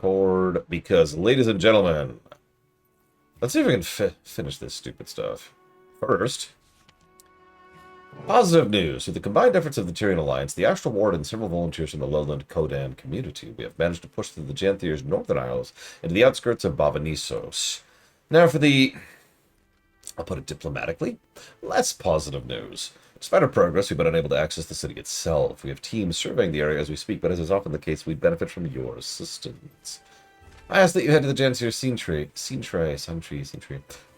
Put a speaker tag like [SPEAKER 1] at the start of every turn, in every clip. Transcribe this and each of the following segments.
[SPEAKER 1] Record because, ladies and gentlemen, let's see if we can finish this stupid stuff. First, positive news. With the combined efforts of the Tyrian Alliance, the Astral Ward, and several volunteers from the lowland Kodan community, we have managed to push through the Janthir's northern isles into the outskirts of Bavanissos. Now for the, I'll put it diplomatically, less positive news. Despite our progress, we've been unable to access the city itself. We have teams surveying the area as we speak, but as is often the case, we benefit from your assistance. I ask that you head to the Janthir Seen to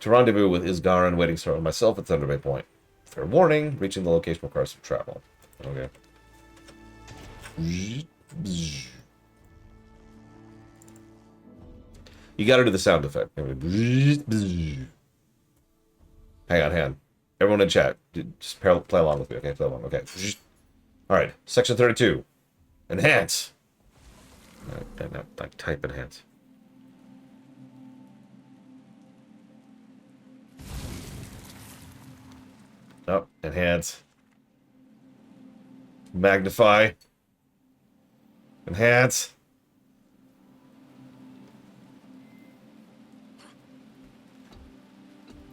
[SPEAKER 1] rendezvous with Isgaran, Waiting Star, and myself at Thunder Bay Point. Fair warning, reaching the location requires some travel. Okay. You gotta do the sound effect. Hang on. Everyone in chat, just play along with me, okay? Play along, okay. Alright, section 32. Enhance. Now, type enhance. Oh, enhance. Magnify. Enhance.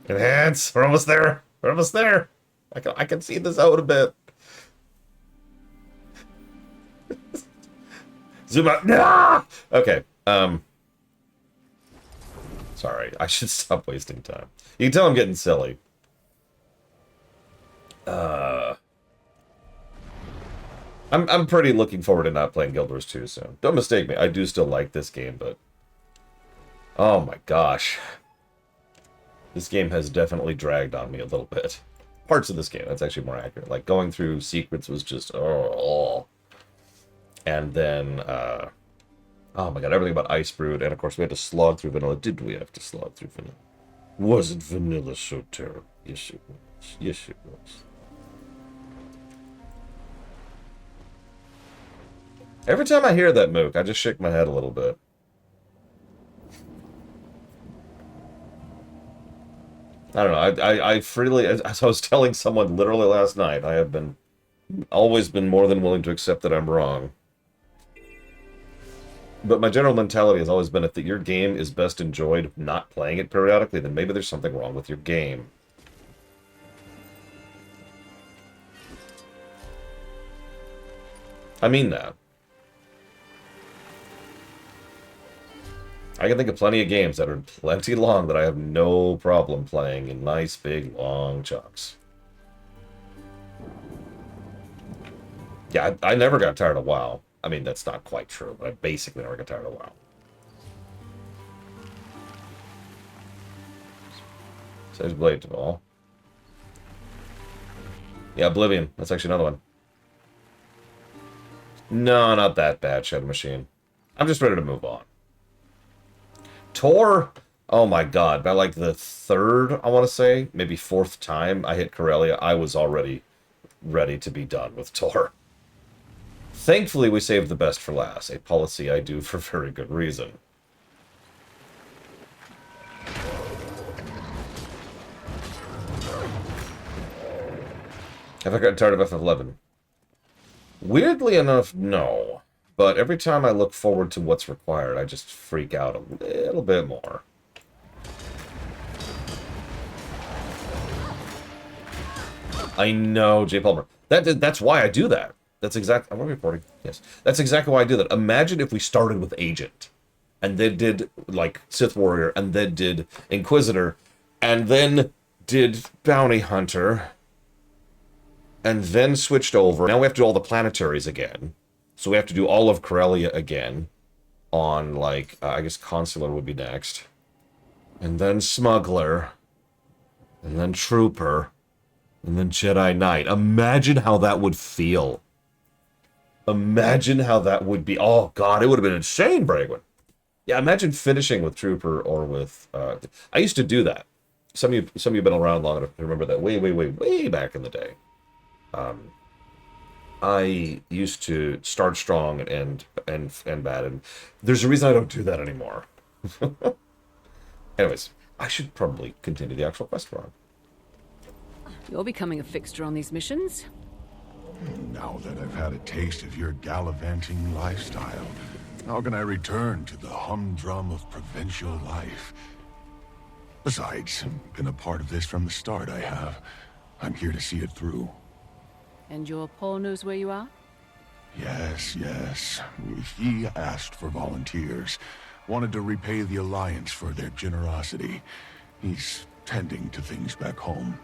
[SPEAKER 1] Enhance. We're almost there. We're almost there. I can see this out a bit. Zoom out. No! Okay. Sorry. I should stop wasting time. You can tell I'm getting silly. I'm pretty looking forward to not playing Guild Wars 2 soon. Don't mistake me. I do still like this game, but oh my gosh. This game has definitely dragged on me a little bit. Parts of this game, that's actually more accurate. Like, going through secrets was just, oh. And then, oh my god, everything about Ice Brood. And of course, we had to slog through vanilla. Did we have to slog through vanilla? Wasn't vanilla so terrible? Yes, it was. Yes, it was. Every time I hear that, Mook, I just shake my head a little bit. I don't know. I freely, as I was telling someone literally last night, I have always been more than willing to accept that I'm wrong. But my general mentality has always been if your game is best enjoyed not playing it periodically, then maybe there's something wrong with your game. I mean that. I can think of plenty of games that are plenty long that I have no problem playing in nice, big, long chunks. Yeah, I never got tired of WoW. I mean, that's not quite true, but I basically never got tired of WoW. So there's Blade of All. Yeah, Oblivion. That's actually another one. No, not that bad, Shadow Machine. I'm just ready to move on. Tor, oh my god, by like the third, I want to say, maybe fourth time I hit Corellia, I was already ready to be done with Tor. Thankfully, we saved the best for last, a policy I do for very good reason. Have I gotten tired of FF11? Weirdly enough, no. But every time I look forward to what's required, I just freak out a little bit more. I know, Jay Palmer. That's why I do that. That's exactly... Am I recording? Yes. That's exactly why I do that. Imagine if we started with Agent, and then did, like, Sith Warrior, and then did Inquisitor, and then did Bounty Hunter, and then switched over. Now we have to do all the planetaries again. So we have to do all of Corellia again on, like, I guess Consular would be next. And then Smuggler. And then Trooper. And then Jedi Knight. Imagine how that would feel. Imagine how that would be. Oh, God, it would have been insane, Bragwin. Yeah, imagine finishing with Trooper or with... I used to do that. Some of you have been around long enough to remember that way back in the day. I used to start strong and bad, and there's a reason I don't do that anymore. Anyways, I should probably continue the actual quest run.
[SPEAKER 2] You're becoming a fixture on these missions.
[SPEAKER 3] Now that I've had a taste of your gallivanting lifestyle, How can I return to the humdrum of provincial life? Besides, been a part of this from the start, I have. I'm here to see it through.
[SPEAKER 2] And your Paul knows where you are?
[SPEAKER 3] Yes, yes. He asked for volunteers. Wanted to repay the Alliance for their generosity. He's tending to things back home.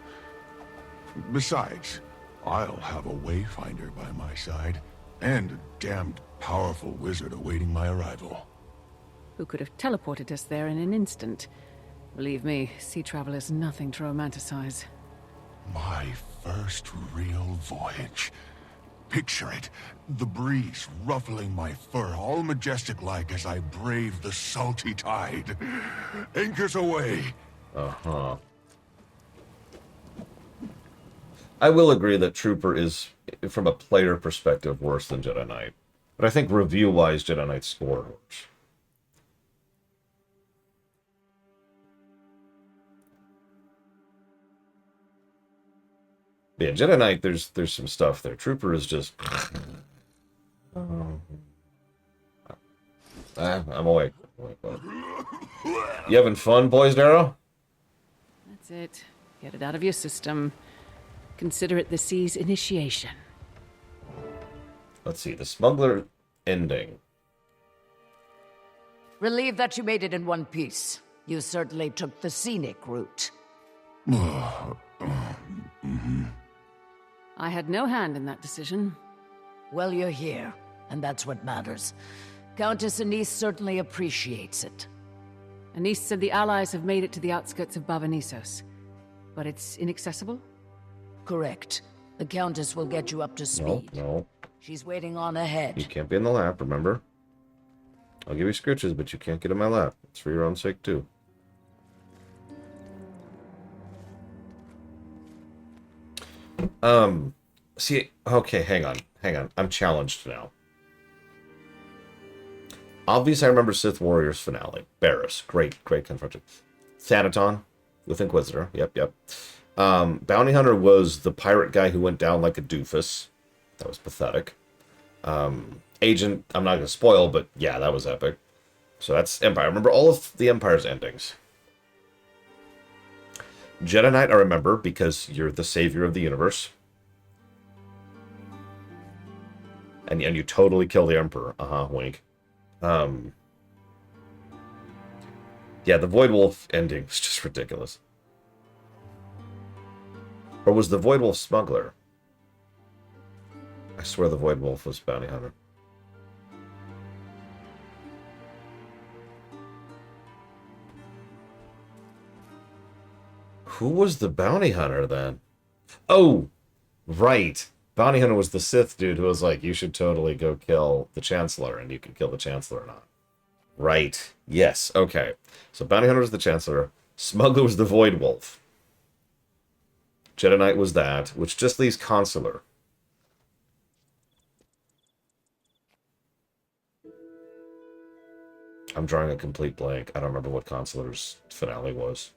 [SPEAKER 3] Besides, I'll have a wayfinder by my side, and a damned powerful wizard awaiting my arrival.
[SPEAKER 2] Who could have teleported us there in an instant? Believe me, sea travel is nothing to romanticize.
[SPEAKER 3] My first real voyage. Picture it, the breeze ruffling my fur, all majestic-like as I brave the salty tide. Anchors away!
[SPEAKER 1] Uh-huh. I will agree that Trooper is, from a player perspective, worse than Jedi Knight. But I think review-wise, Jedi Knight's score worse. Yeah, Jedi Knight, there's some stuff there. Trooper is just... I'm awake. You having fun, Boys Darrow?
[SPEAKER 2] That's it. Get it out of your system. Consider it the sea's initiation.
[SPEAKER 1] Let's see, the Smuggler ending.
[SPEAKER 4] Relieved that you made it in one piece. You certainly took the scenic route.
[SPEAKER 2] I had no hand in that decision.
[SPEAKER 4] Well, you're here, and that's what matters. Countess Anise certainly appreciates it.
[SPEAKER 2] Anise said the Allies have made it to the outskirts of Bavanisos. But it's inaccessible?
[SPEAKER 4] Correct. The Countess will get you up to speed.
[SPEAKER 1] No.
[SPEAKER 4] She's waiting on ahead.
[SPEAKER 1] You can't be in the lap, remember? I'll give you scritches, but you can't get in my lap. It's for your own sake, too. See, okay, hang on. I'm challenged now. Obviously, I remember Sith Warriors finale. Barriss, great confrontation. Thanaton with Inquisitor, yep. Bounty Hunter was the pirate guy who went down like a doofus. That was pathetic. Agent, I'm not going to spoil, but yeah, that was epic. So that's Empire. I remember all of the Empire's endings. Jedi Knight, I remember, because you're the savior of the universe. And you totally kill the Emperor. Wink. Yeah, the Void Wolf ending was just ridiculous. Or was the Void Wolf Smuggler? I swear the Void Wolf was Bounty Hunter. Who was the Bounty Hunter then? Oh, right. Bounty Hunter was the Sith dude who was like, you should totally go kill the Chancellor, and you can kill the Chancellor or not. Right. Yes. Okay. So Bounty Hunter was the Chancellor. Smuggler was the Void Wolf. Jedi Knight was that, which just leaves Consular. I'm drawing a complete blank. I don't remember what Consular's finale was.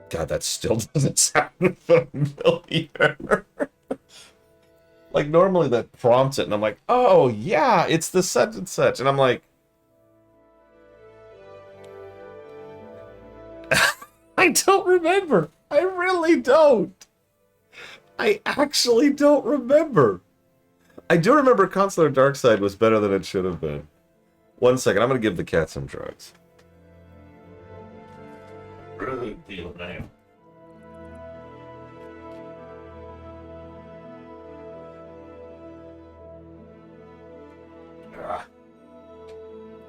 [SPEAKER 1] God, that still doesn't sound familiar. Like, normally that prompts it, and I'm like, oh, yeah, it's the such and such. And I'm like... I don't remember. I really don't. I actually don't remember. I do remember Consular Darkside was better than it should have been. 1 second, I'm going to give the cat some drugs. Rude deal now.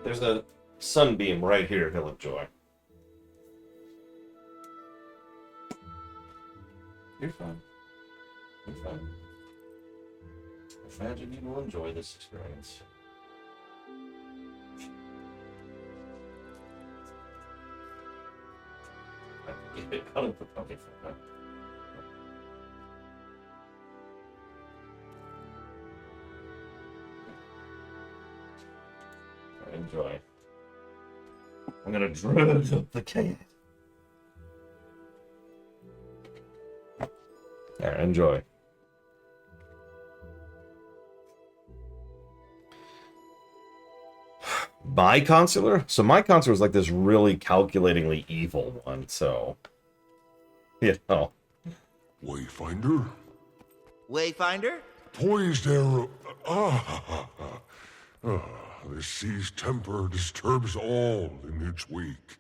[SPEAKER 1] There's a sunbeam right here he'll enjoy. You're fine. You're fine. Imagine you will enjoy this experience. I can get it coming for puppy for that. Enjoy. I'm gonna drug up the cat. There, enjoy. My consular? So my consular was like this really calculatingly evil one, so... You know.
[SPEAKER 3] Wayfinder?
[SPEAKER 5] Wayfinder?
[SPEAKER 3] Poised arrow... the sea's temper disturbs all in its wake.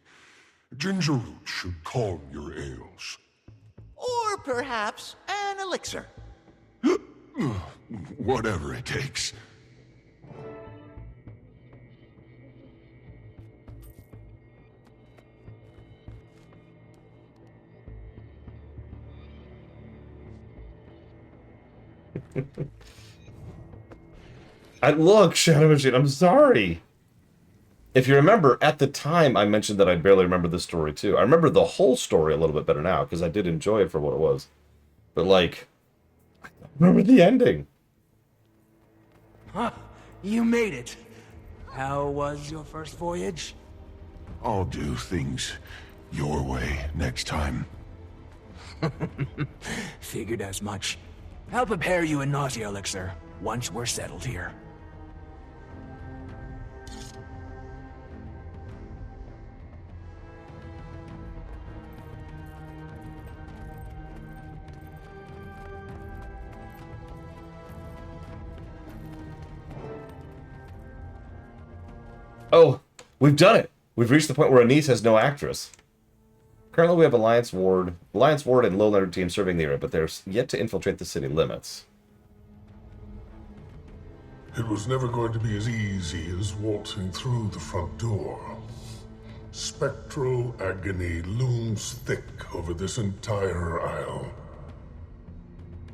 [SPEAKER 3] Ginger root should calm your ails.
[SPEAKER 5] Or perhaps an elixir.
[SPEAKER 3] Whatever it takes.
[SPEAKER 1] Look, Shadow Machine, I'm sorry. If you remember, at the time, I mentioned that I barely remember the story, too. I remember the whole story a little bit better now, because I did enjoy it for what it was. But, like, I don't remember the ending.
[SPEAKER 6] Huh, you made it. How was your first voyage?
[SPEAKER 3] I'll do things your way next time.
[SPEAKER 6] Figured as much. I'll prepare you a nausea elixir once we're settled here.
[SPEAKER 1] Oh, we've done it. We've reached the point where Anise has no actress. Currently, we have Alliance Ward and Lowlander team serving the area, but they're yet to infiltrate the city limits.
[SPEAKER 7] It was never going to be as easy as waltzing through the front door. Spectral agony looms thick over this entire isle.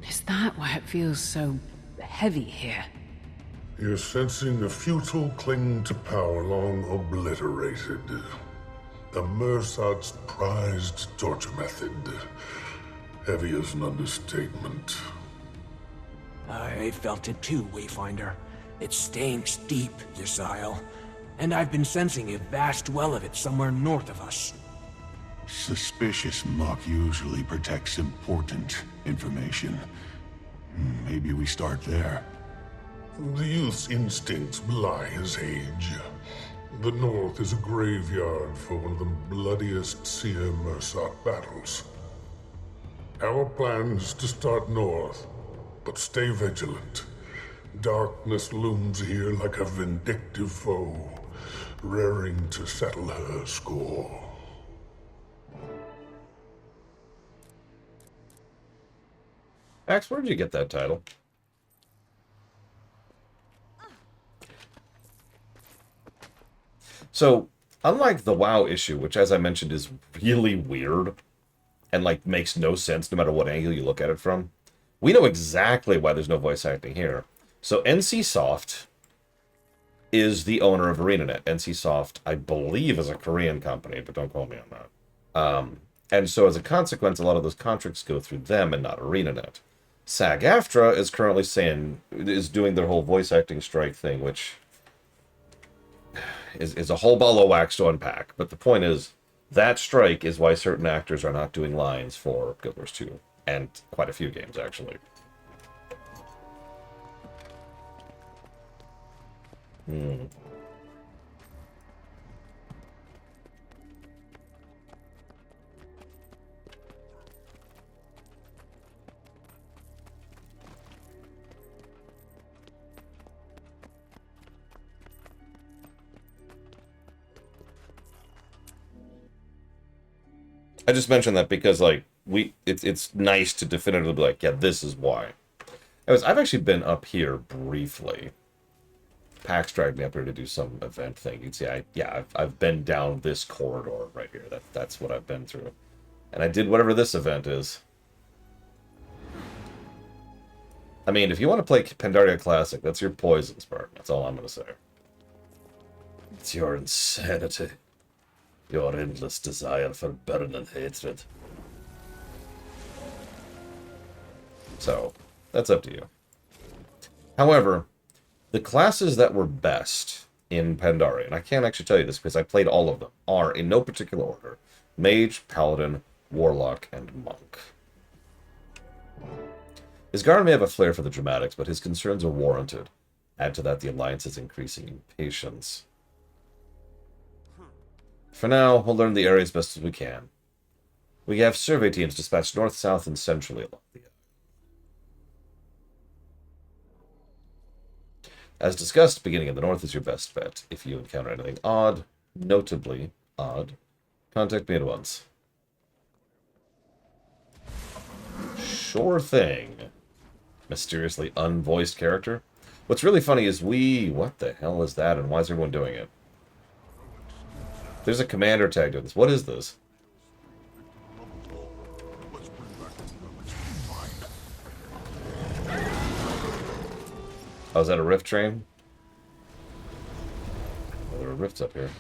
[SPEAKER 2] Is that why it feels so heavy here?
[SPEAKER 7] You're sensing a futile cling to power long obliterated. The Mersad's prized torture method. Heavy as an understatement.
[SPEAKER 6] I felt it too, Wayfinder. It stinks deep, this isle. And I've been sensing a vast well of it somewhere north of us.
[SPEAKER 3] Suspicious muck usually protects important information. Maybe we start there.
[SPEAKER 7] The youth's instincts belie his age. The North is a graveyard for one of the bloodiest Seer Mersat battles. Our plan is to start north, but stay vigilant. Darkness looms here like a vindictive foe, raring to settle her score.
[SPEAKER 1] Max, where did you get that title? So, unlike the WoW issue, which as I mentioned is really weird, and like makes no sense no matter what angle you look at it from, we know exactly why there's no voice acting here. So NCSoft is the owner of ArenaNet. NCSoft, I believe, is a Korean company, but don't quote me on that. And so as a consequence, a lot of those contracts go through them and not ArenaNet. SAG-AFTRA is doing their whole voice acting strike thing, which is a whole ball of wax to unpack. But the point is, that strike is why certain actors are not doing lines for Guild Wars 2, and quite a few games, actually. I just mentioned that because, like, it's nice to definitively be like, yeah, this is why. Anyways, I've actually been up here briefly. Pax dragged me up here to do some event thing. You can see, I've been down this corridor right here. That's what I've been through. And I did whatever this event is. I mean, if you want to play Pandaria Classic, that's your poison, Spartan. That's all I'm going to say. It's your insanity. Your endless desire for burning hatred. So, that's up to you. However, the classes that were best in Pandaria, and I can't actually tell you this because I played all of them, are, in no particular order, Mage, Paladin, Warlock, and Monk. His guard may have a flair for the dramatics, but his concerns are warranted. Add to that the Alliance's increasing impatience. For now, we'll learn the area as best as we can. We have survey teams dispatched north, south, and centrally along the island. As discussed, beginning in the north is your best bet. If you encounter anything odd, notably odd, contact me at once. Sure thing. Mysteriously unvoiced character. What's really funny is what the hell is that, and why is everyone doing it? There's a commander tag doing this. What is this? Oh, is that a rift train? Oh, there are rifts up here.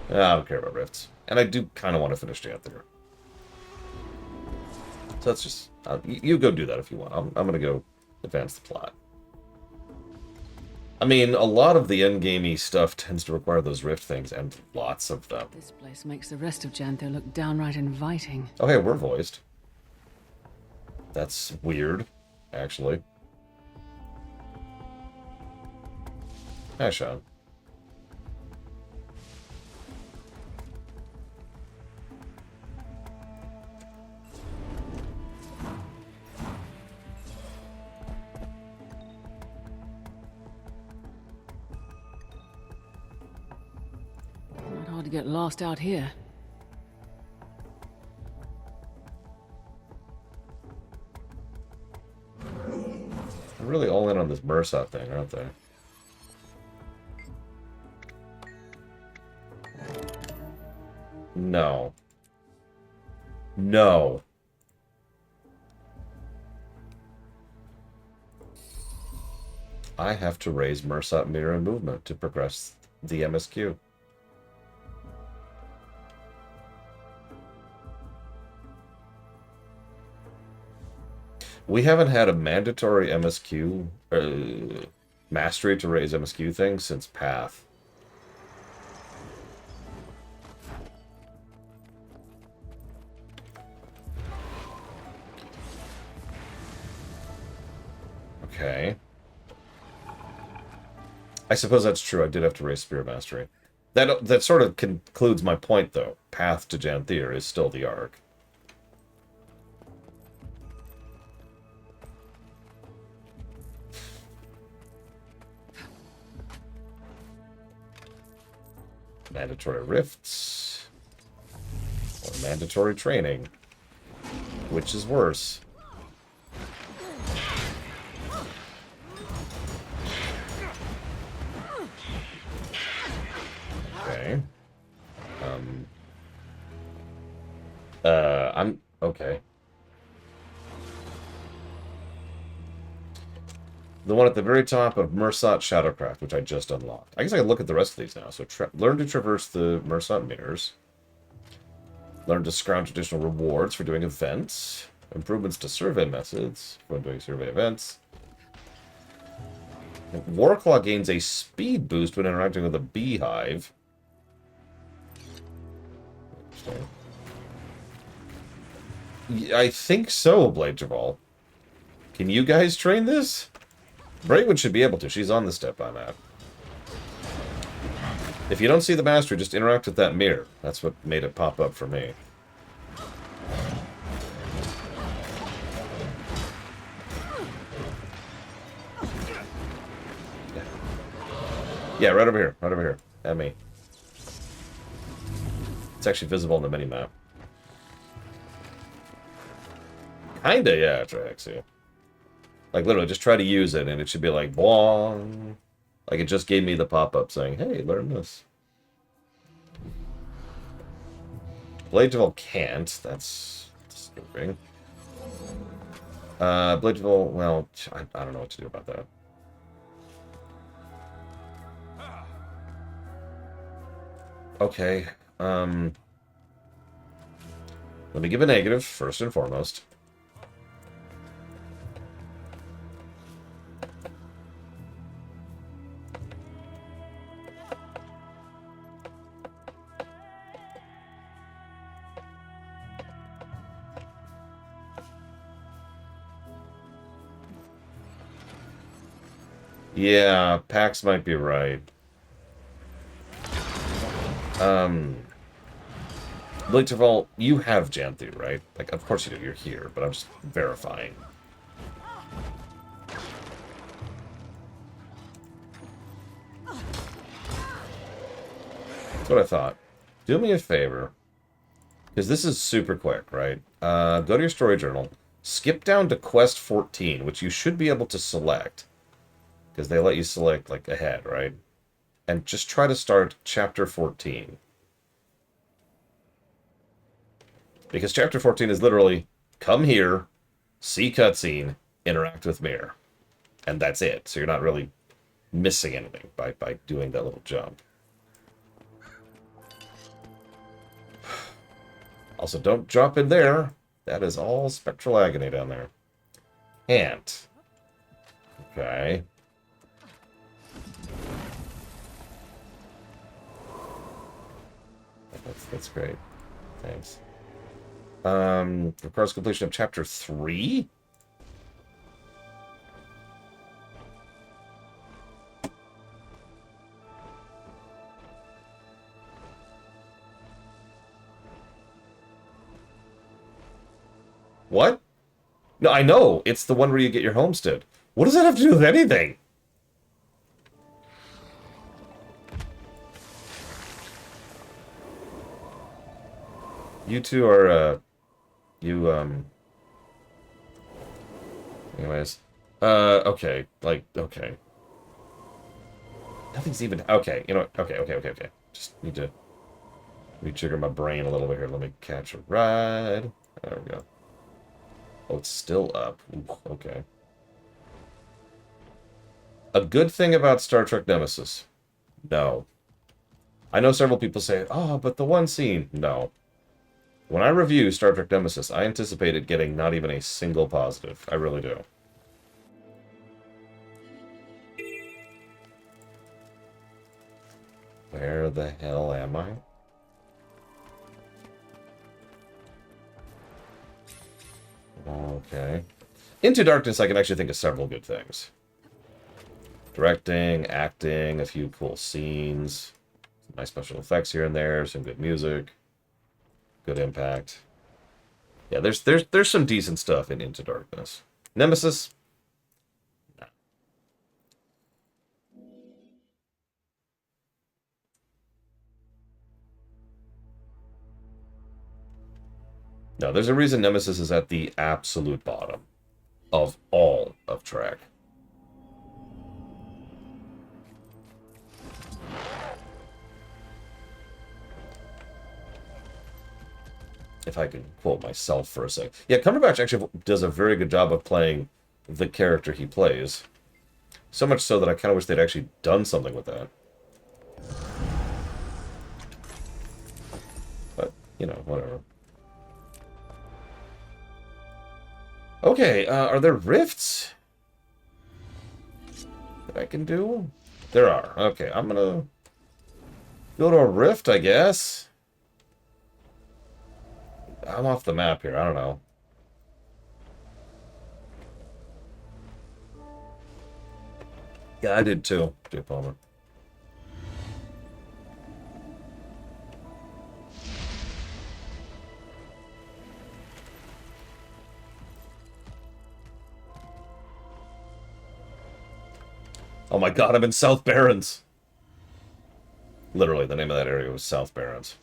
[SPEAKER 1] I don't care about rifts. And I do kind of want to finish Janthir. So that's just... you go do that if you want. I'm going to go advance the plot. I mean, a lot of the endgamey stuff tends to require those rift things, and lots of them.
[SPEAKER 2] This place makes the rest of Janthir look downright inviting.
[SPEAKER 1] Oh, hey, we're voiced. That's weird, actually. Hi, Sean.
[SPEAKER 2] Not hard to get lost out here.
[SPEAKER 1] They're really all in on this Mursat thing, aren't they? No. No. I have to raise Mursat mirror and movement to progress the MSQ. We haven't had a mandatory MSQ mastery to raise MSQ thing since Path. Okay. I suppose that's true. I did have to raise Spear Mastery. That sort of concludes my point, though. Path to Janthir is still the arc. Mandatory rifts. Or mandatory training. Which is worse? Okay. I'm... Okay. The one at the very top of Mursat Shadowcraft, which I just unlocked. I guess I can look at the rest of these now. So learn to traverse the Mursat mirrors. Learn to scrounge additional rewards for doing events. Improvements to survey methods for doing survey events. Warclaw gains a speed boost when interacting with a beehive. I think so, Blade Javal. Can you guys train this? Braywood should be able to. She's on the step I'm at. If you don't see the mastery, just interact with that mirror. That's what made it pop up for me. Yeah, right over here. Right over here. At me. It's actually visible on the mini-map. Kinda, yeah, Trax, yeah. Like, literally, just try to use it, and it should be like, blong. Like, it just gave me the pop-up saying, hey, learn this. Blade Javal can't. That's disturbing. Blade Javal, well, I don't know what to do about that. Okay, let me give a negative, first and foremost. Yeah, Pax might be right. Bleacherval, you have Janthir, right? Like, of course you do, you're here, but I'm just verifying. That's what I thought. Do me a favor, because this is super quick, right? Go to your story journal, skip down to quest 14, which you should be able to select, because they let you select, like, ahead, right? And just try to start chapter 14. Because chapter 14 is literally, come here, see cutscene, interact with mirror. And that's it. So you're not really missing anything by doing that little jump. Also, don't drop in there. That is all spectral agony down there. Ant. Okay. That's great. Thanks. Requires completion of chapter 3? What? No, I know. It's the one where you get your homestead. What does that have to do with anything? You two are, anyways. Okay. Like, okay. Nothing's even... Okay, you know what? Okay. Just need to re-trigger my brain a little bit here. Let me catch a ride. There we go. Oh, it's still up. Ooh, okay. A good thing about Star Trek Nemesis. No. I know several people say, oh, but the one scene. No. When I review Star Trek Nemesis, I anticipated getting not even a single positive. I really do. Where the hell am I? Okay. Into Darkness, I can actually think of several good things. Directing, acting, a few cool scenes, some nice special effects here and there, some good music, good impact. Yeah, there's some decent stuff in Into Darkness. Nemesis, nah. No, there's a reason Nemesis is at the absolute bottom of all of Trek. If I can quote myself for a sec. Yeah, Cumberbatch actually does a very good job of playing the character he plays. So much so that I kind of wish they'd actually done something with that. But, you know, whatever. Okay, are there rifts that I can do? There are. Okay, I'm gonna go to a rift, I guess. I'm off the map here. I don't know. Yeah, I did too, J. Palmer. Oh my god, I'm in South Barrens. Literally, the name of that area was South Barrens.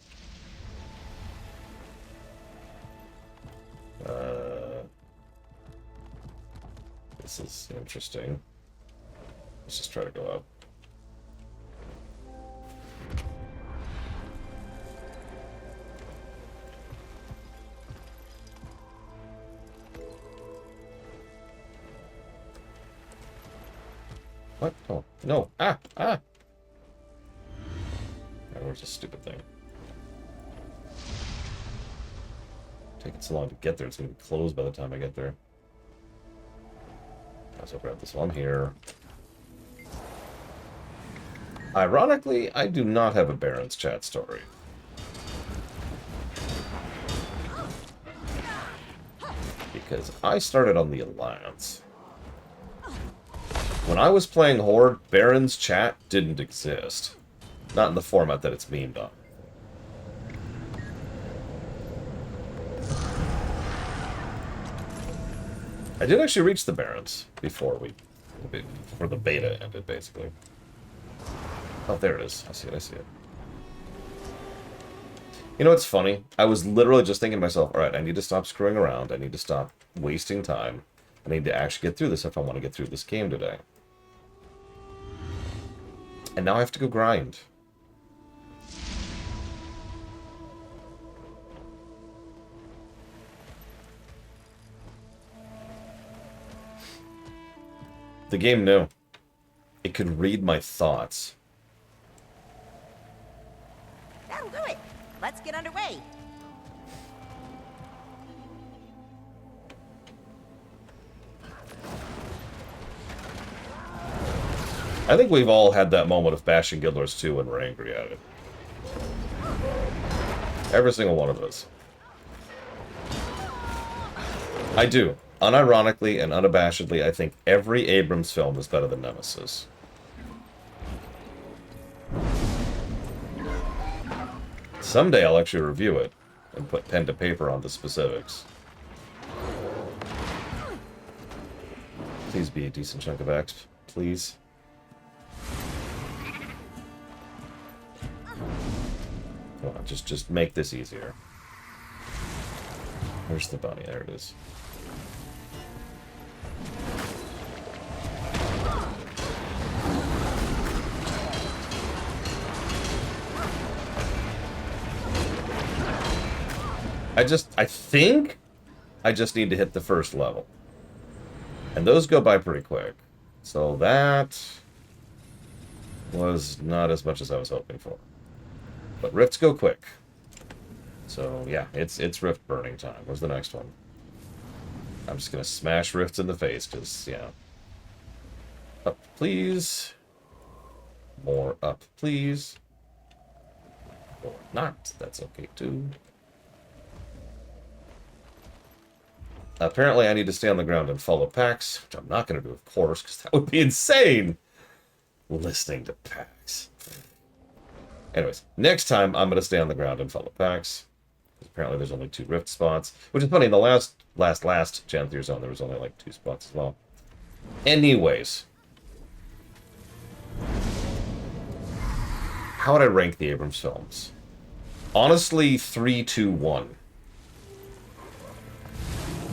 [SPEAKER 1] This is interesting. Let's just try to go up. What? Oh, no. Ah! Ah! Where's this stupid thing? Taking so long to get there, it's gonna be closed by the time I get there. I'll grab this one here. Ironically, I do not have a Baron's chat story. Because I started on the Alliance. When I was playing Horde, Baron's chat didn't exist. Not in the format that it's memed on. I did actually reach the Barons before the beta ended, basically. Oh, there it is. I see it, I see it. You know what's funny? I was literally just thinking to myself, alright, I need to stop screwing around. I need to stop wasting time. I need to actually get through this if I want to get through this game today. And now I have to go grind. The game knew. It could read my thoughts.
[SPEAKER 8] That'll do it. Let's get underway.
[SPEAKER 1] I think we've all had that moment of bashing Guild Wars 2 when we're angry at it. Every single one of us. I do. Unironically and unabashedly, I think every Abrams film is better than Nemesis. Someday I'll actually review it and put pen to paper on the specifics. Please be a decent chunk of X, please. Come on, just make this easier. Where's the bunny? There it is. I think I just need to hit the first level. And those go by pretty quick. So that was not as much as I was hoping for. But rifts go quick. So yeah, it's rift burning time. Where's the next one? I'm just gonna smash rifts in the face, because, yeah. Up, please. More up, please. Or not. That's okay, too. Apparently, I need to stay on the ground and follow packs, which I'm not going to do, of course, because that would be insane. Listening to packs. Anyways, next time, I'm going to stay on the ground and follow packs. Apparently, there's only 2 rift spots, which is funny. In the last Janthir zone, there was only like 2 spots as well. Anyways. How would I rank the Abrams films? Honestly, 3, 2, 1.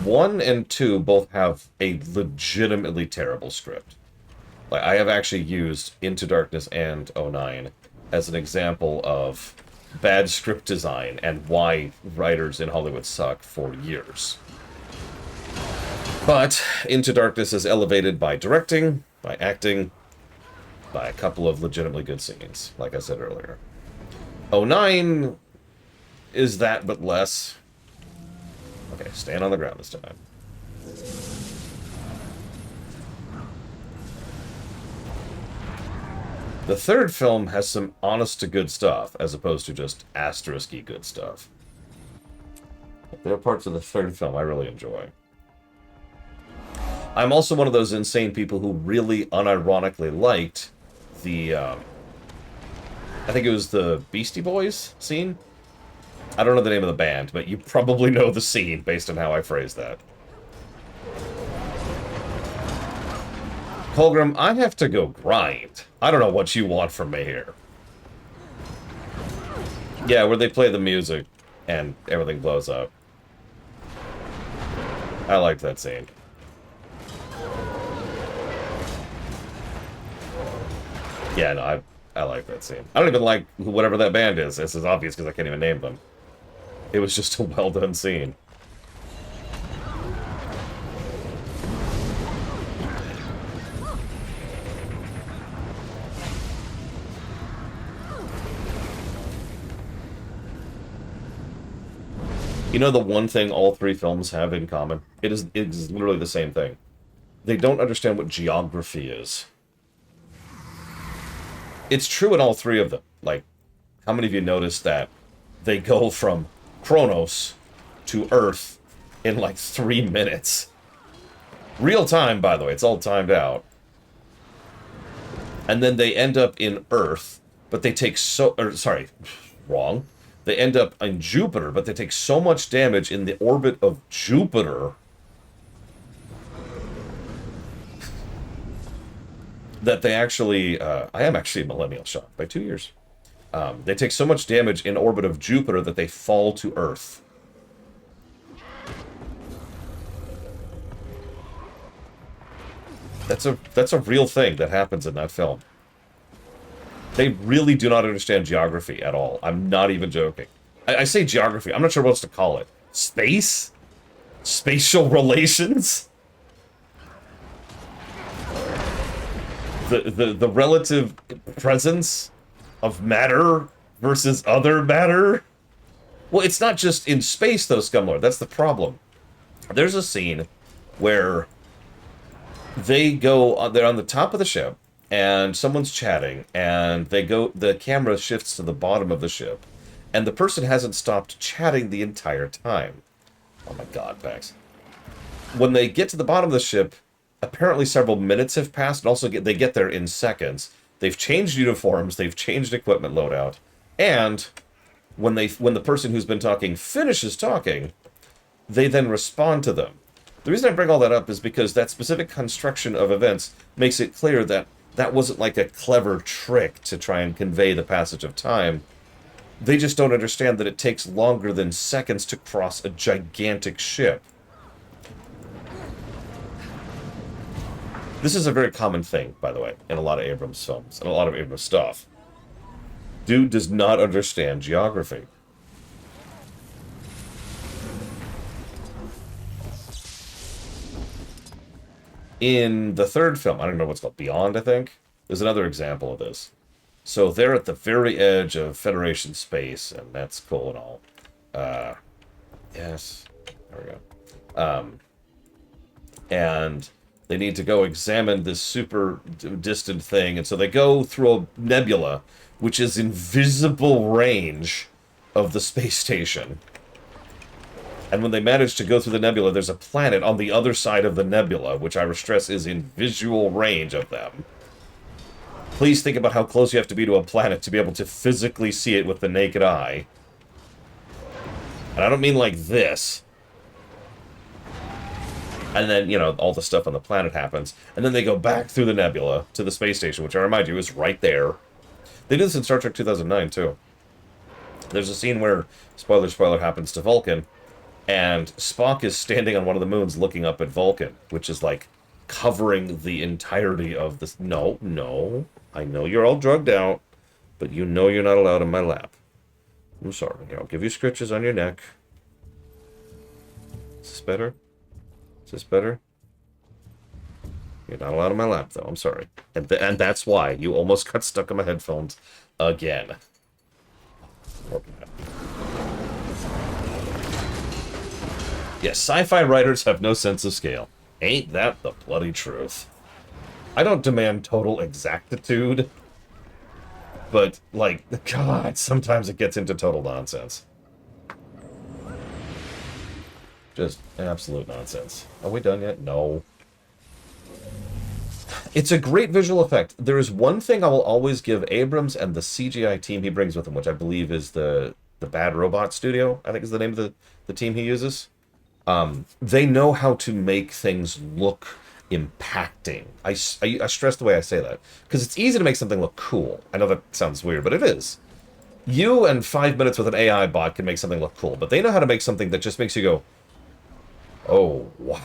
[SPEAKER 1] 1 and 2 both have a legitimately terrible script. Like, I have actually used Into Darkness and 09 as an example of bad script design and why writers in Hollywood suck for years. But Into Darkness is elevated by directing, by acting, by a couple of legitimately good scenes, like I said earlier. 09 is that, but less. Okay, stand on the ground this time. The third film has some honest-to-good stuff, as opposed to just asterisk-y good stuff. There are parts of the third film I really enjoy. I'm also one of those insane people who really unironically liked the, I think it was the Beastie Boys scene? I don't know the name of the band, but you probably know the scene based on how I phrase that. Colgrim, I have to go grind. I don't know what you want from me here. Yeah, where they play the music and everything blows up. I liked that scene. Yeah, no, I like that scene. I don't even like whatever that band is. This is obvious because I can't even name them. It was just a well-done scene. You know the one thing all 3 films have in common? It is literally the same thing. They don't understand what geography is. It's true in all 3 of them. Like, how many of you noticed that they go from Kronos to Earth in like 3 minutes? Real time, by the way. It's all timed out. And then they end up in Earth, but they take sorry, wrong. They end up in Jupiter, but they take so much damage in the orbit of Jupiter that they actually, I am actually a millennial shock by 2 years. They take so much damage in orbit of Jupiter that they fall to Earth. That's a real thing that happens in that film. They really do not understand geography at all. I'm not even joking. I say geography. I'm not sure what else to call it. Space? Spatial relations? The relative presence of matter versus other matter? Well, it's not just in space, though, Scumlord. That's the problem. There's a scene where they're on the top of the ship, and someone's chatting, and the camera shifts to the bottom of the ship, and the person hasn't stopped chatting the entire time. Oh my god, Pax. When they get to the bottom of the ship, apparently several minutes have passed, and also they get there in seconds. They've changed uniforms, they've changed equipment loadout, and when the person who's been talking finishes talking, they then respond to them. The reason I bring all that up is because that specific construction of events makes it clear that that wasn't like a clever trick to try and convey the passage of time. They just don't understand that it takes longer than seconds to cross a gigantic ship. This is a very common thing, by the way, in a lot of Abrams films, and a lot of Abrams stuff. Dude does not understand geography. In the third film, I don't know what's called, Beyond, I think, there's another example of this. So they're at the very edge of Federation space, and that's cool and all. Yes, there we go. And they need to go examine this super distant thing, and so they go through a nebula, which is in visible range of the space station. And when they manage to go through the nebula, there's a planet on the other side of the nebula, which I stress is in visual range of them. Please think about how close you have to be to a planet to be able to physically see it with the naked eye. And I don't mean like this. And then, you know, all the stuff on the planet happens. And then they go back through the nebula to the space station, which I remind you is right there. They did this in Star Trek 2009, too. There's a scene where, spoiler, happens to Vulcan, and Spock is standing on one of the moons looking up at Vulcan, which is, like, covering the entirety of this. No. I know you're all drugged out, but you know you're not allowed in my lap. I'm sorry. Here, I'll give you scratches on your neck. Is this better? Is this better? You're not allowed in my lap, though. I'm sorry. And that's why you almost got stuck in my headphones again. Yes, sci-fi writers have no sense of scale. Ain't that the bloody truth? I don't demand total exactitude, but, like, God, sometimes it gets into total nonsense. Just absolute nonsense. Are we done yet? No. It's a great visual effect. There is one thing I will always give Abrams and the CGI team he brings with him, which I believe is the Bad Robot Studio, I think is the name of the team he uses. They know how to make things look impacting. I stress the way I say that, because it's easy to make something look cool. I know that sounds weird, but it is. You and 5 minutes with an AI bot can make something look cool, but they know how to make something that just makes you go, oh, wow.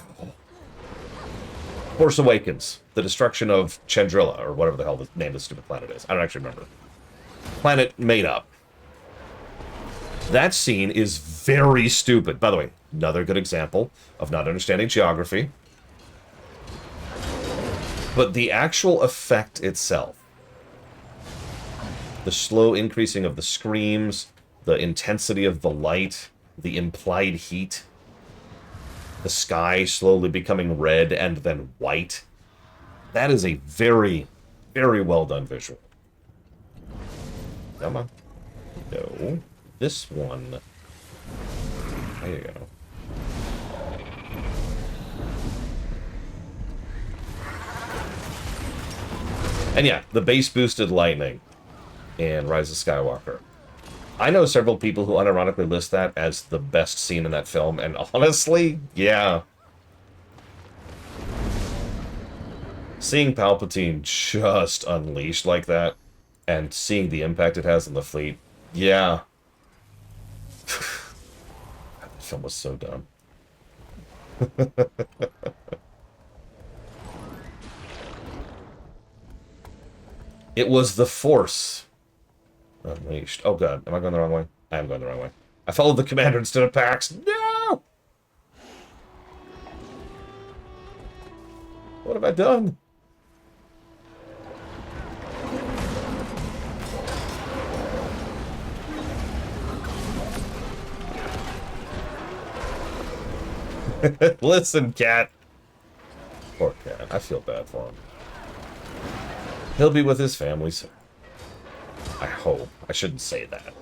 [SPEAKER 1] Force Awakens, the destruction of Chandrila, or whatever the hell the name of the stupid planet is. I don't actually remember. Planet made up. That scene is very stupid. By the way, another good example of not understanding geography. But the actual effect itself, the slow increasing of the screams, the intensity of the light, the implied heat, the sky slowly becoming red and then white, that is a very, very well done visual. Come on. No. This one. There you go. And yeah, the base boosted lightning in Rise of Skywalker. I know several people who unironically list that as the best scene in that film, and honestly, yeah. Seeing Palpatine just unleashed like that, and seeing the impact it has on the fleet, yeah. That film was so dumb. It was the Force unleashed. Oh god, am I going the wrong way? I am going the wrong way. I followed the commander instead of Pax. No! What have I done? Listen, cat. Poor cat. I feel bad for him. He'll be with his family soon. I hope. I shouldn't say that.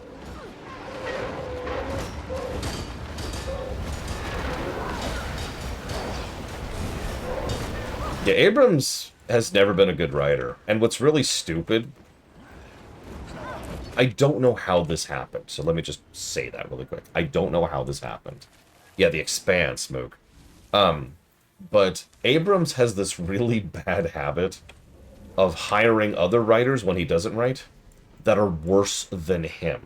[SPEAKER 1] Yeah, Abrams has never been a good writer. And what's really stupid, I don't know how this happened. So let me just say that really quick. I don't know how this happened. Yeah, The Expanse, Moog. But Abrams has this really bad habit of hiring other writers when he doesn't write that are worse than him.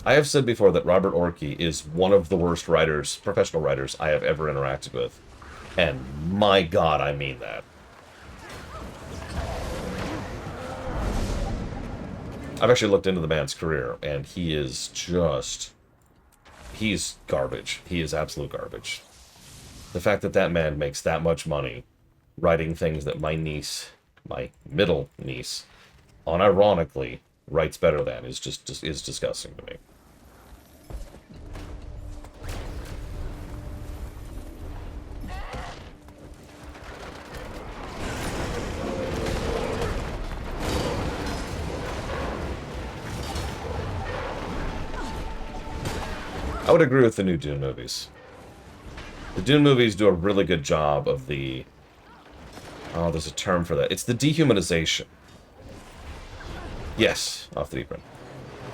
[SPEAKER 1] I have said before that Robert Orci is one of the worst writers, professional writers, I have ever interacted with. And my god, I mean that. I've actually looked into the man's career, and he is just... he's garbage. He is absolute garbage. The fact that that man makes that much money writing things that my niece, my middle niece, unironically writes better than is just is disgusting to me. I would agree with the new Dune movies. The Dune movies do a really good job of the... oh, there's a term for that. It's the dehumanization. Yes, off the deep end.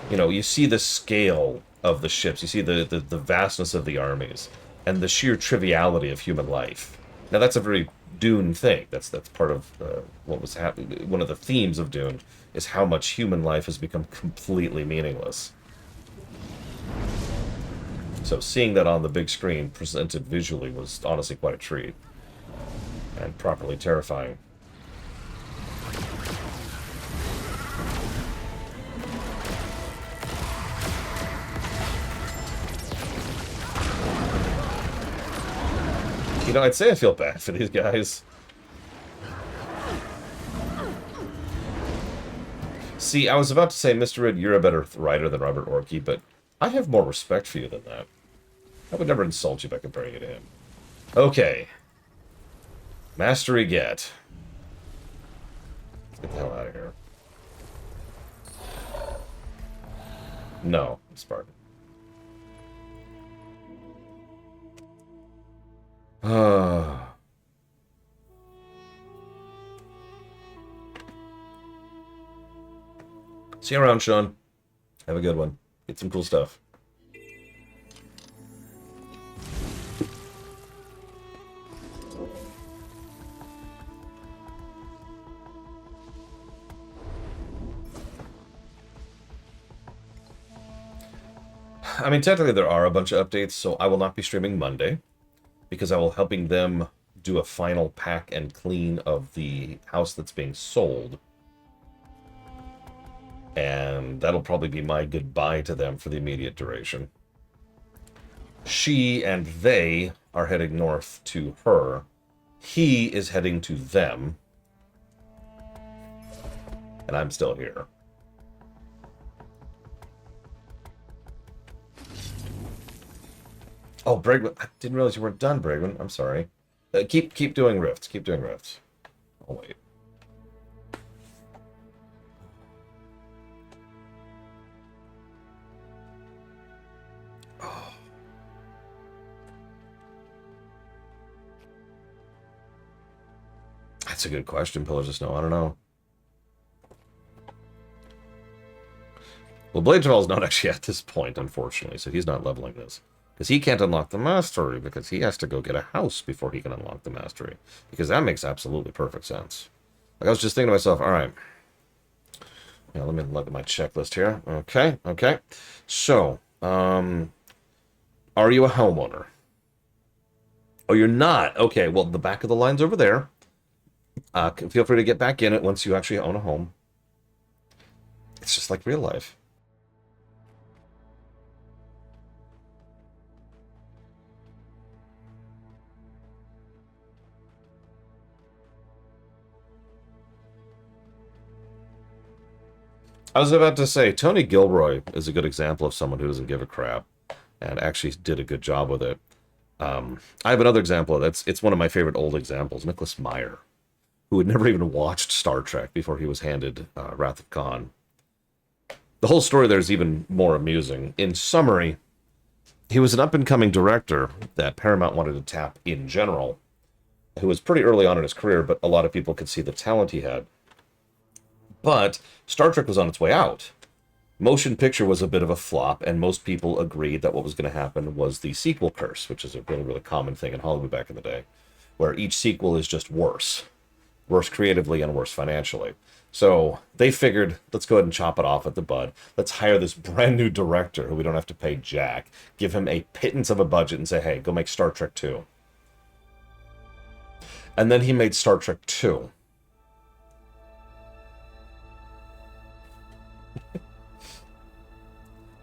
[SPEAKER 1] You know, you see the scale of the ships. You see the vastness of the armies. And the sheer triviality of human life. Now, that's a very Dune thing. That's part of what was happening. One of the themes of Dune is how much human life has become completely meaningless. So seeing that on the big screen presented visually was honestly quite a treat. And properly terrifying. You know, I'd say I feel bad for these guys. See, I was about to say, Mr. Rid, you're a better writer than Robert Orci, but I have more respect for you than that. I would never insult you by comparing you to him. Okay. Mastery get. Let's get the hell out of here. No, Spartan. See you around, Sean. Have a good one. Get some cool stuff. I mean, technically there are a bunch of updates, so I will not be streaming Monday, because I will helping them do a final pack and clean of the house that's being sold. And that'll probably be my goodbye to them for the immediate duration. She and they are heading north to her. He is heading to them. And I'm still here. Oh, Bregman. I didn't realize you weren't done, Bregman. I'm sorry. Keep doing rifts. Keep doing rifts. I'll wait. That's a good question, Pillars of Snow. I don't know. Well, Blade is not actually at this point, unfortunately, so he's not leveling this. Because he can't unlock the mastery, because he has to go get a house before he can unlock the mastery. Because that makes absolutely perfect sense. Like, I was just thinking to myself, alright. Yeah, let me look at my checklist here. Okay, okay. So, are you a homeowner? Oh, you're not? Okay, well, the back of the line's over there. Feel free to get back in it once you actually own a home. It's just like real life. I was about to say, Tony Gilroy is a good example of someone who doesn't give a crap and actually did a good job with it. I have another example. It's one of my favorite old examples, Nicholas Meyer, who had never even watched Star Trek before he was handed Wrath of Khan. The whole story there is even more amusing. In summary, he was an up-and-coming director that Paramount wanted to tap in general, who was pretty early on in his career, but a lot of people could see the talent he had. But Star Trek was on its way out. Motion picture was a bit of a flop, and most people agreed that what was going to happen was the sequel curse, which is a really, really common thing in Hollywood back in the day, where each sequel is just worse. Worse creatively and worse financially. So they figured, let's go ahead and chop it off at the bud. Let's hire this brand new director who we don't have to pay jack, give him a pittance of a budget and say, hey, go make Star Trek 2. And then he made Star Trek 2.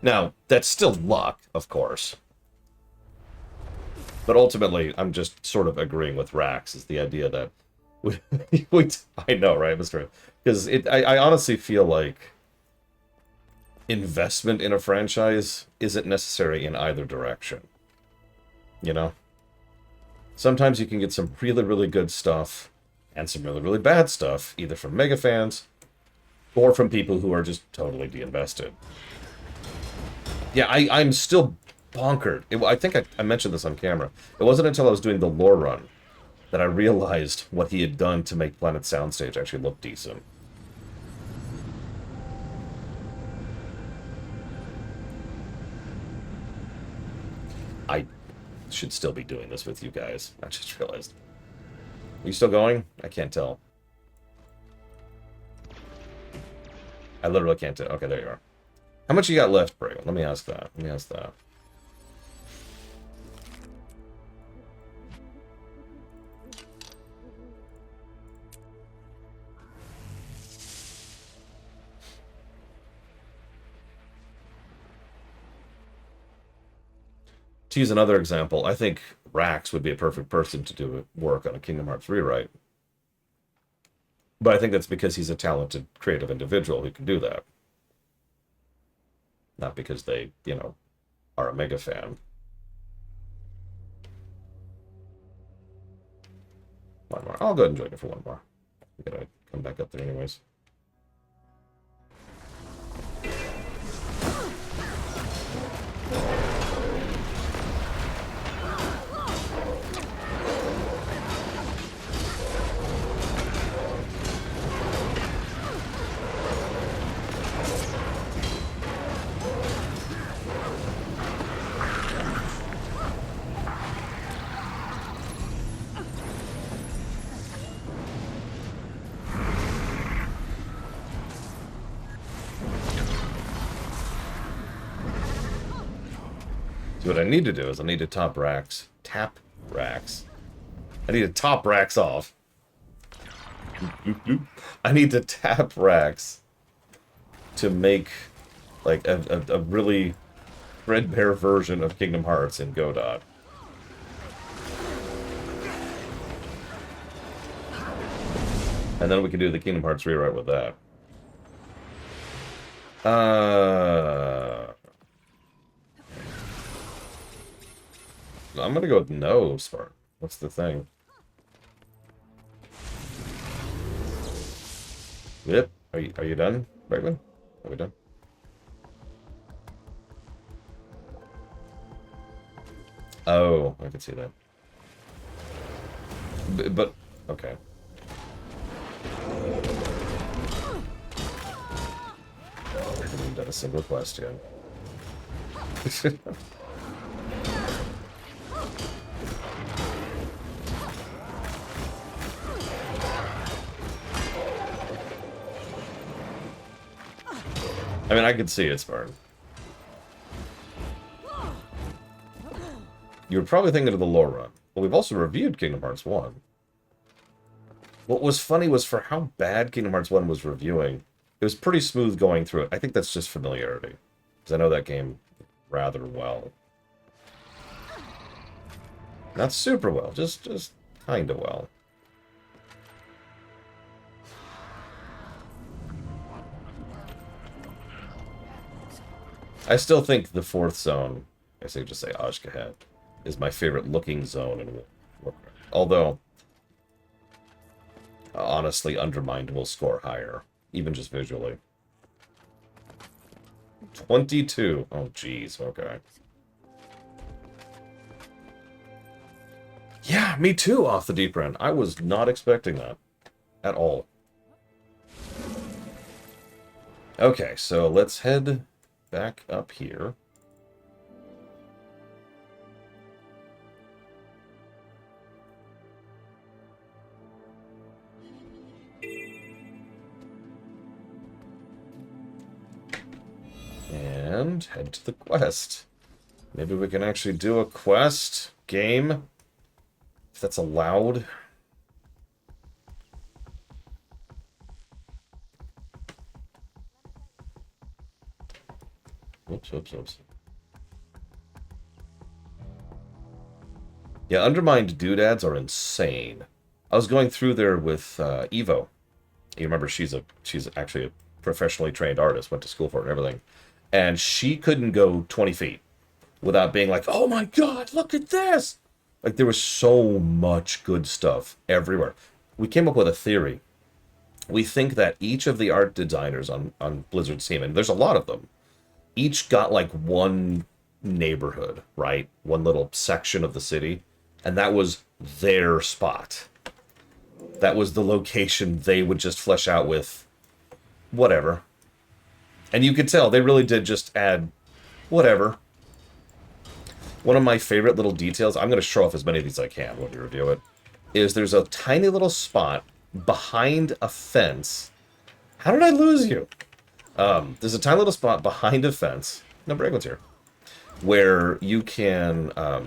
[SPEAKER 1] Now, that's still luck, of course. But ultimately, I'm just sort of agreeing with Rax, is the idea that I know, right, Mr. Because I honestly feel like investment in a franchise isn't necessary in either direction. You know? Sometimes you can get some really, really good stuff and some really, really bad stuff, either from mega fans or from people who are just totally de-invested. Yeah, I'm still bonkered. I think I mentioned this on camera. It wasn't until I was doing the lore run that I realized what he had done to make Planet Soundstage actually look decent. I should still be doing this with you guys. I just realized. Are you still going? I can't tell. I literally can't tell. Okay, there you are. How much you got left, Bray? Let me ask that. Let me ask that. To use another example, I think Rax would be a perfect person to do work on a Kingdom Hearts rewrite. But I think that's because he's a talented, creative individual who can do that. Not because they, you know, are a mega fan. One more. I'll go ahead and join you for one more. I'm gonna come back up there anyways. What I need to do is I need to tap Rax. I need to top Rax off. I need to tap Rax to make like a really threadbare version of Kingdom Hearts in Godot. And then we can do the Kingdom Hearts rewrite with that. I'm gonna go with no, Spark. What's the thing? Yep. Are you done, Brightman? Are we done? Oh, I can see that. But okay. I haven't even done a single quest yet. I mean, I could see it's burn. You were probably thinking of the lore run. Well, we've also reviewed Kingdom Hearts 1. What was funny was for how bad Kingdom Hearts 1 was reviewing, it was pretty smooth going through it. I think that's just familiarity. Because I know that game rather well. Not super well, just kind of well. I still think the fourth zone, I say just say Ashkahet, is my favorite looking zone in Warcraft. Although, honestly, Undermined will score higher, even just visually. 22. Oh, jeez. Okay. Yeah, me too, off the deep end. I was not expecting that. At all. Okay, so let's head back up here. And head to the quest. Maybe we can actually do a quest game, if that's allowed. Oops. Yeah, Undermined doodads are insane. I was going through there with Evo. You remember she's actually a professionally trained artist, went to school for it and everything. And she couldn't go 20 feet without being like, oh my god, look at this! Like, there was so much good stuff everywhere. We came up with a theory. We think that each of the art designers on Blizzard's team, and there's a lot of them, each got like one neighborhood, right? One little section of the city, and that was their spot. That was the location they would just flesh out with whatever. And you could tell they really did just add whatever. One of my favorite little details, I'm going to show off as many of these as I can when we review it, is there's a tiny little spot behind a fence. How did I lose you? There's a tiny little spot behind a fence. No, Bragon's here. Where you can, or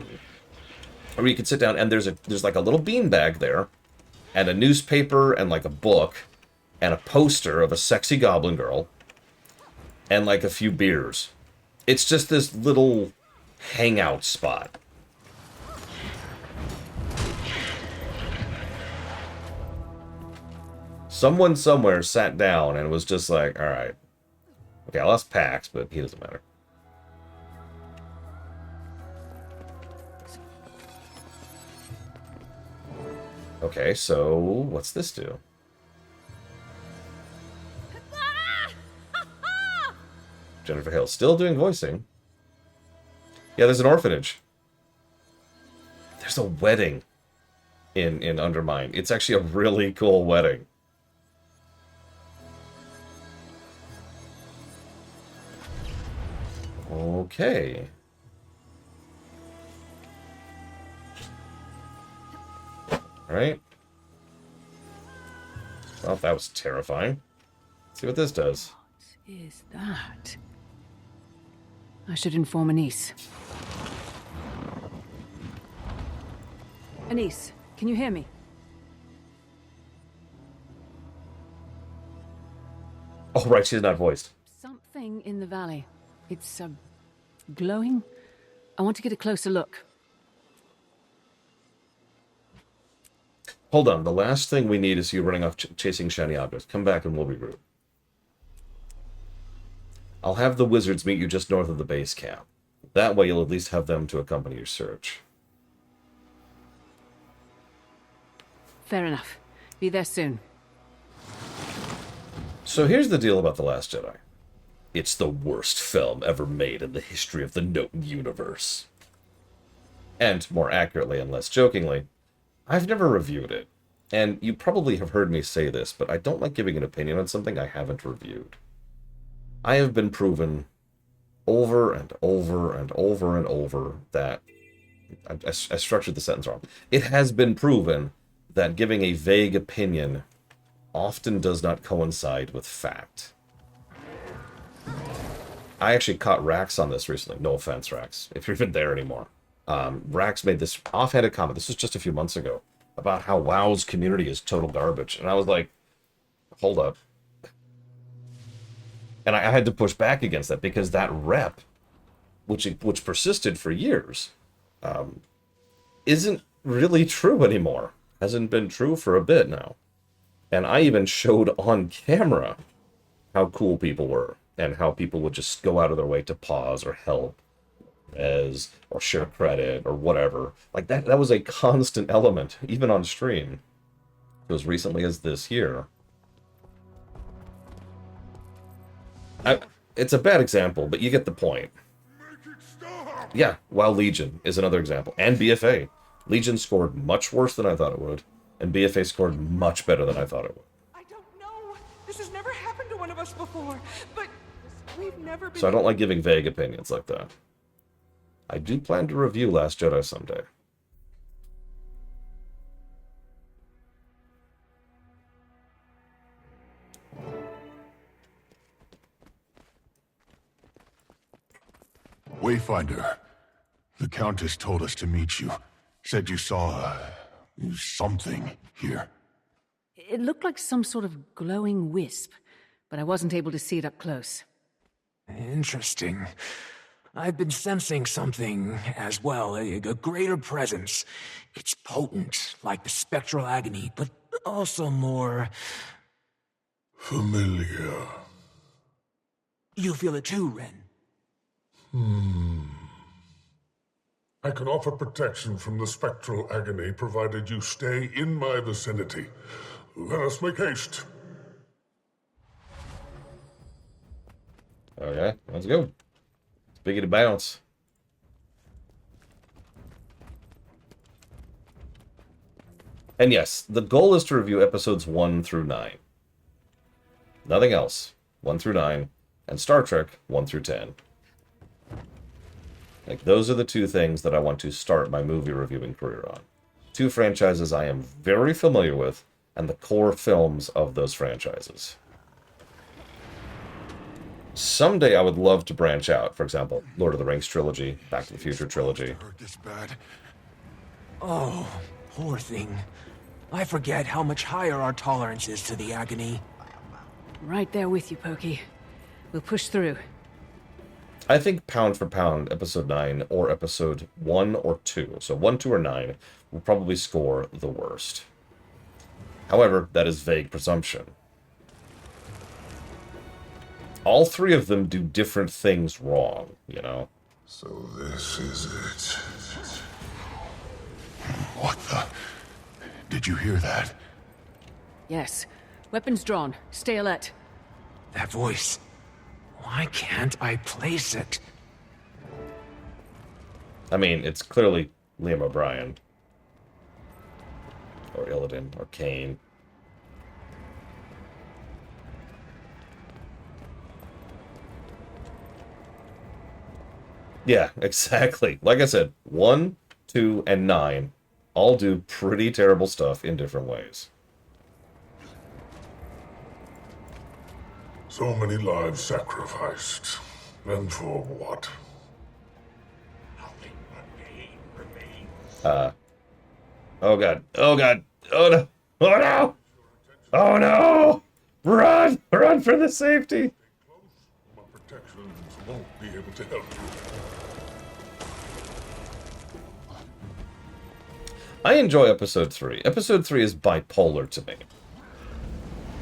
[SPEAKER 1] you can sit down and there's like a little beanbag there, and a newspaper and like a book, and a poster of a sexy goblin girl, and like a few beers. It's just this little hangout spot. Someone somewhere sat down and was just like, alright. Okay, I lost Pax, but he doesn't matter. Okay, so what's this do? Jennifer Hale still doing voicing. Yeah, there's an orphanage. There's a wedding in Undermine. It's actually a really cool wedding. Okay. Alright. Well, that was terrifying. Let's see what this does.
[SPEAKER 2] What is that? I should inform Anise. Anise, can you hear me?
[SPEAKER 1] Oh, right, she's not voiced.
[SPEAKER 2] Something in the valley. It's, glowing. I want to get a closer look.
[SPEAKER 1] Hold on, the last thing we need is you running off chasing shiny objects. Come back and we'll regroup. I'll have the wizards meet you just north of the base camp. That way you'll at least have them to accompany your search.
[SPEAKER 2] Fair enough. Be there soon.
[SPEAKER 1] So here's the deal about The Last Jedi. It's the worst film ever made in the history of the known universe. And, more accurately and less jokingly, I've never reviewed it. And you probably have heard me say this, but I don't like giving an opinion on something I haven't reviewed. I have been proven over and over and over and over that... I structured the sentence wrong. It has been proven that giving a vague opinion often does not coincide with fact. I actually caught Rax on this recently. No offense, Rax, if you're even there anymore. Rax made this offhanded comment, this was just a few months ago, about how WoW's community is total garbage. And I was like, hold up. And I had to push back against that, because that rep, which persisted for years, isn't really true anymore. Hasn't been true for a bit now. And I even showed on camera how cool people were, and how people would just go out of their way to pause or help, or share credit, or whatever. Like, that was a constant element, even on stream. As recently as this year. It's a bad example, but you get the point. Yeah, WoW Legion is another example. And BFA. Legion scored much worse than I thought it would, and BFA scored much better than I thought it would.
[SPEAKER 9] I don't know. This has never happened to one of us before, but we've never been...
[SPEAKER 1] So I don't like giving vague opinions like that. I do plan to review Last Jedi someday.
[SPEAKER 3] Wayfinder, the Countess told us to meet you. Said you saw something here.
[SPEAKER 2] It looked like some sort of glowing wisp, but I wasn't able to see it up close.
[SPEAKER 6] Interesting. I've been sensing something as well, a greater presence. It's potent, like the spectral agony, but also more...
[SPEAKER 7] Familiar.
[SPEAKER 6] You feel it too, Ren?
[SPEAKER 7] I can offer protection from the spectral agony, provided you stay in my vicinity. Let us make haste.
[SPEAKER 1] Okay, let's go. Biggity bounce. And yes, the goal is to review episodes 1 through 9. Nothing else. 1 through 9. And Star Trek 1 through 10. Like, those are the two things that I want to start my movie reviewing career on. Two franchises I am very familiar with, and the core films of those franchises. Someday I would love to branch out. For example, Lord of the Rings trilogy, Back to the Future trilogy.
[SPEAKER 3] Hurt this bad?
[SPEAKER 6] Oh, poor thing. I forget how much higher our tolerance is to the agony.
[SPEAKER 2] Right there with you, Pokey. We'll push through.
[SPEAKER 1] I think pound for pound, episode 9 or episode 1 or 2, so 1, 2, or 9, will probably score the worst. However, that is vague presumption. All three of them do different things wrong, you know?
[SPEAKER 7] So this is it.
[SPEAKER 3] What the... Did you hear that?
[SPEAKER 2] Yes. Weapons drawn. Stay alert.
[SPEAKER 6] That voice. Why can't I place it?
[SPEAKER 1] I mean, it's clearly Liam O'Brien. Or Illidan, or Kane. Yeah, exactly. Like I said, 1, 2, and 9 all do pretty terrible stuff in different ways.
[SPEAKER 7] So many lives sacrificed. And for what?
[SPEAKER 1] Oh god. Oh god. Oh no. Oh no. Oh no. Run. Run for the safety.
[SPEAKER 7] My protections won't be able to help you.
[SPEAKER 1] I enjoy episode 3. Episode 3 is bipolar to me.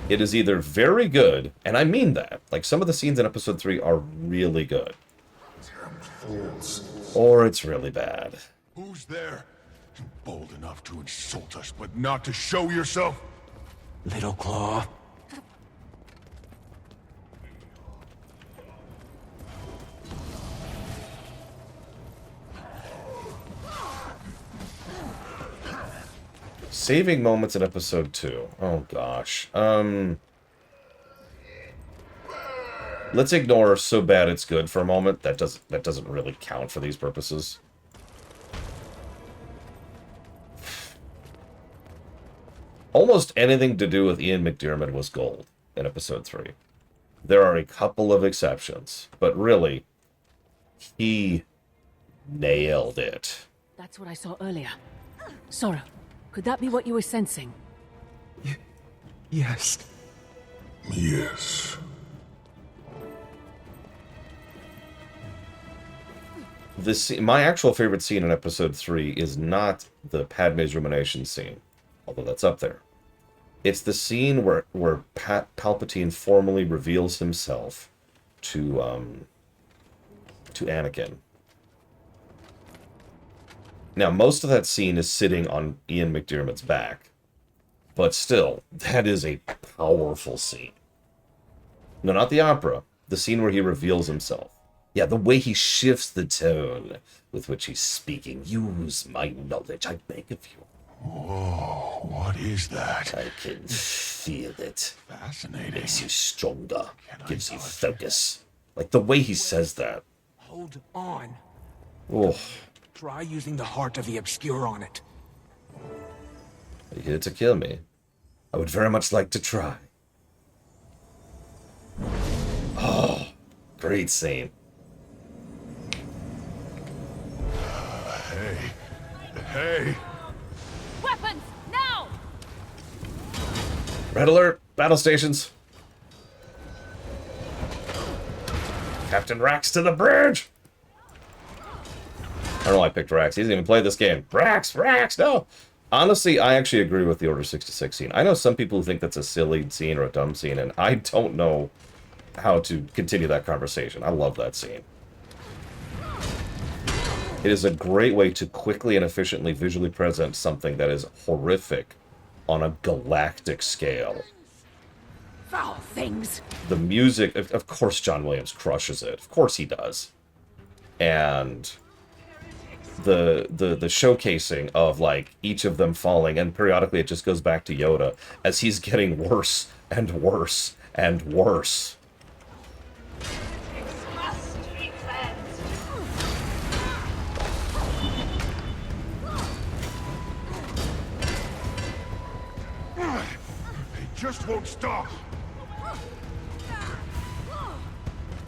[SPEAKER 1] It is either very good, and I mean that. Like, some of the scenes in episode 3 are really good. Or it's really bad.
[SPEAKER 3] Who's there? Bold enough to insult us, but not to show yourself?
[SPEAKER 6] Little Claw.
[SPEAKER 1] Saving moments in episode 2. Oh gosh. Let's ignore so bad it's good for a moment. That doesn't really count for these purposes. Almost anything to do with Ian McDiarmid was gold in episode 3. There are a couple of exceptions, but really, he nailed it.
[SPEAKER 2] That's what I saw earlier. Sorrow, could that be what you were sensing?
[SPEAKER 6] Yes.
[SPEAKER 7] Yes.
[SPEAKER 1] My actual favorite scene in episode 3 is not the Padme's rumination scene, although that's up there. It's the scene where Palpatine formally reveals himself to Anakin. Now, most of that scene is sitting on Ian McDiarmid's back, but still, that is a powerful scene. No, not the opera. The scene where he reveals himself. Yeah, the way he shifts the tone with which he's speaking. Use my knowledge, I beg of you.
[SPEAKER 3] Whoa, what is that?
[SPEAKER 1] I can feel it.
[SPEAKER 3] Fascinating.
[SPEAKER 1] Makes you stronger. Gives you focus. Like the way he says that.
[SPEAKER 6] Hold on.
[SPEAKER 1] Oh,
[SPEAKER 6] Try using the heart of the obscure on it.
[SPEAKER 1] are you here to kill me? I would very much like to try. Oh, great scene.
[SPEAKER 3] Hey!
[SPEAKER 4] Weapons, now!
[SPEAKER 1] Red alert! Battle stations! Captain Rax to the bridge! I don't know why I picked Rax. He doesn't even play this game. Rax! Rax! No! Honestly, I actually agree with the Order 66 scene. I know some people who think that's a silly scene or a dumb scene, and I don't know how to continue that conversation. I love that scene. It is a great way to quickly and efficiently visually present something that is horrific on a galactic scale.
[SPEAKER 4] Foul things!
[SPEAKER 1] The music, of course John Williams crushes it. Of course he does. And the showcasing of, like, each of them falling, and periodically it just goes back to Yoda as he's getting worse and worse and worse.
[SPEAKER 3] Just won't stop.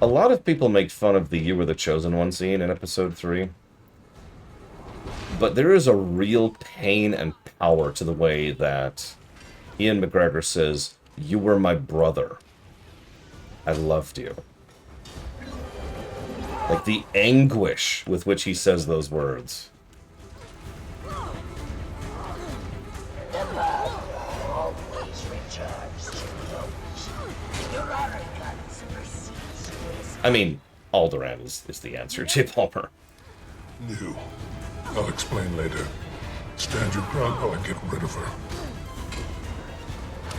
[SPEAKER 1] A lot of people make fun of the "You Were the Chosen One" scene in episode 3. But there is a real pain and power to the way that Ian McGregor says, "You were my brother. I loved you." Like the anguish with which he says those words. I mean, Alderaan is the answer, J. Palmer.
[SPEAKER 7] New. I'll explain later. Stand your ground while I get rid of her.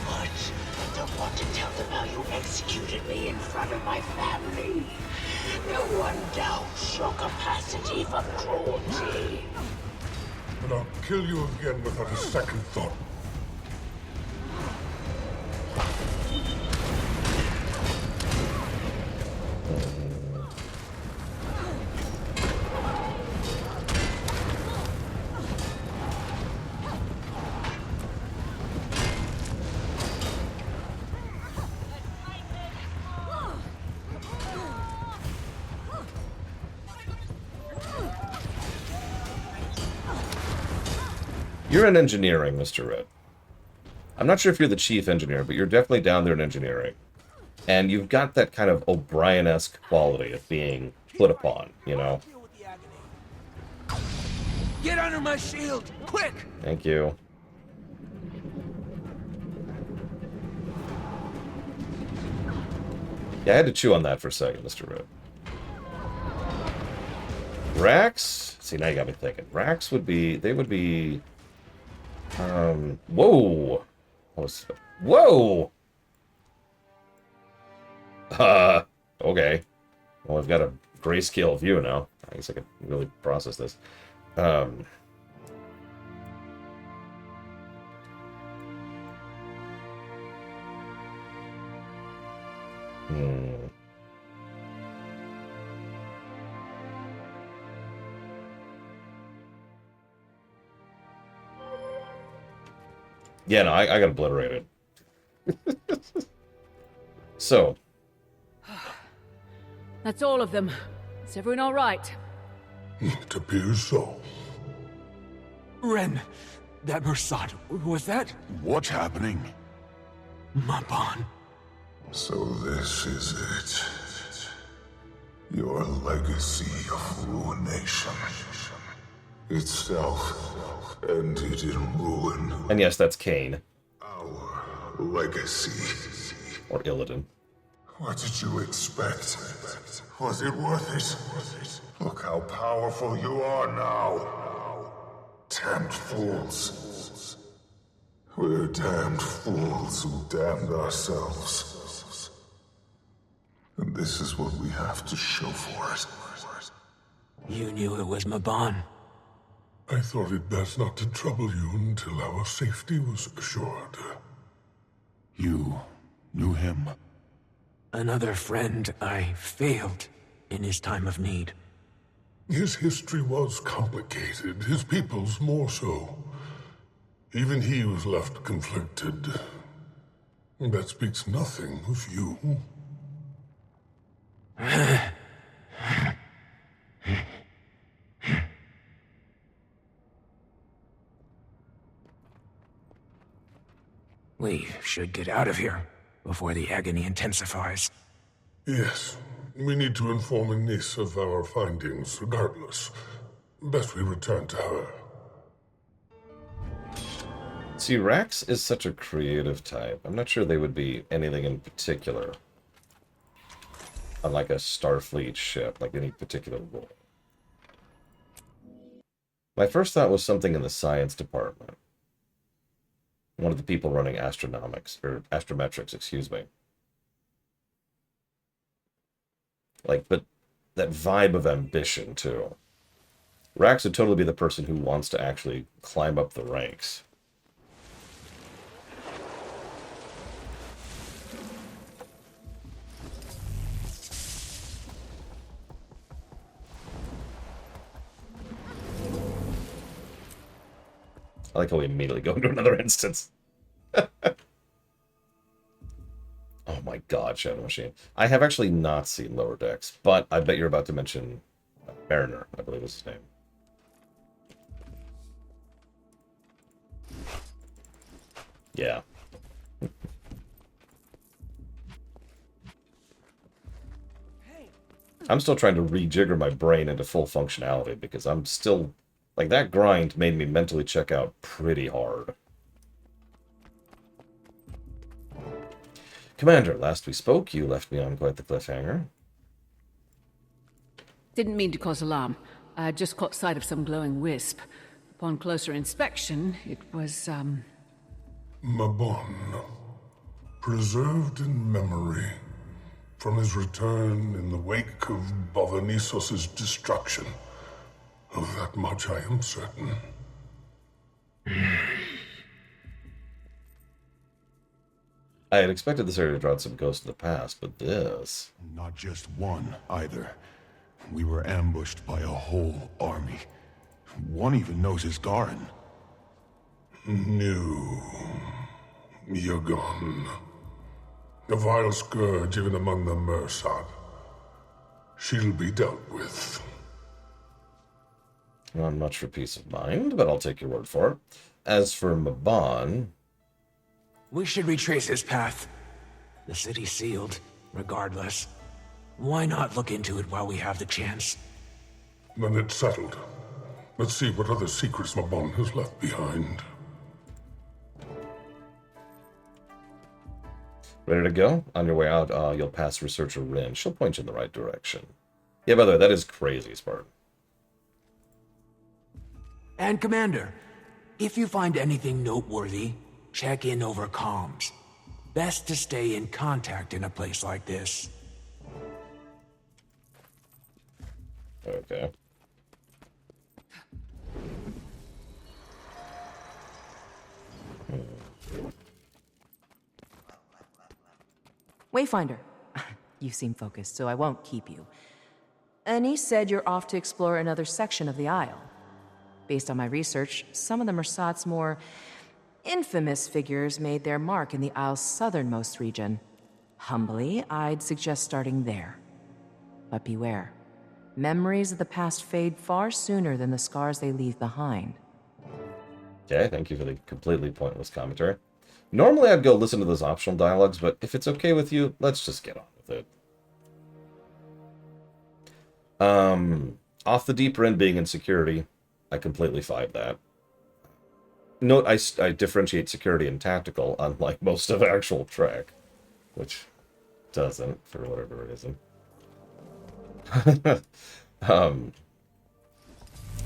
[SPEAKER 10] What? I don't want to tell them how you executed me in front of my family. No one doubts your capacity for cruelty.
[SPEAKER 7] But I'll kill you again without a second thought.
[SPEAKER 1] You're in engineering, Mr. Red. I'm not sure if you're the chief engineer, but you're definitely down there in engineering. And you've got that kind of O'Brien-esque quality of being put upon, you know?
[SPEAKER 6] Get under my shield, quick!
[SPEAKER 1] Thank you. Yeah, I had to chew on that for a second, Mr. Red. Rax? See, now you got me thinking. Rax would be... They would be... Whoa! Whoa! Okay. Well, I've got a grayscale view now. I guess I can really process this. Yeah, no, I got obliterated. So.
[SPEAKER 2] That's all of them. Is everyone all right?
[SPEAKER 7] It appears so.
[SPEAKER 6] Ren, that Mersat, was that?
[SPEAKER 3] What's happening?
[SPEAKER 6] Mabon.
[SPEAKER 7] So this is it. Your legacy of ruination. Itself ended in ruin.
[SPEAKER 1] And yes, that's Kane.
[SPEAKER 7] Our legacy.
[SPEAKER 1] Or Illidan.
[SPEAKER 7] What did you expect? Was it worth it? Look how powerful you are now. Damned fools. We're damned fools who damned ourselves. And this is what we have to show for it.
[SPEAKER 6] You knew it was Mabon.
[SPEAKER 7] I thought it best not to trouble you until our safety was assured.
[SPEAKER 3] You knew him?
[SPEAKER 6] Another friend I failed in his time of need.
[SPEAKER 7] His history was complicated, his people's more so. Even he was left conflicted. That speaks nothing of you.
[SPEAKER 6] We should get out of here before the agony intensifies.
[SPEAKER 7] Yes, we need to inform Anise of our findings regardless. Best we return to her.
[SPEAKER 1] See, Rax is such a creative type. I'm not sure they would be anything in particular. Unlike a Starfleet ship, like any particular role. My first thought was something in the science department. One of the people running astronomics, or astrometrics, excuse me. Like, but that vibe of ambition, too. Rax would totally be the person who wants to actually climb up the ranks. I like how we immediately go into another instance. Oh my god, Shadow Machine. I have actually not seen Lower Decks, but I bet you're about to mention Mariner, I believe is his name. Yeah. I'm still trying to rejigger my brain into full functionality because I'm still... Like, that grind made me mentally check out pretty hard. Commander, last we spoke, you left me on quite the cliffhanger.
[SPEAKER 2] Didn't mean to cause alarm. I had just caught sight of some glowing wisp. Upon closer inspection, it was,
[SPEAKER 7] Mabon. Preserved in memory. From his return in the wake of Bavanissos' destruction. Of that much I am certain.
[SPEAKER 1] I had expected this area to draw some ghosts of the past, but this...
[SPEAKER 3] Not just one, either. We were ambushed by a whole army. One even knows his Garen.
[SPEAKER 7] New. Yagon. A vile scourge even among the Mersat. She'll be dealt with.
[SPEAKER 1] Not much for peace of mind, but I'll take your word for it. As for Mabon...
[SPEAKER 6] We should retrace his path. The city's sealed, regardless. Why not look into it while we have the chance?
[SPEAKER 7] Then it's settled. Let's see what other secrets Mabon has left behind.
[SPEAKER 1] Ready to go? On your way out, you'll pass Researcher Rin. She'll point you in the right direction. Yeah, by the way, that is crazy, Spartan.
[SPEAKER 6] And Commander, if you find anything noteworthy, check in over comms. Best to stay in contact in a place like this.
[SPEAKER 1] Okay.
[SPEAKER 8] Wayfinder,
[SPEAKER 11] You seem focused, so I won't keep you. Anise said you're off to explore another section of the Isle. Based on my research, some of the Mersat's more infamous figures made their mark in the Isle's southernmost region. Humbly, I'd suggest starting there. But beware. Memories of the past fade far sooner than the scars they leave behind.
[SPEAKER 1] Okay, thank you for the completely pointless commentary. Normally I'd go listen to those optional dialogues, but if it's okay with you, let's just get on with it. Off the deeper end being in security, I completely find that. Note, I differentiate security and tactical, unlike most of actual Trek, which doesn't, for whatever reason.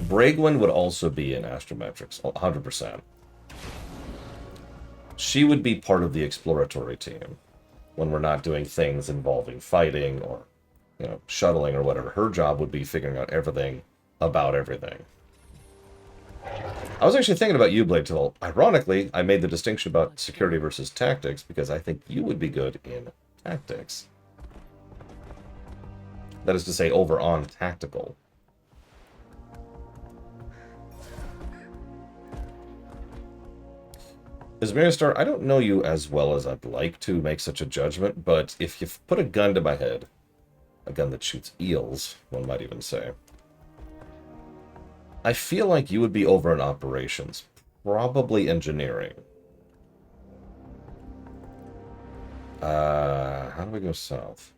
[SPEAKER 1] Bragwin would also be in Astrometrics, 100%. She would be part of the exploratory team when we're not doing things involving fighting or, you know, shuttling or whatever. Her job would be figuring out everything about everything. I was actually thinking about you, Blade Tool. Ironically, I made the distinction about security versus tactics because I think you would be good in tactics. That is to say, over on tactical. Star, I don't know you as well as I'd like to make such a judgment, but if you put a gun to my head, a gun that shoots eels, one might even say, I feel like you would be over in operations, probably engineering. How do we go south?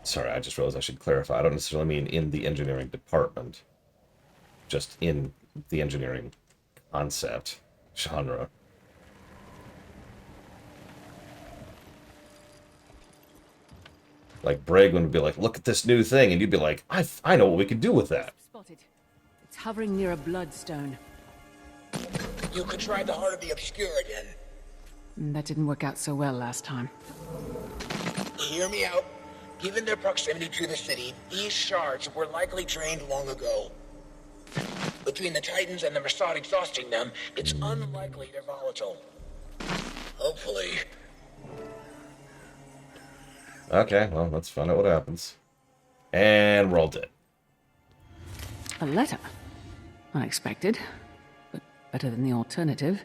[SPEAKER 1] Sorry, I just realized I should clarify. I don't necessarily mean in the engineering department, just in the engineering concept genre. Like, Bragwin would be like, look at this new thing, and you'd be like, I know what we could do with that.
[SPEAKER 2] Spotted. It's hovering near a bloodstone.
[SPEAKER 10] You could try the Heart of the Obscure again.
[SPEAKER 2] That didn't work out so well last time.
[SPEAKER 10] Hear me out. Given their proximity to the city, these shards were likely drained long ago. Between the Titans and the Mersat exhausting them, it's unlikely they're volatile. Hopefully.
[SPEAKER 1] Okay, well, let's find out what happens. And we're all dead.
[SPEAKER 2] A letter. Unexpected, but better than the alternative.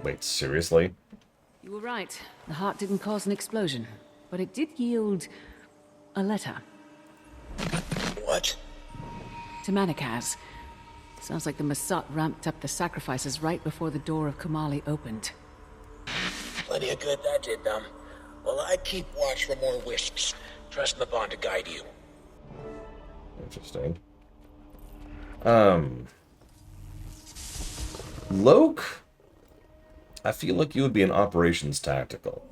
[SPEAKER 1] Wait, seriously?
[SPEAKER 2] You were right. The heart didn't cause an explosion, but it did yield a letter.
[SPEAKER 10] What?
[SPEAKER 2] To Manakaz. Sounds like the Mersat ramped up the sacrifices right before the door of Kamali opened.
[SPEAKER 10] Plenty of good that did them. Well, I'd keep watch for more wisps. Trust the bond to guide you.
[SPEAKER 1] Interesting. Loke, I feel like you would be an operations tactical.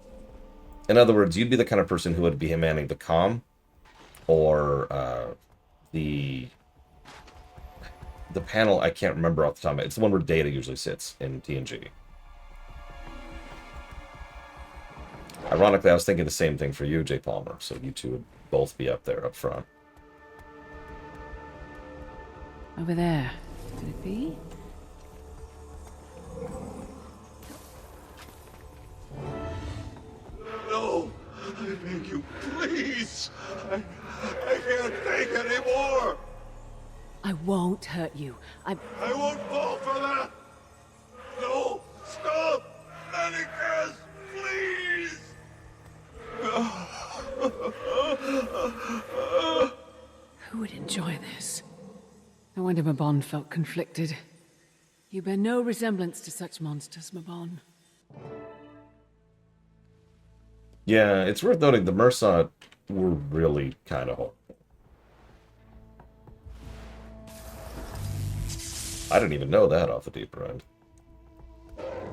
[SPEAKER 1] In other words, you'd be the kind of person who would be manning the comm, or the panel. I can't remember off the top of my head. It's the one where Data usually sits in TNG. Ironically, I was thinking the same thing for you, J. Palmer. So you two would both be up there, up front.
[SPEAKER 2] Over there. Could it be?
[SPEAKER 3] No! I beg you, please! I can't take anymore!
[SPEAKER 2] I won't hurt you.
[SPEAKER 3] I won't fall for that! No! Stop! Manakaz, please!
[SPEAKER 2] Who would enjoy this? No wonder Mabon felt conflicted. You bear no resemblance to such monsters, Mabon.
[SPEAKER 1] Yeah, it's worth noting the Mersat were really kind of horrible. I didn't even know that off the deeper end.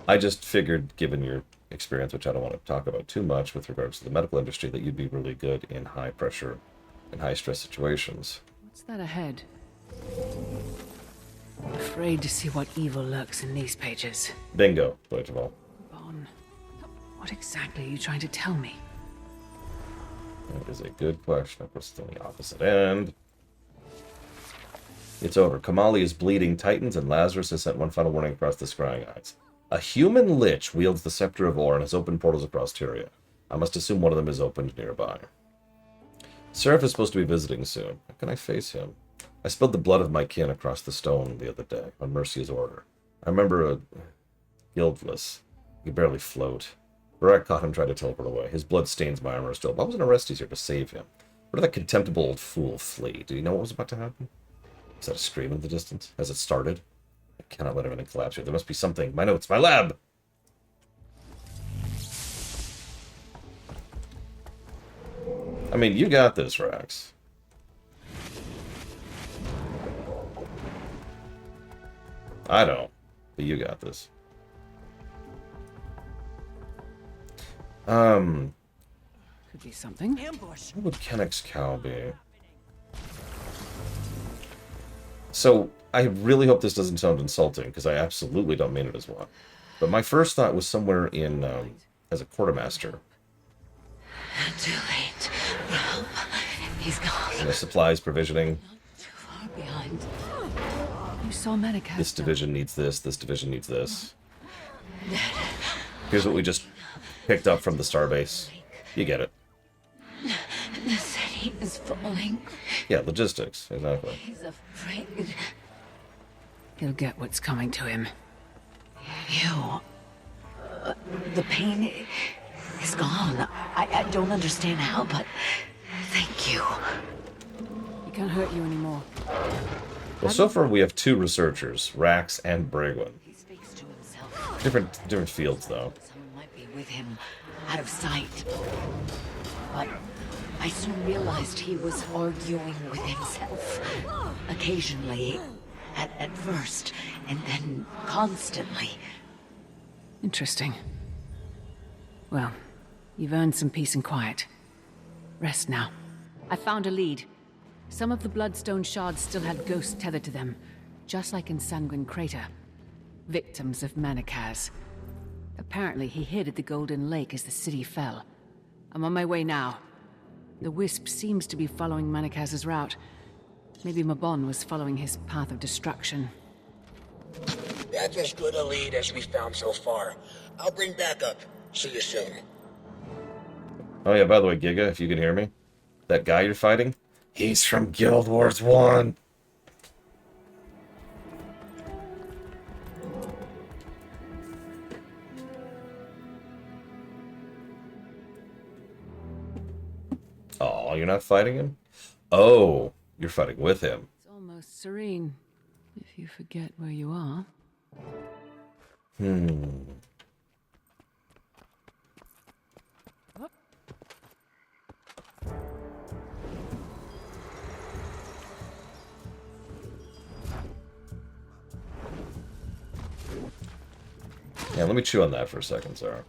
[SPEAKER 1] I just figured, given your experience, which I don't want to talk about too much with regards to the medical industry, that you'd be really good in high pressure and high stress situations.
[SPEAKER 2] What's that ahead? Afraid to see what evil lurks in these pages.
[SPEAKER 1] Bingo, first of all.
[SPEAKER 2] Mabon, what exactly are you trying to tell me?
[SPEAKER 1] That is a good question. Of course, it's on the opposite end. It's over. Kamali is bleeding Titans, and Lazarus has sent one final warning across the scrying eyes. A human lich wields the Scepter of Ore and has opened portals across Tyria. I must assume one of them is opened nearby. Seraph is supposed to be visiting soon. How can I face him? I spilled the blood of my kin across the stone the other day, on Mercia's order. I remember a guildless. He could barely float. Barak caught him trying to teleport away. His blood stains my armor still. Why wasn't Orestes here to save him? Where did that contemptible old fool flee? Do you know what was about to happen? Is that a scream in the distance? Has it started? I cannot let everything collapse here. There must be something. My notes, my lab! I mean, you got this, Rax. I don't, but you got this.
[SPEAKER 2] Could be something.
[SPEAKER 8] Ambush.
[SPEAKER 1] What would Kennec's cow be? So, I really hope this doesn't sound insulting, because I absolutely don't mean it as one. But my first thought was somewhere in, as a quartermaster.
[SPEAKER 4] Too late. Well, he's gone.
[SPEAKER 1] You know, supplies, provisioning.
[SPEAKER 4] Too far behind.
[SPEAKER 2] You saw Medicaid.
[SPEAKER 1] This division needs this division needs this. Here's what we just picked up from the starbase. You get it.
[SPEAKER 4] The city is falling.
[SPEAKER 1] Yeah, logistics, exactly.
[SPEAKER 4] He's afraid.
[SPEAKER 2] He'll get what's coming to him.
[SPEAKER 4] You. The pain is gone. I don't understand how, but thank you.
[SPEAKER 2] He can't hurt you anymore.
[SPEAKER 1] Well, so far we have two researchers, Rax and Brigwin.
[SPEAKER 4] He speaks to himself.
[SPEAKER 1] Different fields, though.
[SPEAKER 4] Someone might be with him, out of sight. But I soon realized he was arguing with himself. Occasionally, at first, and then constantly.
[SPEAKER 2] Interesting. Well, you've earned some peace and quiet. Rest now. I found a lead. Some of the Bloodstone shards still had ghosts tethered to them, just like in Sanguine Crater. Victims of Manikaz. Apparently, he hid at the Golden Lake as the city fell. I'm on my way now. The Wisp seems to be following Manikaz's route. Maybe Mabon was following his path of destruction.
[SPEAKER 10] That's as good a lead as we've found so far. I'll bring backup. See you soon.
[SPEAKER 1] Oh yeah, by the way, Giga, if you can hear me, that guy you're fighting, he's from Guild Wars 1. Oh, you're not fighting him? Oh, you're fighting with him.
[SPEAKER 2] It's almost serene, if you forget where you are.
[SPEAKER 1] Yeah, let me chew on that for a second, Sarah.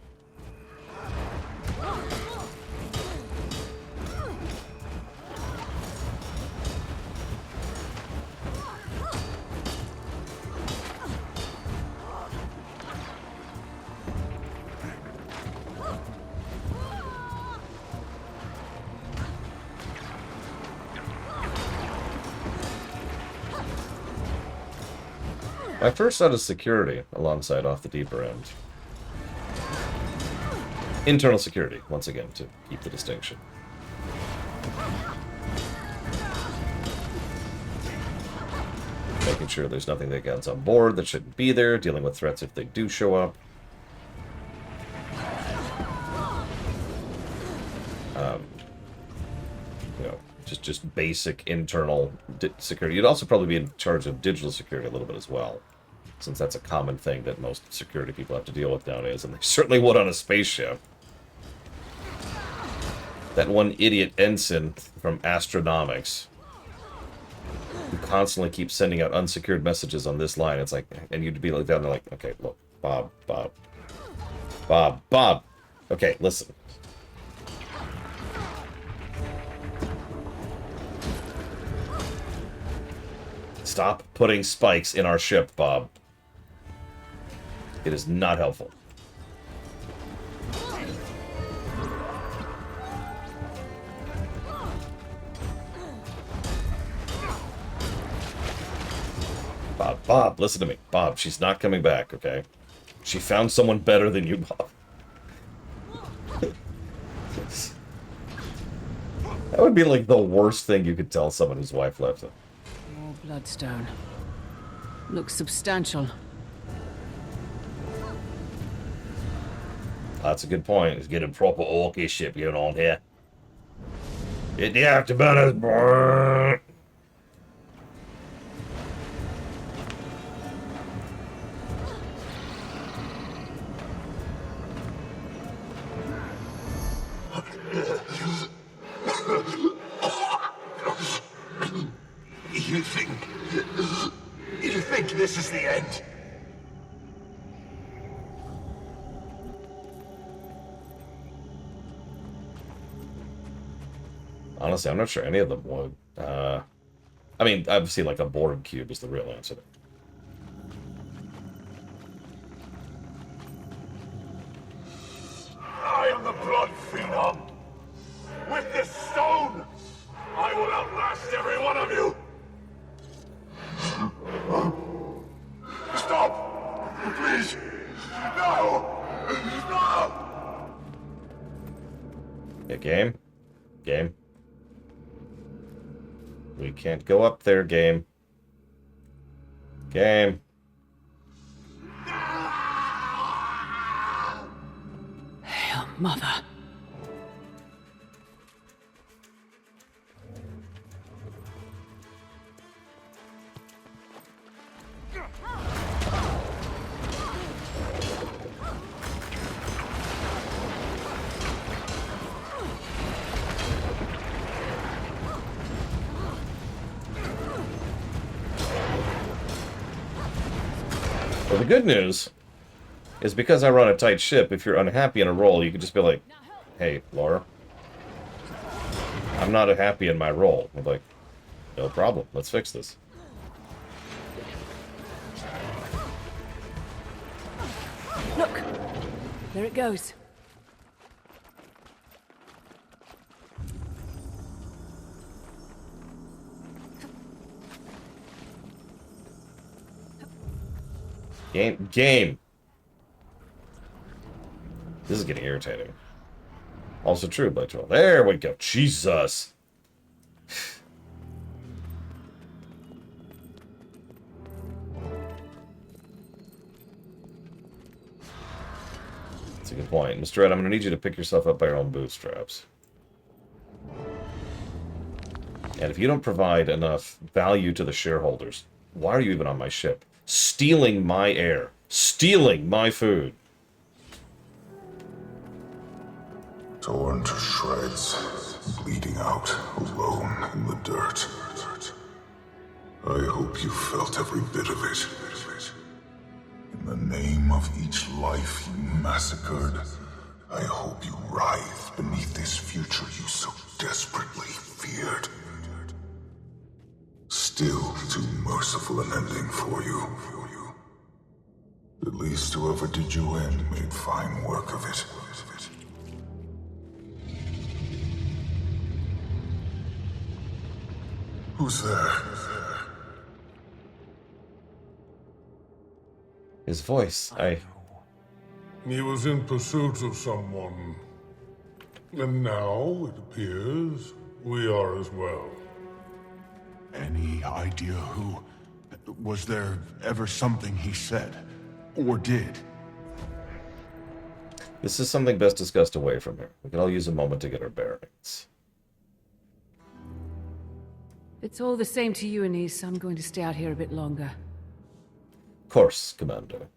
[SPEAKER 1] My first thought is security, alongside off the deeper end. Internal security, once again, to keep the distinction. Making sure there's nothing that gets on board that shouldn't be there, dealing with threats if they do show up. You know, just basic internal security. You'd also probably be in charge of digital security a little bit as well, since that's a common thing that most security people have to deal with nowadays, and they certainly would on a spaceship. That one idiot ensign from Astronomics who constantly keeps sending out unsecured messages on this line. It's like, and you'd be like down there like, okay, look, Bob. Okay, listen. Stop putting spikes in our ship, Bob. It is not helpful. Bob, listen to me. Bob, she's not coming back, okay? She found someone better than you, Bob. That would be like the worst thing you could tell someone whose wife left them.
[SPEAKER 2] More bloodstone. Looks substantial.
[SPEAKER 1] That's a good point. Let's get a proper orcish ship going on here. Get the afterburners, bro.
[SPEAKER 3] You think this is the end?
[SPEAKER 1] Honestly, I'm not sure any of them would. I mean, obviously, like a board cube is the real answer.
[SPEAKER 3] I am the blood phenom. With this stone, I will outlast every one of you. Stop! Please! No! No!
[SPEAKER 1] Yeah, game? Game? We can't go up there, game. Game.
[SPEAKER 2] Hail, Mother.
[SPEAKER 1] Well, the good news is because I run a tight ship, if you're unhappy in a role, you can just be like, hey, Laura, I'm not happy in my role. I'm like, no problem. Let's fix this.
[SPEAKER 2] Look! There it goes.
[SPEAKER 1] Game. This is getting irritating. Also true, by 12. There we go. Jesus. That's a good point. Mr. Red, I'm going to need you to pick yourself up by your own bootstraps. And if you don't provide enough value to the shareholders, why are you even on my ship? Stealing my air. Stealing my food.
[SPEAKER 3] Torn to shreds, bleeding out, alone in the dirt. I hope you felt every bit of it. In the name of each life you massacred, I hope you writhe beneath this future you so desperately feared. Still too merciful an ending for you. At least whoever did you in made fine work of it. Who's there?
[SPEAKER 1] His voice,
[SPEAKER 7] He was in pursuit of someone. And now, it appears, we are as well.
[SPEAKER 3] Any idea who? Was there ever something he said? Or did?
[SPEAKER 1] This is something best discussed away from here. We can all use a moment to get our bearings.
[SPEAKER 2] It's all the same to you, Anise. I'm going to stay out here a bit longer.
[SPEAKER 1] Of course, Commander.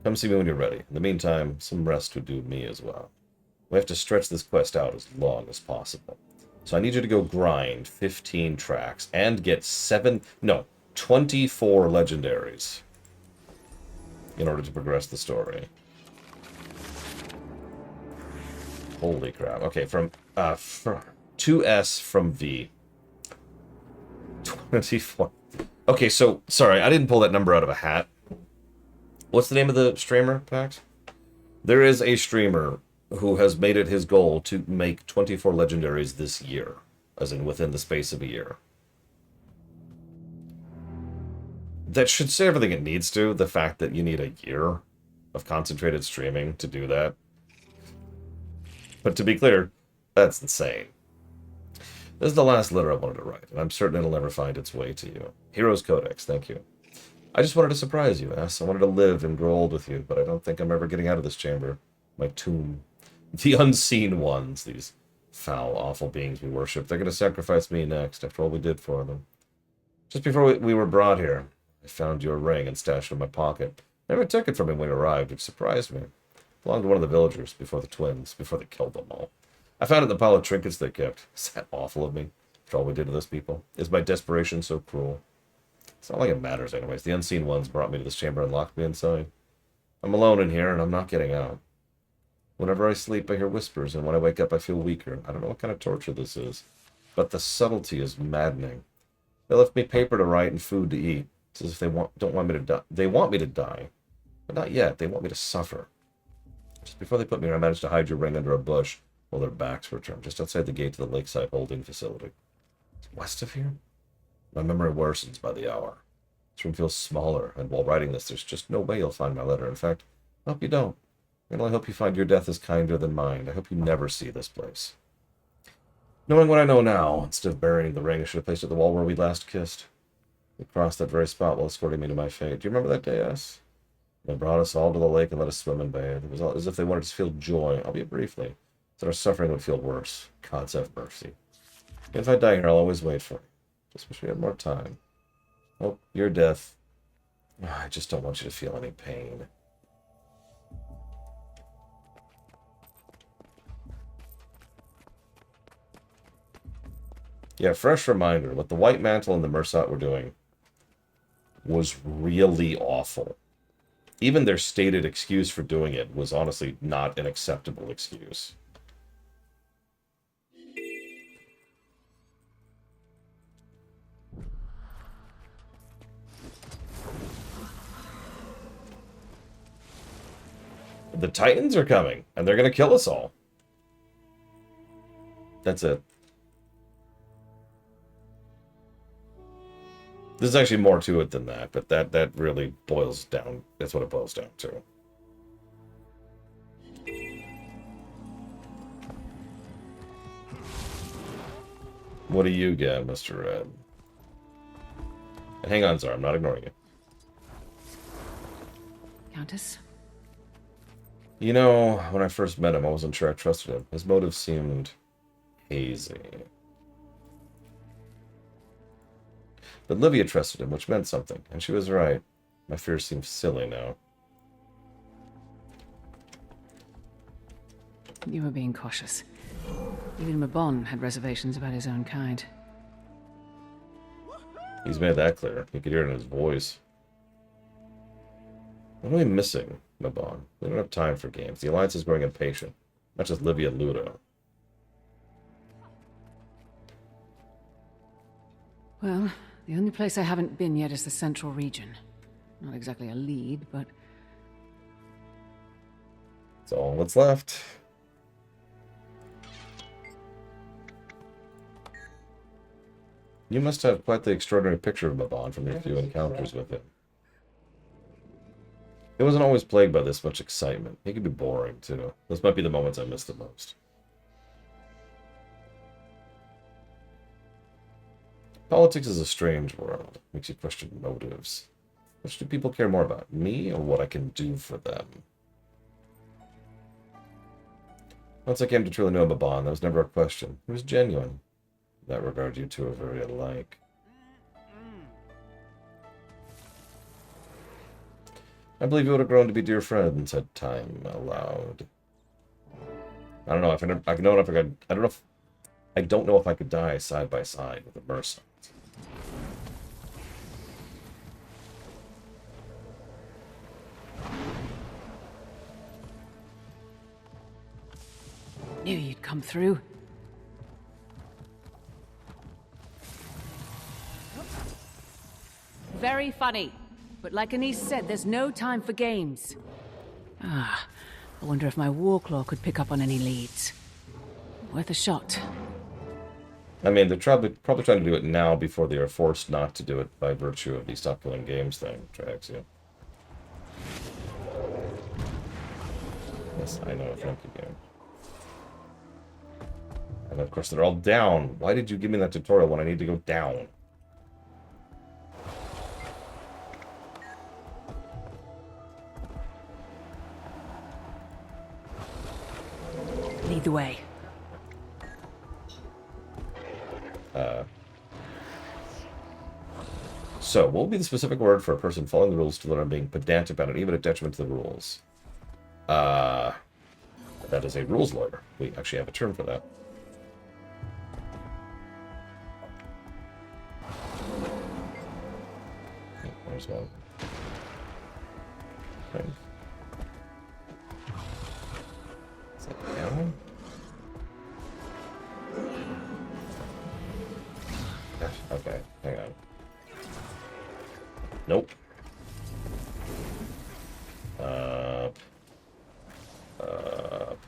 [SPEAKER 1] Come see me when you're ready. In the meantime, some rest would do me as well. We have to stretch this quest out as long as possible. So I need you to go grind 15 tracks and get 24 legendaries in order to progress the story. Holy crap. Okay, from 2S from V. 24. Okay, so, sorry, I didn't pull that number out of a hat. What's the name of the streamer, Pax? There is a streamer who has made it his goal to make 24 legendaries this year, as in within the space of a year. That should say everything it needs to. The fact that you need a year of concentrated streaming to do that. But to be clear, that's insane. This is the last letter I wanted to write, and I'm certain it'll never find its way to you. Heroes Codex, thank you. I just wanted to surprise you, S. I wanted to live and grow old with you, but I don't think I'm ever getting out of this chamber. My tomb. The unseen ones, these foul, awful beings we worship. They're going to sacrifice me next, after all we did for them. Just before we were brought here, I found your ring and stashed it in my pocket. Never took it from him when he arrived, which surprised me. It belonged to one of the villagers before the twins, before they killed them all. I found it in the pile of trinkets they kept. Is that awful of me? After all we did to those people? Is my desperation so cruel? It's not like it matters anyways. The unseen ones brought me to this chamber and locked me inside. I'm alone in here, and I'm not getting out. Whenever I sleep, I hear whispers, and when I wake up, I feel weaker. I don't know what kind of torture this is, but the subtlety is maddening. They left me paper to write and food to eat. It's as if they don't want me to die. They want me to die, but not yet. They want me to suffer. Just before they put me here, I managed to hide your ring under a bush while their backs were turned, just outside the gate to the lakeside holding facility. It's west of here? My memory worsens by the hour. This room feels smaller, and while writing this, there's just no way you'll find my letter. In fact, I hope you don't. And I hope you find your death is kinder than mine. I hope you never see this place. Knowing what I know now, instead of burying the ring, I should have placed it at the wall where we last kissed. We crossed that very spot while escorting me to my fate. Do you remember that day, S? They brought us all to the lake and let us swim and bathe. It was as if they wanted us to feel joy, albeit briefly, so our suffering would feel worse. Gods have mercy. And if I die here, I'll always wait for you. Just wish we had more time. Oh, your death. I just don't want you to feel any pain. Yeah, fresh reminder. What the White Mantle and the Mersat were doing was really awful. Even their stated excuse for doing it was honestly not an acceptable excuse. The Titans are coming, and they're going to kill us all. That's it. There's actually more to it than that, but that really boils down. That's what it boils down to. What do you get, Mr. Red? And hang on, Zara, I'm not ignoring you.
[SPEAKER 2] Countess?
[SPEAKER 1] You know, when I first met him, I wasn't sure I trusted him. His motives seemed hazy. But Livia trusted him, which meant something, and she was right. My fears seem silly now.
[SPEAKER 2] You were being cautious. Even Mabon had reservations about his own kind.
[SPEAKER 1] He's made that clear. You could hear it in his voice. What are we missing, Mabon? We don't have time for games. The Alliance is growing impatient. Not just Livia Ludo.
[SPEAKER 2] Well, the only place I haven't been yet is the Central Region. Not exactly a lead, but...
[SPEAKER 1] That's all that's left. You must have quite the extraordinary picture of Mabon from your few encounters with him. He wasn't always plagued by this much excitement. He could be boring, too. Those might be the moments I miss the most. Politics is a strange world. Makes you question motives. Which do people care more about, me or what I can do for them? Once I came to truly know Mabon, that was never a question. He was genuine. In that regard, you two are very alike. I believe you would have grown to be dear friends had time allowed. I don't know if I don't know if I could die side by side with a Mercer.
[SPEAKER 2] Knew you'd come through. Very funny. But like Anise said, there's no time for games. Ah, I wonder if my Warclaw could pick up on any leads. Worth a shot.
[SPEAKER 1] I mean, they're probably trying to do it now before they are forced not to do it by virtue of the Stop Killing Games thing, Traxia. Yes, I know, thank you, game. And of course, they're all down. Why did you give me that tutorial when I need to go down?
[SPEAKER 2] Lead the way.
[SPEAKER 1] So, what would be the specific word for a person following the rules to learn being pedantic about it, even at detriment to the rules? That is a rules lawyer. We actually have a term for that. There's one. Okay. Is that down? Okay, hang on. Nope. Up. Up.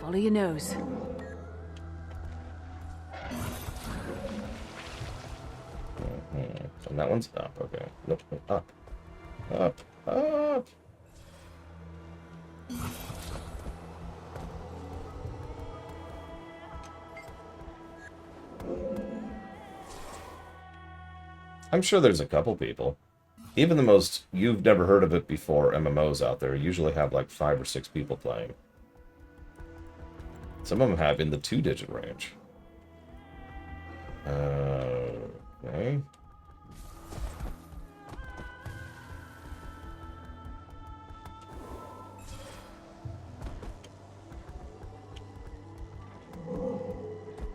[SPEAKER 2] Follow your nose.
[SPEAKER 1] And that one's up, okay. Nope, up. Up. Up. I'm sure there's a couple people. Even the most you've never heard of it before MMOs out there usually have like 5 or 6 people playing. Some of them have in the 2-digit range. Okay.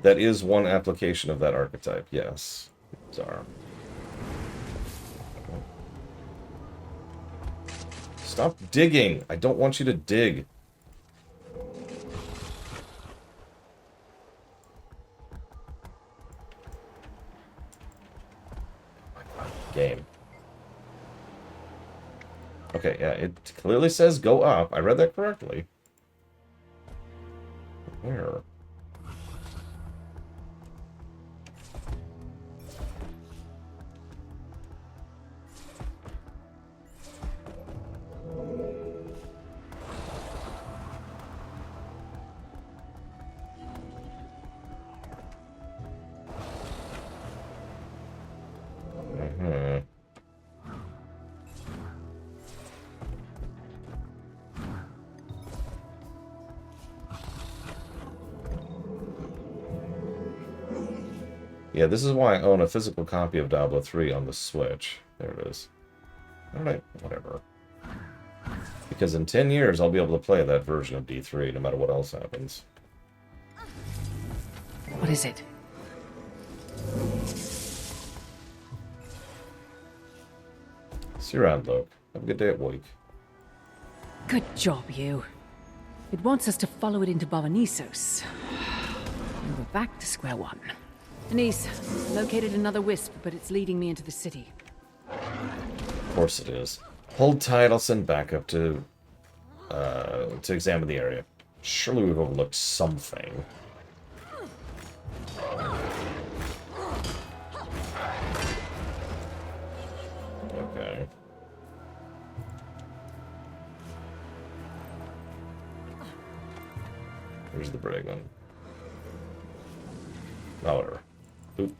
[SPEAKER 1] That is one application of that archetype, yes. Sorry. Stop digging! I don't want you to dig. Game. Okay, yeah, it clearly says go up. I read that correctly. Where? Yeah, this is why I own a physical copy of Diablo 3 on the Switch. There it is. Alright, whatever. Because in 10 years, I'll be able to play that version of D3, no matter what else happens.
[SPEAKER 2] What is it?
[SPEAKER 1] See you around, Luke. Have a good day at work.
[SPEAKER 2] Good job, you. It wants us to follow it into Bavanisos. And we're back to square one. Denise, located another wisp, but it's leading me into the city.
[SPEAKER 1] Of course it is. Hold tight, I'll send backup to examine the area. Surely we've overlooked something. Okay. Here's the brig one. Oh, whatever. Oop.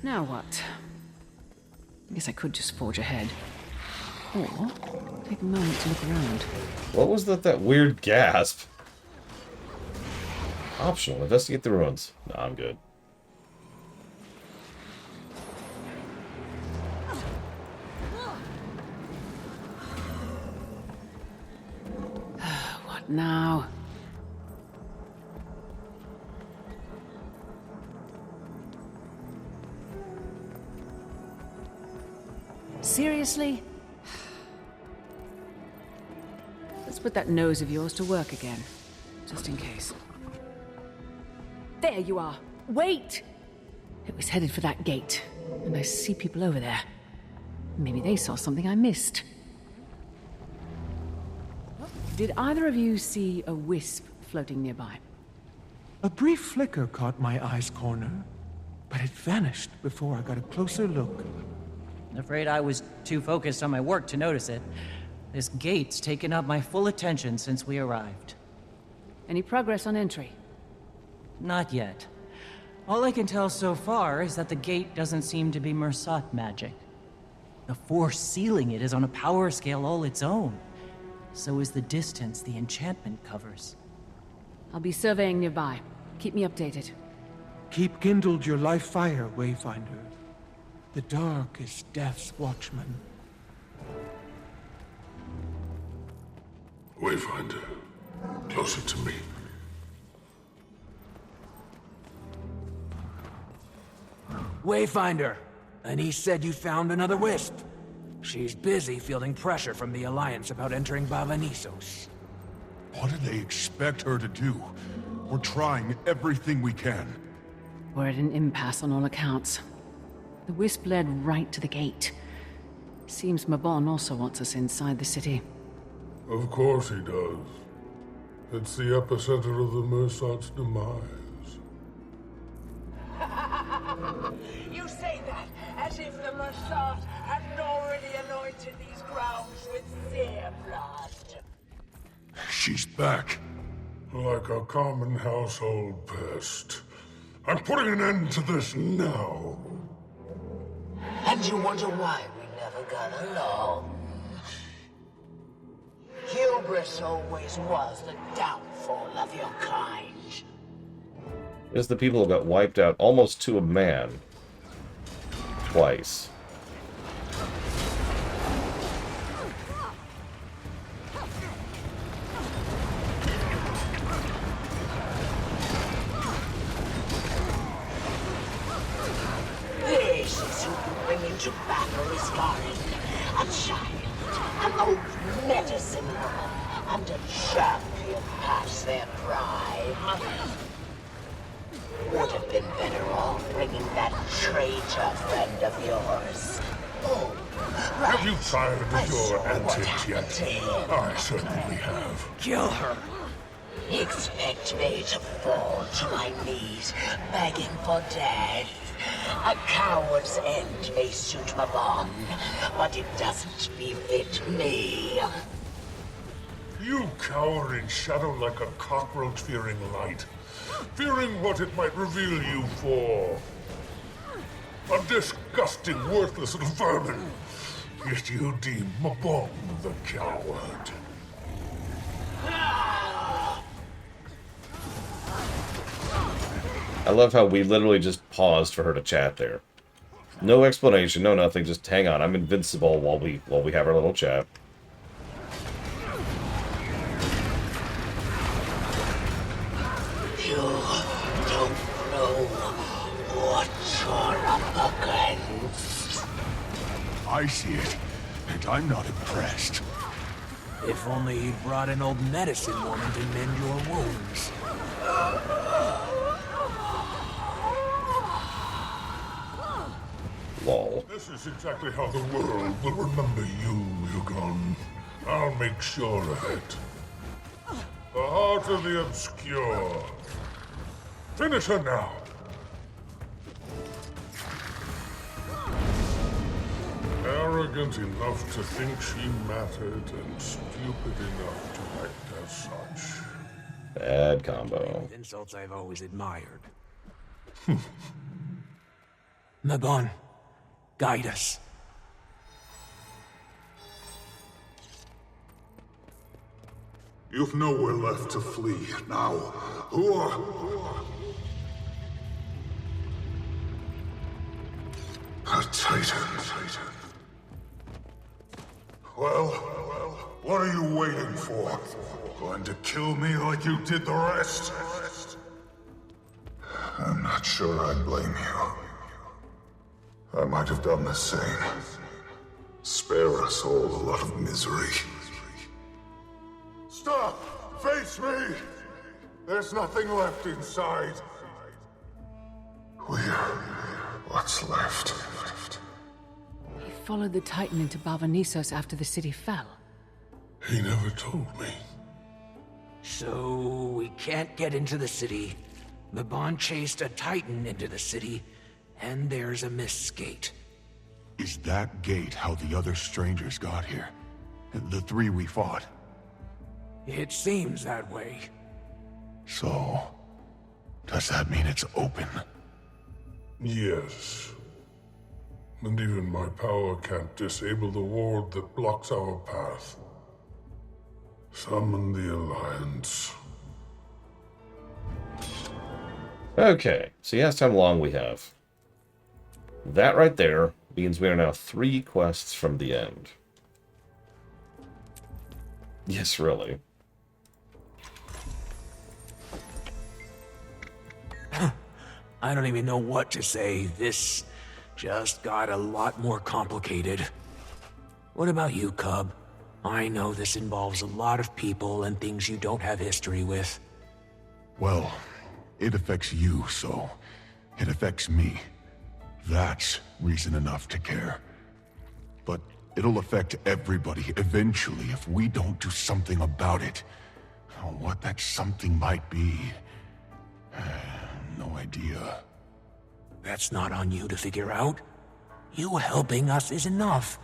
[SPEAKER 2] Now what? I guess I could just forge ahead. Or take a moment to look around.
[SPEAKER 1] What was that weird gasp? Optional. Investigate the ruins. Nah, I'm good.
[SPEAKER 2] Now. Seriously? Let's put that nose of yours to work again, just in case. There you are. Wait! It was headed for that gate, and I see people over there. Maybe they saw something I missed. Did either of you see a wisp floating nearby?
[SPEAKER 6] A brief flicker caught my eye's corner, but it vanished before I got a closer look.
[SPEAKER 12] Afraid I was too focused on my work to notice it. This gate's taken up my full attention since we arrived.
[SPEAKER 2] Any progress on entry?
[SPEAKER 12] Not yet. All I can tell so far is that the gate doesn't seem to be Mersat magic. The force sealing it is on a power scale all its own. So is the distance the enchantment covers.
[SPEAKER 2] I'll be surveying nearby. Keep me updated.
[SPEAKER 6] Keep kindled your life fire, Wayfinder. The dark is death's watchman.
[SPEAKER 7] Wayfinder, closer to me.
[SPEAKER 6] Wayfinder, Anise said you found another wisp. She's busy feeling pressure from the Alliance about entering Bavanisos.
[SPEAKER 3] What do they expect her to do? We're trying everything we can.
[SPEAKER 2] We're at an impasse on all accounts. The wisp led right to the gate. Seems Mabon also wants us inside the city.
[SPEAKER 7] Of course he does. It's the epicenter of the Mersat's demise.
[SPEAKER 10] You say that as if the Mersat hadn't already anointed these grounds with their blood.
[SPEAKER 3] She's back.
[SPEAKER 7] Like a common household pest. I'm putting an end to this now.
[SPEAKER 10] And you wonder why we never got along. Hubris always was the downfall of your kind.
[SPEAKER 1] It's the people who got wiped out almost to a man. Twice.
[SPEAKER 10] This is who you bring into battle is Karin. A child, an old medicine woman, and a champion past their prime. Would have been better off bringing that traitor friend of yours. Oh, right.
[SPEAKER 7] Have you tired of
[SPEAKER 10] I
[SPEAKER 7] your
[SPEAKER 10] saw what
[SPEAKER 7] antics
[SPEAKER 10] happened
[SPEAKER 7] yet?
[SPEAKER 10] to him.
[SPEAKER 7] I certainly have.
[SPEAKER 6] Kill her!
[SPEAKER 10] Expect me to fall to my knees, begging for death. A coward's end may suit Mabon, but it doesn't befit me.
[SPEAKER 7] You cower in shadow like a cockroach fearing light. Fearing what it might reveal you for. A disgusting, worthless little vermin. Yet you deem Mabon the coward.
[SPEAKER 1] I love how we literally just paused for her to chat there. No explanation, no nothing, just hang on, I'm invincible while we have our little chat.
[SPEAKER 10] You don't know what you're up against.
[SPEAKER 3] I see it, and I'm not impressed.
[SPEAKER 6] If only you'd brought an old medicine woman to mend your wounds.
[SPEAKER 1] Lol.
[SPEAKER 7] This is exactly how the world will remember you, Yugon. I'll make sure of it. The heart of the obscure. Finish her now. Arrogant enough to think she mattered, and stupid enough to act as such.
[SPEAKER 1] Bad combo.
[SPEAKER 6] Insults I've always admired. Mabon, guide us.
[SPEAKER 7] You've nowhere left to flee. Now, who are... A Titan. Well, What are you waiting for? Going to kill me like you did the rest? I'm not sure I blame you. I might have done the same. Spare us all a lot of misery. Stop! Face me! There's nothing left inside. We're what's left.
[SPEAKER 2] He followed the Titan into Balvanisos after the city fell.
[SPEAKER 7] He never told me.
[SPEAKER 6] So, we can't get into the city. Mabon chased a Titan into the city, and there's a mist gate.
[SPEAKER 3] Is that gate how the other strangers got here? The three we fought?
[SPEAKER 6] It seems that way.
[SPEAKER 3] So, does that mean it's open?
[SPEAKER 7] Yes. And even my power can't disable the ward that blocks our path. Summon the Alliance.
[SPEAKER 1] Okay, so he asked how long we have. That right there means we are now 3 quests from the end. Yes, really.
[SPEAKER 6] I don't even know what to say. This just got a lot more complicated. What about you, Cub? I know this involves a lot of people and things you don't have history with.
[SPEAKER 3] Well, it affects you, so it affects me. That's reason enough to care. But it'll affect everybody eventually if we don't do something about it. What that something might be, no idea.
[SPEAKER 6] That's not on you to figure out. You helping us is enough.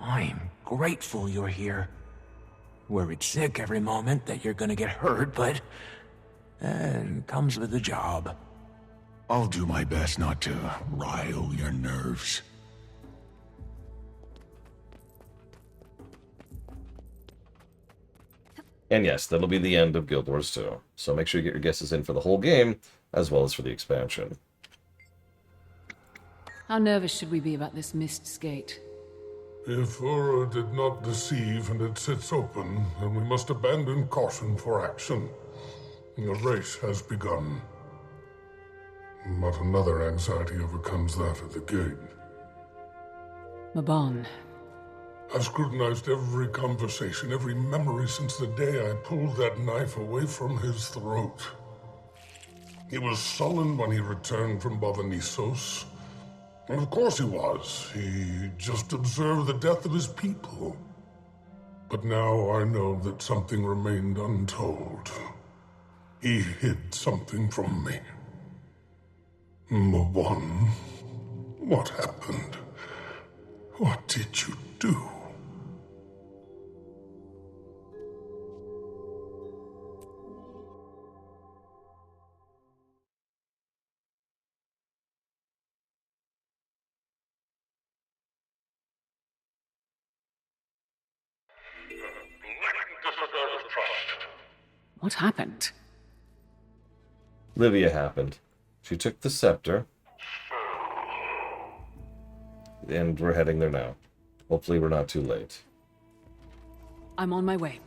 [SPEAKER 6] I'm grateful you're here. Worried sick every moment that you're gonna get hurt, but it comes with the job.
[SPEAKER 3] I'll do my best not to rile your nerves.
[SPEAKER 1] And yes, that'll be the end of Guild Wars 2. So make sure you get your guesses in for the whole game, as well as for the expansion.
[SPEAKER 2] How nervous should we be about this Mist's Gate?
[SPEAKER 7] If Ura did not deceive and it sits open, then we must abandon caution for action. The race has begun. But another anxiety overcomes that at the gate.
[SPEAKER 2] Mabon.
[SPEAKER 7] I've scrutinized every conversation, every memory since the day I pulled that knife away from his throat. He was sullen when he returned from Balvanisos. And of course he was. He just observed the death of his people. But now I know that something remained untold. He hid something from me. Mabon, what happened? What did you do?
[SPEAKER 2] What happened?
[SPEAKER 1] Livia happened. She took the scepter. And we're heading there now. Hopefully we're not too late.
[SPEAKER 2] I'm on my way.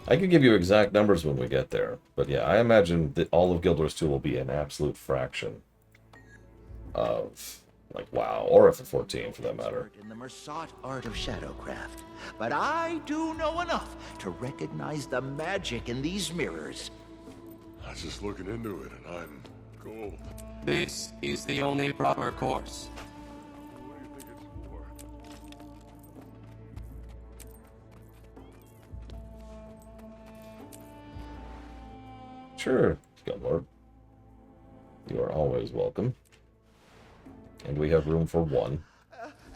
[SPEAKER 1] I could give you exact numbers when we get there. But yeah, I imagine that all of Guild Wars 2 will be an absolute fraction of, like, WoW, or FF14 for that matter.
[SPEAKER 5] In the Mersat art of shadowcraft, but I do know enough to recognize the magic in these mirrors.
[SPEAKER 13] I was just looking into it, and I'm gold.
[SPEAKER 14] This is the only proper course.
[SPEAKER 13] What do you think it's for?
[SPEAKER 1] Sure, Guildlord. You are always welcome. And we have room for one.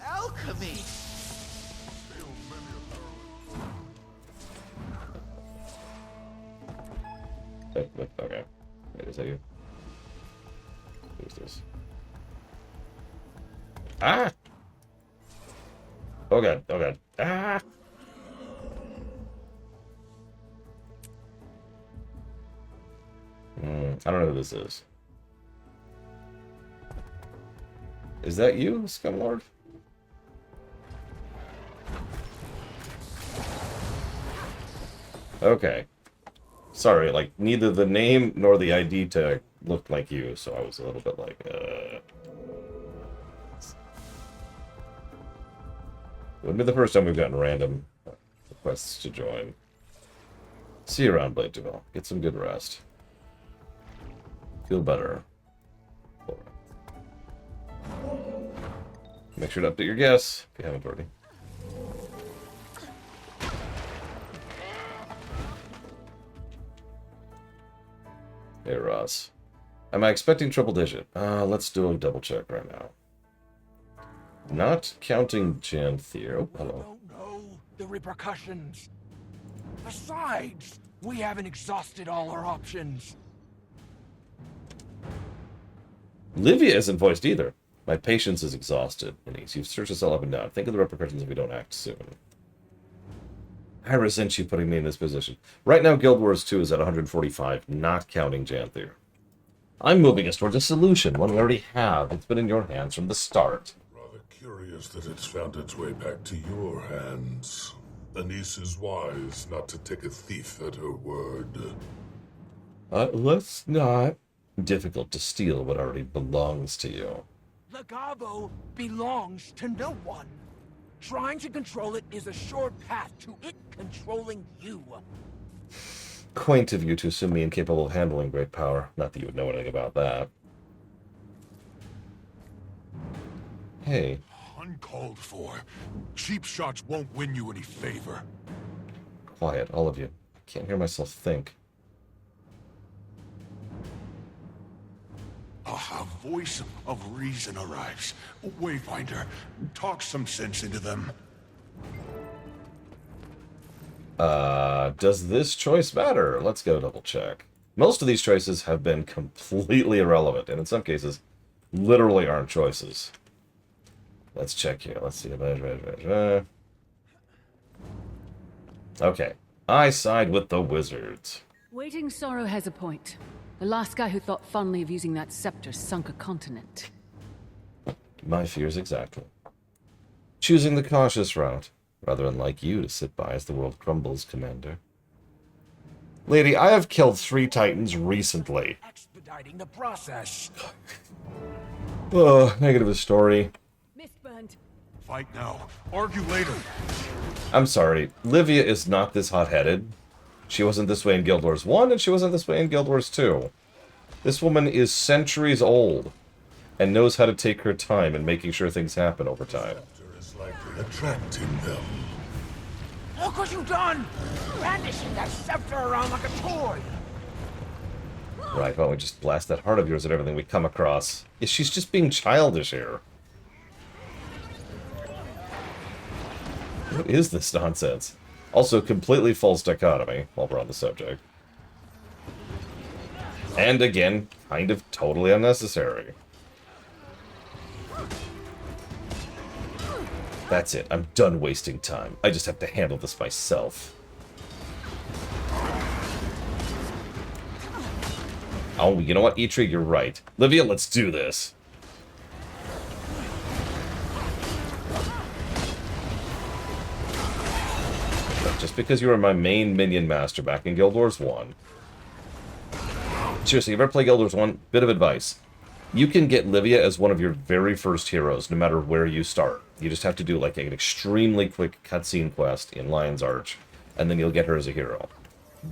[SPEAKER 5] Alchemy!
[SPEAKER 1] Okay. Wait, is that you? Who's this? Ah! Oh god, oh god. Ah! I don't know who this is. Is that you, Scumlord? Okay. Sorry, like, neither the name nor the ID tag looked like you, so I was a little bit like, Wouldn't be the first time we've gotten random requests to join. See you around, Blade Duval. Get some good rest. Feel better. Make sure to update your guess, if you haven't already. Hey, Ross. Am I expecting triple digit? Let's do a double check right now. Not counting Janthir. Oh, hello.
[SPEAKER 6] No, the repercussions. Besides, we haven't exhausted all our options.
[SPEAKER 1] Livia isn't voiced either. My patience is exhausted, Denise. You've searched us all up and down. Think of the repercussions if we don't act soon. I resent you putting me in this position. Right now, Guild Wars 2 is at 145, not counting Janthir. I'm moving us towards a solution, one we already have. It's been in your hands from the start.
[SPEAKER 7] Rather curious that it's found its way back to your hands. Anise is wise not to take a thief at her word.
[SPEAKER 1] Let's not. Difficult to steal what already belongs to you.
[SPEAKER 6] Legavo belongs to no one. Trying to control it is a short path to it controlling you.
[SPEAKER 1] Quaint of you to assume me incapable of handling great power. Not that you would know anything about that. Hey.
[SPEAKER 3] Uncalled for. Cheap shots won't win you any favor.
[SPEAKER 1] Quiet, all of you. I can't hear myself think.
[SPEAKER 3] A voice of reason arrives. Wayfinder, talk some sense into them.
[SPEAKER 1] Does this choice matter? Let's go double check. Most of these choices have been completely irrelevant, and in some cases, literally aren't choices. Let's check here. Let's see. Okay. I side with the wizards.
[SPEAKER 2] Waiting Sorrow has a point. The last guy who thought fondly of using that scepter sunk a continent.
[SPEAKER 1] My fears exactly. Choosing the cautious route, rather unlike you to sit by as the world crumbles, Commander. Lady, I have killed 3 Titans recently.
[SPEAKER 6] Expediting the process.
[SPEAKER 1] Oh, negative story.
[SPEAKER 2] Mistburned.
[SPEAKER 3] Fight now. Argue later.
[SPEAKER 1] I'm sorry. Livia is not this hot-headed. She wasn't this way in Guild Wars 1, and she wasn't this way in Guild Wars 2. This woman is centuries old, and knows how to take her time in making sure things happen over time.
[SPEAKER 7] Is likely attracting them.
[SPEAKER 6] Look what you've done! Brandishing that scepter around like a toy!
[SPEAKER 1] Right, why don't we just blast that heart of yours at everything we come across? Yeah, she's just being childish here. What is this nonsense? Also, completely false dichotomy, while we're on the subject. And again, kind of totally unnecessary. That's it. I'm done wasting time. I just have to handle this myself. Oh, you know what, Eitri? You're right. Livia, let's do this. Just because you were my main minion master back in Guild Wars 1. Seriously, if you ever play Guild Wars 1, bit of advice. You can get Livia as one of your very first heroes, no matter where you start. You just have to do like an extremely quick cutscene quest in Lion's Arch, and then you'll get her as a hero.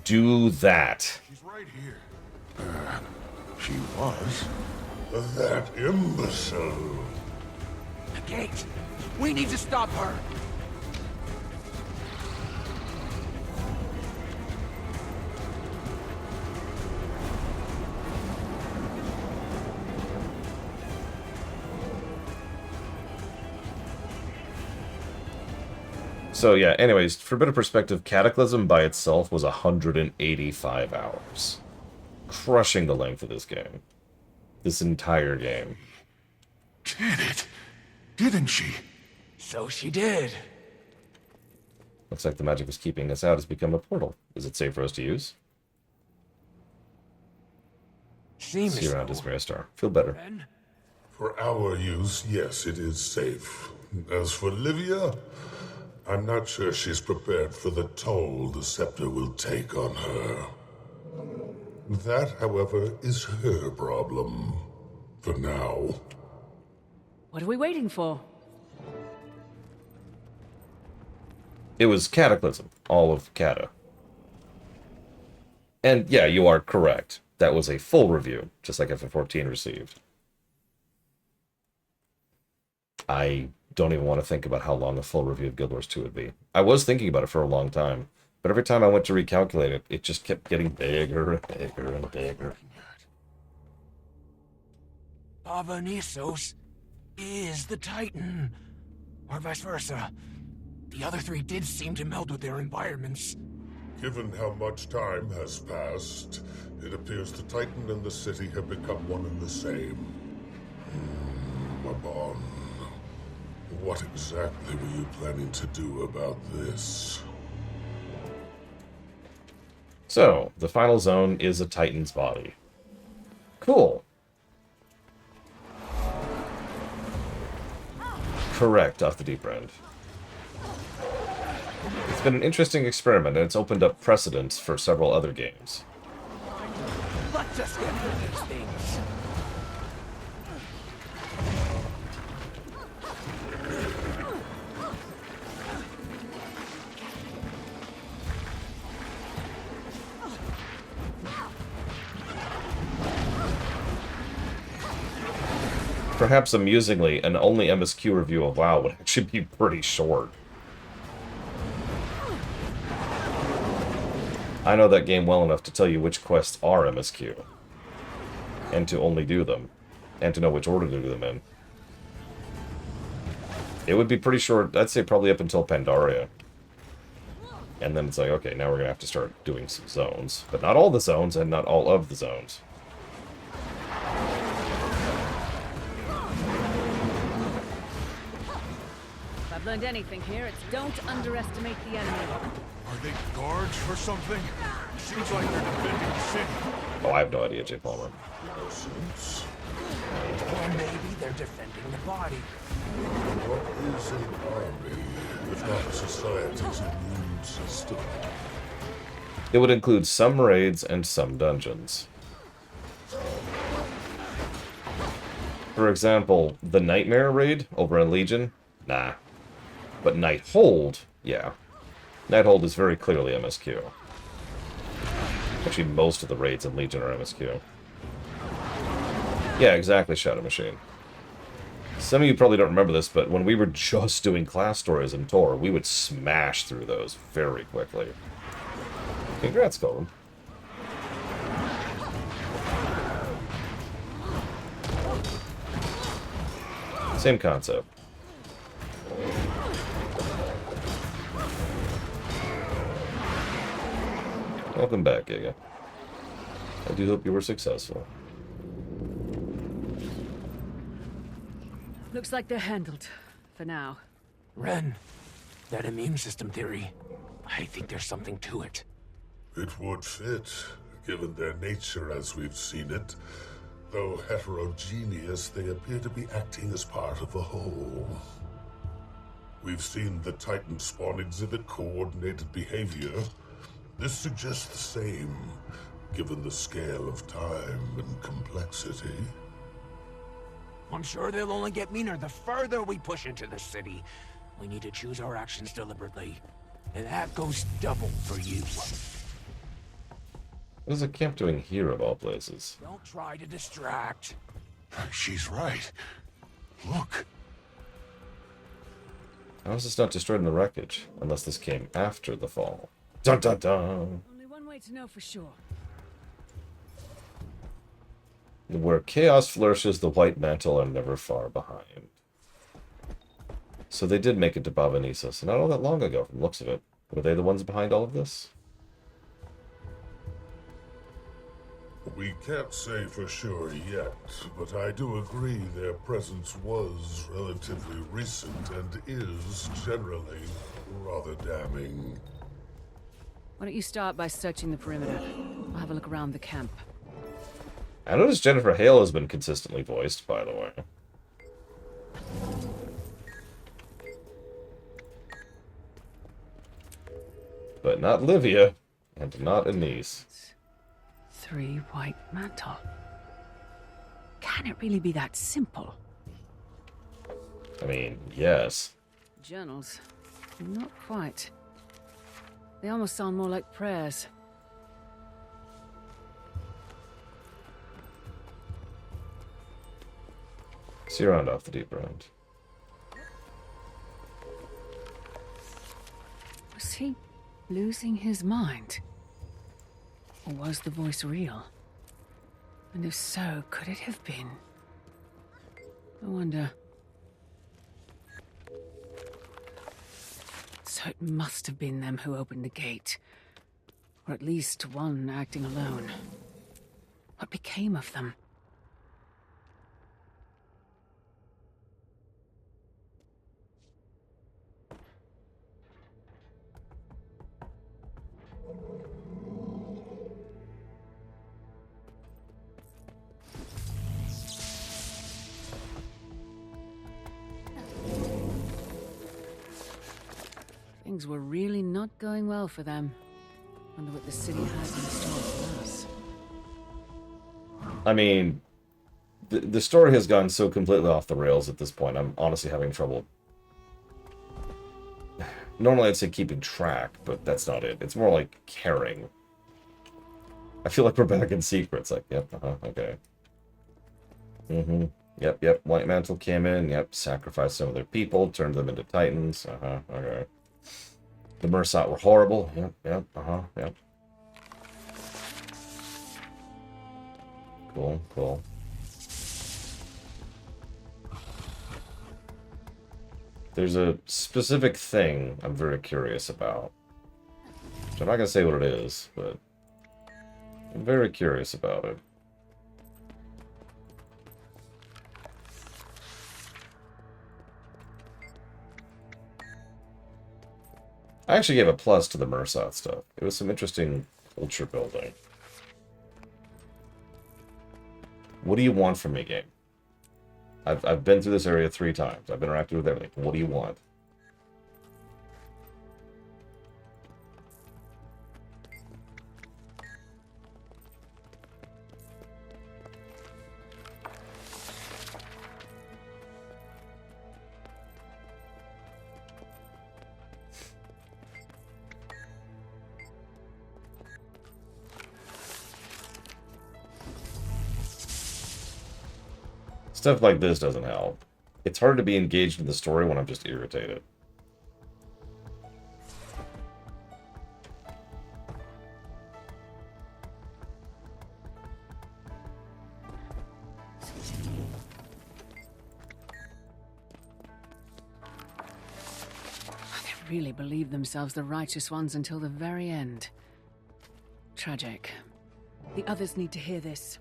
[SPEAKER 1] Do that.
[SPEAKER 3] She's right here. She was.
[SPEAKER 7] That imbecile.
[SPEAKER 6] The gate! We need to stop her!
[SPEAKER 1] So yeah, anyways, for a bit of perspective, Cataclysm by itself was 185 hours. Crushing the length of this game. This entire game.
[SPEAKER 3] Did it? Didn't she?
[SPEAKER 6] So she did.
[SPEAKER 1] Looks like the magic was keeping us out has become a portal. Is it safe for us to use?
[SPEAKER 6] Seems
[SPEAKER 1] See you around,
[SPEAKER 6] so.
[SPEAKER 1] Ismail Star. Feel better.
[SPEAKER 7] For our use, yes, it is safe. As for Livia, I'm not sure she's prepared for the toll the Scepter will take on her. That, however, is her problem. For now.
[SPEAKER 2] What are we waiting for?
[SPEAKER 1] It was Cataclysm, all of Cata. And yeah, you are correct. That was a full review, just like FF14 received. I don't even want to think about how long a full review of Guild Wars 2 would be. I was thinking about it for a long time, but every time I went to recalculate it, it just kept getting bigger and bigger and bigger.
[SPEAKER 6] Baba Nisos is the Titan. Or vice versa. The other three did seem to meld with their environments.
[SPEAKER 7] Given how much time has passed, it appears the Titan and the city have become one and the same. Mabon, what exactly were you planning to do about this?
[SPEAKER 1] So, the final zone is a Titan's body. Cool. Correct, off the deep end. It's been an interesting experiment, and it's opened up precedents for several other games.
[SPEAKER 6] Let's just get through these things.
[SPEAKER 1] Perhaps amusingly, an only MSQ review of WoW would actually be pretty short. I know that game well enough to tell you which quests are MSQ. And to only do them. And to know which order to do them in. It would be pretty short, I'd say probably up until Pandaria. And then it's like, okay, now we're going to have to start doing some zones. But not all the zones, and not all of the zones.
[SPEAKER 2] If I've learned anything here, it's don't underestimate the enemy.
[SPEAKER 3] Are they guards or something? Seems like they're defending the city.
[SPEAKER 1] Oh, I have no idea, J. Palmer.
[SPEAKER 6] Or maybe they're defending the body.
[SPEAKER 7] What is an army, if not society's immune system?
[SPEAKER 1] It would include some raids and some dungeons. For example, the Nightmare raid over in Legion? Nah. But Nighthold, yeah. Nighthold is very clearly MSQ. Actually, most of the raids in Legion are MSQ. Yeah, exactly, Shadow Machine. Some of you probably don't remember this, but when we were just doing class stories in Tor, we would smash through those very quickly. Congrats, Colin. Same concept. Welcome back, Giga. I do hope you were successful.
[SPEAKER 2] Looks like they're handled. For now.
[SPEAKER 6] Ren, that immune system theory, I think there's something to it.
[SPEAKER 7] It would fit, given their nature as we've seen it. Though heterogeneous, they appear to be acting as part of a whole. We've seen the Titan spawn exhibit coordinated behavior. This suggests the same, given the scale of time and complexity.
[SPEAKER 6] I'm sure they'll only get meaner the further we push into the city. We need to choose our actions deliberately. And that goes double for you.
[SPEAKER 1] What is a camp doing here, of all places?
[SPEAKER 6] Don't try to distract.
[SPEAKER 3] She's right. Look.
[SPEAKER 1] How is this not destroyed in the wreckage? Unless this came after the fall. Dun dun dun!
[SPEAKER 2] Only one way to know for sure.
[SPEAKER 1] Where chaos flourishes, the white mantle are never far behind. So they did make it to Baba Nisos, not all that long ago, from the looks of it. Were they the ones behind all of this?
[SPEAKER 7] We can't say for sure yet, but I do agree their presence was relatively recent and is, generally, rather damning.
[SPEAKER 2] Why don't you start by searching the perimeter? I'll have a look around the camp.
[SPEAKER 1] I noticed Jennifer Hale has been consistently voiced, by the way. But not Livia, and not Anise.
[SPEAKER 2] 3 white mantle. Can it really be that simple?
[SPEAKER 1] I mean, yes.
[SPEAKER 2] Journals? Not quite. They almost sound more like prayers.
[SPEAKER 1] See you around off the deep end.
[SPEAKER 2] Was he losing his mind? Or was the voice real? And if so, could it have been? I wonder. So it must have been them who opened the gate. Or at least one acting alone. What became of them? Things were really not going well for them. Wonder what the city has in store for us.
[SPEAKER 1] I mean, the story has gone so completely off the rails at this point. I'm honestly having trouble. Normally I'd say keeping track, but that's not it. It's more like caring. I feel like we're back in secrets. Like, yep, okay. Yep. White Mantle came in. Yep, sacrificed some of their people, turned them into Titans. Okay. The Mersat were horrible. Yep. Cool. There's a specific thing I'm very curious about. So I'm not going to say what it is, but I'm very curious about it. I actually gave a plus to the Mersat stuff. It was some interesting culture building. What do you want from me, game? I've been through this area 3 times. I've interacted with everything. What do you want? Stuff like this doesn't help. It's hard to be engaged in the story when I'm just irritated.
[SPEAKER 2] They really believed themselves the righteous ones until the very end. Tragic. The others need to hear this.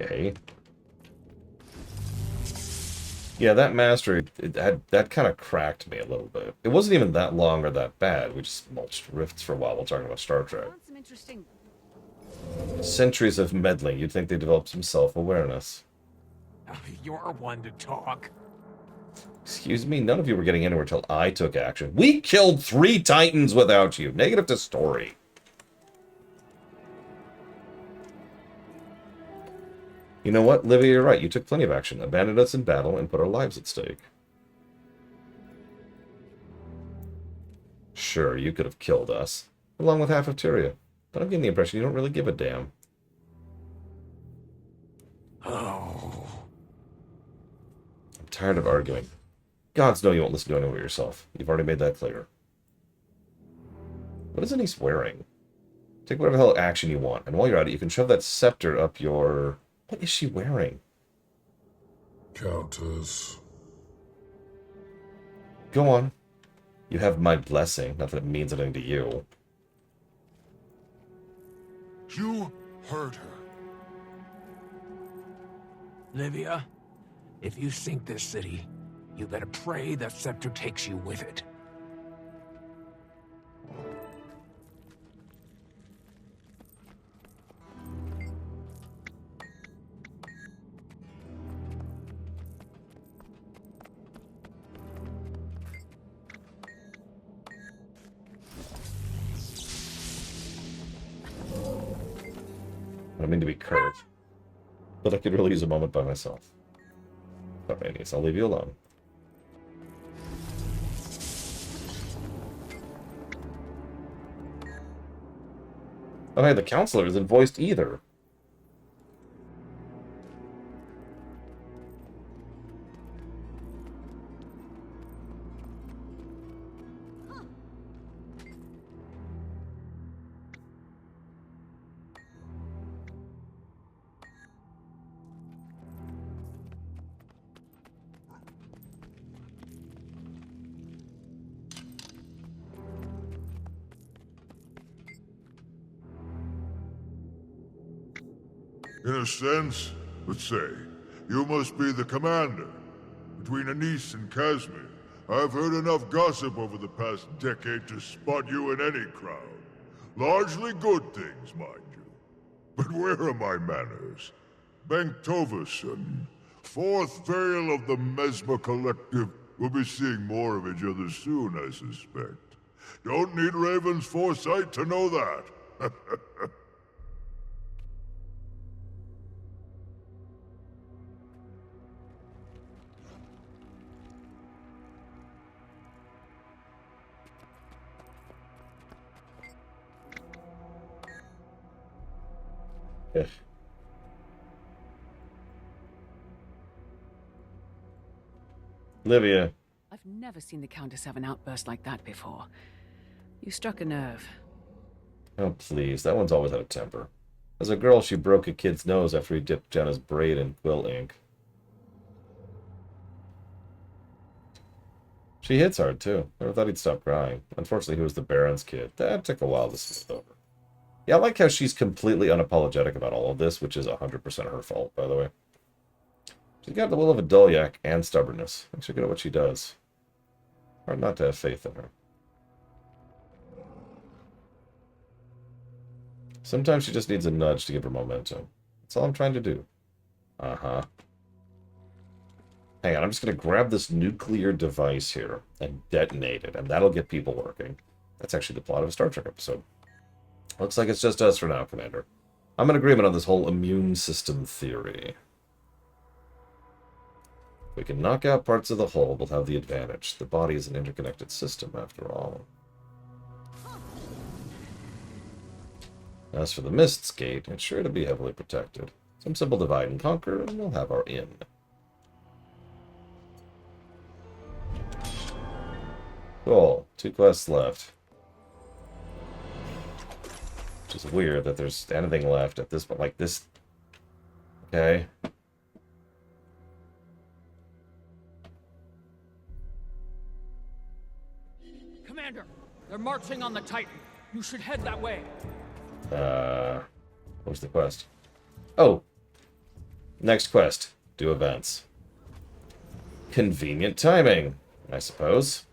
[SPEAKER 1] Okay. Yeah, that mastery, that kind of cracked me a little bit. It wasn't even that long or that bad. We just mulched rifts for a while talking about Star Trek.
[SPEAKER 2] Some interesting...
[SPEAKER 1] Centuries of meddling. You'd think they developed some self-awareness.
[SPEAKER 6] You're one to talk.
[SPEAKER 1] Excuse me? None of you were getting anywhere till I took action. We killed 3 Titans without you. Negative to story. You know what, Livia, you're right. You took plenty of action. Abandoned us in battle and put our lives at stake. Sure, you could have killed us, along with half of Tyria. But I'm getting the impression you don't really give a damn.
[SPEAKER 6] Oh.
[SPEAKER 1] I'm tired of arguing. Gods know you won't listen to anyone but yourself. You've already made that clear. What is Anise wearing? Take whatever the hell action you want, and while you're at it, you can shove that scepter up your... What is she wearing?
[SPEAKER 7] Countess.
[SPEAKER 1] Go on. You have my blessing. Not that it means anything to you.
[SPEAKER 3] You heard her.
[SPEAKER 6] Livia, if you sink this city, you better pray that Scepter takes you with it.
[SPEAKER 1] I don't mean to be curt, but I could really use a moment by myself. Alright, yes, I'll leave you alone. Oh hey, the counselor isn't voiced either.
[SPEAKER 3] In a sense, let's say, you must be the commander. Between Anise and Casimir, I've heard enough gossip over the past decade to spot you in any crowd. Largely good things, mind you. But where are my manners? Benktoverson, fourth Vale of the Mesmer Collective. We'll be seeing more of each other soon, I suspect. Don't need Raven's foresight to know that.
[SPEAKER 1] Ugh. Livia.
[SPEAKER 2] I've never seen the Countess have an outburst like that before. You struck a nerve.
[SPEAKER 1] Oh, please. That one's always out of temper. As a girl, she broke a kid's nose after he dipped Jenna's braid in quill ink. She hits hard, too. Never thought he'd stop crying. Unfortunately, he was the Baron's kid. That took a while to smooth over. Yeah, I like how she's completely unapologetic about all of this, which is 100% her fault, by the way. She's got the will of a Dulyak and stubbornness. Makes her good at what she does. Hard not to have faith in her. Sometimes she just needs a nudge to give her momentum. That's all I'm trying to do. Uh-huh. Hang on, I'm just going to grab this nuclear device here and detonate it, and that'll get people working. That's actually the plot of a Star Trek episode. Looks like it's just us for now, Commander. I'm in agreement on this whole immune system theory. If we can knock out parts of the hull, we'll have the advantage. The body is an interconnected system, after all. As for the Mist's Gate, it's sure to be heavily protected. Some simple divide and conquer, and we'll have our inn. Cool. 2 quests left. Which is weird that there's anything left at this point. Like this. Okay.
[SPEAKER 15] Commander, they're marching on the Titan. You should head that way.
[SPEAKER 1] Where's the quest? Oh. Next quest. Do events. Convenient timing, I suppose.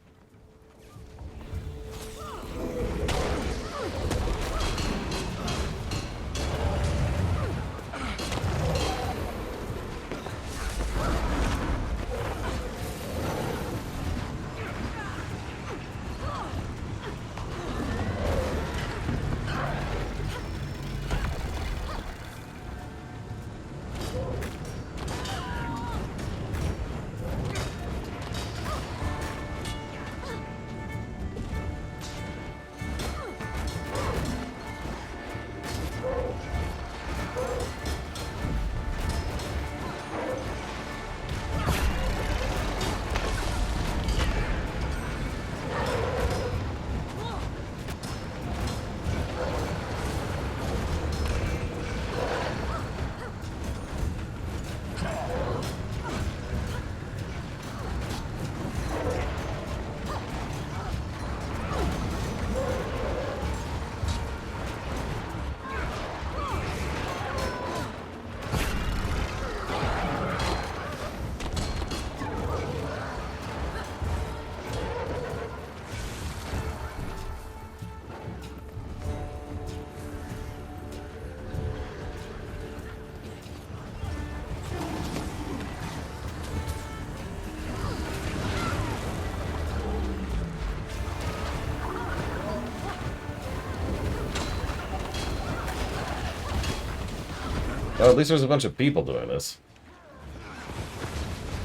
[SPEAKER 1] Well, at least there's a bunch of people doing this.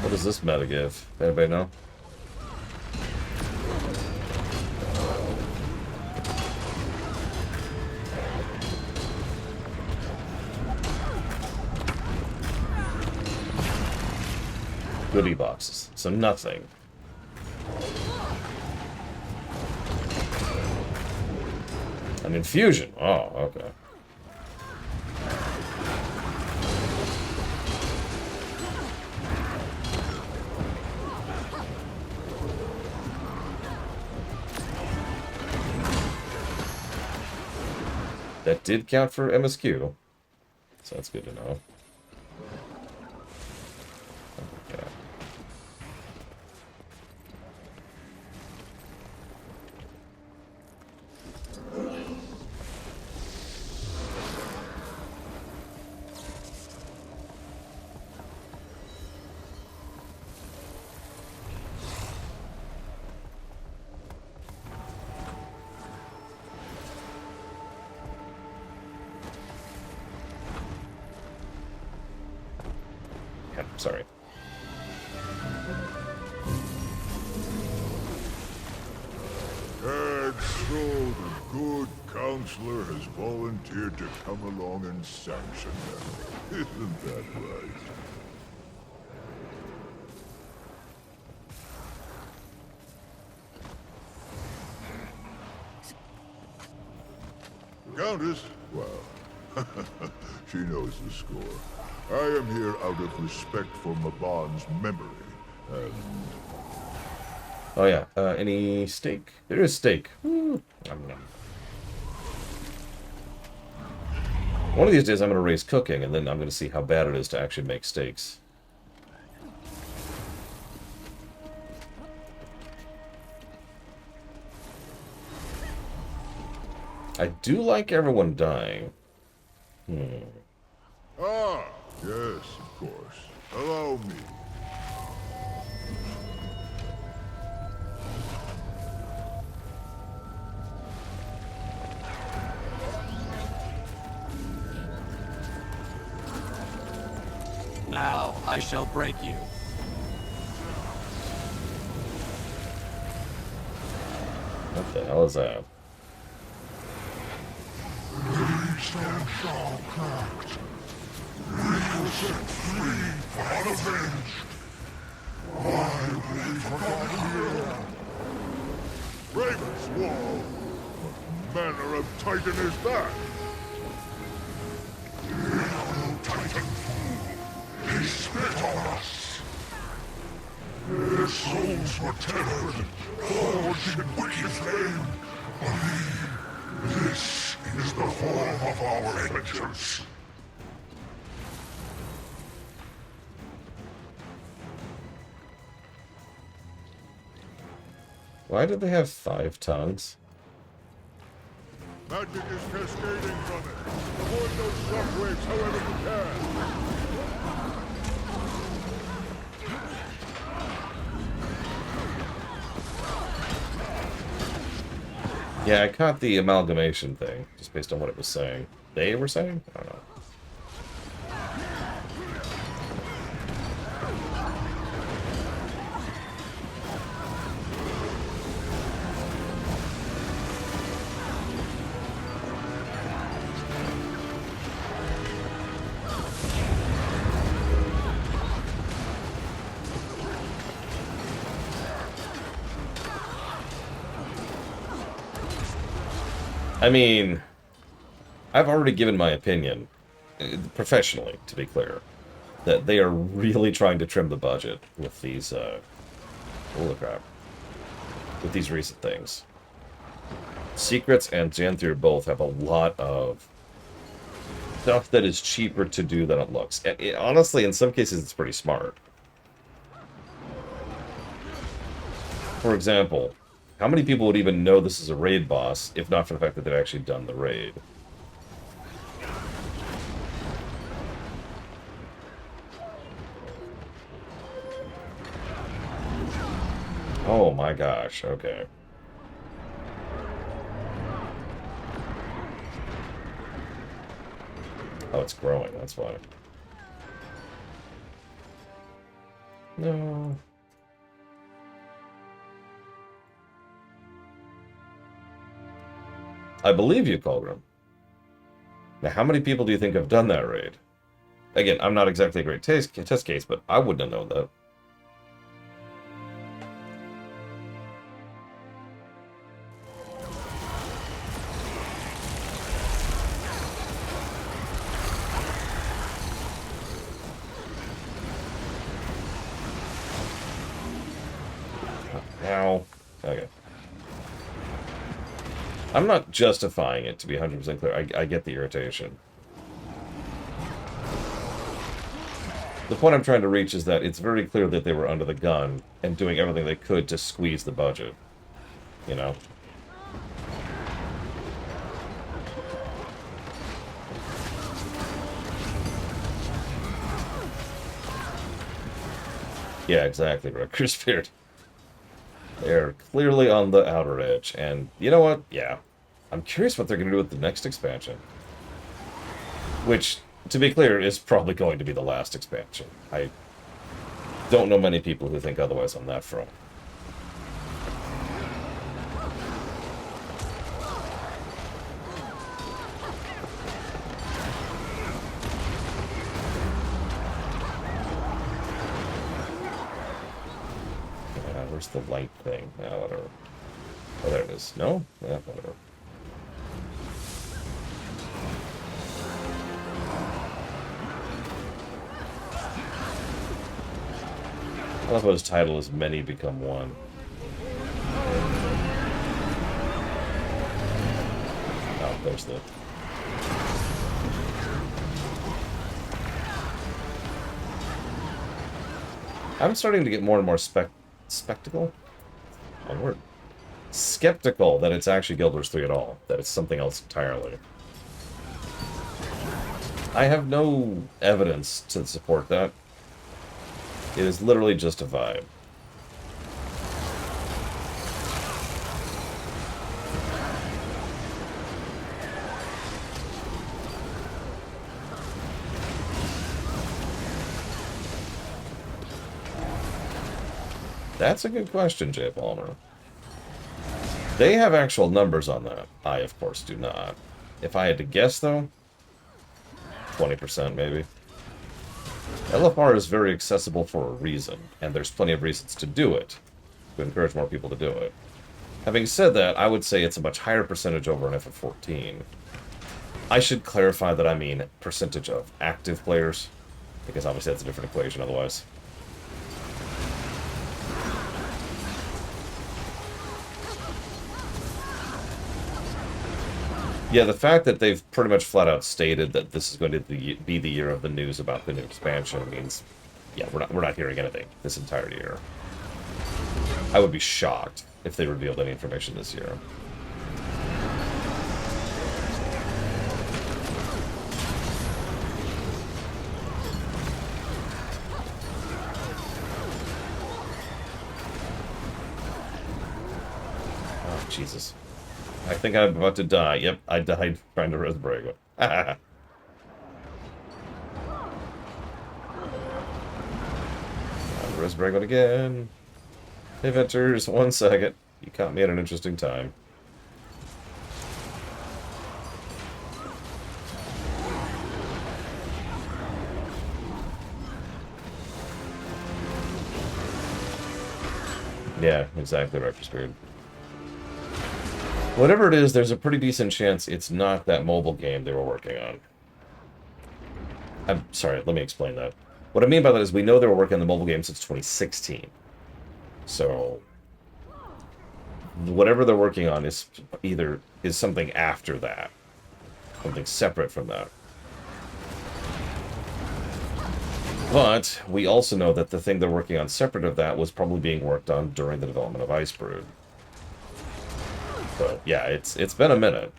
[SPEAKER 1] What does this meta give? Anybody know? Goodie boxes. So nothing. An infusion. Oh, okay. That did count for MSQ. So that's good to know. Okay. Yeah, sorry.
[SPEAKER 3] And so the good counselor has volunteered to come along and sanction them. Isn't that right? Countess? Well, she knows the score. I am here out of respect for Maban's memory, and...
[SPEAKER 1] Oh yeah, any steak? There is steak. Woo. Nom, nom. One of these days I'm going to raise cooking, and then I'm going to see how bad it is to actually make steaks. I do like everyone dying.
[SPEAKER 3] Ah, yes, of course. Allow me.
[SPEAKER 14] Now I shall break you.
[SPEAKER 1] What the hell is that?
[SPEAKER 3] Stand shall cracked. Real set free, unavenged. Why will we forgotten here? Raven's Wall. What manner of Titan is that? No Titan fool. He spit on us. Their souls were tethered, forged in wicked flame. Believe this is the form of our vengeance.
[SPEAKER 1] Why do they have 5 tongues?
[SPEAKER 3] Magic is cascading from it. Avoid those shockwaves however you can.
[SPEAKER 1] Yeah, I caught the amalgamation thing, just based on what it was saying. They were saying? I don't know. I mean, I've already given my opinion, professionally, to be clear, that they are really trying to trim the budget with these, holy crap, with these recent things. Secrets and Janthir both have a lot of stuff that is cheaper to do than it looks. Honestly, in some cases, it's pretty smart. For example, how many people would even know this is a raid boss, if not for the fact that they've actually done the raid? Oh my gosh, okay. Oh, it's growing, that's why. No. I believe you, Colgrim. Now, how many people do you think have done that raid? Again, I'm not exactly a great test case, but I wouldn't have known that. Ow. Okay. I'm not justifying it, to be 100% clear. I get the irritation. The point I'm trying to reach is that it's very clear that they were under the gun and doing everything they could to squeeze the budget. You know? Yeah, exactly, Record Spirit. They're clearly on the outer edge, and you know what? Yeah. I'm curious what they're going to do with the next expansion. Which, to be clear, is probably going to be the last expansion. I don't know many people who think otherwise on that front. Where's the light thing? Oh, whatever. Oh, there it is. No? Yeah, whatever. I love how his title is Many Become One. Oh, there's the... I'm starting to get more and more spectacle? One word. Skeptical that it's actually Guild Wars 3 at all. That it's something else entirely. I have no evidence to support that. It is literally just a vibe. That's a good question, Jay Palmer. They have actual numbers on that. I, of course, do not. If I had to guess, though, 20% maybe. LFR is very accessible for a reason, and there's plenty of reasons to do it, to encourage more people to do it. Having said that, I would say it's a much higher percentage over an FF14. I should clarify that I mean percentage of active players, because obviously that's a different equation otherwise. Yeah, the fact that they've pretty much flat out stated that this is going to be the year of the news about the new expansion means, yeah, we're not hearing anything this entire year. I would be shocked if they revealed any information this year. Oh, Jesus. I think I'm about to die. Yep, I died trying to res Brago. Res Brago again. Hey, Ventures, 1 second. You caught me at an interesting time. Yeah, exactly, Rector Spirit. Whatever it is, there's a pretty decent chance it's not that mobile game they were working on. I'm sorry, let me explain that. What I mean by that is we know they were working on the mobile game since 2016. So, whatever they're working on is something after that. Something separate from that. But we also know that the thing they're working on separate of that was probably being worked on during the development of Icebrood. So, yeah, it's been a minute.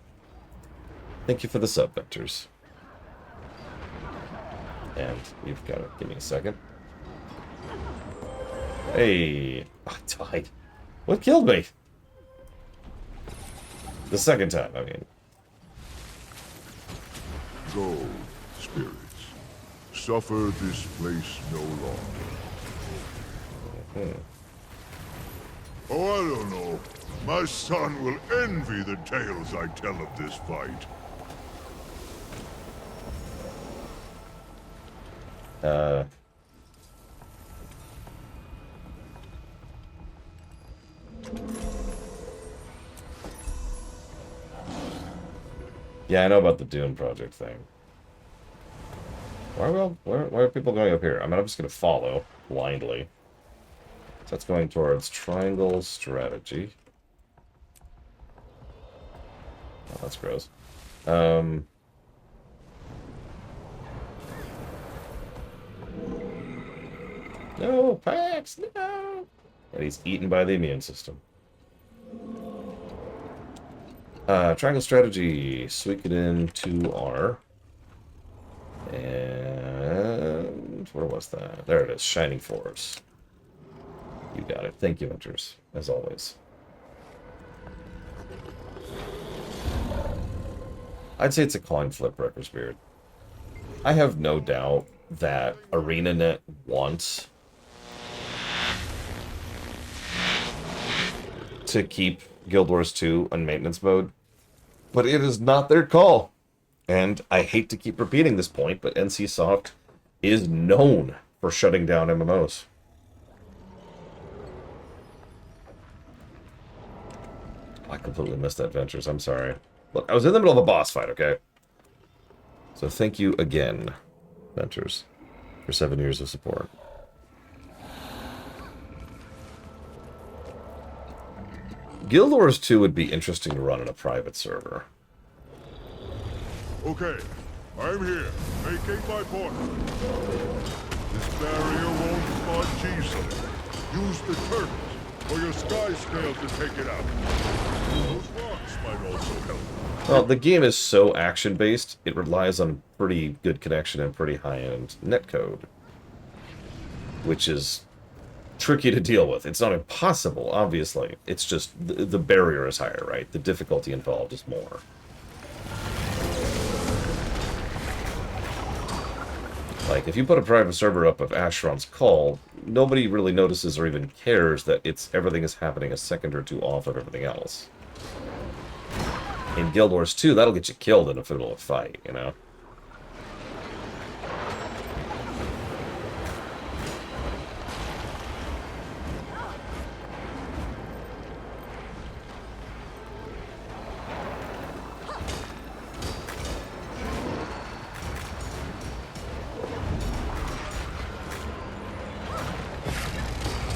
[SPEAKER 1] Thank you for the sub, Vectors. And you've got to give me a second. Hey, I died. What killed me? The second time, I mean.
[SPEAKER 3] Gold, spirits. Suffer this place no longer. Oh, I don't know. My son will envy the tales I tell of this fight.
[SPEAKER 1] Yeah, I know about the Dune project thing. Why are people going up here? I mean, I'm just going to follow blindly. So that's going towards triangle strategy. Oh, that's gross. No, Pax, no! And he's eaten by the immune system. Triangle strategy. Suikoden 2R. And where was that? There it is. Shining Force. You got it. Thank you, Ventures, as always. I'd say it's a coin flip, Wrecker's Beard. I have no doubt that ArenaNet wants to keep Guild Wars 2 on maintenance mode, but it is not their call. And I hate to keep repeating this point, but NCSoft is known for shutting down MMOs. I completely missed that, Ventures. I'm sorry. Look, I was in the middle of a boss fight, okay? So thank you again, Ventures, for 7 years of support. Guild Wars 2 would be interesting to run in a private server.
[SPEAKER 3] Okay, I'm here, making my point. This barrier won't budge easily. Use the turret, or your sky scale to take it out. Those rocks might also help.
[SPEAKER 1] Well, the game is so action-based, it relies on pretty good connection and pretty high-end netcode, which is tricky to deal with. It's not impossible, obviously. It's just the barrier is higher, right? The difficulty involved is more. Like, if you put a private server up of Asheron's Call, nobody really notices or even cares that everything is happening a second or two off of everything else. In Guild Wars 2, that'll get you killed in the middle of a fight, you know?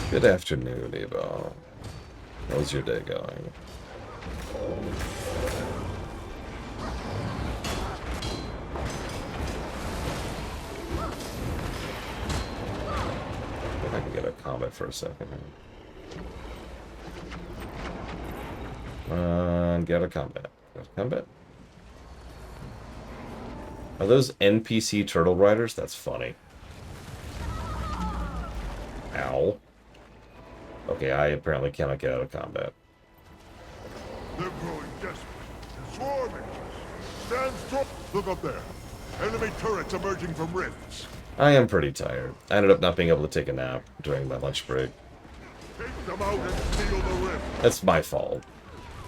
[SPEAKER 1] Good afternoon, Evo. How's your day going? If I can get a comment for a second. Get a combat. Get a combat. Are those NPC turtle riders? That's funny. Ow. Okay, I apparently cannot get out of combat.
[SPEAKER 3] They're growing desperate. Swarming. Stand strong. Look up there. Enemy turrets emerging from rifts.
[SPEAKER 1] I am pretty tired. I ended up not being able to take a nap during my lunch break.
[SPEAKER 3] Take them out and seal the rift.
[SPEAKER 1] That's my fault.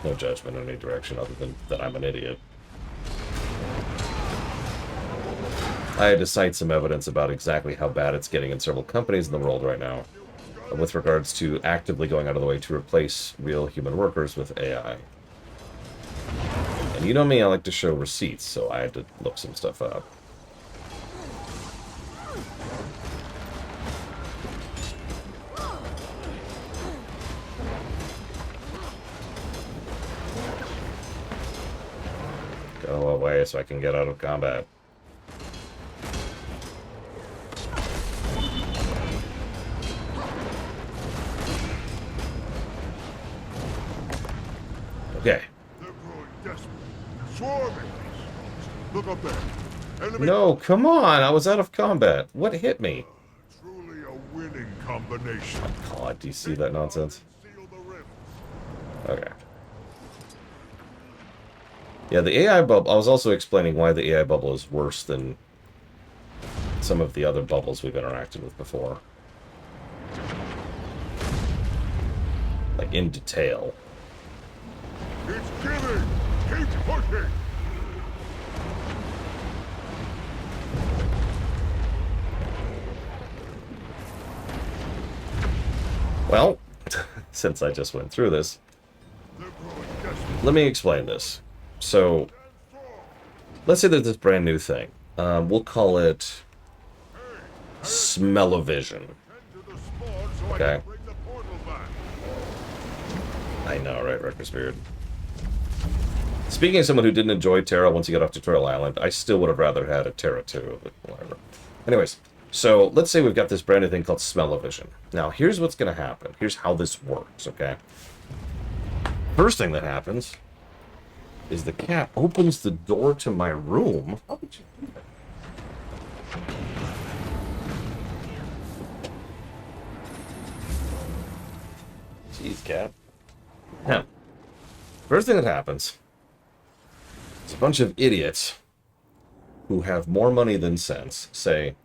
[SPEAKER 1] No judgment in any direction other than that I'm an idiot. I had to cite some evidence about exactly how bad it's getting in several companies in the world right now, with regards to actively going out of the way to replace real human workers with AI. And you know me, I like to show receipts, so I had to look some stuff up. Go away so I can get out of combat. Okay.
[SPEAKER 3] They're growing desperate. Swarming. Look up there. Enemy.
[SPEAKER 1] No, come on! I was out of combat. What hit me?
[SPEAKER 3] Truly a winning combination.
[SPEAKER 1] God, do you see that nonsense? Okay. Yeah, the AI bubble... I was also explaining why the AI bubble is worse than some of the other bubbles we've interacted with before. Like, in detail.
[SPEAKER 3] It's giving! Keep pushing!
[SPEAKER 1] Well, since I just went through this, let me explain this. So, let's say there's this brand new thing. We'll call it Smell-O-Vision. Okay. I know, right, Reckless Beard? Speaking of someone who didn't enjoy Terra once he got off Tutorial Island, I still would have rather had a Terra 2, but whatever. Anyways, so let's say we've got this brand new thing called Smell-O-Vision. Now, here's what's going to happen. Here's how this works, okay? First thing that happens is the cat opens the door to my room. How did you do that? Jeez, cat. Now, first thing that happens is a bunch of idiots who have more money than sense say,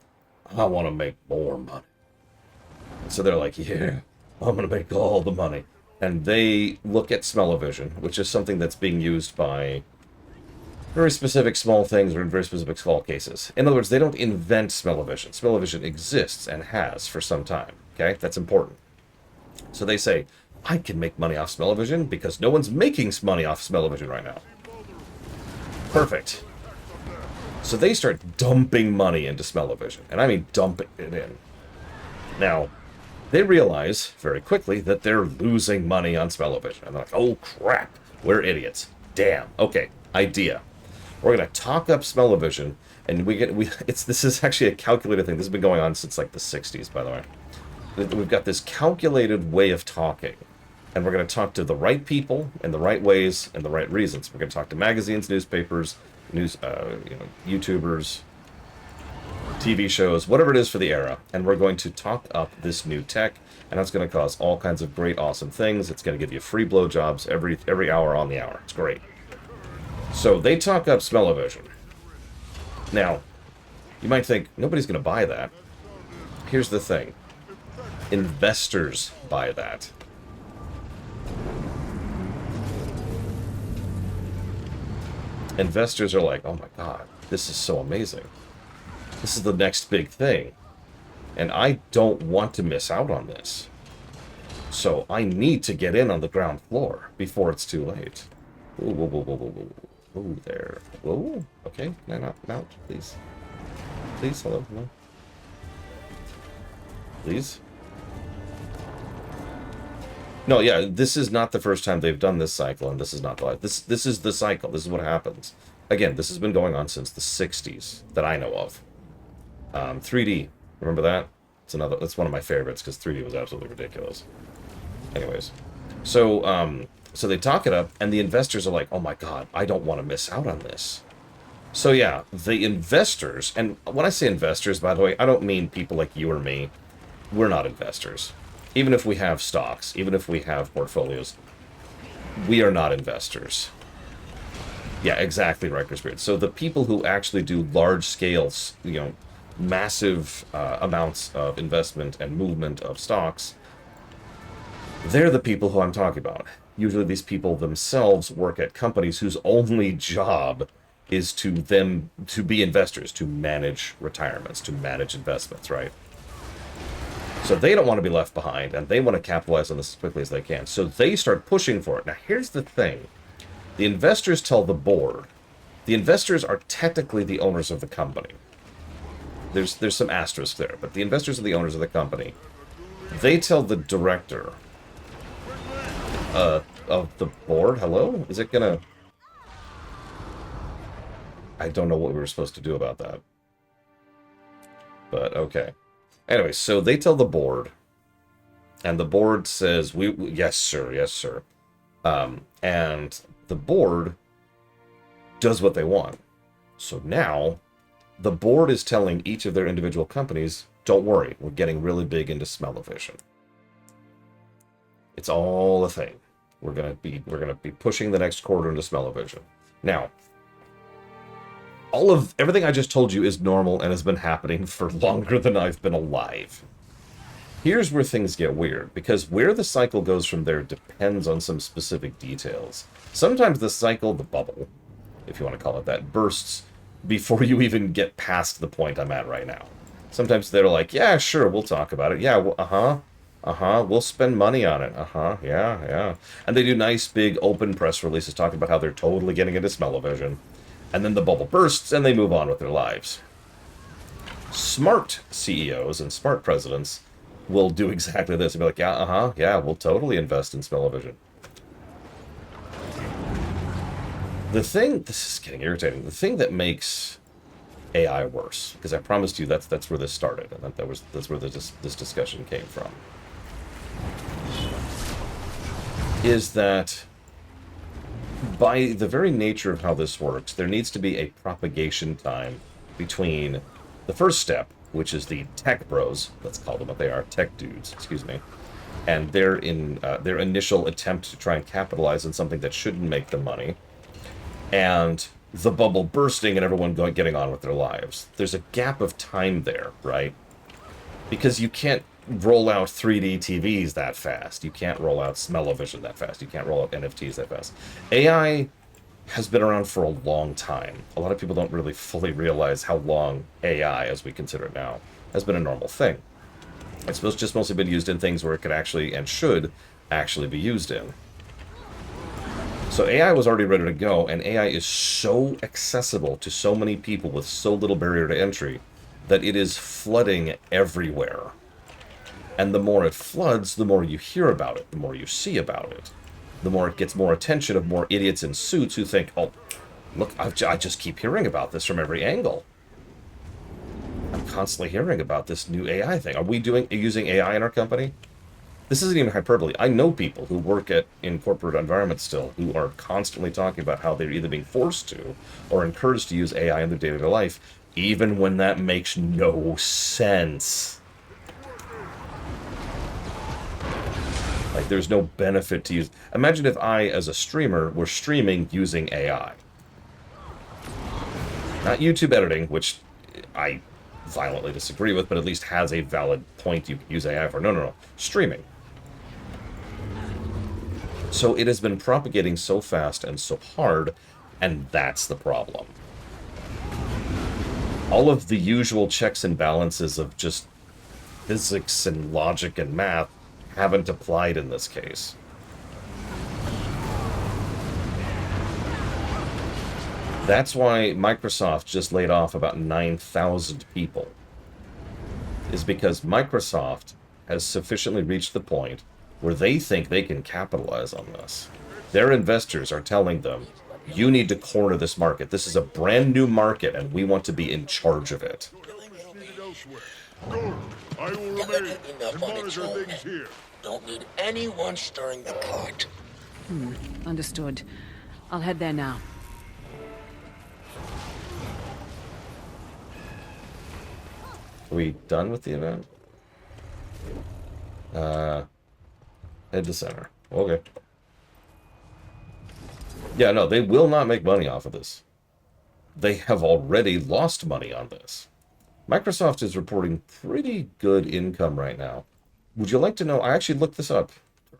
[SPEAKER 1] I want to make more money. And so they're like, yeah, I'm going to make all the money. And they look at Smell-O-Vision, which is something that's being used by very specific small things or in very specific small cases. In other words, they don't invent Smell-O-Vision. Smell-O-Vision exists and has for some time. Okay? That's important. So they say, I can make money off Smell-O-Vision because no one's making money off Smell-O-Vision right now. Perfect. So they start dumping money into Smell-O-Vision. And I mean dumping it in. Now, they realize very quickly that they're losing money on Smell-O-Vision. And they're like, oh crap, we're idiots. Damn. Okay, idea. We're going to talk up Smell-O-Vision, and this is actually a calculated thing. This has been going on since like the 60s, by the way. We've got this calculated way of talking. And we're going to talk to the right people in the right ways and the right reasons. We're going to talk to magazines, newspapers, YouTubers, TV shows, whatever it is for the era. And we're going to talk up this new tech, and that's going to cause all kinds of great, awesome things. It's going to give you free blowjobs every hour on the hour. It's great. So they talk up Smell-O-Vision. Now, you might think, nobody's going to buy that. Here's the thing. Investors buy that. Investors are like, oh my god, this is so amazing. This is the next big thing. And I don't want to miss out on this. So I need to get in on the ground floor before it's too late. Ooh, whoa, whoa, whoa, whoa, whoa. Ooh, there. Whoa, okay. No, not mount, please. Please, hello, hello. Please. No, yeah, this is not the first time they've done this cycle, and this is not the last. This is the cycle. This is what happens. Again, this has been going on since the 60s that I know of. 3D, remember that? That's one of my favorites because 3D was absolutely ridiculous. Anyways, so they talk it up, and the investors are like, "Oh my god, I don't want to miss out on this." So yeah, the investors, and when I say investors, by the way, I don't mean people like you or me. We're not investors. Even if we have stocks, even if we have portfolios, we are not investors. Yeah, exactly, Riker's Beard. So the people who actually do large scales, massive amounts of investment and movement of stocks, they're the people who I'm talking about. Usually these people themselves work at companies whose only job is to be investors, to manage retirements, to manage investments, right? So they don't want to be left behind, and they want to capitalize on this as quickly as they can. So they start pushing for it. Now, here's the thing. The investors tell the board. The investors are technically the owners of the company. There's some asterisk there, but the investors are the owners of the company. They tell the director of the board, hello? Is it gonna... I don't know what we were supposed to do about that. But, okay. Anyway, so they tell the board, and the board says, yes, sir, yes, sir. And the board does what they want. So now, the board is telling each of their individual companies, don't worry, we're getting really big into Smell-O-Vision. It's all a thing. We're gonna be pushing the next quarter into Smell-O-Vision. Now, everything I just told you is normal and has been happening for longer than I've been alive. Here's where things get weird, because where the cycle goes from there depends on some specific details. Sometimes the cycle, the bubble, if you want to call it that, bursts before you even get past the point I'm at right now. Sometimes they're like, yeah, sure, we'll talk about it. Yeah, well, we'll spend money on it. Yeah. And they do nice, big, open press releases talking about how they're totally getting into smell-o-vision. And then the bubble bursts, and they move on with their lives. Smart CEOs and smart presidents will do exactly this. They'll be like, yeah, we'll totally invest in smell-o-vision. This is getting irritating. The thing that makes AI worse, because I promised you that's where this started, and that's where this discussion came from, is that by the very nature of how this works, there needs to be a propagation time between the first step, which is the tech bros, let's call them what they are, tech dudes, excuse me, and their initial attempt to try and capitalize on something that shouldn't make them money, and the bubble bursting and everyone getting on with their lives. There's a gap of time there, right? Because you can't roll out 3D TVs that fast. You can't roll out smell-o-vision that fast. You can't roll out NFTs that fast. AI has been around for a long time. A lot of people don't really fully realize how long AI, as we consider it now, has been a normal thing. It's just mostly been used in things where it could actually and should actually be used in. So AI was already ready to go, and AI is so accessible to so many people with so little barrier to entry that it is flooding everywhere. And the more it floods, the more you hear about it, the more you see about it. The more it gets more attention of more idiots in suits who think, oh, look, I just keep hearing about this from every angle. I'm constantly hearing about this new AI thing. Are we using AI in our company? This isn't even hyperbole. I know people who work in corporate environments still who are constantly talking about how they're either being forced to or encouraged to use AI in their day-to-day life, even when that makes no sense. Like, there's no benefit to use. Imagine if I, as a streamer, were streaming using AI. Not YouTube editing, which I violently disagree with, but at least has a valid point you can use AI for. No. Streaming. So it has been propagating so fast and so hard, and that's the problem. All of the usual checks and balances of just physics and logic and math haven't applied in this case. That's why Microsoft just laid off about 9,000 people. Is because Microsoft has sufficiently reached the point where they think they can capitalize on this. Their investors are telling them, you need to corner this market. This is a brand new market, and we want to be in charge of it.
[SPEAKER 3] I will remain and monitor things here.
[SPEAKER 10] Don't need anyone stirring the pot.
[SPEAKER 2] Understood. I'll head there now.
[SPEAKER 1] Are we done with the event? Head to center. Okay. Yeah, no, they will not make money off of this. They have already lost money on this. Microsoft is reporting pretty good income right now. Would you like to know? I actually looked this up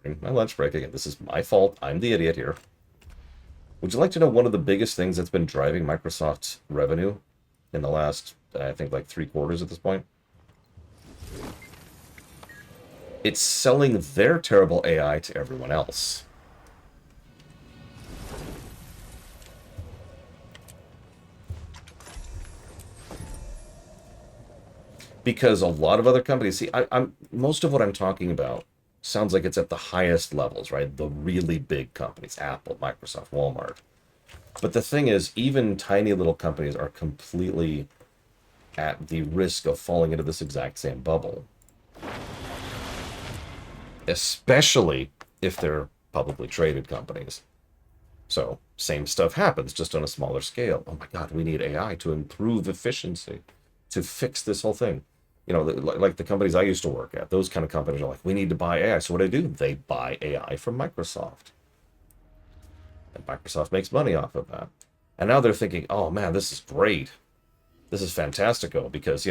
[SPEAKER 1] during my lunch break. Again, this is my fault. I'm the idiot here. Would you like to know one of the biggest things that's been driving Microsoft's revenue in the last, I think, like 3 quarters at this point? It's selling their terrible AI to everyone else. Because a lot of other companies, see, most of what I'm talking about sounds like it's at the highest levels, right? The really big companies, Apple, Microsoft, Walmart. But the thing is, even tiny little companies are completely at the risk of falling into this exact same bubble. Especially if they're publicly traded companies. So, same stuff happens, just on a smaller scale. Oh my God, we need AI to improve efficiency, to fix this whole thing. You know, like the companies I used to work at, those kind of companies are like, we need to buy AI. So what do? They buy AI from Microsoft. And Microsoft makes money off of that. And now they're thinking, oh man, this is great. This is fantastico because,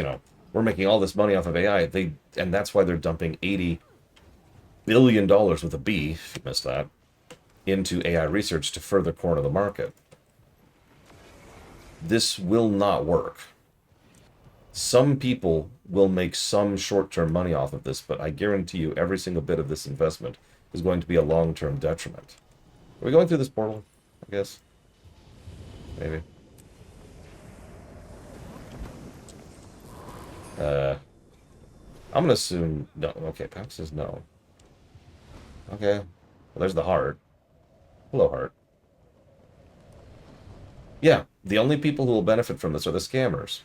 [SPEAKER 1] we're making all this money off of AI. And that's why they're dumping $80 billion with a B, if you missed that, into AI research to further corner the market. This will not work. Some people will make some short-term money off of this, but I guarantee you every single bit of this investment is going to be a long-term detriment. Are we going through this portal? I guess. Maybe. I'm gonna assume no. Okay, Pax says no. Okay. Well, there's the heart. Hello, heart. Yeah, the only people who will benefit from this are the scammers.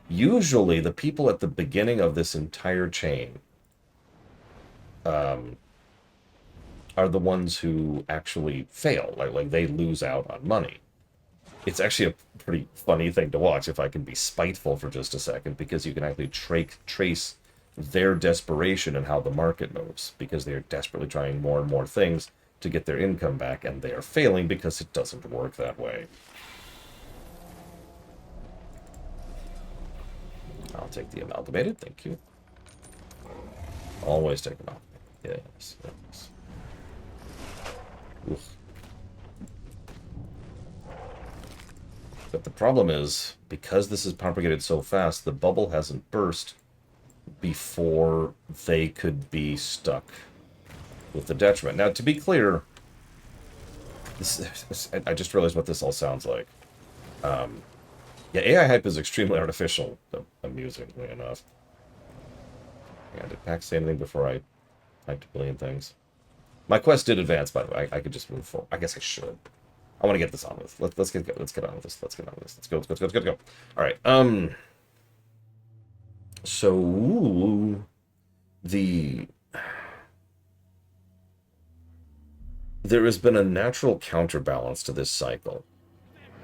[SPEAKER 1] Usually, the people at the beginning of this entire chain are the ones who actually fail. Like they lose out on money. It's actually a pretty funny thing to watch, if I can be spiteful for just a second, because you can actually trace their desperation and how the market moves, because they're desperately trying more and more things to get their income back, and they are failing because it doesn't work that way. I'll take the amalgamated, thank you. Always take amalgamated. Yes, yes. Oof. But the problem is, because this is propagated so fast, the bubble hasn't burst before they could be stuck with the detriment. Now, to be clear, I just realized what this all sounds like. Yeah, AI hype is extremely artificial, amusingly enough. Yeah, did Pax say anything before I typed a billion things? My quest did advance, by the way. I could just move forward. I guess I should. I want to get this on with. Let's get on with this. Let's get on with this. Let's go. All right. So there has been a natural counterbalance to this cycle.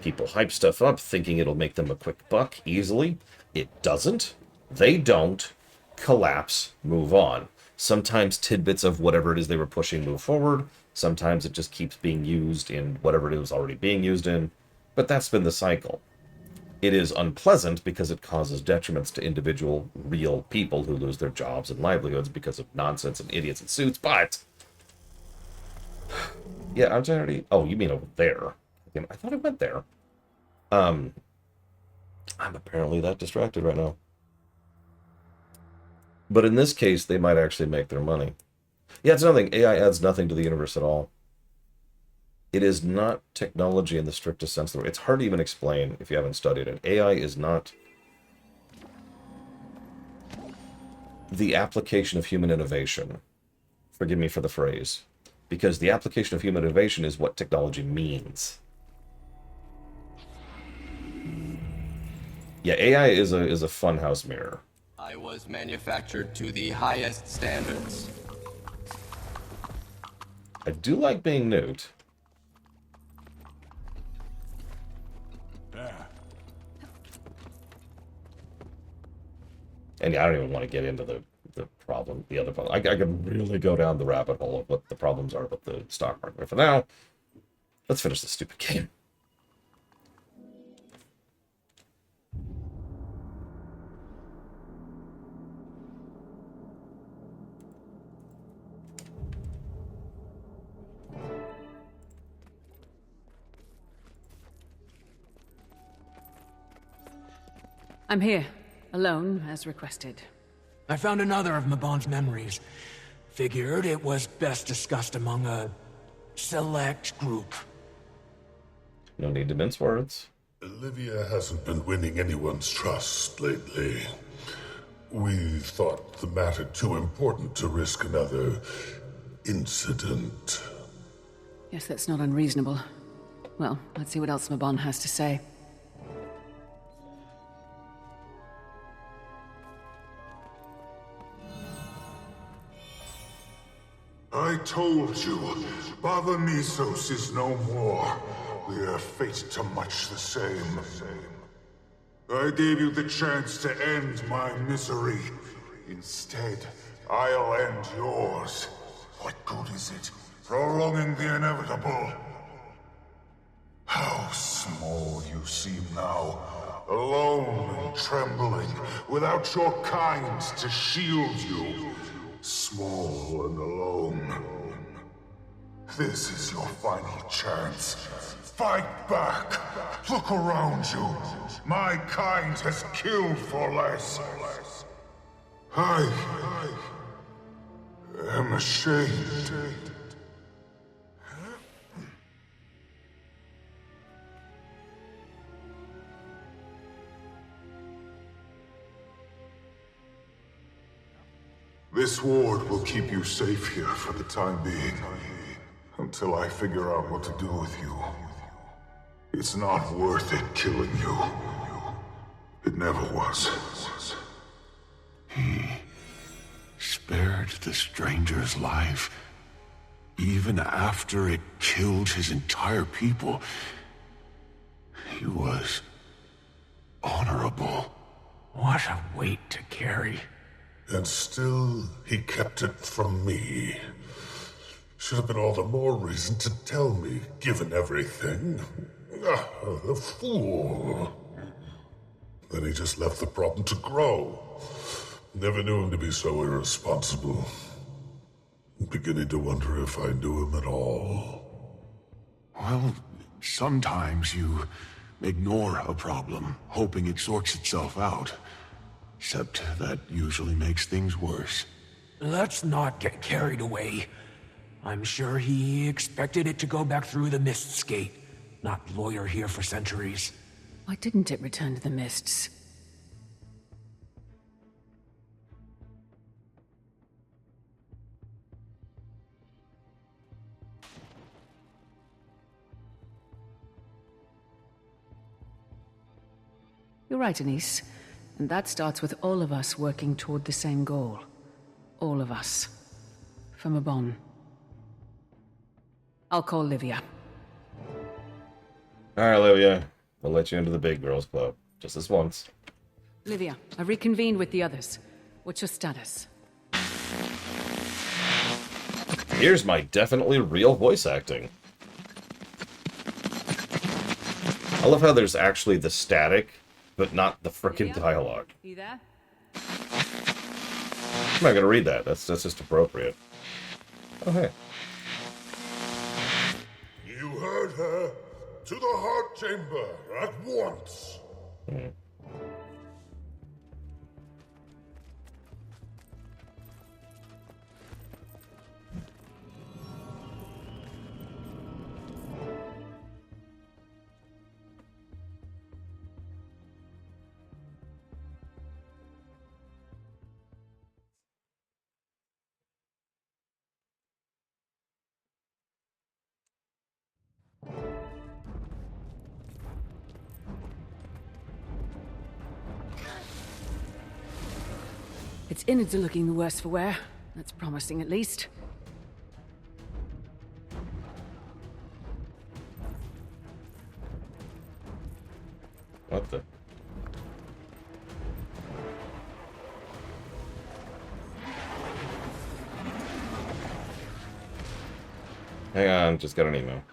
[SPEAKER 1] People hype stuff up thinking it'll make them a quick buck easily. It doesn't. They don't. Collapse. Move on. Sometimes tidbits of whatever it is they were pushing move forward. Sometimes it just keeps being used in whatever it is already being used in. But that's been the cycle. It is unpleasant because it causes detriments to individual, real people who lose their jobs and livelihoods because of nonsense and idiots in suits, but... Yeah, I'm already... Oh, you mean over there. I thought it went there. I'm apparently that distracted right now. But in this case, they might actually make their money. Yeah, it's nothing. AI adds nothing to the universe at all. It is not technology in the strictest sense of the word. It's hard to even explain if you haven't studied it. AI is not the application of human innovation. Forgive me for the phrase. Because the application of human innovation is what technology means. Yeah, AI is a funhouse mirror.
[SPEAKER 14] I was manufactured to the highest standards.
[SPEAKER 1] I do like being nuked. And yeah, I don't even want to get into the other problem. I could really go down the rabbit hole of what the problems are with the stock market. But for now, let's finish this stupid game.
[SPEAKER 2] I'm here, alone, as requested.
[SPEAKER 6] I found another of Mabon's memories. Figured it was best discussed among a select group.
[SPEAKER 1] No need to mince words.
[SPEAKER 7] Olivia hasn't been winning anyone's trust lately. We thought the matter too important to risk another incident.
[SPEAKER 2] Yes, that's not unreasonable. Well, let's see what else Mabon has to say.
[SPEAKER 3] I told you, Baba Misos is no more. We are fated to much the same. I gave you the chance to end my misery. Instead, I'll end yours. What good is it? Prolonging the inevitable.
[SPEAKER 7] How small you seem now, alone and trembling, without your kind to shield you. Small and alone. This is your final chance. Fight back! Look around you! My kind has killed for less. I am ashamed. This ward will keep you safe here for the time being, until I figure out what to do with you. It's not worth it killing you. It never was.
[SPEAKER 3] He spared the stranger's life, even after it killed his entire people. He was honorable.
[SPEAKER 6] What a weight to carry.
[SPEAKER 7] And still, he kept it from me. Should have been all the more reason to tell me, given everything. Ah, the fool. Then he just left the problem to grow. Never knew him to be so irresponsible. I'm beginning to wonder if I knew him at all.
[SPEAKER 3] Well, sometimes you ignore a problem, hoping it sorts itself out. Except that usually makes things worse.
[SPEAKER 6] Let's not get carried away. I'm sure he expected it to go back through the Mist's gate, not loiter here for centuries.
[SPEAKER 2] Why didn't it return to the Mists? You're right, Anise. And that starts with all of us working toward the same goal. All of us. From Abon. I'll call Livia.
[SPEAKER 1] Alright, Livia. We'll let you into the big girls club. Just this once.
[SPEAKER 2] Livia, I reconvened with the others. What's your status?
[SPEAKER 1] Here's my definitely real voice acting. I love how there's actually the static, but not the frickin' dialogue.
[SPEAKER 2] You there?
[SPEAKER 1] I'm not gonna read that. That's just appropriate. Oh, hey.
[SPEAKER 7] You heard her. To the heart chamber at once.
[SPEAKER 2] Its innards are looking the worse for wear. That's promising, at least.
[SPEAKER 1] What the? Hang on, just got an email.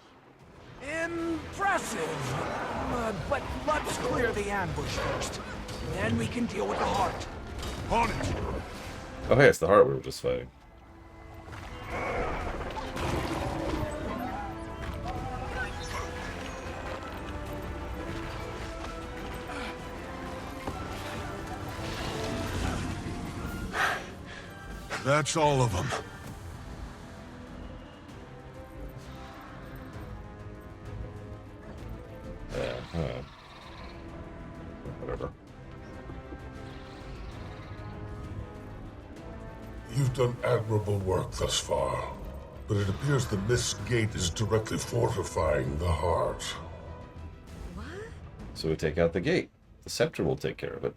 [SPEAKER 6] Impressive! But let's clear the ambush first. Then we can deal with the heart.
[SPEAKER 3] On it!
[SPEAKER 1] Oh, hey, it's the heart we were just fighting.
[SPEAKER 3] That's all of them.
[SPEAKER 1] Yeah, whatever.
[SPEAKER 7] You've done admirable work thus far, but it appears the Mist Gate is directly fortifying the heart.
[SPEAKER 1] So we take out the gate. The scepter will take care of it.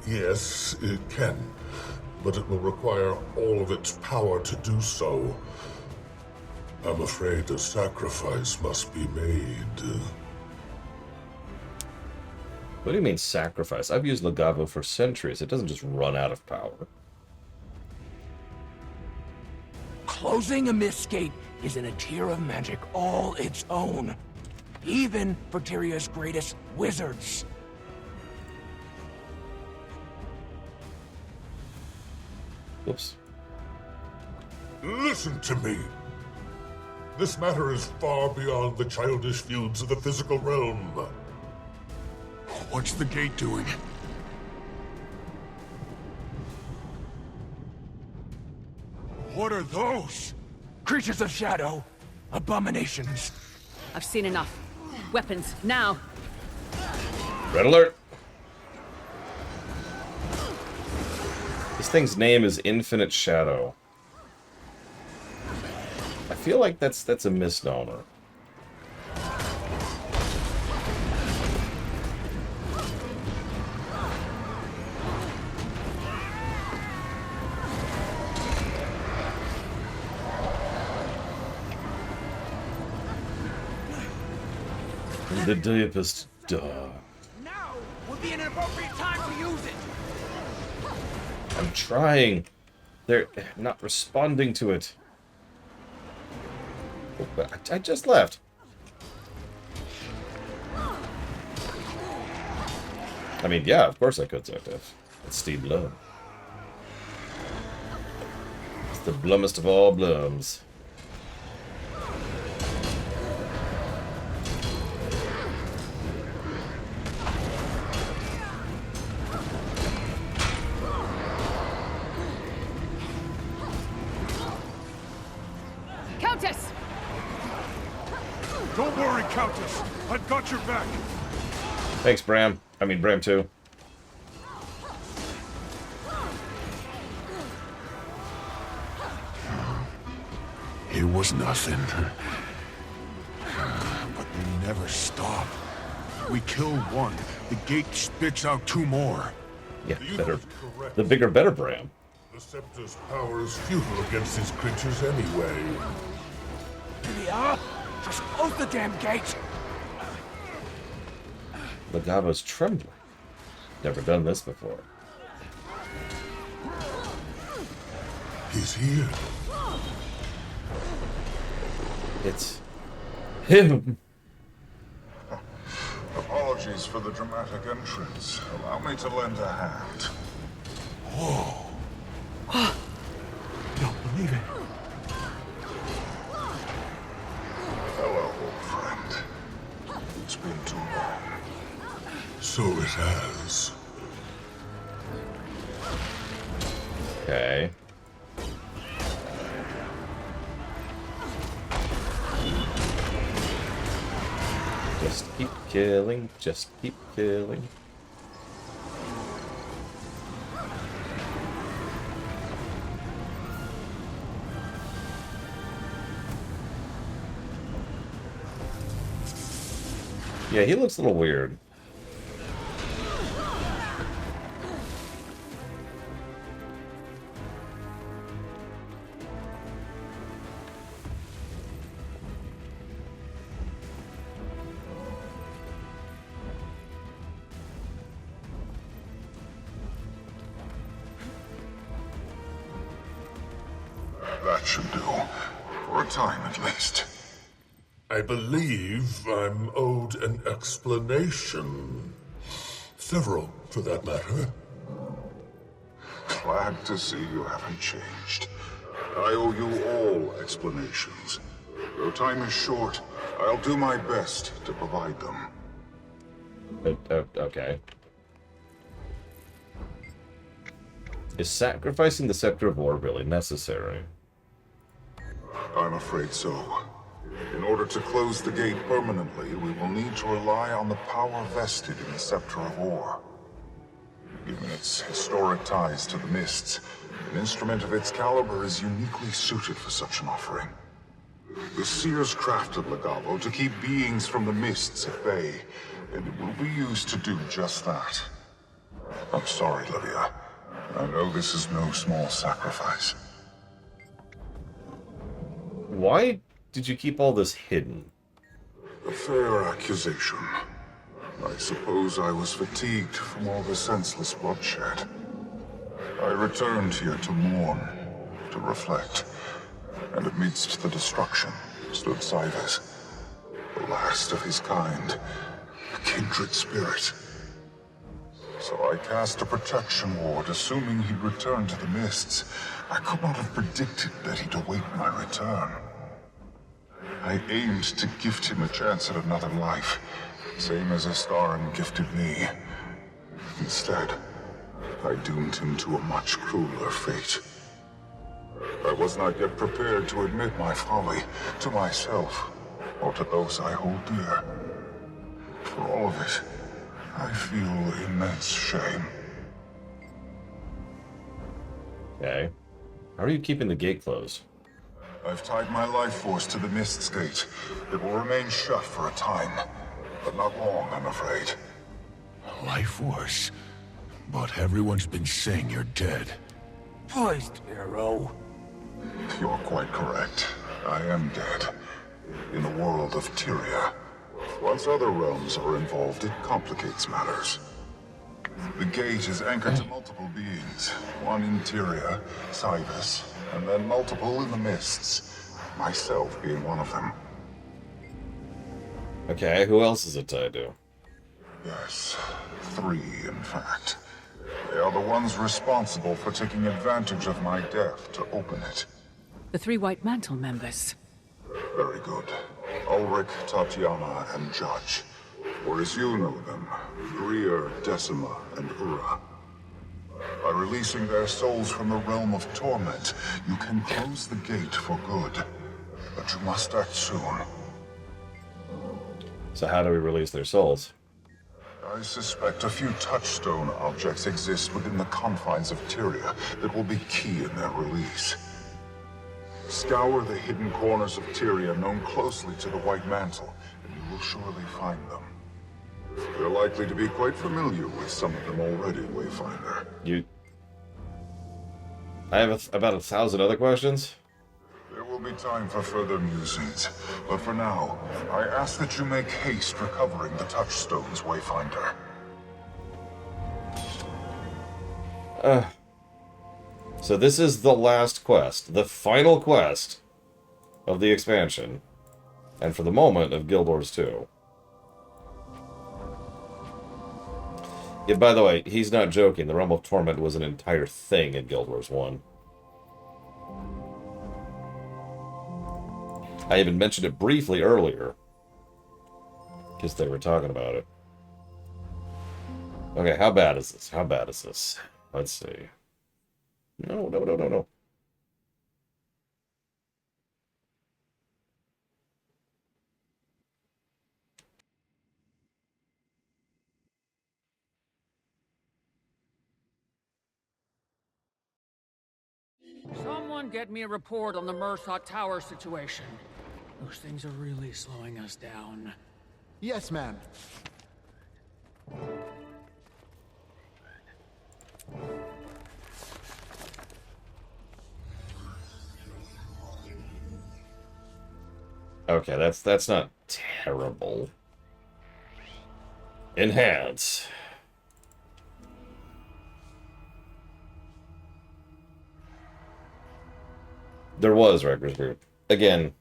[SPEAKER 7] Yes, it can, but it will require all of its power to do so. I'm afraid a sacrifice must be made.
[SPEAKER 1] What do you mean sacrifice? I've used Legavo for centuries. It doesn't just run out of power.
[SPEAKER 6] Closing a Mist Gate is in a tier of magic all its own. Even for Tyria's greatest wizards.
[SPEAKER 1] Oops.
[SPEAKER 7] Listen to me. This matter is far beyond the childish feuds of the physical realm.
[SPEAKER 3] What's the gate doing? What are those?
[SPEAKER 6] Creatures of shadow. Abominations.
[SPEAKER 2] I've seen enough. Weapons, now!
[SPEAKER 1] Red alert! This thing's name is Infinite Shadow. I feel like that's a misnomer. The deepest dark.
[SPEAKER 6] Now would be an appropriate time to use it.
[SPEAKER 1] I'm trying. They're not responding to it. Oh, but I just left. I mean, yeah, of course I could, Zoctev. It's Steve Blum. It's the blumest of all blums.
[SPEAKER 2] Countess!
[SPEAKER 3] Don't worry, Countess. I've got your back.
[SPEAKER 1] Thanks, Bram. I mean, Bram too.
[SPEAKER 3] It was nothing. But we never stop. We kill one, the gate spits out two more.
[SPEAKER 1] Yeah, better. The bigger, better Bram.
[SPEAKER 7] The Scepter's power is futile against these creatures anyway.
[SPEAKER 6] Yeah, just close the damn gate.
[SPEAKER 1] Legavo's trembling. Never done this before.
[SPEAKER 7] He's here.
[SPEAKER 1] It's him.
[SPEAKER 3] Apologies for the dramatic entrance. Allow me to lend a hand. Whoa. Don't believe it. Hello, old friend. It's been too long.
[SPEAKER 7] So it has.
[SPEAKER 1] Okay. Just keep killing, just keep killing. Yeah, he looks a little weird.
[SPEAKER 3] That should do. For a time, at least.
[SPEAKER 7] I believe I'm owed an explanation. Several, for that matter.
[SPEAKER 3] Glad to see you haven't changed. I owe you all explanations. Though time is short, I'll do my best to provide them.
[SPEAKER 1] Okay. Is sacrificing the Scepter of War really necessary?
[SPEAKER 3] I'm afraid so. In order to close the gate permanently, we will need to rely on the power vested in the Scepter of War. Given its historic ties to the Mists, an instrument of its caliber is uniquely suited for such an offering. The Seers crafted Legavo to keep beings from the Mists at bay, and it will be used to do just that. I'm sorry, Livia. I know this is no small sacrifice.
[SPEAKER 1] Why did you keep all this hidden?
[SPEAKER 3] A fair accusation. I suppose I was fatigued from all the senseless bloodshed. I returned here to mourn, to reflect. And amidst the destruction stood Cybus, the last of his kind, a kindred spirit. So I cast a protection ward, assuming he'd return to the mists. I could not have predicted that he'd await my return. I aimed to gift him a chance at another life, same as Astaran gifted me. Instead, I doomed him to a much crueler fate. I was not yet prepared to admit my folly to myself, or to those I hold dear. For all of it, I feel immense shame.
[SPEAKER 1] Okay. How are you keeping the gate closed?
[SPEAKER 3] I've tied my life force to the Mist's gate. It will remain shut for a time, but not long, I'm afraid.
[SPEAKER 16] Life force? But everyone's been saying you're dead.
[SPEAKER 6] Poised arrow.
[SPEAKER 3] You're quite correct. I am dead. In the world of Tyria. Once other realms are involved, it complicates matters. The gate is anchored to multiple beings. One in Tyria, Cybus, and then multiple in the Mists. Myself being one of them.
[SPEAKER 1] Okay, who else is it tied to?
[SPEAKER 3] Yes, 3 in fact. They are the ones responsible for taking advantage of my death to open it.
[SPEAKER 2] The 3 White Mantle members.
[SPEAKER 3] Very good. Ulrich, Tatiana, and Judge. Or as you know them, Greer, Decima, and Ura. By releasing their souls from the realm of torment, you can close the gate for good. But you must act soon.
[SPEAKER 1] So how do we release their souls?
[SPEAKER 3] I suspect a few touchstone objects exist within the confines of Tyria that will be key in their release. Scour the hidden corners of Tyria known closely to the White Mantle, and you will surely find them. You're likely to be quite familiar with some of them already, Wayfinder.
[SPEAKER 1] I have about 1,000 other questions.
[SPEAKER 3] There will be time for further musings, but for now, I ask that you make haste recovering the touchstones, Wayfinder.
[SPEAKER 1] So this is the last quest, the final quest of the expansion, and for the moment of Guild Wars 2. Yeah, by the way, he's not joking. The Realm of Torment was an entire thing in Guild Wars 1. I even mentioned it briefly earlier, because they were talking about it. Okay, how bad is this? How bad is this? Let's see. No.
[SPEAKER 15] Someone get me a report on the Mersot Tower situation. Those things are really slowing us down.
[SPEAKER 17] Yes, ma'am.
[SPEAKER 1] Okay, that's not terrible. Enhance. There was Wrecker's Group. Again,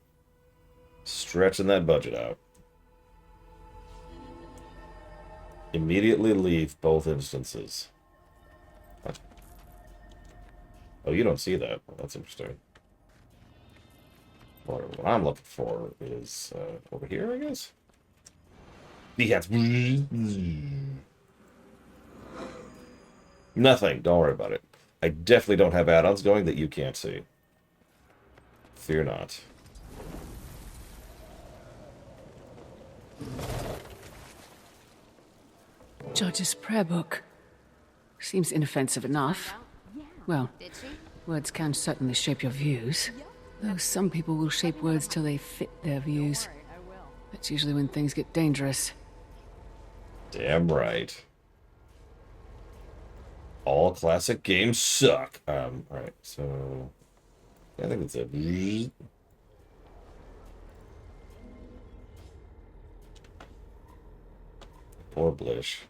[SPEAKER 1] stretching that budget out. Immediately leave both instances. What? Oh, you don't see that. Well, that's interesting. What I'm looking for is over here, I guess? Yes. Nothing. Don't worry about it. I definitely don't have add-ons going that you can't see. Fear not.
[SPEAKER 2] Judge's prayer book. Seems inoffensive enough. Well, words can certainly shape your views. Though some people will shape words till they fit their views. That's usually when things get dangerous.
[SPEAKER 1] Damn right. All classic games suck. Alright, so... I think that's it. Poor Blish.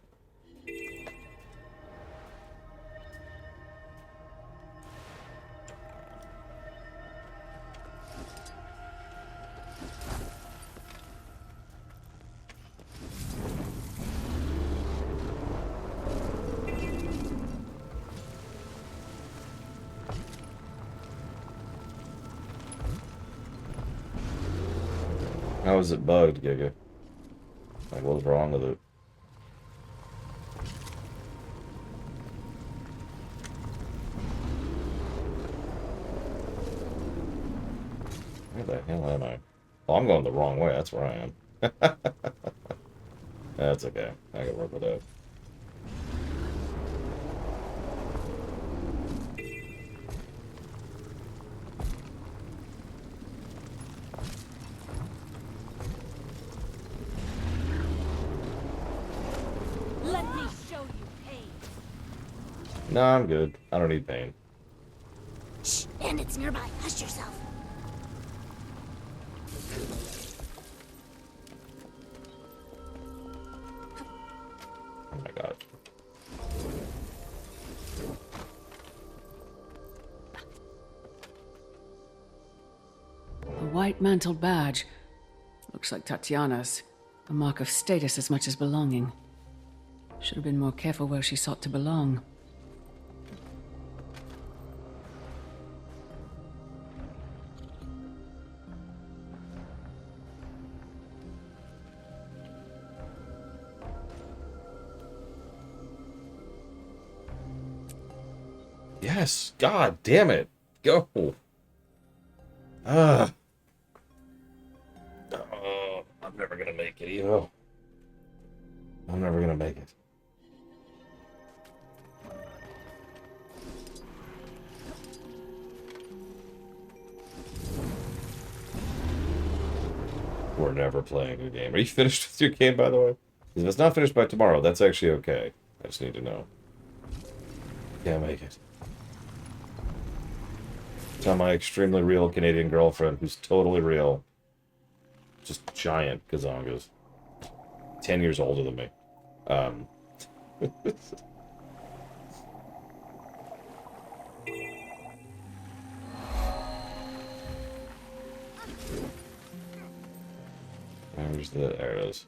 [SPEAKER 1] How is it bugged, Giga? Like, what's wrong with it? Where the hell am I? Oh, I'm going the wrong way. That's where I am. That's okay. I can work with that.
[SPEAKER 17] Let me show you pain.
[SPEAKER 1] No, I'm good. I don't need pain.
[SPEAKER 17] Shh, bandits nearby. Hush yourself.
[SPEAKER 1] Oh my god.
[SPEAKER 2] A white-mantled badge. Looks like Tatiana's. A mark of status as much as belonging. Should have been more careful where she sought to belong.
[SPEAKER 1] Yes! God damn it! Go! Ah! Oh, I'm never gonna make it, Evo. I'm never gonna make it. We're never playing a game. Are you finished with your game, by the way? If it's not finished by tomorrow, that's actually okay. I just need to know. Can't make it. Tell my extremely real Canadian girlfriend, who's totally real. Just giant gazongas. 10 years older than me. There it is.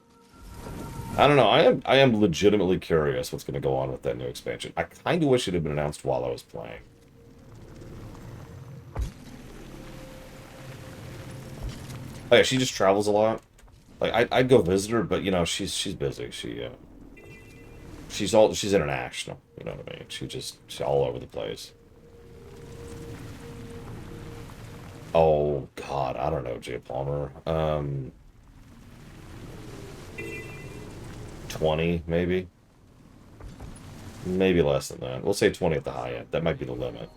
[SPEAKER 1] I don't know. I am legitimately curious what's going to go on with that new expansion. I kind of wish it had been announced while I was playing. Oh yeah, she just travels a lot. Like I'd go visit her, but you know she's busy. She's international. You know what I mean? She's all over the place. Oh God, I don't know, Jay Palmer. 20 maybe. Maybe less than that. We'll say 20 at the high end. That might be the limit.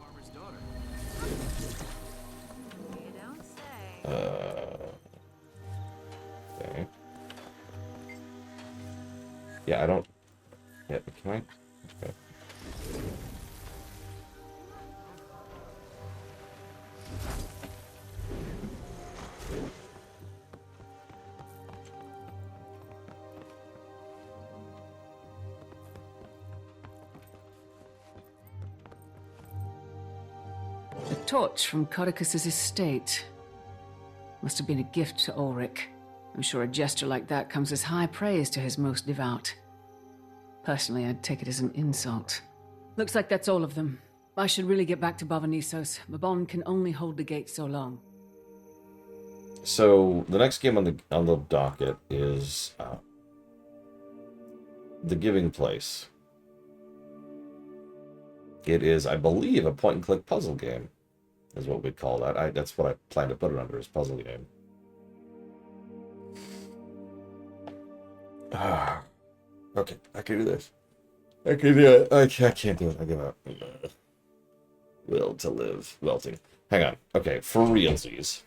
[SPEAKER 1] Okay. Yeah, I don't... Yeah, can I? Okay.
[SPEAKER 2] A torch from Codicus's estate. Must have been a gift to Ulrich. I'm sure a gesture like that comes as high praise to his most devout. Personally, I'd take it as an insult. Looks like that's all of them. I should really get back to Bavanissos. Babon can only hold the gate so long.
[SPEAKER 1] So the next game on the docket is The Giving Place. It is, I believe, a point-and-click puzzle game, is what we'd call that. That's what I plan to put it under, is puzzle game. Okay, I can do this. I can do it. I can't do it. I give up. Will to live. Welting. Hang on. Okay, for realsies.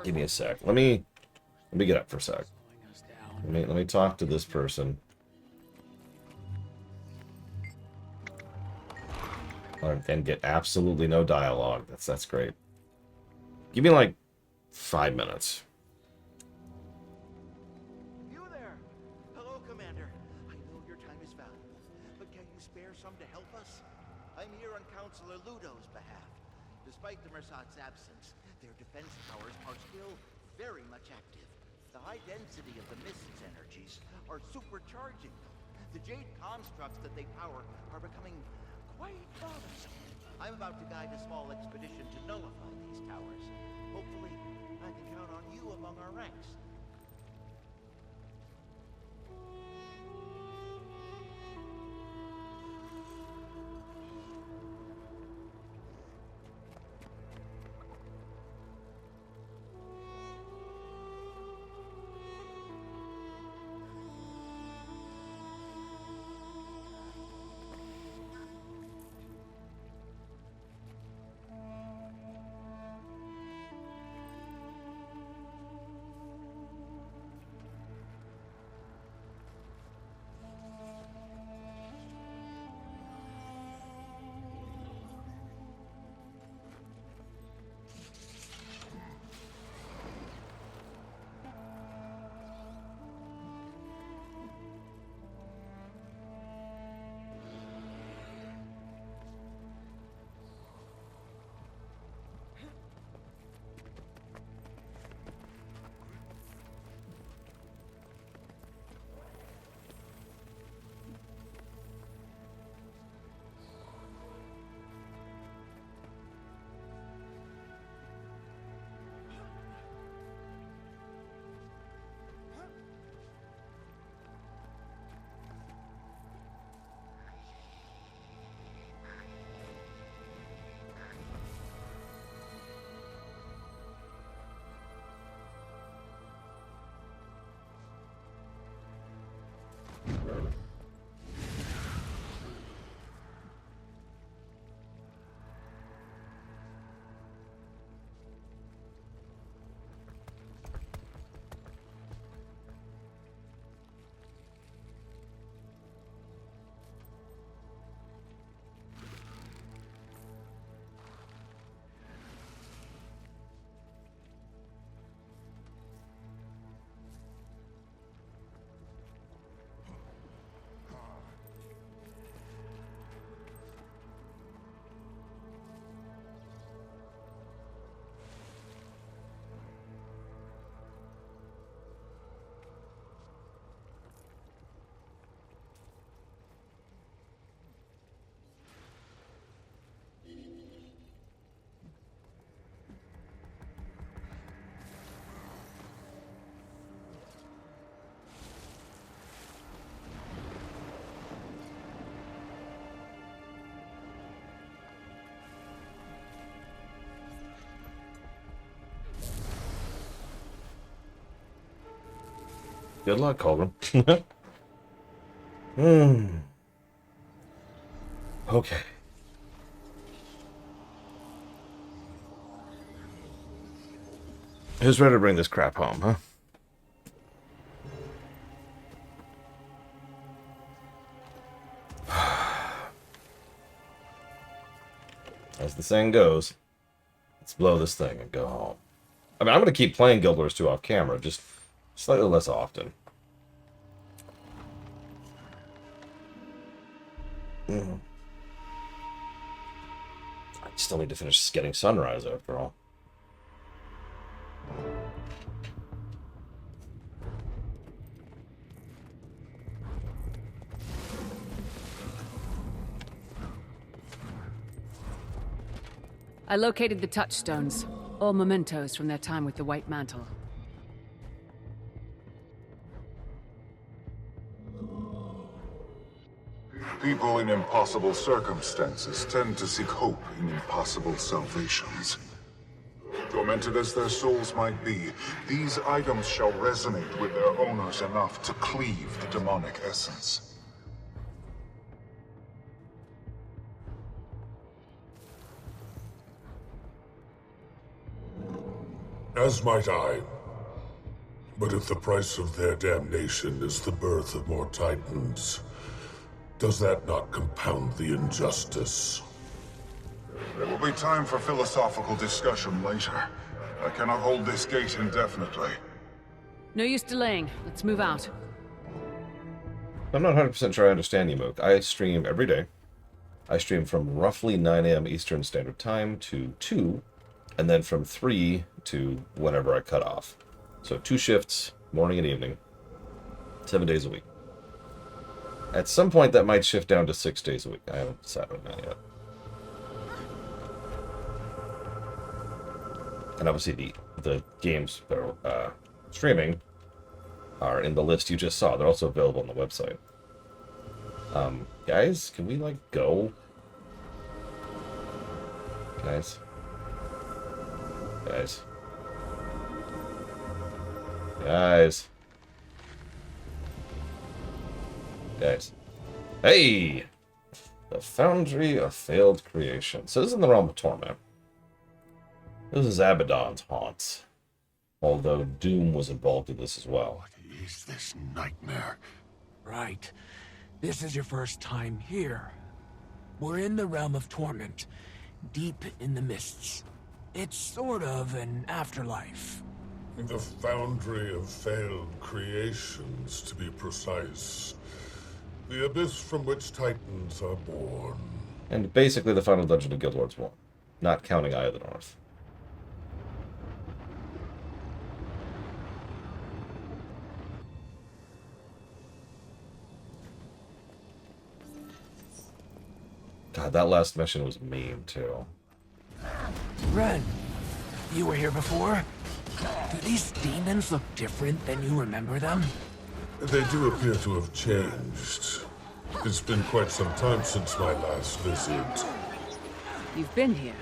[SPEAKER 1] Give me a sec. Let me get up for a sec. Let me talk to this person. And get absolutely no dialogue. That's great. Give me like 5 minutes.
[SPEAKER 5] You there? Hello, Commander. I know your time is valuable, but can you spare some to help us? I'm here on Counselor Ludo's behalf. Despite the Mersat's absence, their defense powers are still very much active. The high density of the Mist's energies are supercharging them. The Jade constructs that they power are becoming quite bothersome. I'm about to guide a small expedition to nullify these towers. Hopefully, I can count on you among our ranks.
[SPEAKER 1] Good luck, Colgan. Okay. Who's ready to bring this crap home, huh? As the saying goes, let's blow this thing and go home. I mean, I'm going to keep playing Guild Wars 2 off camera, just slightly less often. I still need to finish getting Sunrise after all.
[SPEAKER 2] I located the touchstones, all mementos from their time with the White Mantle.
[SPEAKER 3] People in impossible circumstances tend to seek hope in impossible salvations. Tormented as their souls might be, these items shall resonate with their owners enough to cleave the demonic essence.
[SPEAKER 7] As might I. But if the price of their damnation is the birth of more Titans, does that not compound the injustice?
[SPEAKER 3] There will be time for philosophical discussion later. I cannot hold this gate indefinitely.
[SPEAKER 2] No use delaying. Let's move out.
[SPEAKER 1] I'm not 100% sure I understand you, Mook. I stream every day. I stream from roughly 9 a.m. Eastern Standard Time to 2, and then from 3 to whenever I cut off. So 2 shifts, morning and evening, 7 days a week. At some point, that might shift down to 6 days a week. I haven't decided on that yet. And obviously, the the games that are streaming are in the list you just saw. They're also available on the website. Guys, can we, like, go? Guys. Guys. Guys. Guys. Hey! The Foundry of Failed Creation. So this is in the realm of torment. This is Abaddon's haunts. Although Doom was involved in this as well.
[SPEAKER 3] What is this nightmare?
[SPEAKER 6] Right. This is your first time here. We're in the realm of torment, deep in the mists. It's sort of an afterlife.
[SPEAKER 7] The Foundry of Failed Creations, to be precise. The abyss from which titans are born.
[SPEAKER 1] And basically the final dungeon of Guild Wars 1. Not counting Eye of the North. God, that last mission was mean, too.
[SPEAKER 6] Ren, you were here before? Do these demons look different than you remember them?
[SPEAKER 7] They do appear to have changed. It's been quite some time since my last visit.
[SPEAKER 2] You've been here.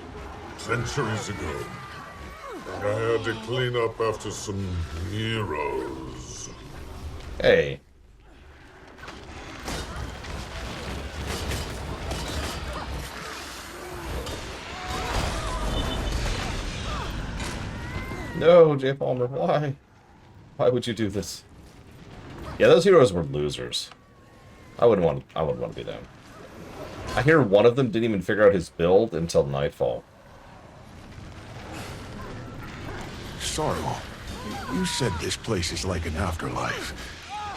[SPEAKER 7] Centuries ago. I had to clean up after some heroes.
[SPEAKER 1] Hey. No, J. Palmer, why? Why would you do this? Yeah, those heroes were losers. I wouldn't want to be them. I hear one of them didn't even figure out his build until nightfall.
[SPEAKER 3] Sorrow, you said this place is like an afterlife.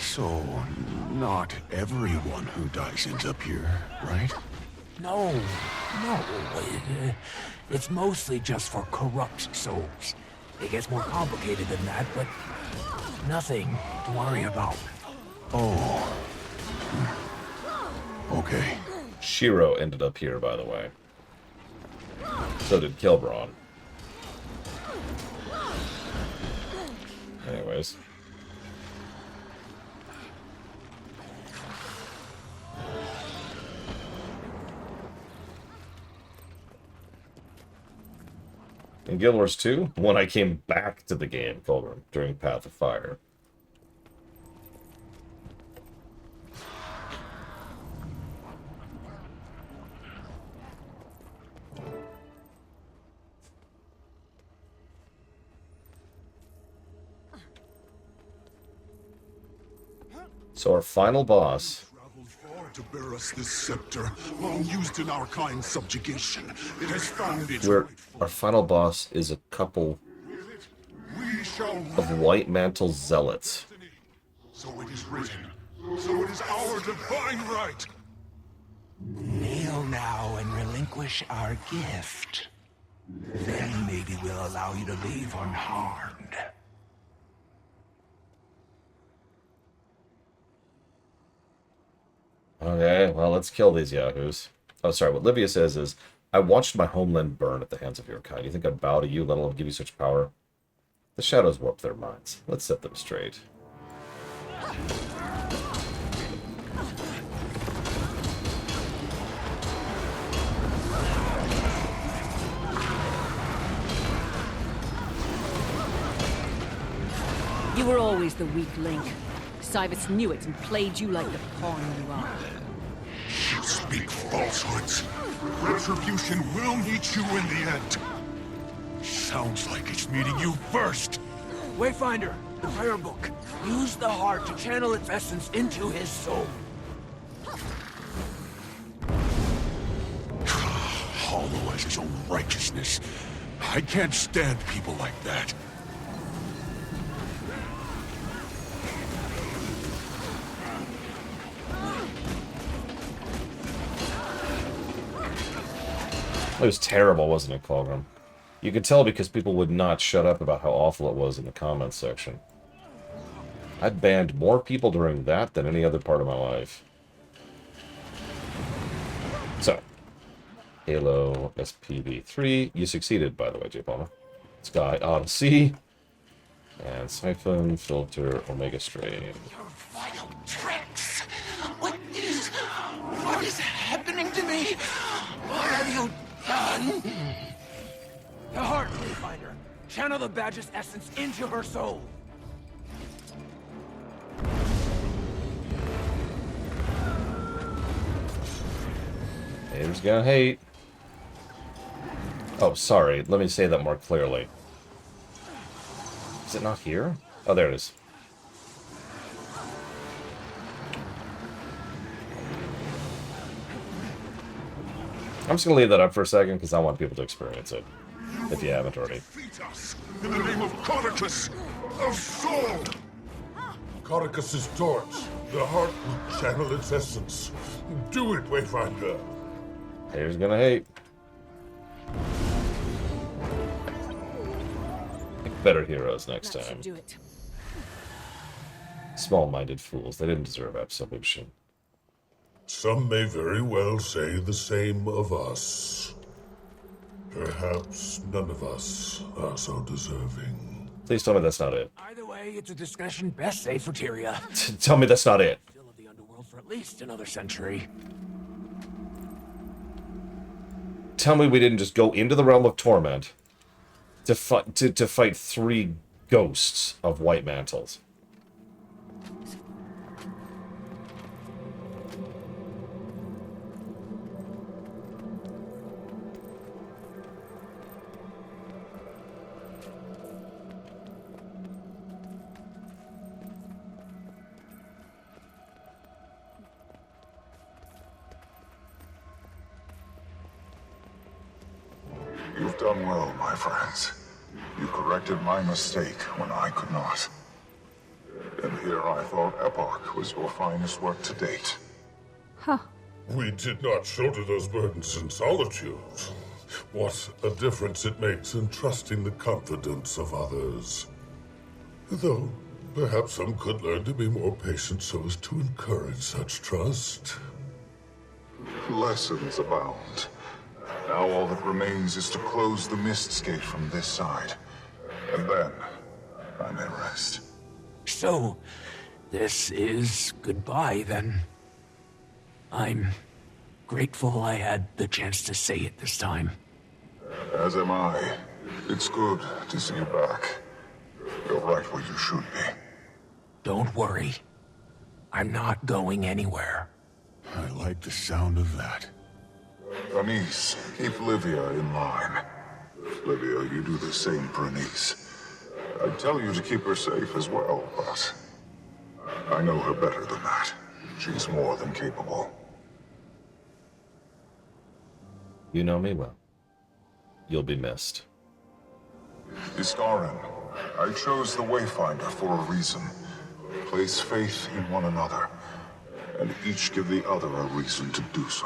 [SPEAKER 3] So, not everyone who dies ends up here, right?
[SPEAKER 6] No. It's mostly just for corrupt souls. It gets more complicated than that, but nothing to worry about.
[SPEAKER 3] Oh. Okay.
[SPEAKER 1] Shiro ended up here, by the way. So did Kilbron. Anyways. In Guild Wars 2, when I came back to the game, Kilbron, during Path of Fire. So our final boss.
[SPEAKER 3] To bear us this scepter, long used in our kind subjugation. It has found its
[SPEAKER 1] Our final boss is a couple of white mantle zealots.
[SPEAKER 3] So it is written. So it is our divine right.
[SPEAKER 6] Kneel now and relinquish our gift. Then maybe we'll allow you to leave unharmed.
[SPEAKER 1] Okay, well, let's kill these yahoos. Oh, sorry, what Livia says is, I watched my homeland burn at the hands of your kind. You think I'd bow to you, let alone give you such power? The shadows warp their minds. Let's set them straight.
[SPEAKER 2] You were always the weak link. Cyrus knew it and played you like the pawn you are.
[SPEAKER 3] You speak falsehoods. Retribution will meet you in the end. Sounds like it's meeting you first.
[SPEAKER 6] Wayfinder, the prayer book. Use the heart to channel its essence into his soul.
[SPEAKER 3] Hollow as his own righteousness. I can't stand people like that.
[SPEAKER 1] It was terrible, wasn't it, Colgrim? You could tell because people would not shut up about how awful it was in the comments section. I banned more people during that than any other part of my life. So, Halo SPV3. You succeeded, by the way, J. Palmer. Sky Odyssey. And Siphon, Filter, Omega Strain.
[SPEAKER 10] Vital tricks! What is happening to me? What have you done?
[SPEAKER 6] The heart, Wayfinder. Channel the badge's essence into her soul.
[SPEAKER 1] Haters gonna hate. Oh, sorry. Let me say that more clearly. Is it not here? Oh, there it is. I'm just gonna leave that up for a second because I want people to experience it. If you haven't already.
[SPEAKER 3] In the name of Codicus, of Soul!
[SPEAKER 7] Codicus's torch. The heart will channel its essence. Do it, Wayfinder.
[SPEAKER 1] Haters gonna hate. Pick better heroes next time.
[SPEAKER 2] Do it.
[SPEAKER 1] Small-minded fools. They didn't deserve absolution.
[SPEAKER 7] Some may very well say the same of us. Perhaps none of us are so deserving.
[SPEAKER 1] Please tell me that's not it.
[SPEAKER 6] Either way, it's a discussion best saved for Tyria.
[SPEAKER 1] Tell me that's not it.
[SPEAKER 6] Still of the underworld for at least another century.
[SPEAKER 1] Tell me we didn't just go into the realm of torment to fight 3 ghosts of white mantles.
[SPEAKER 3] You've done well, my friends. You corrected my mistake when I could not. And here I thought Epoch was your finest work to date.
[SPEAKER 2] Huh.
[SPEAKER 7] We did not shoulder those burdens in solitude. What a difference it makes in trusting the confidence of others. Though, perhaps some could learn to be more patient so as to encourage such trust.
[SPEAKER 3] Lessons abound. Now all that remains is to close the Mist's gate from this side. And then, I may rest.
[SPEAKER 6] So, this is goodbye, then. I'm grateful I had the chance to say it this time.
[SPEAKER 3] As am I. It's good to see you back. You're right where you should be.
[SPEAKER 6] Don't worry. I'm not going anywhere.
[SPEAKER 3] I like the sound of that. Anise, keep Livia in line. Livia, you do the same for Anise. I'd tell you to keep her safe as well, but I know her better than that. She's more than capable.
[SPEAKER 1] You know me well. You'll be missed.
[SPEAKER 3] Iskarin, I chose the Wayfinder for a reason. Place faith in one another, and each give the other a reason to do so.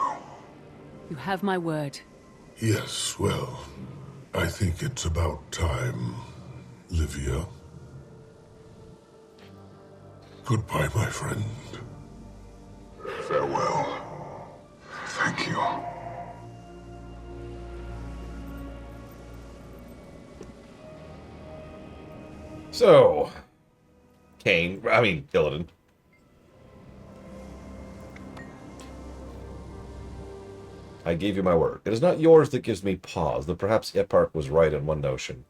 [SPEAKER 2] You have my word.
[SPEAKER 7] Yes, well, I think it's about time, Livia. Goodbye, my friend.
[SPEAKER 3] Farewell. Thank you.
[SPEAKER 1] So, Illidan. I gave you my word. It is not yours that gives me pause, though perhaps Eparch was right in one notion.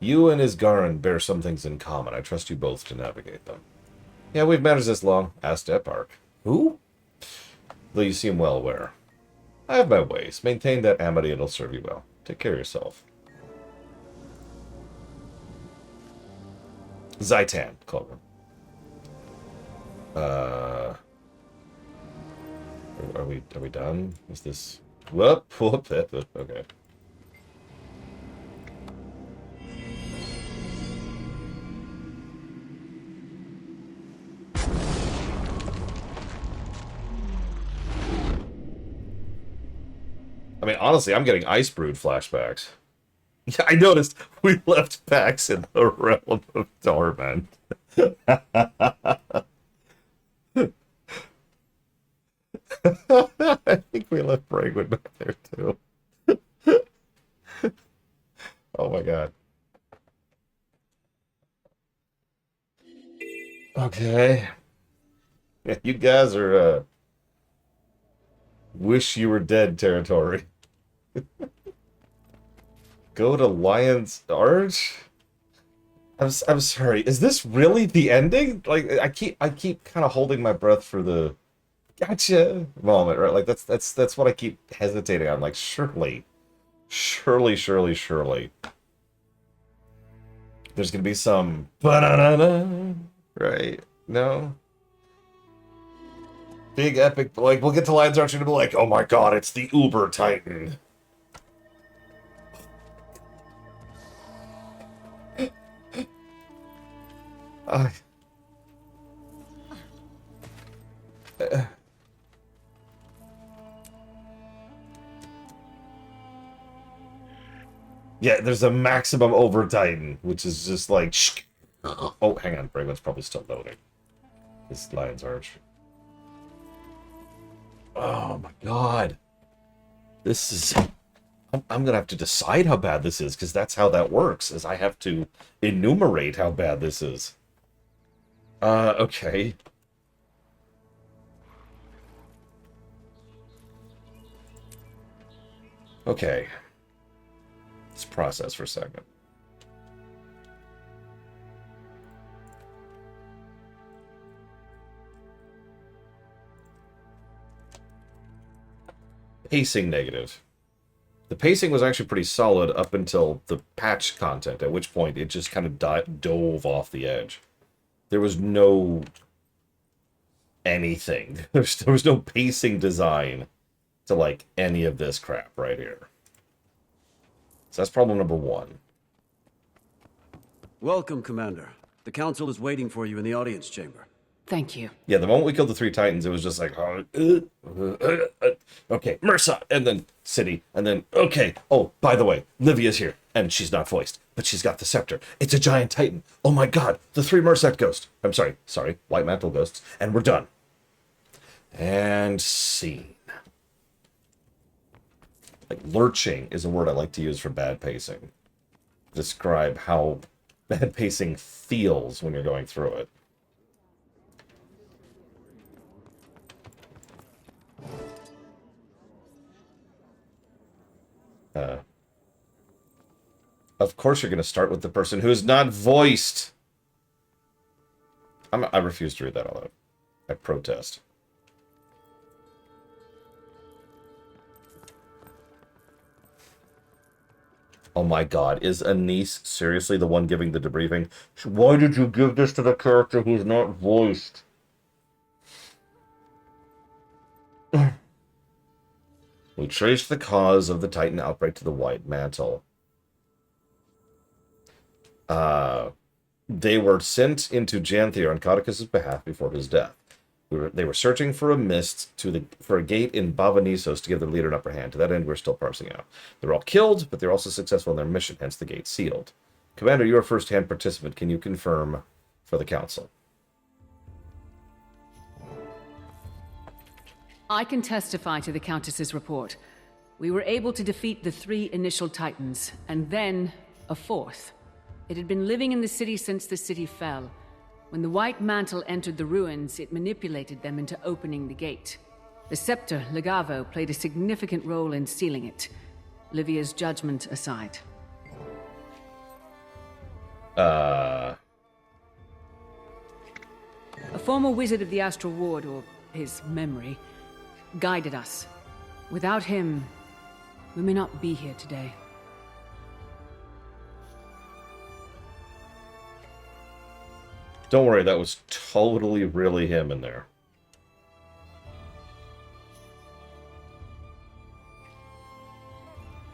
[SPEAKER 1] You and Isgarin bear some things in common. I trust you both to navigate them. Yeah, we've managed this long. Asked Eparch. Who? Though you seem well aware. I have my ways. Maintain that amity, it'll serve you well. Take care of yourself. Zaitan, Clover. Are we done? Is this whoop, okay. I mean, honestly, I'm getting Ice Brood flashbacks. Yeah, I noticed we left Pax in the realm of torment. I think we left Bragwood back there too. Oh my god. Okay. Yeah, you guys are wish you were dead territory. Go to Lion's Arch? I'm sorry. Is this really the ending? Like I keep kind of holding my breath for the gotcha moment, right? Like that's what I keep hesitating on. Like surely. There's gonna be some ba-da-da-da, right? No? Big epic, like we'll get to Lion's Arch and be like, oh my god, it's the Uber Titan. Yeah, there's a maximum over Titan, which is just like, oh, hang on, Braven's probably still loading. This Lion's Arch. Oh my god. This is... I'm gonna have to decide how bad this is, because that's how that works, is I have to enumerate how bad this is. Okay. Okay. Let's process for a second. Pacing negative. The pacing was actually pretty solid up until the patch content, at which point it just kind of dove off the edge. There was no anything. There was no pacing design to, like, any of this crap right here. So that's problem number one.
[SPEAKER 18] Welcome, Commander. The Council is waiting for you in the audience chamber.
[SPEAKER 2] Thank you.
[SPEAKER 1] Yeah, the moment we killed the 3 Titans, it was just like, okay, Mersa, and then City, and then, okay, oh, by the way, Livia's here, and she's not voiced, but she's got the scepter. It's a giant Titan. Oh my god, the 3 Merset ghosts. I'm sorry, White Mantle ghosts, and we're done. And scene. Like, lurching is a word I like to use for bad pacing. Describe how bad pacing feels when you're going through it. Of course you're going to start with the person who is not voiced. I refuse to read that out loud. I protest. Oh my god, is Anise seriously the one giving the debriefing? Why did you give this to the character who's not voiced? We traced the cause of the Titan outbreak to the White Mantle. They were sent into Janthir on Caudicus's behalf before his death. They were searching for a mist for a gate in Bavanisos to give their leader an upper hand. To that end, we're still parsing out. They were all killed, but they're also successful in their mission, hence the gate sealed. Commander, you're a first-hand participant. Can you confirm for the Council?
[SPEAKER 2] I can testify to the Countess's report. We were able to defeat the 3 initial Titans, and then a 4th. It had been living in the city since the city fell. When the White Mantle entered the ruins, it manipulated them into opening the gate. The scepter, Legavo, played a significant role in sealing it. Livia's judgment aside.
[SPEAKER 1] A
[SPEAKER 2] former wizard of the Astral Ward, or his memory, guided us. Without him, we may not be here today.
[SPEAKER 1] Don't worry, that was totally really him in there.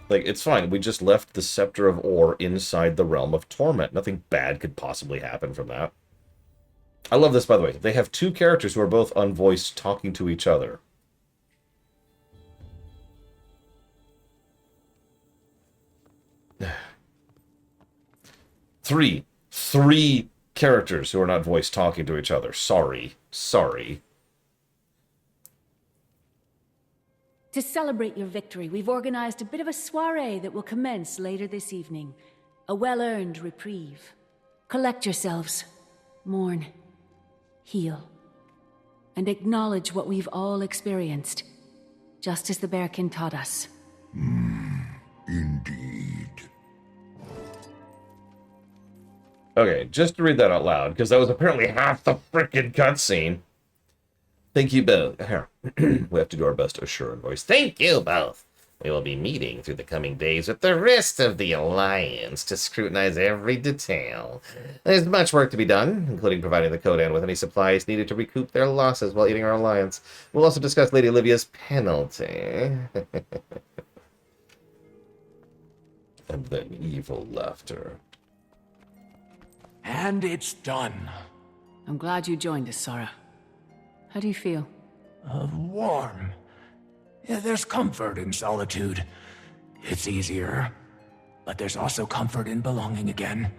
[SPEAKER 1] Like, it's fine. We just left the Scepter of Ore inside the Realm of Torment. Nothing bad could possibly happen from that. I love this, by the way. They have 2 characters who are both unvoiced talking to each other. Three characters who are not voiced talking to each other. Sorry.
[SPEAKER 17] To celebrate your victory, we've organized a bit of a soiree that will commence later this evening. A well-earned reprieve. Collect yourselves. Mourn. heal, and acknowledge what we've all experienced, just as the Bearkin taught us.
[SPEAKER 3] Indeed.
[SPEAKER 1] Okay, just to read that out loud, because that was apparently half the frickin' cutscene. Thank you both. Here. We have to do our best to assure in voice. Thank you both. We will be meeting through the coming days with the rest of the Alliance to scrutinize every detail. There's much work to be done, including providing the Codan with any supplies needed to recoup their losses while aiding our Alliance. We'll also discuss Lady Olivia's penalty. And then evil laughter.
[SPEAKER 6] And it's done.
[SPEAKER 2] I'm glad you joined us, Sora. How do you feel?
[SPEAKER 6] Warm. Yeah, there's comfort in solitude. It's easier. But there's also comfort in belonging again.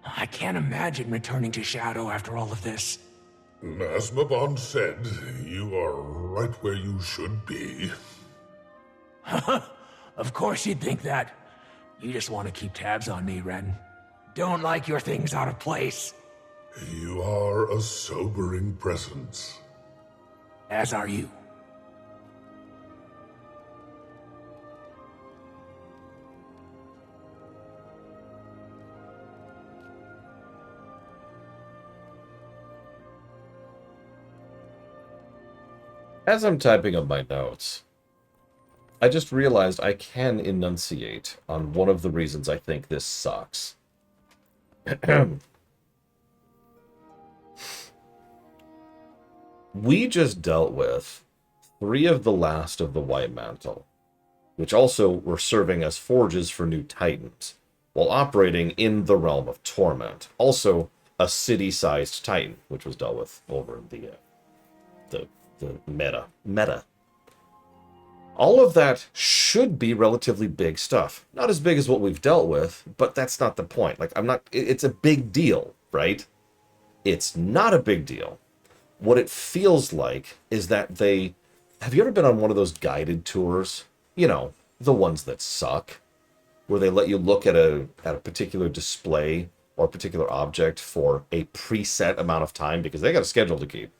[SPEAKER 6] I can't imagine returning to Shadow after all of this.
[SPEAKER 7] As Mabon said, you are right where you should be.
[SPEAKER 6] Of course you'd think that. You just want to keep tabs on me, Ren. Don't like your things out of place.
[SPEAKER 7] You are a sobering presence.
[SPEAKER 6] As are you.
[SPEAKER 1] As I'm typing up my notes, I just realized I can enunciate on one of the reasons I think this sucks. We just dealt with 3 of the last of the White Mantle, which also were serving as forges for new Titans, while operating in the realm of Torment. Also, a city-sized Titan, which was dealt with over in the meta. All of that should be relatively big stuff. Not as big as what we've dealt with, but that's not the point. Like, it's a big deal, right? It's not a big deal. What it feels like is that have you ever been on one of those guided tours? You know, the ones that suck, where they let you look at a particular display or a particular object for a preset amount of time because they got a schedule to keep.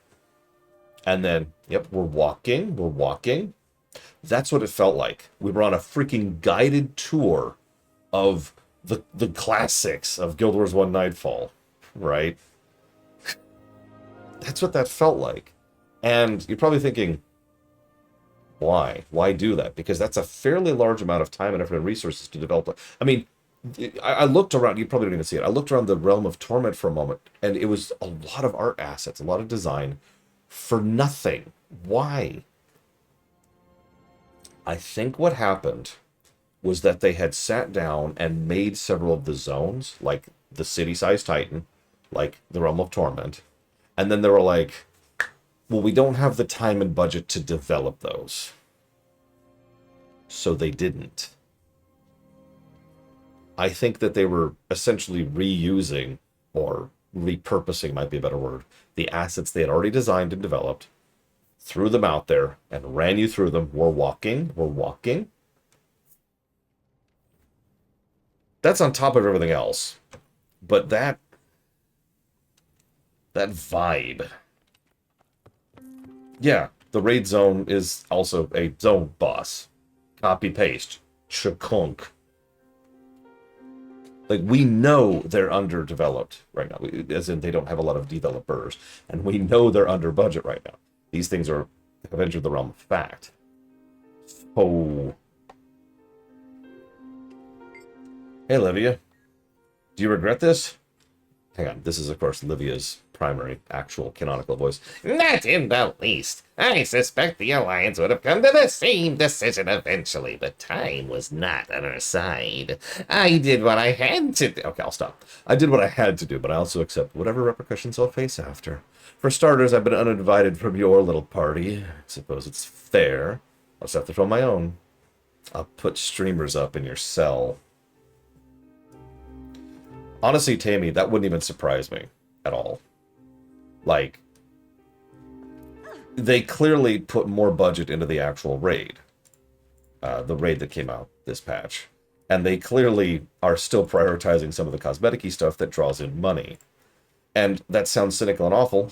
[SPEAKER 1] And then, yep, we're walking. That's what it felt like. We were on a freaking guided tour of the classics of Guild Wars 1 Nightfall, right? That's what that felt like. And you're probably thinking, why? Why do that? Because that's a fairly large amount of time and effort and resources to develop. I mean, I looked around, you probably don't even see it. I looked around the realm of Torment for a moment, and it was a lot of art assets, a lot of design for nothing. Why? I think what happened was that they had sat down and made several of the zones, like the city-sized Titan, like the Realm of Torment, and then they were like, well, we don't have the time and budget to develop those. So they didn't. I think that they were essentially reusing, or repurposing might be a better word, the assets they had already designed and developed, threw them out there, and ran you through them. We're walking. That's on top of everything else. But that vibe. Yeah, the raid zone is also a zone boss. Copy-paste. Chakunk. Like, we know they're underdeveloped right now. As in, they don't have a lot of developers. And we know they're under budget right now. These things have entered the realm of fact. Oh. Hey, Livia. Do you regret this? Hang on. This is, of course, Livia's primary, actual, canonical voice.
[SPEAKER 19] Not in the least. I suspect the Alliance would have come to the same decision eventually, but time was not on our side. I did what I had to do.
[SPEAKER 1] Okay, I'll stop. I did what I had to do, but I also accept whatever repercussions I'll face after. For starters, I've been uninvited from your little party. I suppose it's fair. I'll just have to throw my own. I'll put streamers up in your cell. Honestly, Tammy, that wouldn't even surprise me at all. Like, they clearly put more budget into the actual raid. The raid that came out this patch. And they clearly are still prioritizing some of the cosmetic-y stuff that draws in money. And that sounds cynical and awful,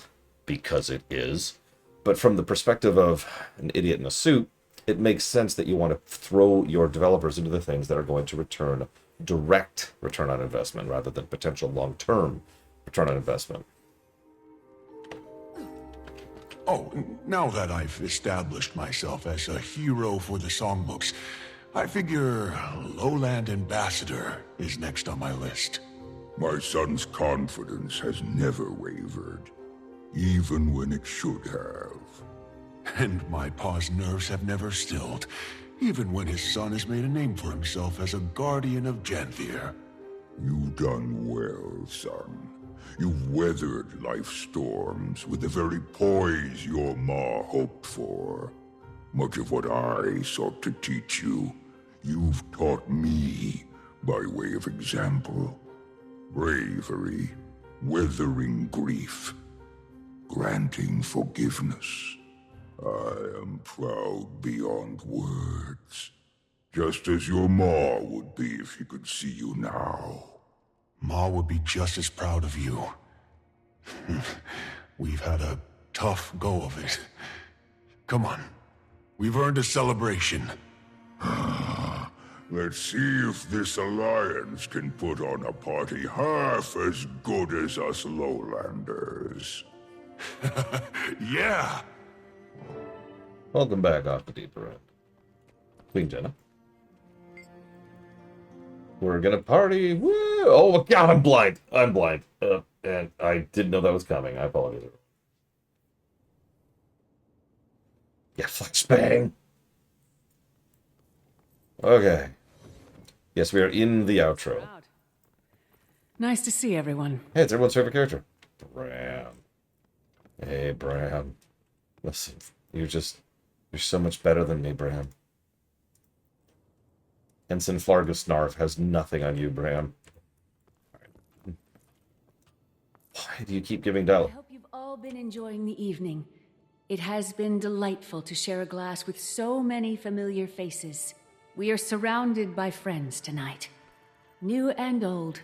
[SPEAKER 1] because it is. But from the perspective of an idiot in a suit, it makes sense that you want to throw your developers into the things that are going to return direct return on investment rather than potential long-term return on investment.
[SPEAKER 3] Oh, now that I've established myself as a hero for the songbooks, I figure Lowland Ambassador is next on my list.
[SPEAKER 16] My son's confidence has never wavered, even when it should have.
[SPEAKER 3] And my pa's nerves have never stilled, even when his son has made a name for himself as a guardian of Janthir.
[SPEAKER 16] You've done well, son. You've weathered life's storms with the very poise your ma hoped for. Much of what I sought to teach you, you've taught me by way of example. Bravery, weathering grief, granting forgiveness. I am proud beyond words. Just as your ma would be if she could see you now.
[SPEAKER 3] Ma would be just as proud of you. We've had a tough go of it. Come on. We've earned a celebration.
[SPEAKER 16] Let's see if this alliance can put on a party half as good as us lowlanders.
[SPEAKER 3] Yeah!
[SPEAKER 1] Welcome back off the deeper end. Queen Jenna. We're gonna party. Woo! Oh my god, I'm blind. I'm blind. And I didn't know that was coming. I apologize. Yeah, flashbang. Okay. Yes, we are in the outro.
[SPEAKER 2] Nice to see everyone.
[SPEAKER 1] Hey, it's everyone's favorite character. Bram. Hey, Bram. Listen, you're so much better than me, Bram. Ensign Flargus Snarf has nothing on you, Bram. Right. Why do you keep giving dialogue?
[SPEAKER 17] I hope you've all been enjoying the evening. It has been delightful to share a glass with so many familiar faces. We are surrounded by friends tonight, new and old.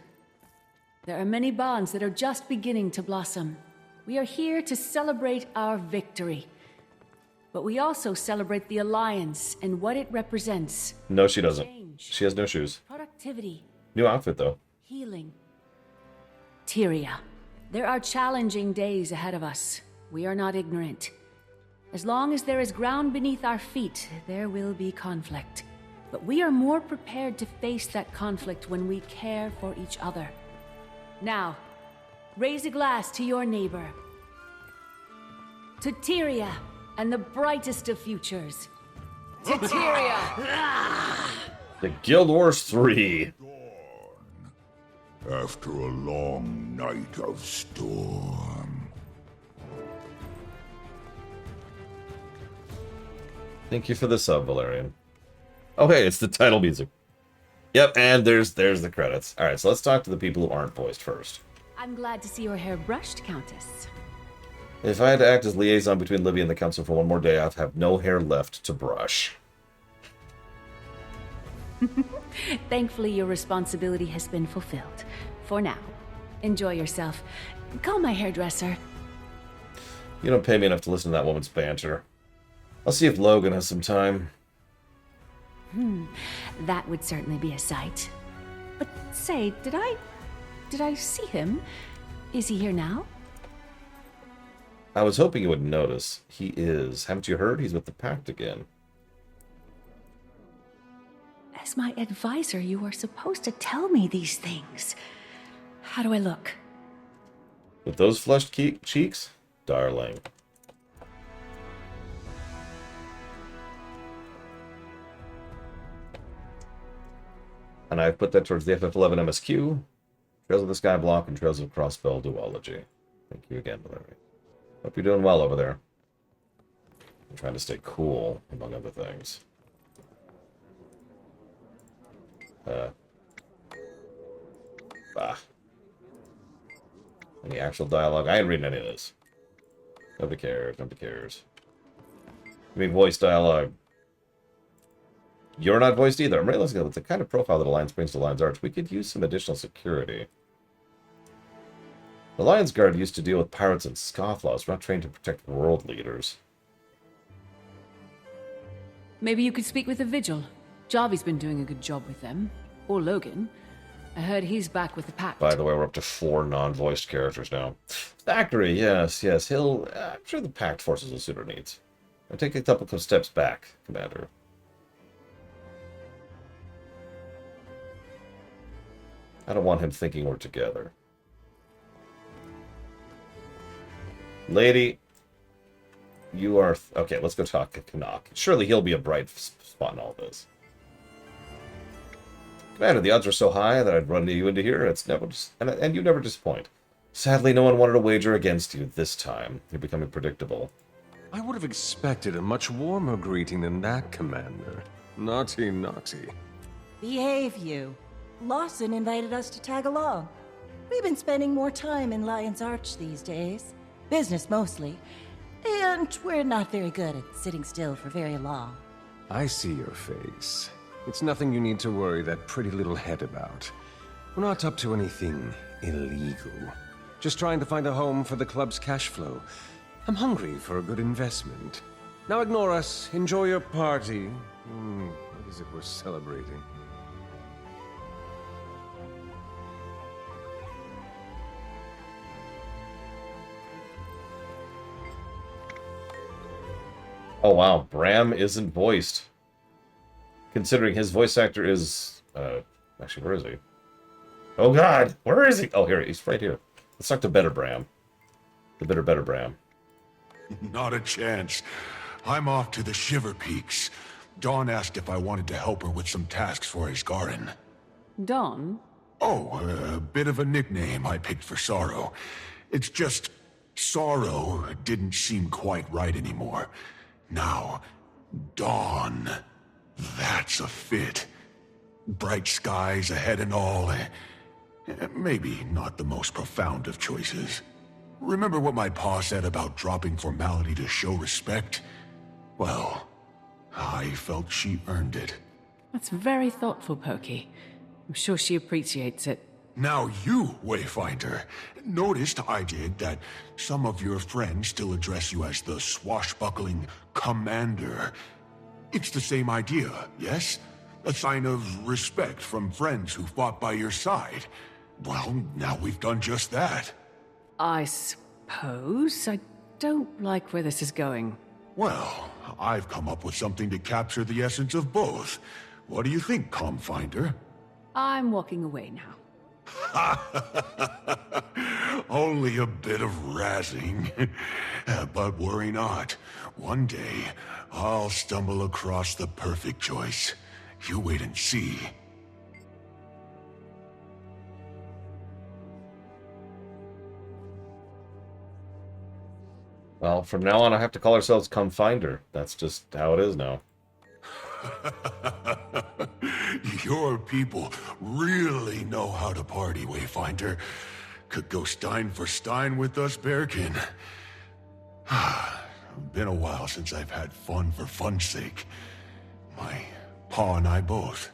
[SPEAKER 17] There are many bonds that are just beginning to blossom. We are here to celebrate our victory. But we also celebrate the Alliance and what it represents.
[SPEAKER 1] No, she doesn't. She has no shoes.
[SPEAKER 17] Productivity.
[SPEAKER 1] New outfit, though.
[SPEAKER 17] Healing. Tyria. There are challenging days ahead of us. We are not ignorant. As long as there is ground beneath our feet, there will be conflict. But we are more prepared to face that conflict when we care for each other. Now, raise a glass to your neighbor. To Tyria and the brightest of futures. To Tyria!
[SPEAKER 1] The Guild Wars 3.
[SPEAKER 16] After a long night of storm.
[SPEAKER 1] Thank you for the sub, Valerian. Oh, hey, it's the title music. Yep, and there's the credits. All right, so let's talk to the people who aren't voiced first.
[SPEAKER 17] I'm glad to see your hair brushed, Countess.
[SPEAKER 1] If I had to act as liaison between Livy and the Council for one more day, I'd have no hair left to brush.
[SPEAKER 17] Thankfully, your responsibility has been fulfilled. For now. Enjoy yourself. Call my hairdresser.
[SPEAKER 1] You don't pay me enough to listen to that woman's banter. I'll see if Logan has some time.
[SPEAKER 17] That would certainly be a sight. But say, did I see him? Is he here now?
[SPEAKER 1] I was hoping you would notice. He is. Haven't you heard? He's with the Pact again.
[SPEAKER 17] As my advisor, you are supposed to tell me these things. How do I look?
[SPEAKER 1] With those flushed cheeks? Darling. And I've put that towards the FF11 MSQ, Trails of the Skyblock, and Trails of Crossbell duology. Thank you again, Valerie. Hope you're doing well over there. I'm trying to stay cool, among other things. Any actual dialogue? I ain't reading any of this. Nobody cares. Nobody cares. I mean, voice dialogue. You're not voiced either. I'm realizing that with the kind of profile that Alliance brings to Alliance Arts, we could use some additional security. The Lions Guard used to deal with pirates and scofflaws. We're not trained to protect world leaders.
[SPEAKER 2] Maybe you could speak with the Vigil. Jarvy's been doing a good job with them. Or Logan. I heard he's back with the Pact.
[SPEAKER 1] By the way, we're up to 4 non-voiced characters now. Thackeray, yes. He'll... I'm sure the Pact forces will suit our needs. I'll take a couple of steps back, Commander. I don't want him thinking we're together. Lady, you are... Okay, let's go talk to Canuck. Surely he'll be a bright spot in all this. Commander, the odds are so high that I'd run you into here. It's never and you never disappoint. Sadly, no one wanted to wager against you this time. You're becoming predictable.
[SPEAKER 13] I would have expected a much warmer greeting than that, Commander. Naughty, naughty.
[SPEAKER 20] Behave, you. Lawson invited us to tag along. We've been spending more time in Lion's Arch these days. Business mostly. And we're not very good at sitting still for very long.
[SPEAKER 13] I see your face. It's nothing you need to worry that pretty little head about. We're not up to anything illegal. Just trying to find a home for the club's cash flow. I'm hungry for a good investment. Now ignore us. Enjoy your party. What is it we're celebrating?
[SPEAKER 1] Oh wow, Bram isn't voiced. Considering his voice actor is... actually, where is he? Oh god, where is he? Oh, here, he's right here. Let's talk to Better Bram. The better Bram.
[SPEAKER 3] Not a chance. I'm off to the Shiver Peaks. Dawn asked if I wanted to help her with some tasks for Isgarin.
[SPEAKER 2] Dawn?
[SPEAKER 3] Oh, a bit of a nickname I picked for Sorrow. It's just... Sorrow didn't seem quite right anymore. Now, Dawn... That's a fit. Bright skies ahead and all. Maybe not the most profound of choices. Remember what my pa said about dropping formality to show respect? Well, I felt she earned it.
[SPEAKER 2] That's very thoughtful, Pokey. I'm sure she appreciates it.
[SPEAKER 3] Now you, Wayfinder, noticed I did that some of your friends still address you as the swashbuckling commander. It's the same idea, yes? A sign of respect from friends who fought by your side. Well, now we've done just that.
[SPEAKER 2] I suppose. I don't like where this is going.
[SPEAKER 3] Well, I've come up with something to capture the essence of both. What do you think, Comfinder?
[SPEAKER 2] I'm walking away now.
[SPEAKER 3] Only a bit of razzing. But worry not. One day, I'll stumble across the perfect choice. You wait and see.
[SPEAKER 1] Well, from now on, I have to call ourselves Comfinder. That's just how it is now.
[SPEAKER 3] Your people really know how to party, Wayfinder. Could go Stein for Stein with us, Bearkin. Been a while since I've had fun for fun's sake. My pa and I both.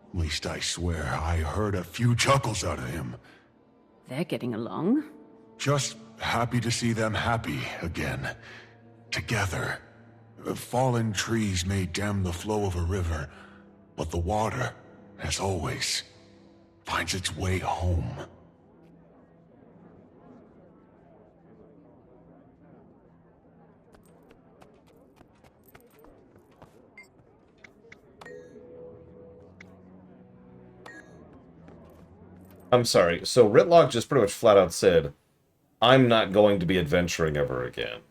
[SPEAKER 3] At least I swear I heard a few chuckles out of him.
[SPEAKER 2] They're getting along.
[SPEAKER 3] Just happy to see them happy again. Together. Fallen trees may dam the flow of a river, but the water, as always, finds its way home.
[SPEAKER 1] I'm sorry, so Ritlog just pretty much flat out said, I'm not going to be adventuring ever again.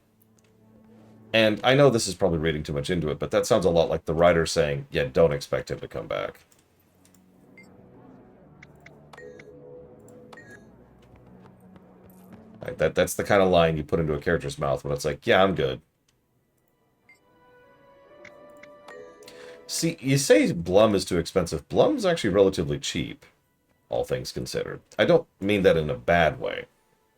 [SPEAKER 1] And I know this is probably reading too much into it, but that sounds a lot like the writer saying, yeah, don't expect him to come back. Like that's the kind of line you put into a character's mouth when it's like, yeah, I'm good. See, you say Blum is too expensive. Blum's actually relatively cheap, all things considered. I don't mean that in a bad way.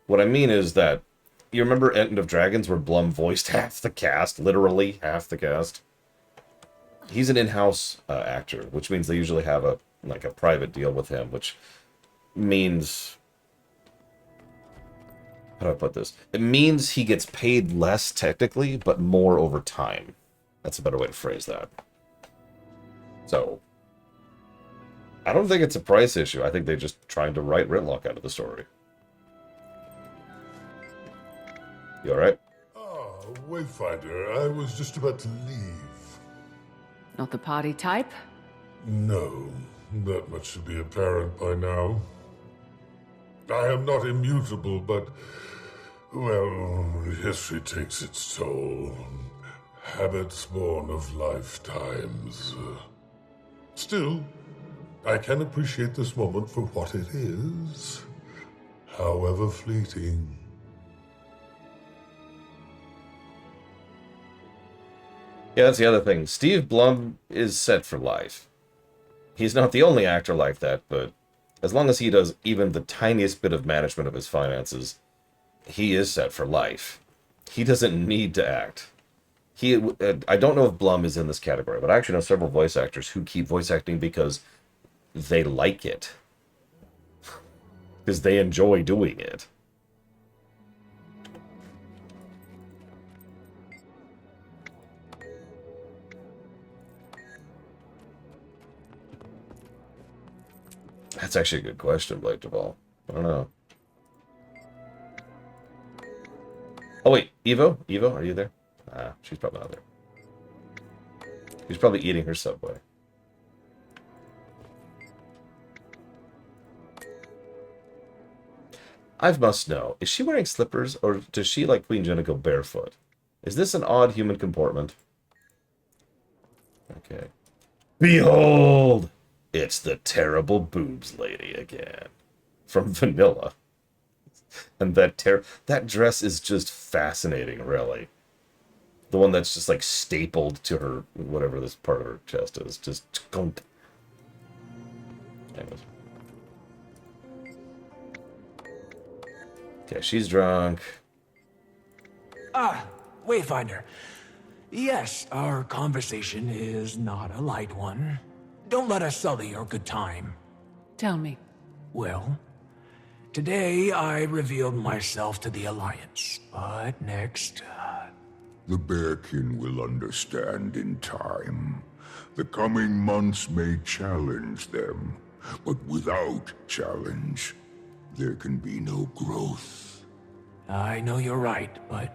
[SPEAKER 1] What I mean is that, you remember End of Dragons where Blum voiced half the cast? Literally half the cast? He's an in-house actor, which means they usually have a private deal with him, which means how do I put this? It means he gets paid less technically, but more over time. That's a better way to phrase that. So, I don't think it's a price issue. I think they're just trying to write Ritlock out of the story. You alright?
[SPEAKER 7] Ah, Wayfinder, I was just about to leave.
[SPEAKER 2] Not the party type?
[SPEAKER 7] No, that much should be apparent by now. I am not immutable, but, well, history takes its toll. Habits born of lifetimes. Still, I can appreciate this moment for what it is, however fleeting.
[SPEAKER 1] Yeah, that's the other thing. Steve Blum is set for life. He's not the only actor like that, but as long as he does even the tiniest bit of management of his finances, he is set for life. He doesn't need to act. I don't know if Blum is in this category, but I actually know several voice actors who keep voice acting because they like it. Because they enjoy doing it. That's actually a good question, Blake Duvall. I don't know. Oh, wait. Evo? Evo, are you there? Ah, she's probably not there. She's probably eating her Subway. I must know. Is she wearing slippers, or does she, like Queen Jenna, go barefoot? Is this an odd human comportment? Okay. Behold! It's the terrible boobs lady again. From Vanilla. And that dress is just fascinating, really. The one that's just like stapled to her, whatever this part of her chest is. Just gunk. Anyways. Okay, she's drunk.
[SPEAKER 6] Ah, Wayfinder. Yes, our conversation is not a light one. Don't let us sully your good time.
[SPEAKER 2] Tell me.
[SPEAKER 6] Well, today I revealed myself to the Alliance, but next...
[SPEAKER 16] The Bearkin will understand in time. The coming months may challenge them, but without challenge, there can be no growth.
[SPEAKER 6] I know you're right, but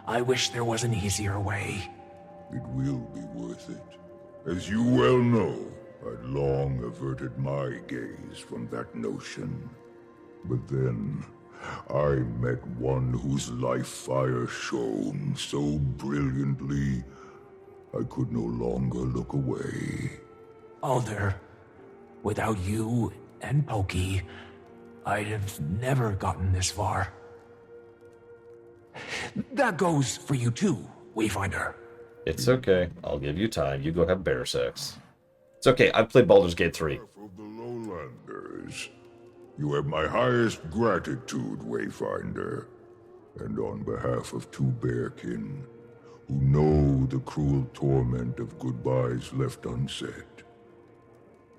[SPEAKER 6] I wish there was an easier way.
[SPEAKER 16] It will be worth it. As you well know, I'd long averted my gaze from that notion. But then, I met one whose life fire shone so brilliantly, I could no longer look away.
[SPEAKER 6] Alder, without you and Pokey, I'd have never gotten this far. That goes for you too, Wayfinder.
[SPEAKER 1] It's okay. I'll give you time. You go have bear sex. It's okay. I've played Baldur's Gate 3.
[SPEAKER 16] Of the Lowlanders, you have my highest gratitude, Wayfinder. And on behalf of two Bearkin, who know the cruel torment of goodbyes left unsaid,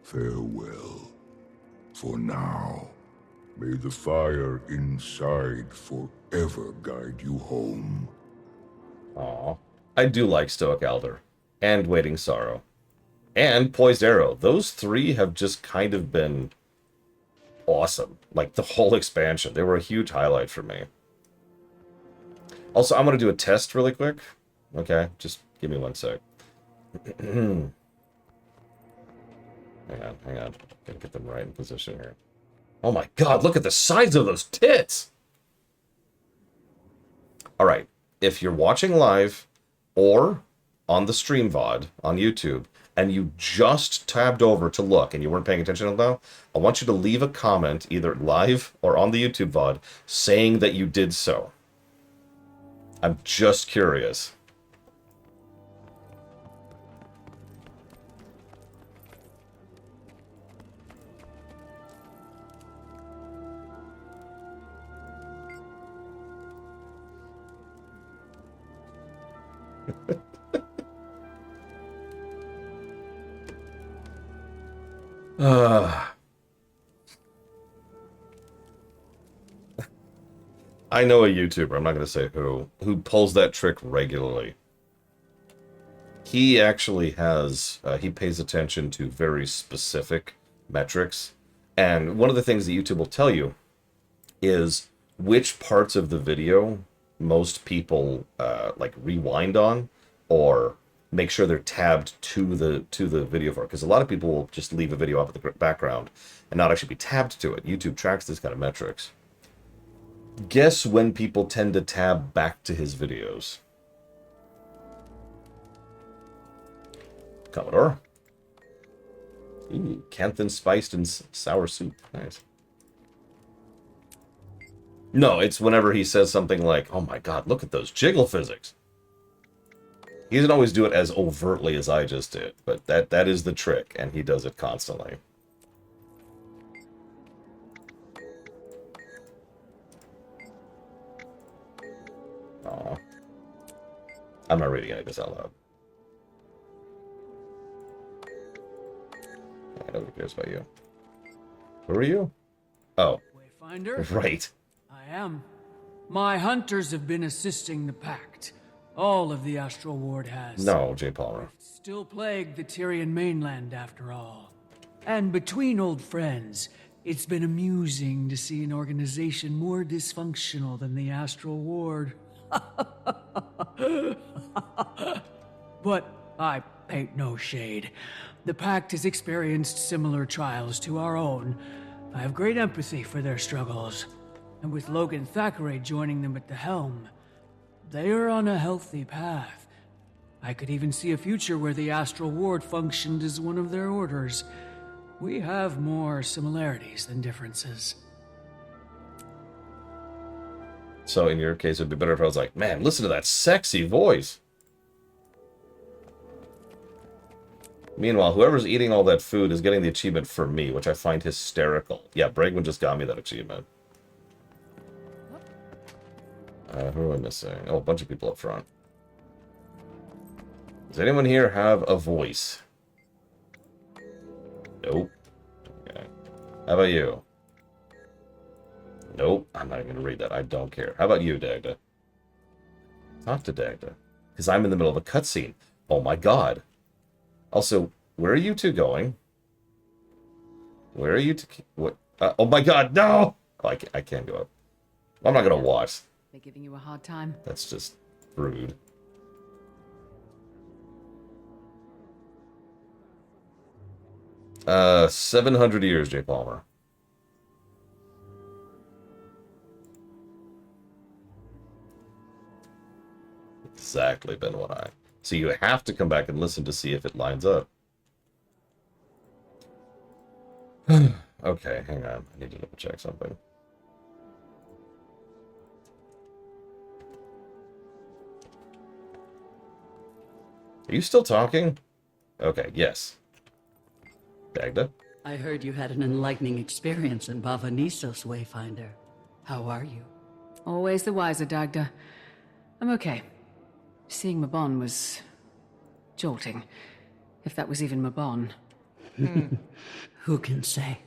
[SPEAKER 16] farewell. For now, may the fire inside forever guide you home.
[SPEAKER 1] Aw. I do like Stoic Elder. And Waiting Sorrow. And Poised Arrow. Those three have just kind of been awesome. Like, the whole expansion. They were a huge highlight for me. Also, I'm going to do a test really quick. Okay, just give me 1 sec. Hang on. Gotta get them right in position here. Oh my god, look at the size of those tits! Alright, if you're watching live, or on the stream VOD on YouTube, and you just tabbed over to look and you weren't paying attention until now, I want you to leave a comment, either live or on the YouTube VOD, saying that you did so. I'm just curious. I know a YouTuber, I'm not going to say who pulls that trick regularly. He actually has, he pays attention to very specific metrics. And one of the things that YouTube will tell you is which parts of the video most people like rewind on or make sure they're tabbed to the video for. Because a lot of people will just leave a video up in the background and not actually be tabbed to it. YouTube tracks this kind of metrics. Guess when people tend to tab back to his videos? Commodore. Ooh, Canthan spiced and sour soup. Nice. No, it's whenever he says something like, oh my god, look at those jiggle physics. He doesn't always do it as overtly as I just did, but that is the trick, and he does it constantly. Aw. I'm not reading any of this out loud. Nobody cares about you. Who are you? Oh.
[SPEAKER 15] Wayfinder?
[SPEAKER 1] Right.
[SPEAKER 15] I am. My hunters have been assisting the Pact. All of the Astral Ward has.
[SPEAKER 1] No, J. Palmer.
[SPEAKER 15] Still plague the Tyrian mainland, after all. And between old friends, it's been amusing to see an organization more dysfunctional than the Astral Ward. But I paint no shade. The Pact has experienced similar trials to our own. I have great empathy for their struggles. And with Logan Thackeray joining them at the helm, they are on a healthy path. I could even see a future where the Astral Ward functioned as one of their orders. We have more similarities than differences.
[SPEAKER 1] So in your case, it'd be better if I was like, man, listen to that sexy voice. Meanwhile, whoever's eating all that food is getting the achievement for me, which I find hysterical. Yeah, Bregman just got me that achievement. Who am I missing? Oh, a bunch of people up front. Does anyone here have a voice? Nope. Okay. How about you? Nope. I'm not even going to read that. I don't care. How about you, Dagda? Talk to Dagda. Because I'm in the middle of a cutscene. Oh my god. Also, where are you two going? Where are you two? What? Oh my god, no! Oh, I can't go up. I'm not going to watch.
[SPEAKER 2] They're giving you a hard time.
[SPEAKER 1] That's just rude. Uh, 700 years, J. Palmer. Exactly, Ben what I. So you have to come back and listen to see if it lines up. Okay, hang on. I need to double check something. Are you still talking? Okay, yes. Dagda?
[SPEAKER 21] I heard you had an enlightening experience in Bavanisos, Wayfinder. How are you?
[SPEAKER 2] Always the wiser, Dagda. I'm okay. Seeing Mabon was jolting. If that was even Mabon.
[SPEAKER 21] Who can say?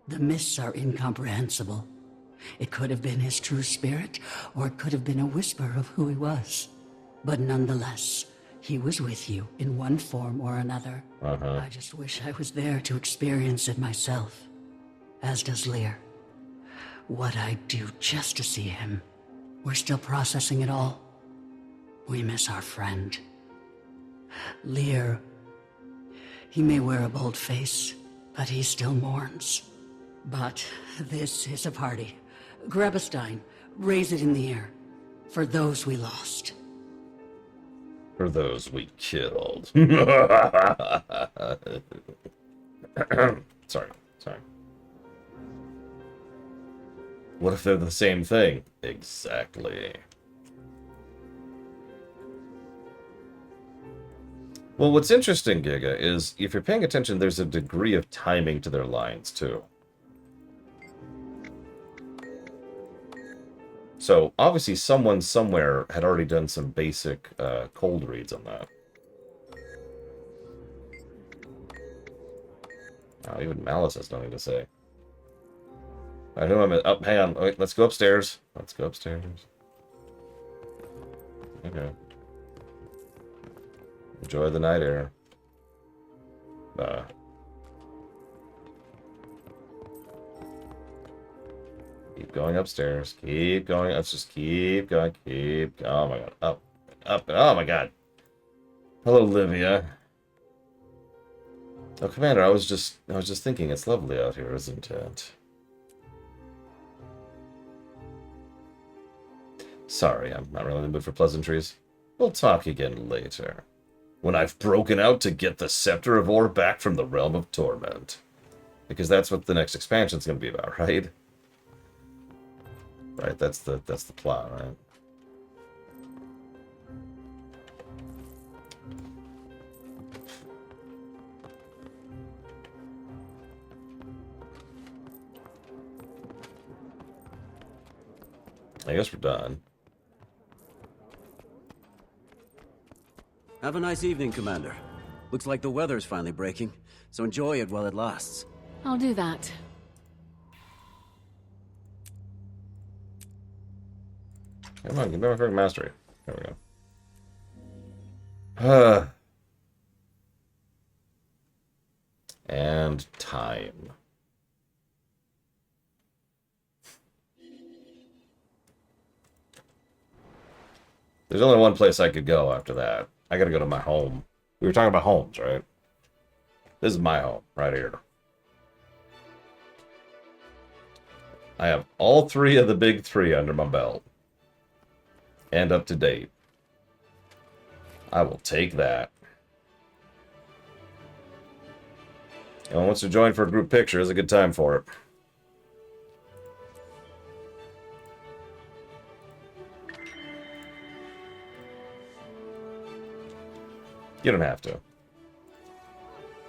[SPEAKER 21] The mists are incomprehensible. It could have been his true spirit, or it could have been a whisper of who he was. But nonetheless, he was with you in one form or another. I just wish I was there to experience it myself. As does Lear. What I'd do just to see him. We're still processing it all. We miss our friend. Lear, he may wear a bold face, but he still mourns. But this is a party. Grab a stein, raise it in the air. For those we lost.
[SPEAKER 1] For those we killed. Sorry. What if they're the same thing? Exactly. Well, what's interesting, Giga, is if you're paying attention, there's a degree of timing to their lines, too. So, obviously, someone somewhere had already done some basic cold reads on that. Oh, even Malice has nothing to say. Alright, who am I? Oh, hang on. Wait, let's go upstairs. Let's go upstairs. Okay. Enjoy the night air. Keep going upstairs. Keep going. Let's just keep going. Keep. Oh my god. Up. Up. Oh my god. Hello, Livia. Oh, Commander, I was just thinking it's lovely out here, isn't it? Sorry, I'm not really in the mood for pleasantries. We'll talk again later. When I've broken out to get the Scepter of Ore back from the Realm of Torment. Because that's what the next expansion's gonna be about, right? Right, that's the plot, right? I guess we're done.
[SPEAKER 18] Have a nice evening, Commander. Looks like the weather's finally breaking, so enjoy it while it lasts.
[SPEAKER 2] I'll do that.
[SPEAKER 1] Come on, give me my freaking mastery. There we go. And time. There's only one place I could go after that. I gotta go to my home. We were talking about homes, right? This is my home, right here. I have all three of the big three under my belt. And up to date. I will take that. Anyone wants to join for a group picture, is a good time for it. You don't have to.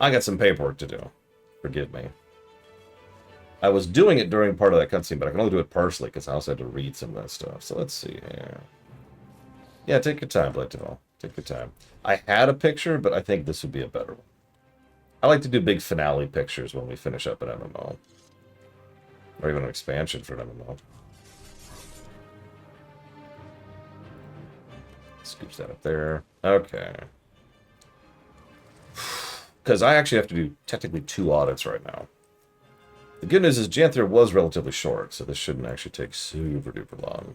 [SPEAKER 1] I got some paperwork to do. Forgive me. I was doing it during part of that cutscene, but I can only do it partially because I also had to read some of that stuff. So let's see here. Yeah, take your time, Blateville. Take your time. I had a picture, but I think this would be a better one. I like to do big finale pictures when we finish up an MMO. Or even an expansion for an MMO. Scoops that up there. Okay. Because I actually have to do technically 2 audits right now. The good news is Janthir was relatively short, so this shouldn't actually take super duper long.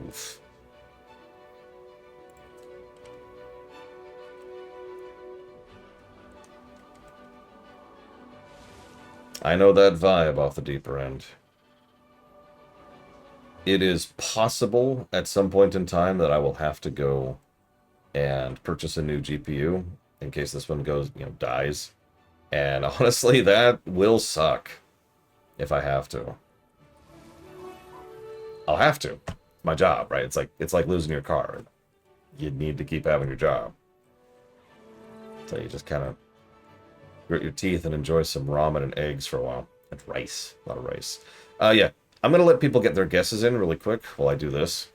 [SPEAKER 1] Oof. I know that vibe off the deeper end. It is possible at some point in time that I will have to go and purchase a new GPU in case this one goes, dies. And honestly, that will suck if I have to. I'll have to. It's my job, right? It's like losing your car. You need to keep having your job. So you just kind of grit your teeth and enjoy some ramen and eggs for a while. And rice. A lot of rice. Yeah. I'm going to let people get their guesses in really quick while I do this.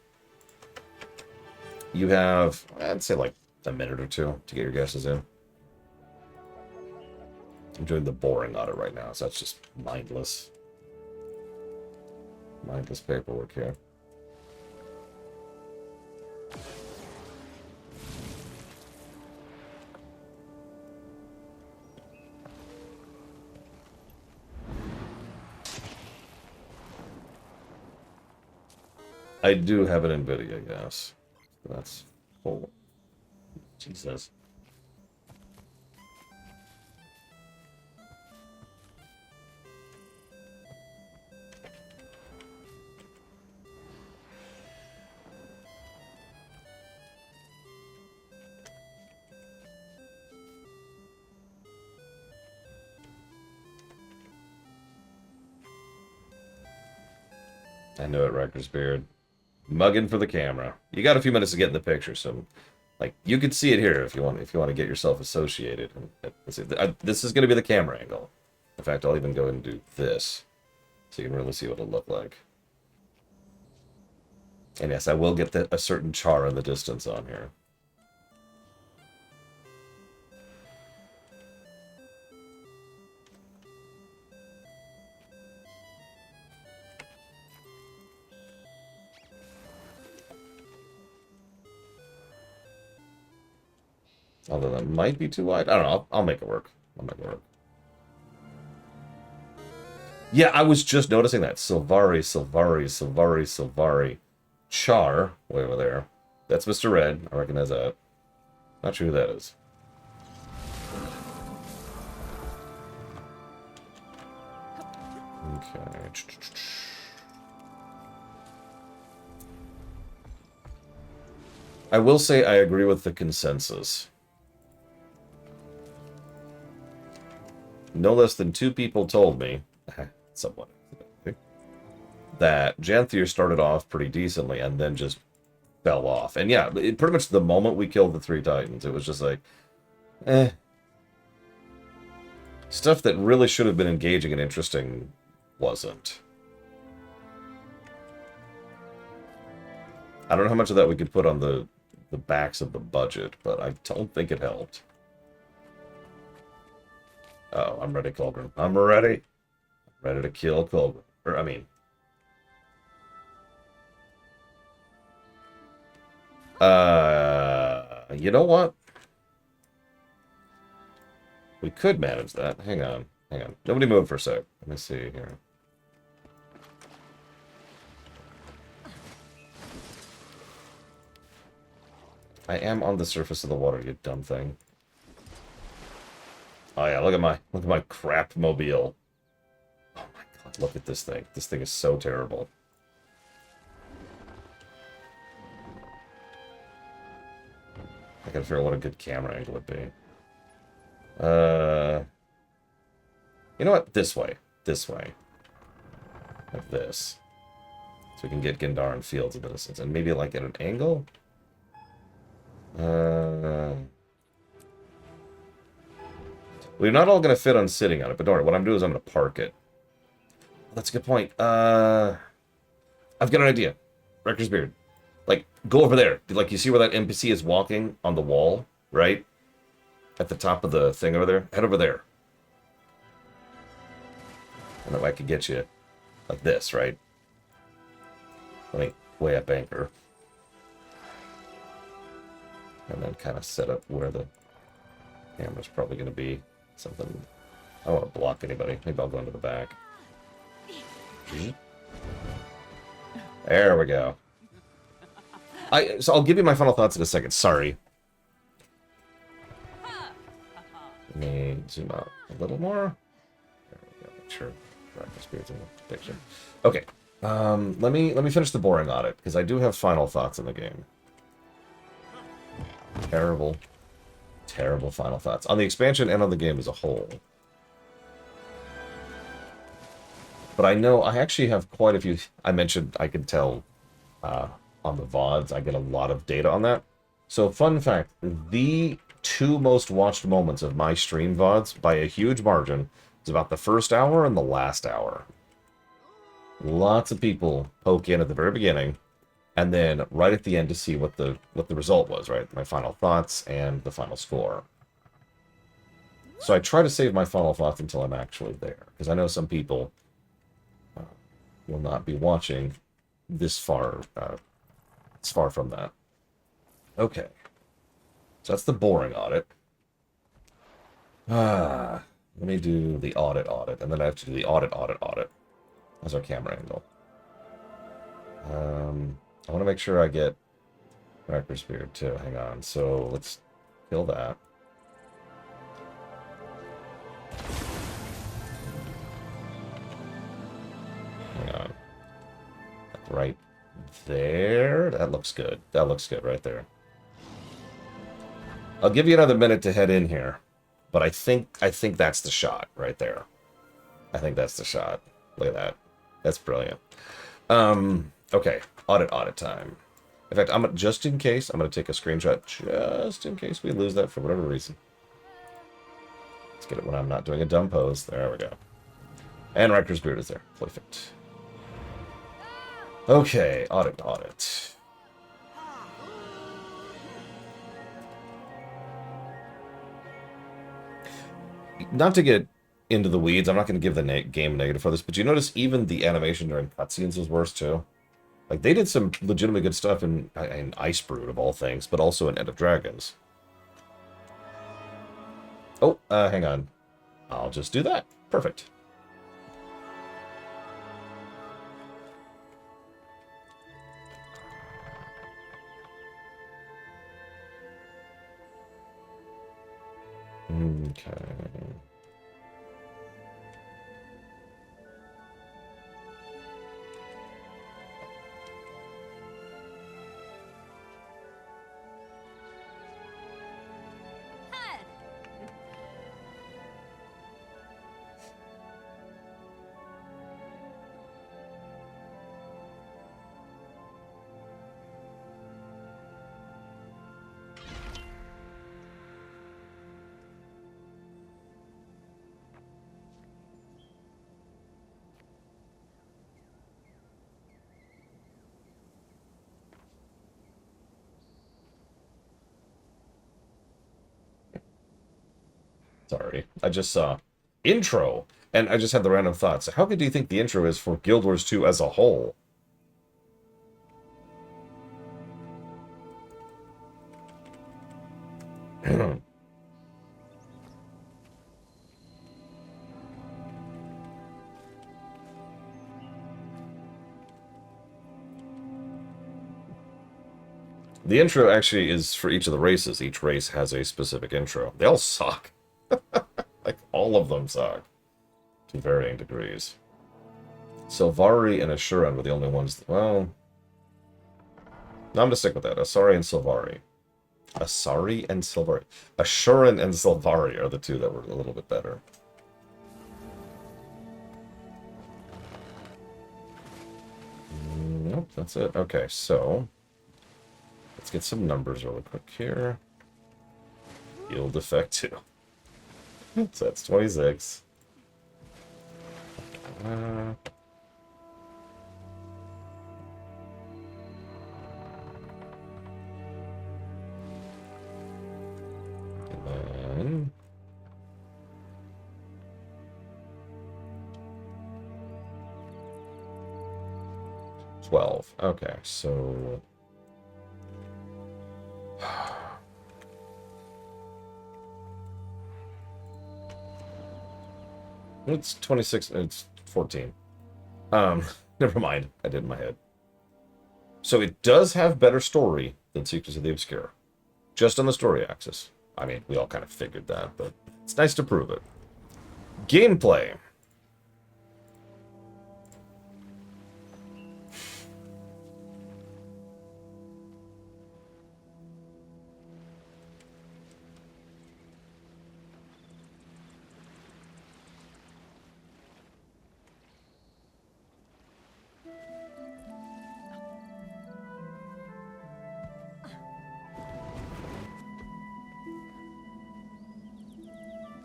[SPEAKER 1] You have, I'd say, like a minute or two to get your guesses in. I'm doing the boring audit right now, so that's just mindless. Mindless paperwork here. I do have an NVIDIA, yes. That's full. Jesus. I know it, Rector's Beard. Mugging for the camera. You got a few minutes to get in the picture, so like you could see it here if you want to get yourself associated. This is going to be the camera angle. In fact, I'll even go and do this so you can really see what it'll look like. And yes, I will get a certain char in the distance on here. Although that might be too wide. I don't know. I'll make it work. I'll make it work. Yeah, I was just noticing that. Sylvari, Sylvari, Sylvari, Sylvari. Char, way over there. That's Mr. Red. I recognize that. Not sure who that is. Okay. I will say I agree with the consensus. No less than 2 people told me, somewhat, that Janthir started off pretty decently and then just fell off. And yeah, pretty much the moment we killed the 3 Titans, it was just like, eh. Stuff that really should have been engaging and interesting wasn't. I don't know how much of that we could put on the backs of the budget, but I don't think it helped. Oh, I'm ready, Colgrim. I'm ready. Ready to kill Colgrim. Or, I mean... you know what? We could manage that. Hang on. Hang on. Nobody move for a sec. Let me see here. I am on the surface of the water, you dumb thing. Oh yeah, look at my crap mobile. Oh my god, look at this thing. This thing is so terrible. I gotta figure out what a good camera angle would be. You know what? This way. This way. Like this. So we can get Gandar and Fields a bit of sense. And maybe like at an angle? We're not all going to fit on sitting on it, but don't worry. What I'm doing is I'm going to park it. That's a good point. I've got an idea. Wrecker's Beard. Like, go over there. Like, you see where that NPC is walking on the wall, right? At the top of the thing over there? Head over there. And that way I could get you like this, right? Let me way up anchor. And then kind of set up where the camera's probably going to be. Something... I don't want to block anybody. Maybe I'll go into the back. There we go. So I'll give you my final thoughts in a second. Sorry. Let me zoom out a little more. There we go. Make sure Practice Spirit's in the picture. Okay. Let me finish the boring audit, because I do have final thoughts in the game. Terrible, terrible final thoughts. On the expansion and on the game as a whole. But I know I actually have quite a few... I mentioned I could tell on the VODs. I get a lot of data on that. So, fun fact. The 2 most watched moments of my stream VODs, by a huge margin, is about the first hour and the last hour. Lots of people poke in at the very beginning, and then right at the end to see what the result was, right? My final thoughts and the final score. So I try to save my final thoughts until I'm actually there, because I know some people will not be watching this far. It's far from that. Okay. So that's the boring audit. Let me do the audit, and then I have to do the audit. That's our camera angle. I want to make sure I get Wrecker's Beard too. Hang on. So let's kill that. Hang on. Right there. That looks good. That looks good right there. I'll give you another minute to head in here, but I think that's the shot right there. I think that's the shot. Look at that. That's brilliant. Okay, audit time. In fact, just in case, I'm going to take a screenshot just in case we lose that for whatever reason. Let's get it when I'm not doing a dumb pose. There we go. And Wrecker's Beard is there. Perfect. Okay, audit. Not to get into the weeds, I'm not going to give the game negative for this, but you notice even the animation during cutscenes was worse too. Like, they did some legitimately good stuff in Ice Brood, of all things, but also in End of Dragons. Oh, hang on. I'll just do that. Perfect. Okay. Sorry, I just saw intro, and I just had the random thoughts. How good do you think the intro is for Guild Wars 2 as a whole? The intro actually is for each of the races. Each race has a specific intro. They all suck. Like, all of them suck. To varying degrees. Sylvari and Ashuran were the only ones that, well... No, I'm gonna stick with that. Asari and Sylvari. Asari and Sylvari. Ashuran and Sylvari are the two that were a little bit better. Nope, that's it. Okay, so... let's get some numbers really quick here. Yield effect 2. So that's 26. And then... 12. Okay, so... it's 26, it's 14. Never mind. I did in my head. So it does have better story than Secrets of the Obscure. Just on the story axis. I mean, we all kind of figured that, but it's nice to prove it. Gameplay.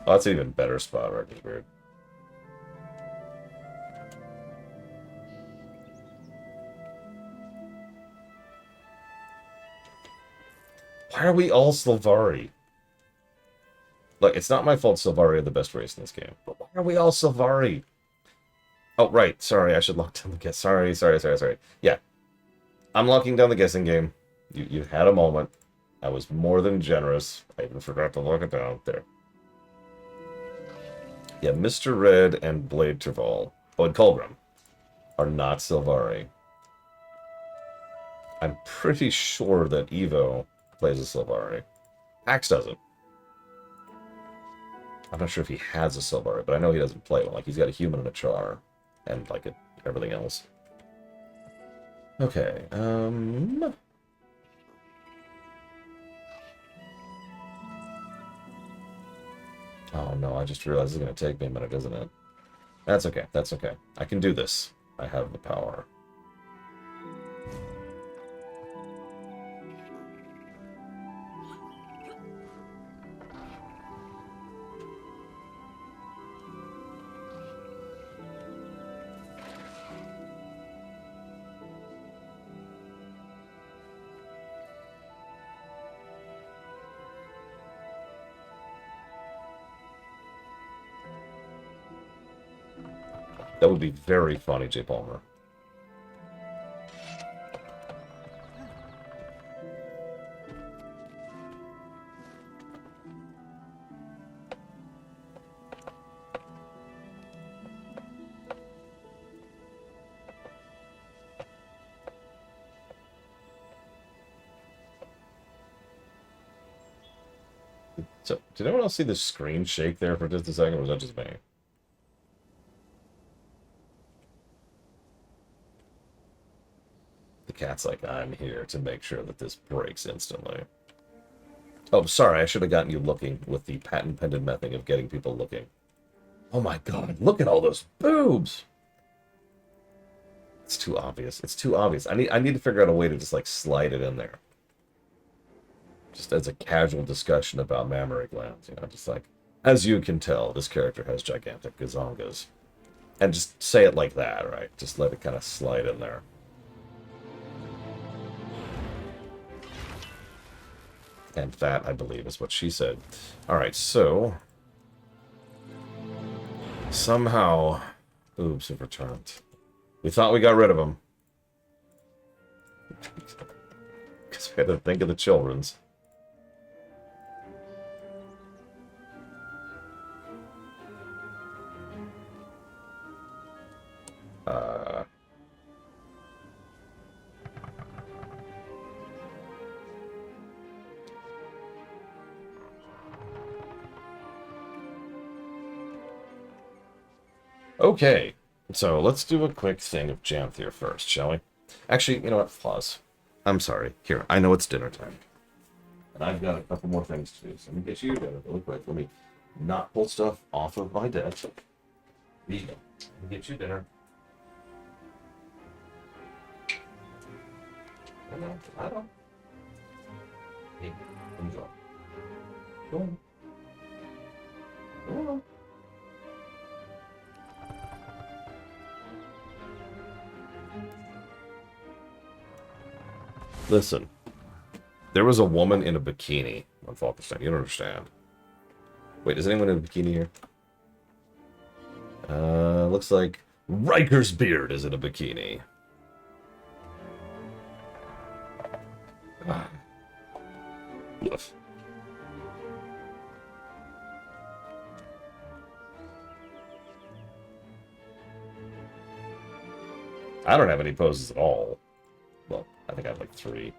[SPEAKER 1] Oh, that's an even better spot, right? It's weird. Why are we all Sylvari? Look, it's not my fault Sylvari are the best race in this game. But why are we all Sylvari? Oh, right. Sorry, I should lock down the guess. Sorry. Yeah. I'm locking down the guessing game. You had a moment. I was more than generous. I even forgot to lock it down. There. Yeah, Mr. Red and Blade Terval, and Colgrim, are not Sylvari. I'm pretty sure that Evo plays a Sylvari. Pax doesn't. I'm not sure if he has a Sylvari, but I know he doesn't play one. Like, he's got a human and a char, and, like, everything else. Okay, oh no, I just realized it's going to take me a minute, isn't it? That's okay, that's okay. I can do this. I have the power. That would be very funny, J. Palmer. So, did anyone else see the screen shake there for just a second, or was that just me? The cat's like, I'm here to make sure that this breaks instantly. Oh, sorry, I should have gotten you looking with the patent-pending method of getting people looking. Oh my god, look at all those boobs! It's too obvious. It's too obvious. I need to figure out a way to just, like, slide it in there. Just as a casual discussion about mammary glands, you know, just like, as you can tell, this character has gigantic gazongas. And just say it like that, right? Just let it kind of slide in there. And that, I believe, is what she said. Alright, so... somehow... boobs have returned. We thought we got rid of them. Because we had to think of the children's. Okay, so let's do a quick thing of Janthir first, shall we? Actually, you know what? Pause. I'm sorry. Here, I know it's dinner time. And I've got a couple more things to do, so let me get you dinner really quick. Let me not pull stuff off of my desk. Here you go. Let me get you dinner. I know. Hey, enjoy. Go on. Go on. Listen, there was a woman in a bikini on Falkenstein. You don't understand. Wait, is anyone in a bikini here? Looks like Riker's beard is in a bikini. Woof. I don't have any poses at all. Well, I think I have like 3.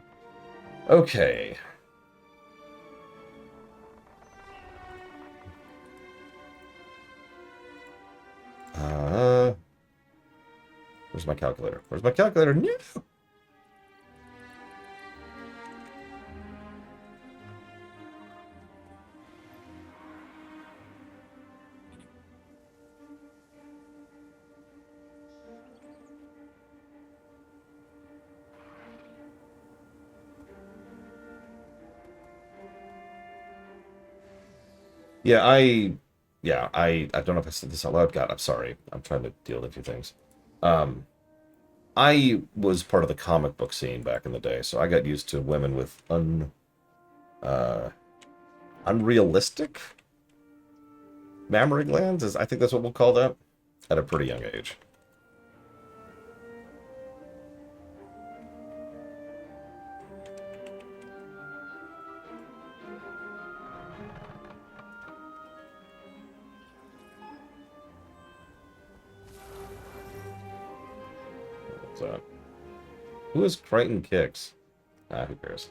[SPEAKER 1] Okay. Where's my calculator? Where's my calculator? No! Yeah, I don't know if I said this out loud. God, I'm sorry. I'm trying to deal with a few things. I was part of the comic book scene back in the day, so I got used to women with unrealistic mammary glands. I think that's what we'll call that, at a pretty young age. So, who is Crichton Kicks? Ah, who cares?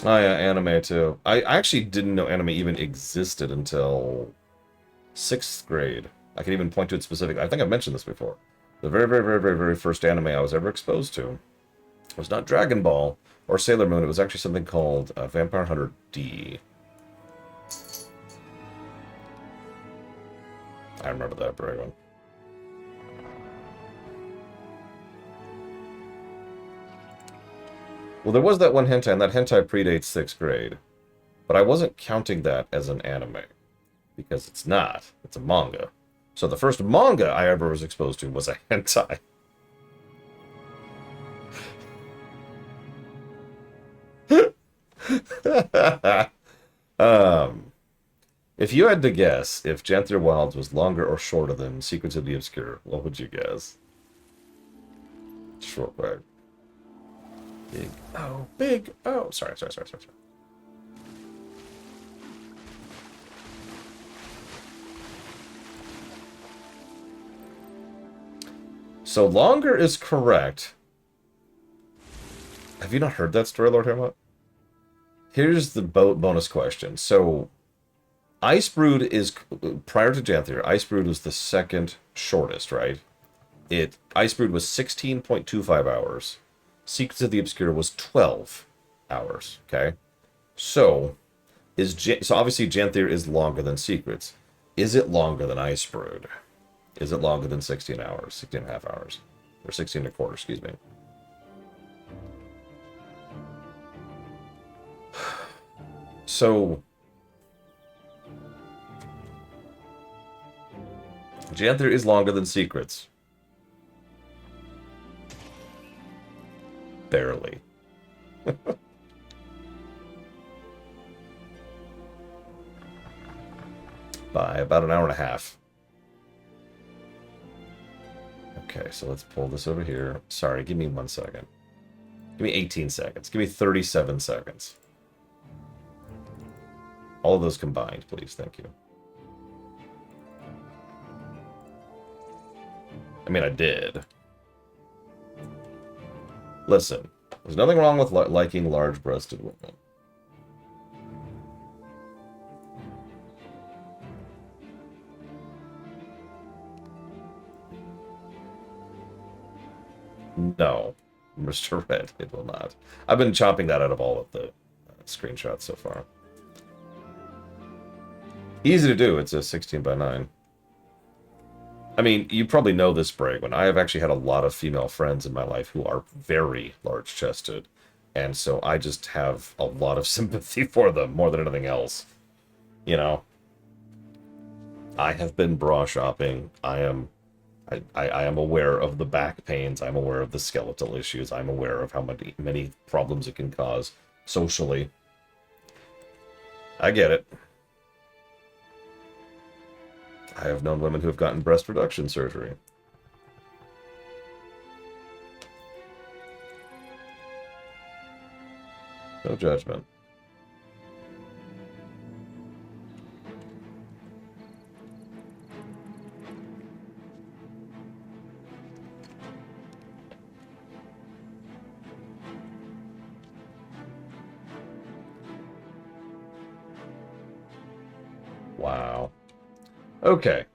[SPEAKER 1] Oh yeah, anime too. I actually didn't know anime even existed until 6th grade. I can even point to it specifically. I think I've mentioned this before. The very first anime I was ever exposed to was not Dragon Ball or Sailor Moon. It was actually something called Vampire Hunter D. I remember that very well. Well, there was that one hentai, and that hentai predates 6th grade. But I wasn't counting that as an anime. Because it's not. It's a manga. So the first manga I ever was exposed to was a hentai. If you had to guess if Janthir Wilds was longer or shorter than Secrets of the Obscure, what would you guess? Short quick. Big O, big O. Sorry. So longer is correct. Have you not heard that story, Lord Hermot? Here's the bonus question. So, Icebrood is, prior to Janthir, Icebrood was the second shortest, right? Icebrood was 16.25 hours. Secrets of the Obscure was 12 hours, okay? So, so obviously Janthir is longer than Secrets. Is it longer than Icebrood? Is it longer than 16 hours? 16 and a half hours? Or 16 and a quarter, excuse me. So, Janthir is longer than Secrets. Barely. By about an hour and a half. Okay, so let's pull this over here. Sorry, give me 1 second. Give me 18 seconds. Give me 37 seconds. All of those combined, please. Thank you. I mean, I did. Listen, there's nothing wrong with liking large-breasted women. No, Mr. Red, it will not. I've been chopping that out of all of the screenshots so far. Easy to do. It's a 16 by 9. I mean, you probably know this, Bragwin. I have actually had a lot of female friends in my life who are very large-chested. And so I just have a lot of sympathy for them, more than anything else. You know? I have been bra shopping. I am aware of the back pains. I'm aware of the skeletal issues. I'm aware of how many problems it can cause socially. I get it. I have known women who have gotten breast reduction surgery. No judgment. Wow. Okay.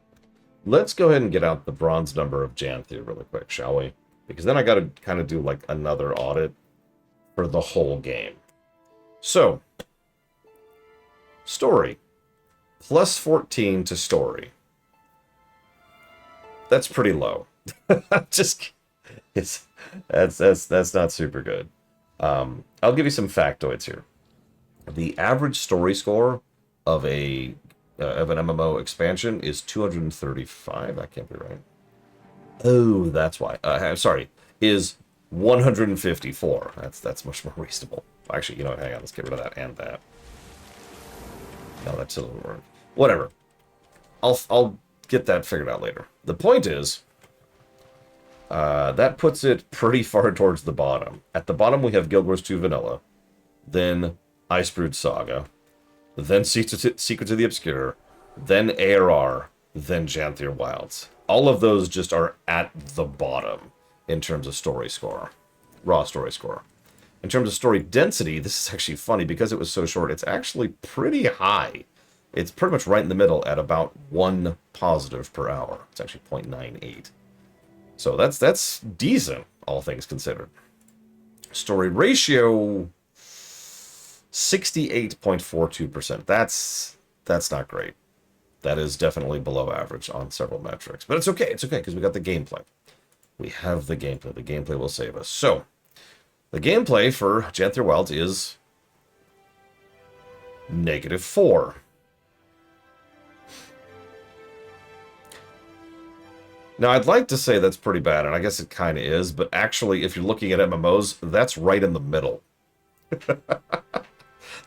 [SPEAKER 1] Let's go ahead and get out the bronze number of Janthir really quick, shall we? Because then I gotta kind of do like another audit for the whole game. So, story. Plus 14 to story. That's pretty low. That's not super good. I'll give you some factoids here. The average story score of an MMO expansion is 235. That can't be right. Oh, that's why. I'm sorry. Is 154. That's much more reasonable. Actually, you know what? Hang on. Let's get rid of that and that. No, that still doesn't work. Whatever. I'll get that figured out later. The point is, that puts it pretty far towards the bottom. At the bottom, we have Guild Wars 2 Vanilla, then Icebrood Saga, then Secrets of the Obscure, then ARR, then Janthir Wilds. All of those just are at the bottom in terms of story score, raw story score. In terms of story density, this is actually funny because it was so short. It's actually pretty high. It's pretty much right in the middle at about 1 positive per hour. It's actually 0.98. So that's decent, all things considered. Story ratio, 68.42%. That's not great. That is definitely below average on several metrics. But it's okay. It's okay because we got the gameplay. We have the gameplay. The gameplay will save us. So, the gameplay for Janthir Wilds is -4. Now, I'd like to say that's pretty bad, and I guess it kind of is, but actually, if you're looking at MMOs, that's right in the middle.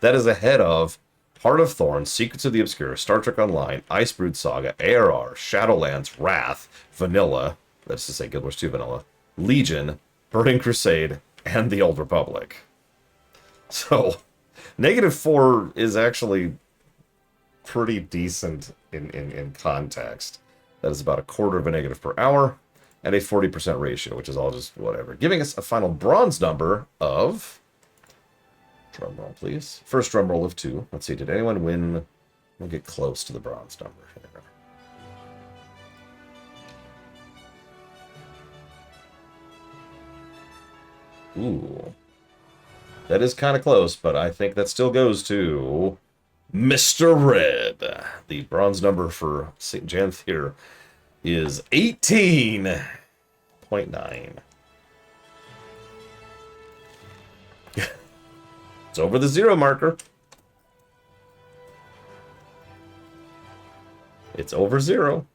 [SPEAKER 1] That is ahead of Heart of Thorns, Secrets of the Obscure, Star Trek Online, Icebrood Saga, ARR, Shadowlands, Wrath, Vanilla, that's to say Guild Wars 2 Vanilla, Legion, Burning Crusade, and the Old Republic. So, -4 is actually pretty decent in context. That is about 1/4 of a negative per hour. and a 40% ratio, which is all just whatever. Giving us a final bronze number of... Drum roll, please. First drum roll of 2. Let's see, did anyone win? We'll get close to the bronze number here. Ooh. That is kind of close, but I think that still goes to Mr. Red. The bronze number for St. Janthir is 18.9. It's over the 0 marker. It's over 0.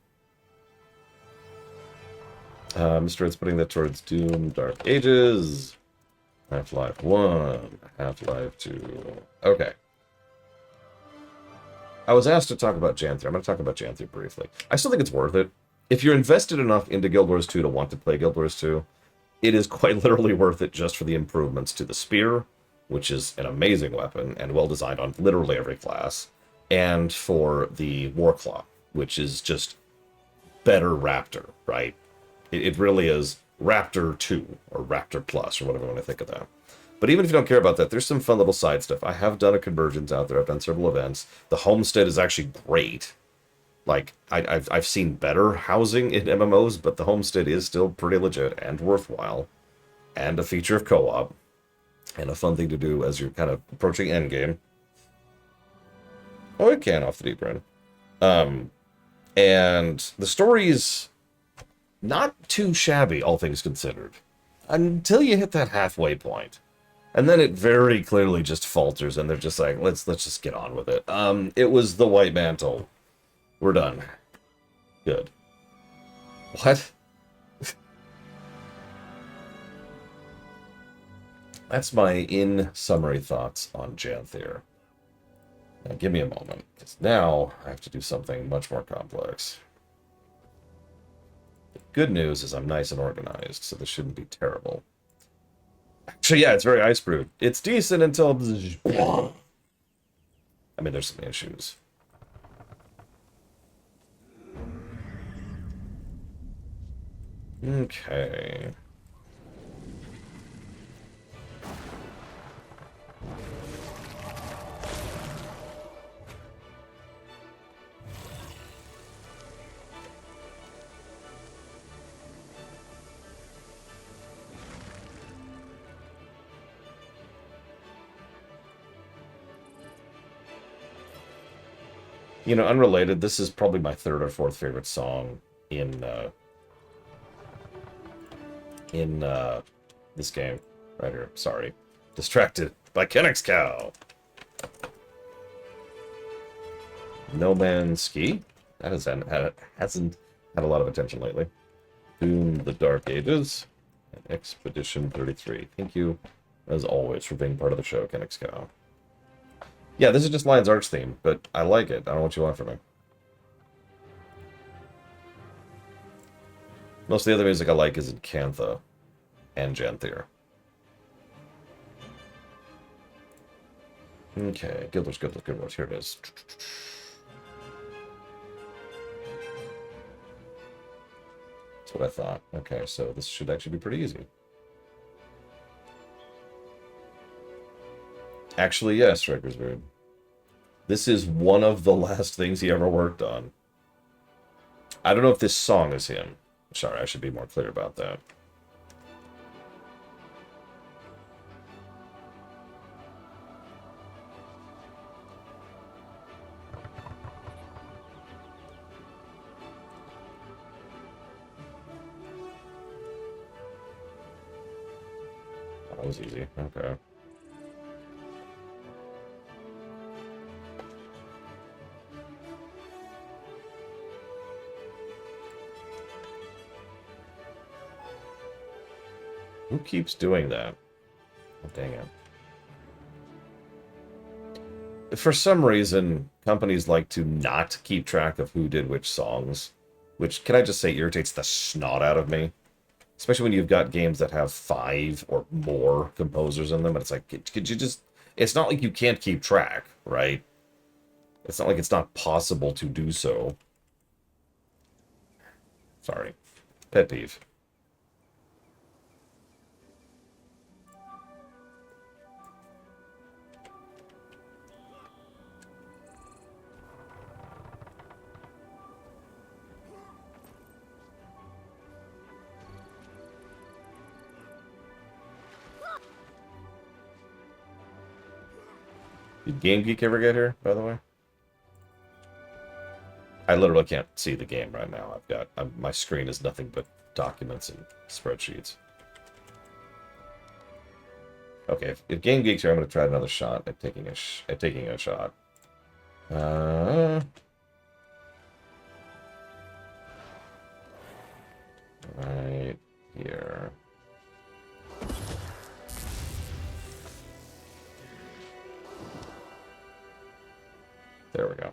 [SPEAKER 1] Mr. Red's putting that towards Doom, Dark Ages, Half-Life 1, Half-Life 2. Okay. I was asked to talk about Janthir. I'm going to talk about Janthir briefly. I still think it's worth it. If you're invested enough into Guild Wars 2 to want to play Guild Wars 2, it is quite literally worth it just for the improvements to the Spear, which is an amazing weapon and well designed on literally every class, and for the Warclaw, which is just better Raptor, right? It really is Raptor 2 or Raptor Plus or whatever you want to think of that. But even if you don't care about that, there's some fun little side stuff. I have done a conversions out there. I've done several events. The homestead is actually great. Like, I've seen better housing in MMOs, but the homestead is still pretty legit and worthwhile. And a feature of co-op. And a fun thing to do as you're kind of approaching endgame. Oh, it can off the deep end. And the story's not too shabby, all things considered. Until you hit that halfway point. And then it very clearly just falters, and they're just like, let's just get on with it. It was the White Mantle. We're done. Good. What? That's my in-summary thoughts on Janthir. Now, give me a moment, because now I have to do something much more complex. The good news is I'm nice and organized, so this shouldn't be terrible. Actually, yeah, it's very ice-brewed. It's decent until... I mean, there's some issues. Okay. You know, unrelated, this is probably my third or fourth favorite song in this game. Right here. Sorry. Distracted by Kennex Cow. No Man's Ski? That hasn't had a lot of attention lately. Doom the Dark Ages. And Expedition 33. Thank you, as always, for being part of the show, Kennex Cow. Yeah, this is just Lion's Arch theme, but I like it. I don't know what you want from me. Most of the other music I like is in Cantha and Janthir. Okay, Guild Wars. Here it is. That's what I thought. Okay, so this should actually be pretty easy. Actually, yes, Striker's This is one of the last things he ever worked on. I don't know if this song is him. Sorry, I should be more clear about that. That was easy. Okay. Who keeps doing that? Oh, dang it. For some reason, companies like to not keep track of who did which songs, which, can I just say, irritates the snot out of me. Especially when you've got games that have 5 or more composers in them, and it's like, could you just... It's not like you can't keep track, right? It's not like it's not possible to do so. Sorry. Pet peeve. Did Game Geek ever get here, by the way? I literally can't see the game right now. My screen is nothing but documents and spreadsheets. Okay, if Game Geek's here, I'm going to try another shot at taking a shot. Right here. There we go.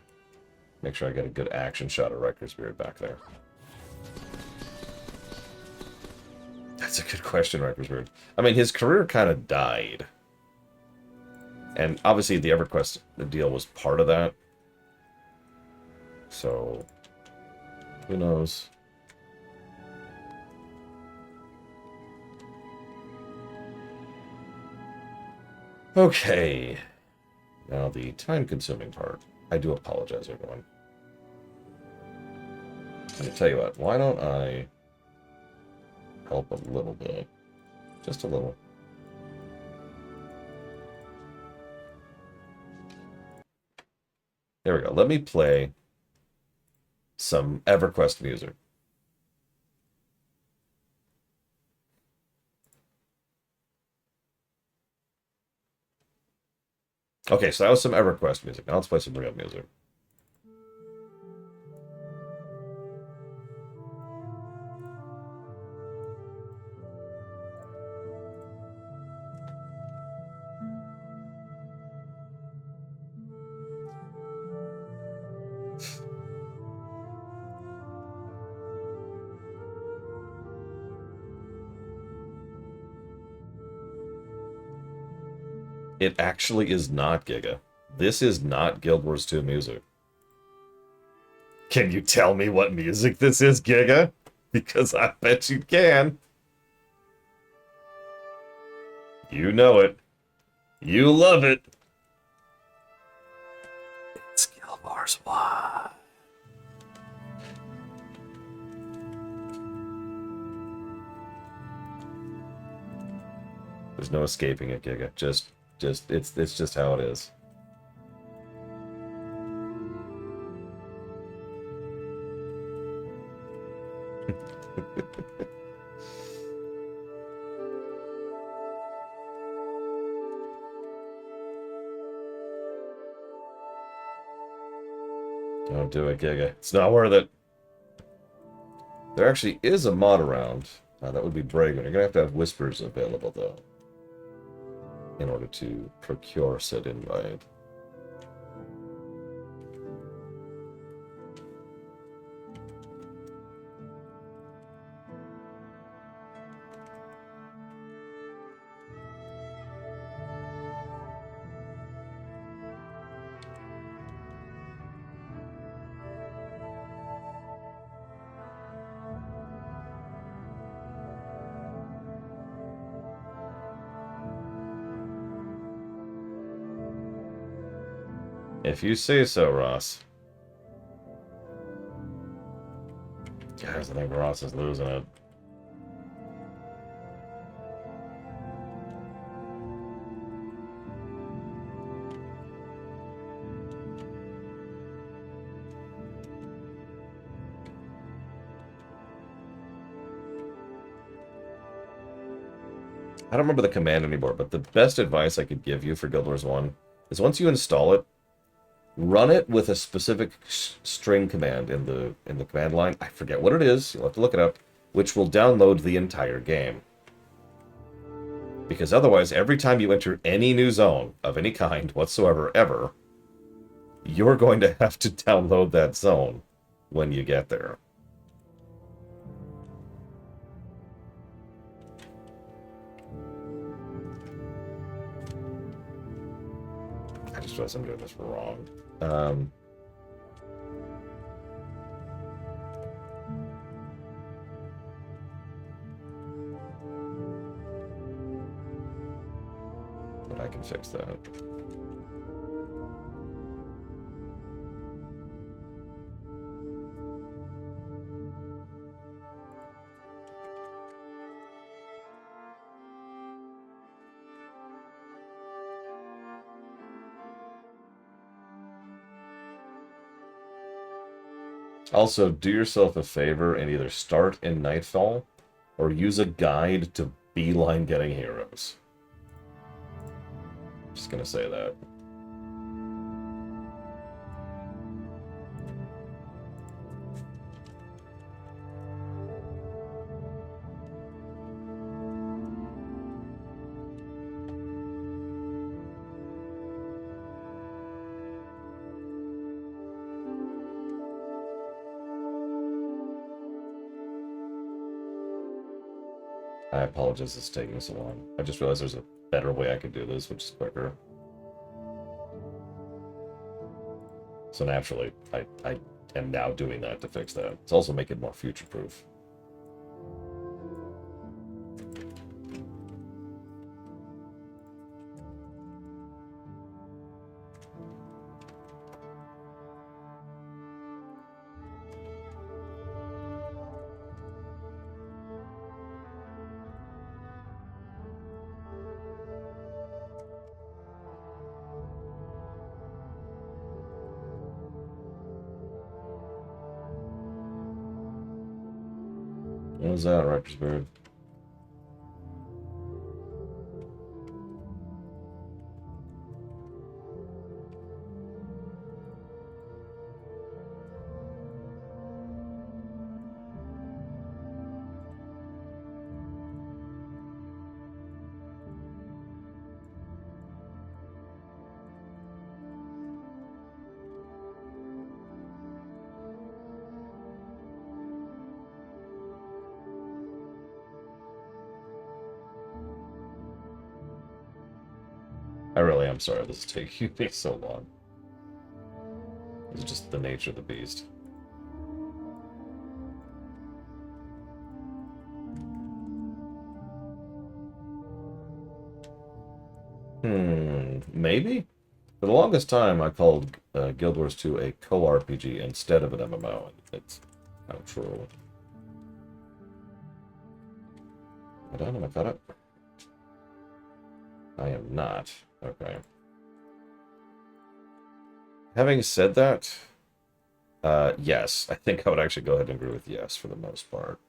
[SPEAKER 1] Make sure I get a good action shot of Riker's beard back there. That's a good question, Riker's beard. I mean, his career kind of died. And obviously the EverQuest deal was part of that. So, who knows? Okay. Now the time-consuming part. I do apologize, everyone. I'm going to tell you what. Why don't I help a little bit? Just a little. There we go. Let me play some EverQuest music. Okay, so that was some EverQuest music. Now let's play some real music. It actually is not Giga. This is not Guild Wars 2 music. Can you tell me what music this is, Giga? Because I bet you can. You know it. You love it. It's Guild Wars 1. There's no escaping it, Giga. It's just how it is. Don't do it, Giga. It's not worth it. There actually is a mod around. That would be Bragon. You're going to have Whispers available, though, in order to procure said invite. If you say so, Ross. Guys, I think Ross is losing it. I don't remember the command anymore, but the best advice I could give you for Guild Wars 1 is once you install it, run it with a specific string command in the command line. I forget what it is. You'll have to look it up, which will download the entire game. Because otherwise, every time you enter any new zone of any kind whatsoever, ever, you're going to have to download that zone when you get there. I just realized I'm doing this wrong. But I can fix that. Also, do yourself a favor and either start in Nightfall or use a guide to beeline getting heroes. Just gonna say that. I apologize it's taking so long. I just realized there's a better way I could do this, which is quicker. So naturally, I am now doing that to fix that. It's also make it more future-proof. What was that, Rutgers Bird? I really am sorry this is taking me so long. It's just the nature of the beast. Maybe? For the longest time, I called Guild Wars 2 a co-RPG instead of an MMO, and it's kind of true. Am I done? Am I caught up? I am not. Okay. Having said that, yes, I think I would actually go ahead and agree with yes for the most part.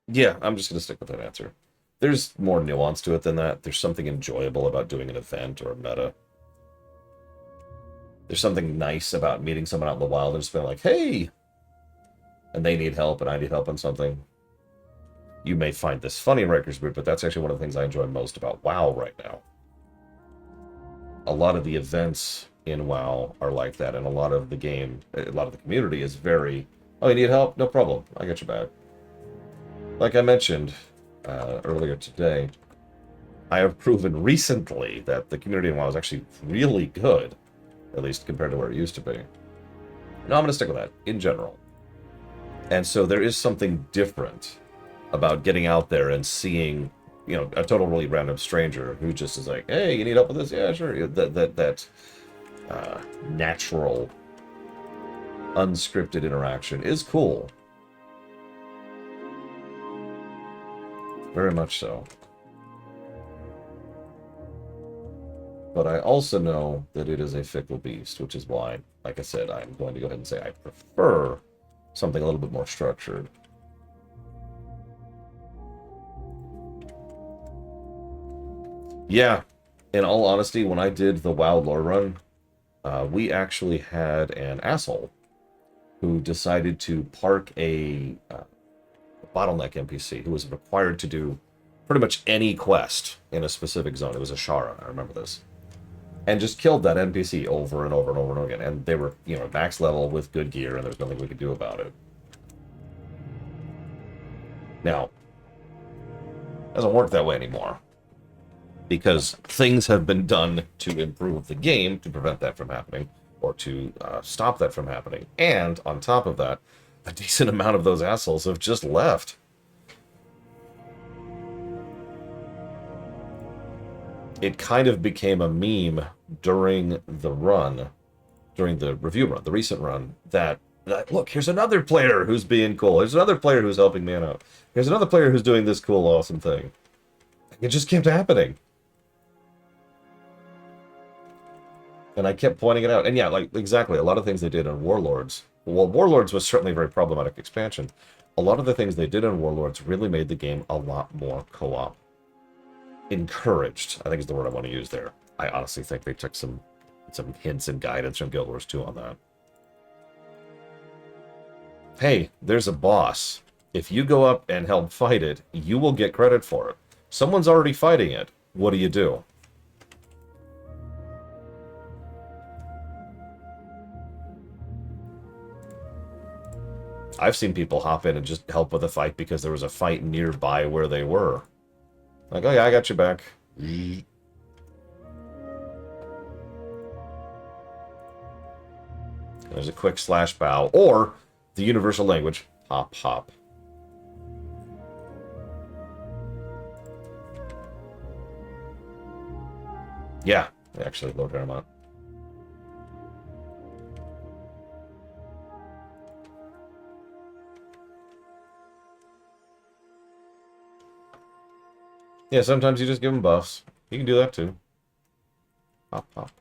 [SPEAKER 1] Yeah, I'm just going to stick with that answer. There's more nuance to it than that. There's something enjoyable about doing an event or a meta. There's something nice about meeting someone out in the wild and just being like, hey! And they need help and I need help on something. You may find this funny, Rikers Group, but that's actually one of the things I enjoy most about WoW right now. A lot of the events in WoW are like that, and a lot of the game, a lot of the community is very, oh, you need help? No problem. I got your back. Like I mentioned earlier today, I have proven recently that the community in WoW is actually really good, at least compared to where it used to be. No, I'm going to stick with that, in general. And so there is something different about getting out there and seeing, you know, a totally random stranger who just is like, hey, you need help with this? Yeah, sure. That natural, unscripted interaction is cool. Very much so. But I also know that it is a fickle beast, which is why, like I said, I'm going to go ahead and say I prefer something a little bit more structured. Yeah, in all honesty, when I did the WoW lore run, we actually had an asshole who decided to park a bottleneck NPC who was required to do pretty much any quest in a specific zone. It was a Shara, I remember this. And just killed that NPC over and over and over and over again. And they were, you know, max level with good gear, and there's nothing we could do about it. Now, it doesn't work that way anymore. Because things have been done to improve the game to prevent that from happening, or to stop that from happening. And, on top of that, a decent amount of those assholes have just left. It kind of became a meme during the run, during the review run, the recent run, that look, here's another player who's being cool. Here's another player who's helping man out. Here's another player who's doing this cool, awesome thing. It just kept happening. And I kept pointing it out. And yeah, like, exactly, a lot of things they did in Warlords. Well, Warlords was certainly a very problematic expansion. A lot of the things they did in Warlords really made the game a lot more co-op. Encouraged, I think is the word I want to use there. I honestly think they took some hints and guidance from Guild Wars 2 on that. Hey, there's a boss. If you go up and help fight it, you will get credit for it. Someone's already fighting it. What do you do? I've seen people hop in and just help with a fight because there was a fight nearby where they were. Like, oh yeah, I got you back. There's a quick slash bow. Or the universal language, hop, hop. Yeah, actually, Lord Paramount. Yeah, sometimes you just give them buffs. You can do that too. Hop, hop.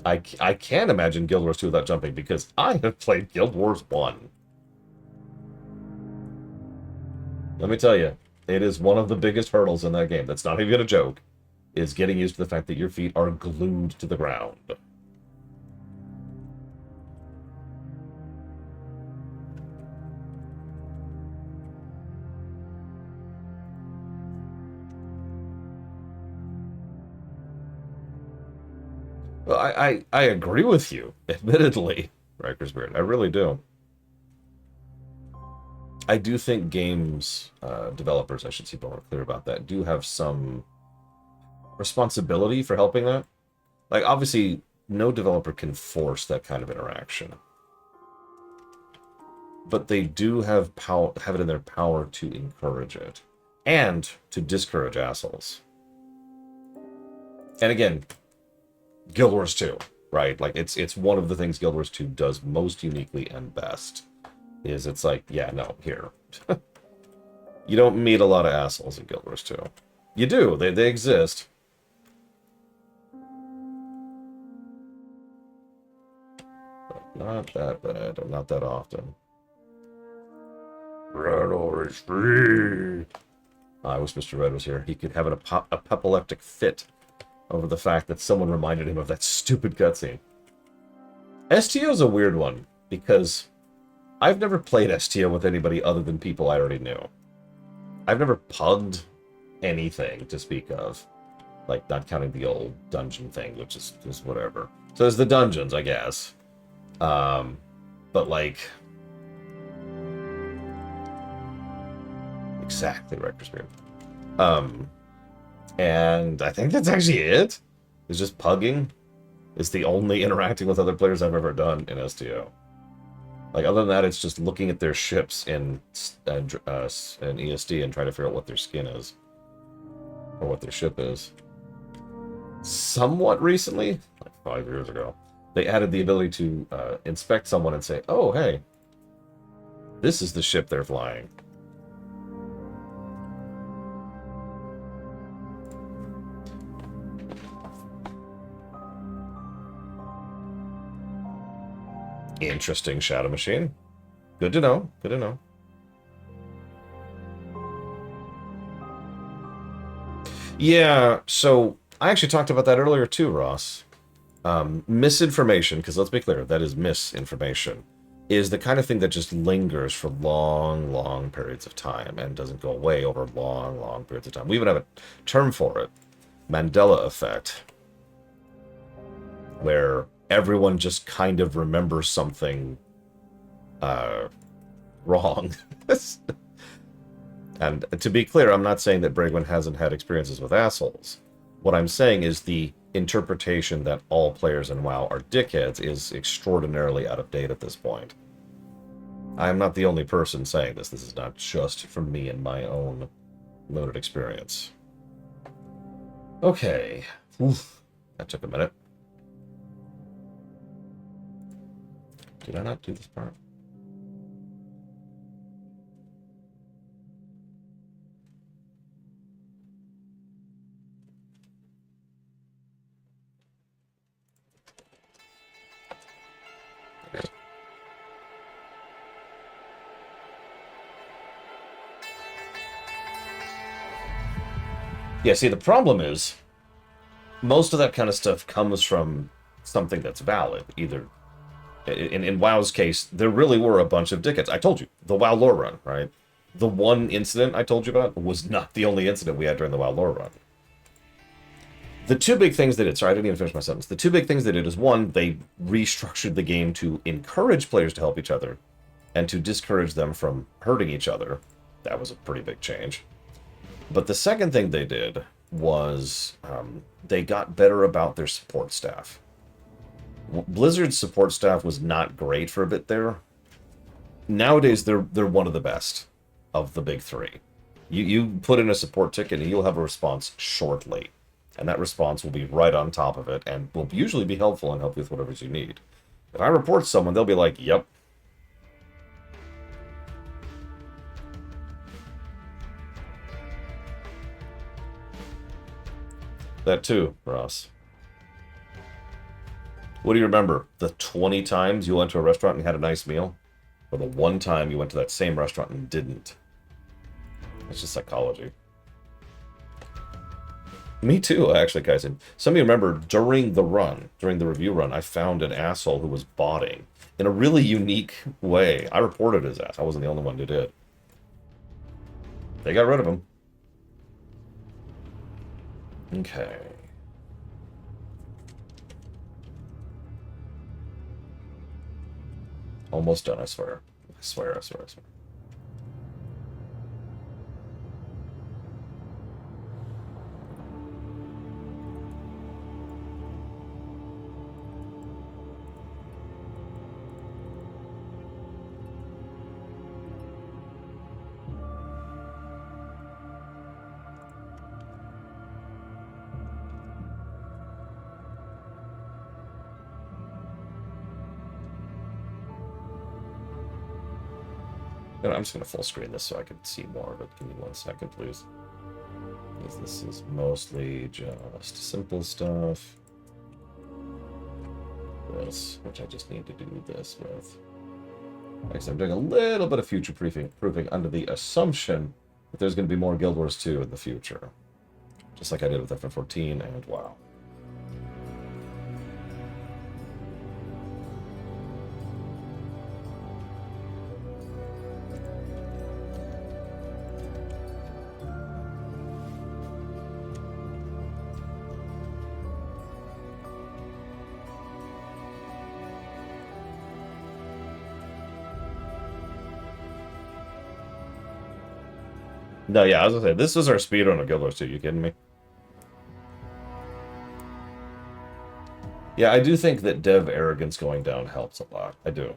[SPEAKER 1] I can't imagine Guild Wars 2 without jumping, because I have played Guild Wars 1. Let me tell you, it is one of the biggest hurdles in that game. That's not even a joke. Is getting used to the fact that your feet are glued to the ground. Well, I agree with you, admittedly, Riker's Beard. I really do. I do think games developers, I should be more clear about that, do have some responsibility for helping that. Like, obviously, no developer can force that kind of interaction. But they do have it in their power to encourage it. And to discourage assholes. And again, Guild Wars 2, right? Like, it's one of the things Guild Wars 2 does most uniquely and best. Is it's like, yeah, no, here. You don't meet a lot of assholes in Guild Wars 2. You do, they exist. But not that bad, or not that often. Red always free. I wish Mr. Red was here. He could have an apoplectic fit over the fact that someone reminded him of that stupid cutscene. STO is a weird one, because I've never played STO with anybody other than people I already knew. I've never pugged anything to speak of. Like, not counting the old dungeon thing, which is whatever. So there's the dungeons, I guess. But, like... Exactly, Rector's Beard. And I think that's actually it. It's just pugging. It's the only interacting with other players I've ever done in STO. Like, other than that, it's just looking at their ships in ESD and trying to figure out what their skin is. Or what their ship is. Somewhat recently, like 5 years ago, they added the ability to inspect someone and say, oh, hey, this is the ship they're flying. Interesting shadow machine. Good to know. Good to know. Yeah, so I actually talked about that earlier too, Ross. Misinformation, because let's be clear, that is misinformation, is the kind of thing that just lingers for long, long periods of time and doesn't go away over long, long periods of time. We even have a term for it, Mandela effect, where everyone just kind of remembers something wrong. And to be clear, I'm not saying that Bragwin hasn't had experiences with assholes. What I'm saying is the interpretation that all players in WoW are dickheads is extraordinarily out of date at this point. I'm not the only person saying this. This is not just from me and my own limited experience. Okay. Oof. That took a minute. Did I not do this part? Yeah, see, the problem is, most of that kind of stuff comes from something that's valid. Either, in WoW's case, there really were a bunch of dickheads. I told you, the WoW lore run, right? The one incident I told you about was not the only incident we had during the WoW lore run. The two big things they did, sorry, I didn't even finish my sentence. The two big things they did is, one, they restructured the game to encourage players to help each other and to discourage them from hurting each other. That was a pretty big change. But the second thing they did was they got better about their support staff. Blizzard's support staff was not great for a bit there. Nowadays, they're one of the best of the big three. You put in a support ticket and you'll have a response shortly. And that response will be right on top of it and will usually be helpful and help you with whatever you need. If I report someone, they'll be like, yep. That too, Ross. What do you remember? The 20 times you went to a restaurant and had a nice meal? Or the one time you went to that same restaurant and didn't? It's just psychology. Me too, actually, Kaisen. Some of you remember during the review run, I found an asshole who was botting in a really unique way. I reported his ass. I wasn't the only one who did. They got rid of him. Okay. Almost done, I swear. I swear. I'm just going to full screen this so I can see more of it. Give me 1 second, please. Because this is mostly just simple stuff. This, which I just need to do this with. Like I said, I'm doing a little bit of future proofing under the assumption that there's going to be more Guild Wars 2 in the future. Just like I did with FF14 and WoW. No, yeah, I was gonna say, this was our speedrun of Guild Wars 2, you kidding me? Yeah, I do think that dev arrogance going down helps a lot. I do.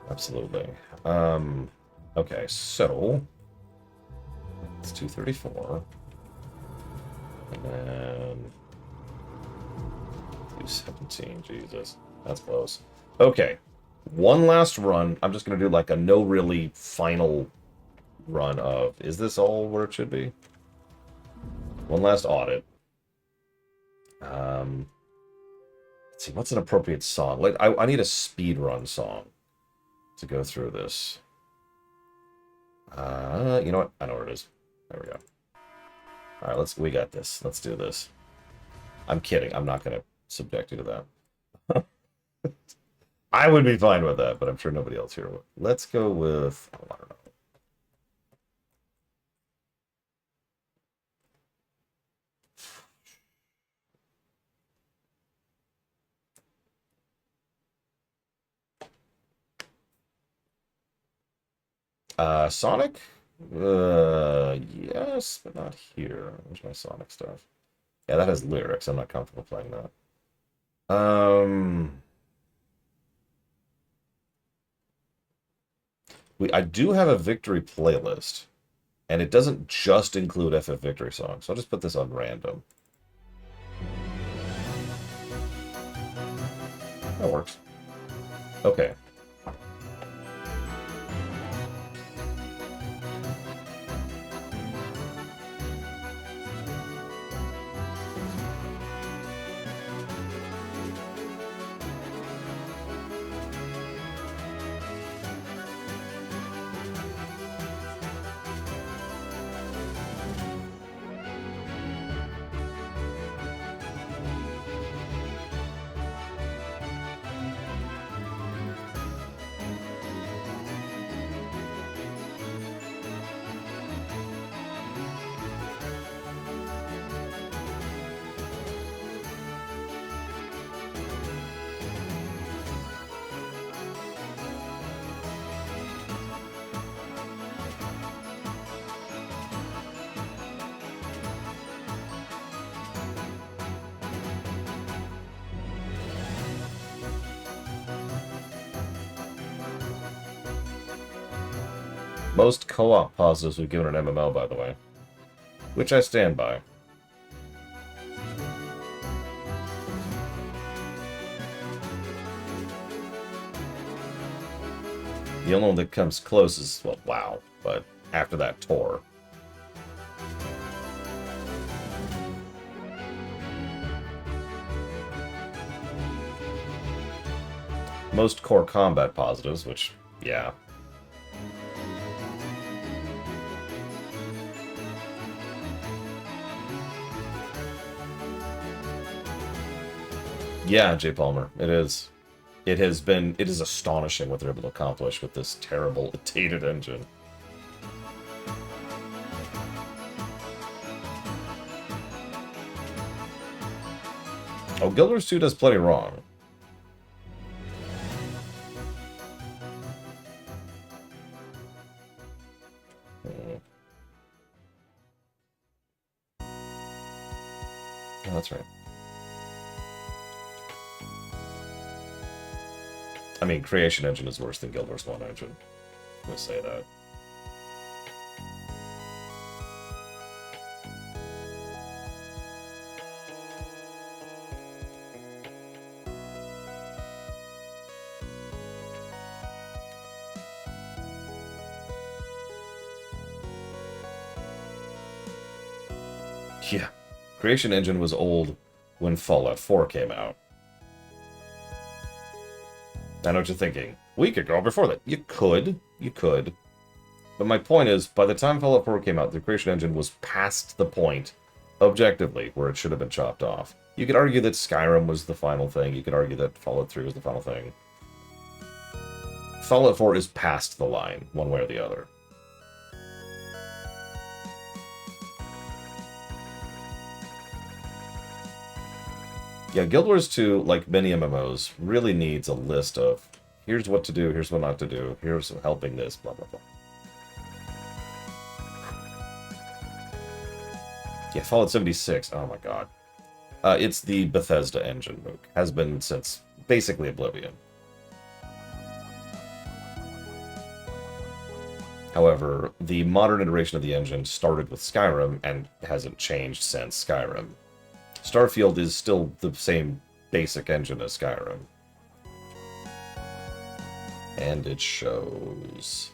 [SPEAKER 1] Absolutely. Okay, so... it's 234. And then... 217, Jesus. That's close. Okay. One last run. I'm just gonna do like a no really final run of, is this all where it should be? One last audit. Let's see, what's an appropriate song? Like, I need a speed run song to go through this. You know what? I know where it is. There we go. All right, we got this. Let's do this. I'm kidding. I'm not going to subject you to that. I would be fine with that, but I'm sure nobody else here would. Let's go with, oh, I don't know. Sonic? Yes, but not here. Where's my Sonic stuff? Yeah, that has lyrics. I'm not comfortable playing that. I do have a victory playlist, and it doesn't just include FF Victory songs, so I'll just put this on random. That works. Okay. Most co-op positives we've given an MMO, by the way. Which I stand by. The only one that comes close is, well, WoW, but after that, Tor. Most core combat positives, which, yeah. Yeah, J. Palmer, it is. It is astonishing what they're able to accomplish with this terrible, dated engine. Oh, Guild Wars 2 does plenty wrong. Oh, that's right. I mean, Creation Engine is worse than Guild Wars 1 engine. I'm gonna say that. Yeah. Creation Engine was old when Fallout 4 came out. I know what you're thinking. We could go before that. You could. You could. But my point is, by the time Fallout 4 came out, the Creation Engine was past the point, objectively, where it should have been chopped off. You could argue that Skyrim was the final thing. You could argue that Fallout 3 was the final thing. Fallout 4 is past the line, one way or the other. Yeah, Guild Wars 2, like many MMOs, really needs a list of here's what to do, here's what not to do, here's helping this, blah, blah, blah. Yeah, Fallout 76, oh my god. It's the Bethesda engine, Mook. Has been since basically Oblivion. However, the modern iteration of the engine started with Skyrim and hasn't changed since Skyrim. Starfield is still the same basic engine as Skyrim. And it shows.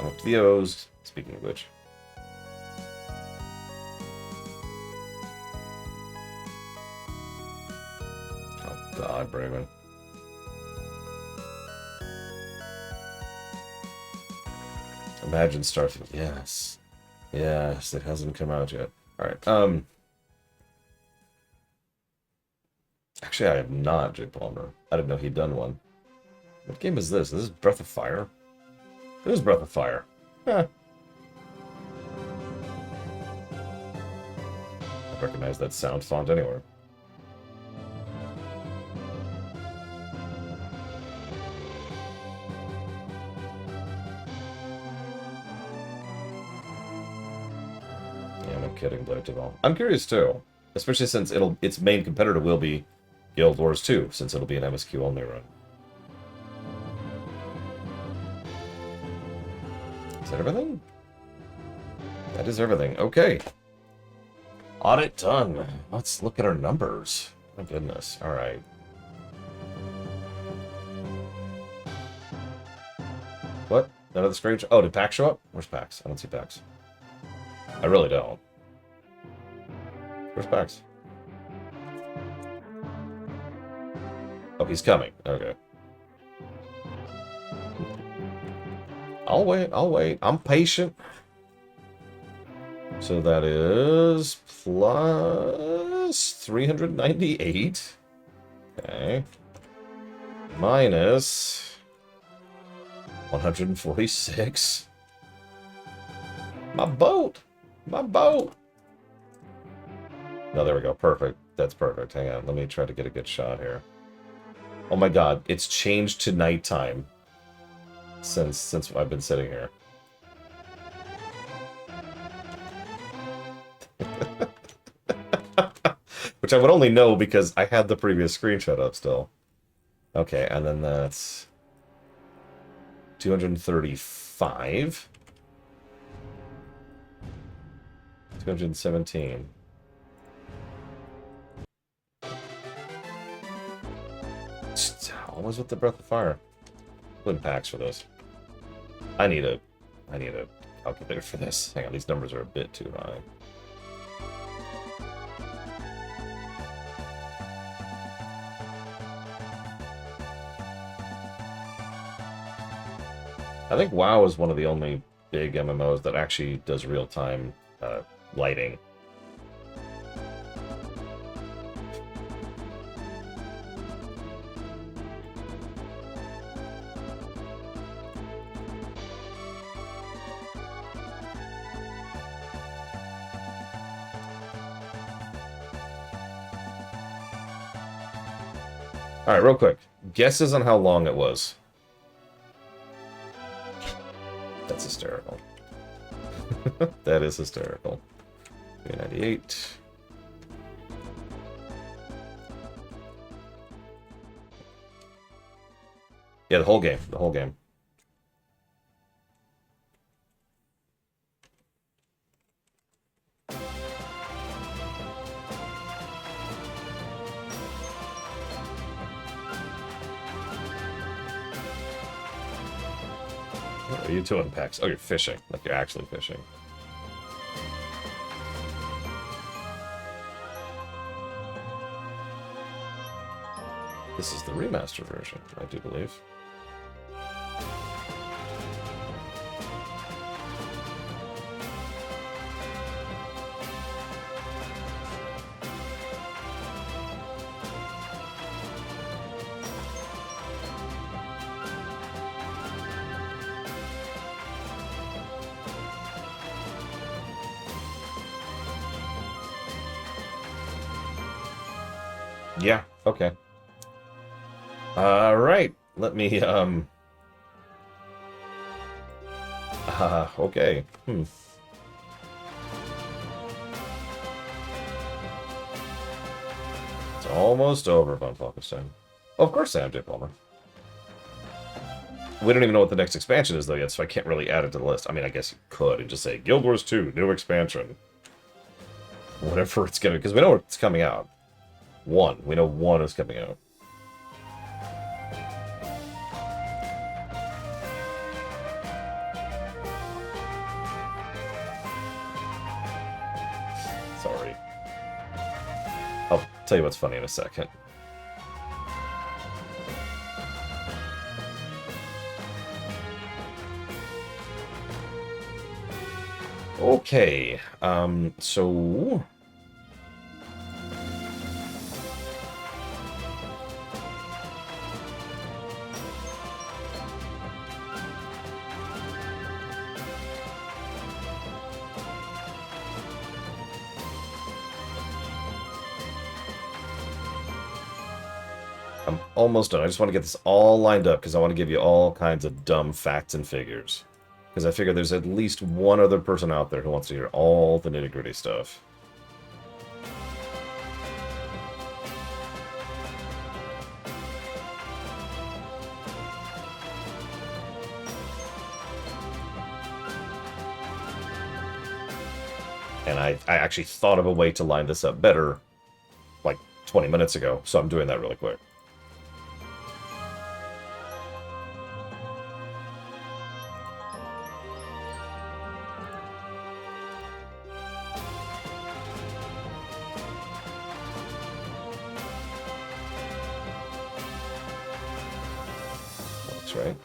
[SPEAKER 1] I'm up to the O's, speaking of which. Oh god, Braven. Imagine Starfield, yes. Yes, it hasn't come out yet. Alright, actually, I have not, Jay Palmer. I didn't know he'd done one. What game is this? Is this Breath of Fire? It is Breath of Fire. Huh. I recognize that sound font anywhere. Kidding, Blade Deval. I'm curious too, especially since its main competitor will be Guild Wars 2, since it'll be an MSQ only run. Is that everything? That is everything. Okay. Audit done. Let's look at our numbers. My goodness. All right. What? None of the screen? Oh, did Pax show up? Where's Pax? I don't see Pax. I really don't. Where's Pax? Oh, he's coming. Okay. I'll wait. I'll wait. I'm patient. So that is plus 398. Okay. Minus 146. My boat. My boat. No, there we go. Perfect. That's perfect. Hang on. Let me try to get a good shot here. Oh my god. It's changed to nighttime since I've been sitting here. Which I would only know because I had the previous screenshot up still. Okay, and then that's 235. 217. Always with the Breath of Fire. Put in packs for this. I need a calculator for this. Hang on, these numbers are a bit too high. I think WoW is one of the only big MMOs that actually does real-time lighting. Alright, real quick. Guesses on how long it was. That's hysterical. That is hysterical. 398. Yeah, the whole game. The whole game. What are you doing, Pax? Oh, you're fishing. Like you're actually fishing. This is the remaster version, I do believe. Yeah, okay. Alright, let me, okay. It's almost over, Von Falkenstein. Oh, of course I am, J. Palmer. We don't even know what the next expansion is, though, yet, so I can't really add it to the list. I mean, I guess you could and just say, Guild Wars 2, new expansion. Whatever it's gonna be, because we know it's coming out. We know one is coming out. Sorry. I'll tell you what's funny in a second. Okay, so... I'm almost done. I just want to get this all lined up because I want to give you all kinds of dumb facts and figures. Because I figure there's at least one other person out there who wants to hear all the nitty-gritty stuff. And I actually thought of a way to line this up better like 20 minutes ago, so I'm doing that really quick. That's right.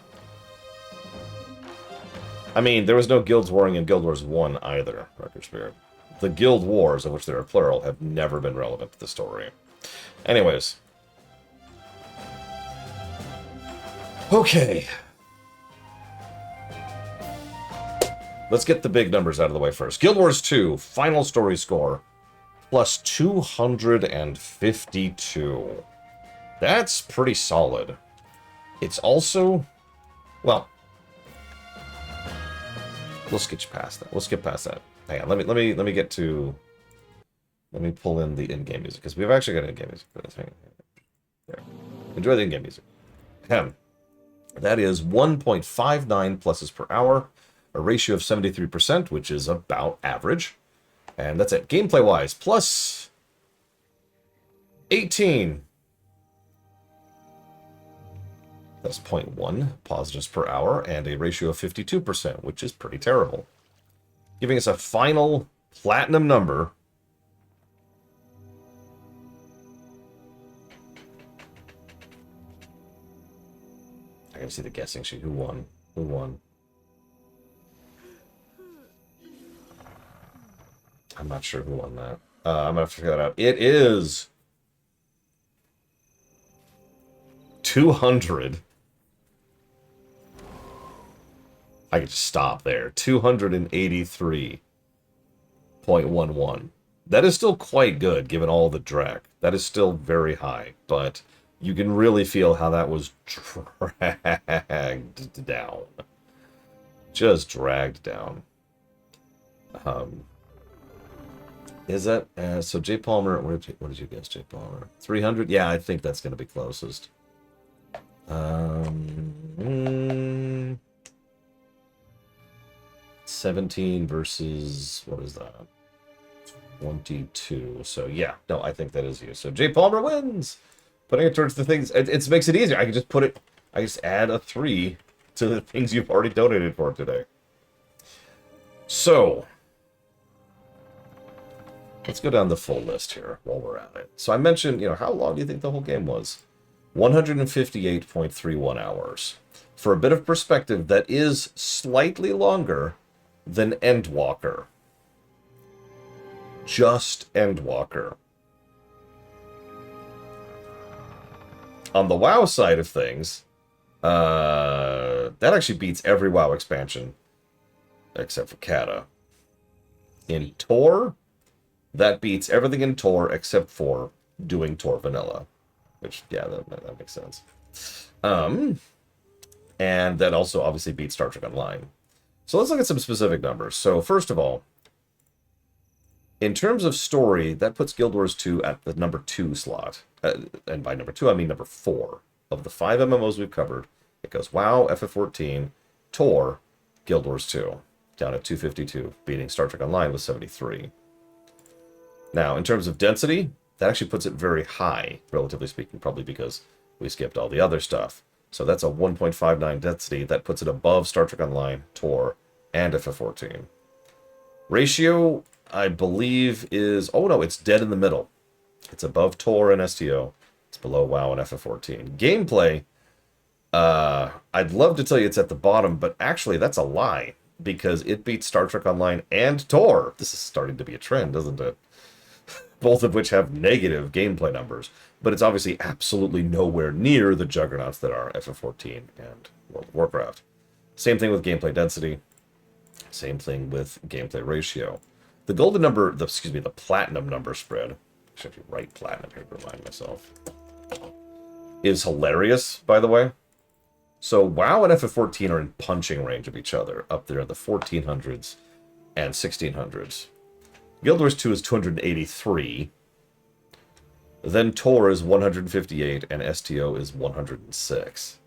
[SPEAKER 1] I mean, there was no guilds warring in Guild Wars 1 either, Record Spirit. The guild wars, of which there are plural, have never been relevant to the story. Anyways. Okay. Let's get the big numbers out of the way first. Guild Wars 2, final story score, plus 252. That's pretty solid. It's also, well, we'll skip past that. We'll skip past that. Hang on, let me get to, let me pull in the in-game music, because we've actually got in-game music for this. Hang on. There. Enjoy the in-game music. That is 1.59 pluses per hour, a ratio of 73%, which is about average. And that's it. Gameplay-wise, plus 18. That's 0.1 positives per hour, and a ratio of 52%, which is pretty terrible. Giving us a final platinum number. I gotta see the guessing sheet. Who won? Who won? I'm not sure who won that. I'm gonna have to figure that out. It is 200. I could just stop there. 283.11. That is still quite good, given all the drag. That is still very high, but you can really feel how that was dragged down. Just dragged down. Is that... so J. Palmer... What did you guess, J. Palmer? 300? Yeah, I think that's going to be closest. 17 versus... What is that? 22. So, yeah. No, I think that is you. So, J. Palmer wins! Putting it towards the things... It makes it easier. I can just put it... I just add a 3 to the things you've already donated for today. So... let's go down the full list here while we're at it. So I mentioned, how long do you think the whole game was? 158.31 hours. For a bit of perspective, that is slightly longer than Endwalker. Just Endwalker. On the WoW side of things, that actually beats every WoW expansion except for Kata. In Tor, that beats everything in Tor except for doing Tor Vanilla. Which, yeah, that makes sense. And that also obviously beats Star Trek Online. So let's look at some specific numbers. So first of all, in terms of story, that puts Guild Wars 2 at the number 2 slot. And by number 2, I mean number 4. Of the 5 MMOs we've covered, it goes WoW, FF14, Tor, Guild Wars 2. Down at 252, beating Star Trek Online with 73. Now, in terms of density, that actually puts it very high, relatively speaking, probably because we skipped all the other stuff. So that's a 1.59 density. That puts it above Star Trek Online, Tor, and FF14. Ratio, I believe, is... oh, no, it's dead in the middle. It's above Tor and STO. It's below WoW and FF14. Gameplay, I'd love to tell you it's at the bottom, but actually that's a lie, because it beats Star Trek Online and Tor. This is starting to be a trend, isn't it? Both of which have negative gameplay numbers, but it's obviously absolutely nowhere near the juggernauts that are FF14 and World of Warcraft. Same thing with gameplay density. Same thing with gameplay ratio. The golden number, the platinum number spread, I should actually write platinum here to remind myself, is hilarious, by the way. So WoW and FF14 are in punching range of each other, up there in the 1400s and 1600s. Guild Wars 2 is 283. Then Tor is 158, and STO is 106.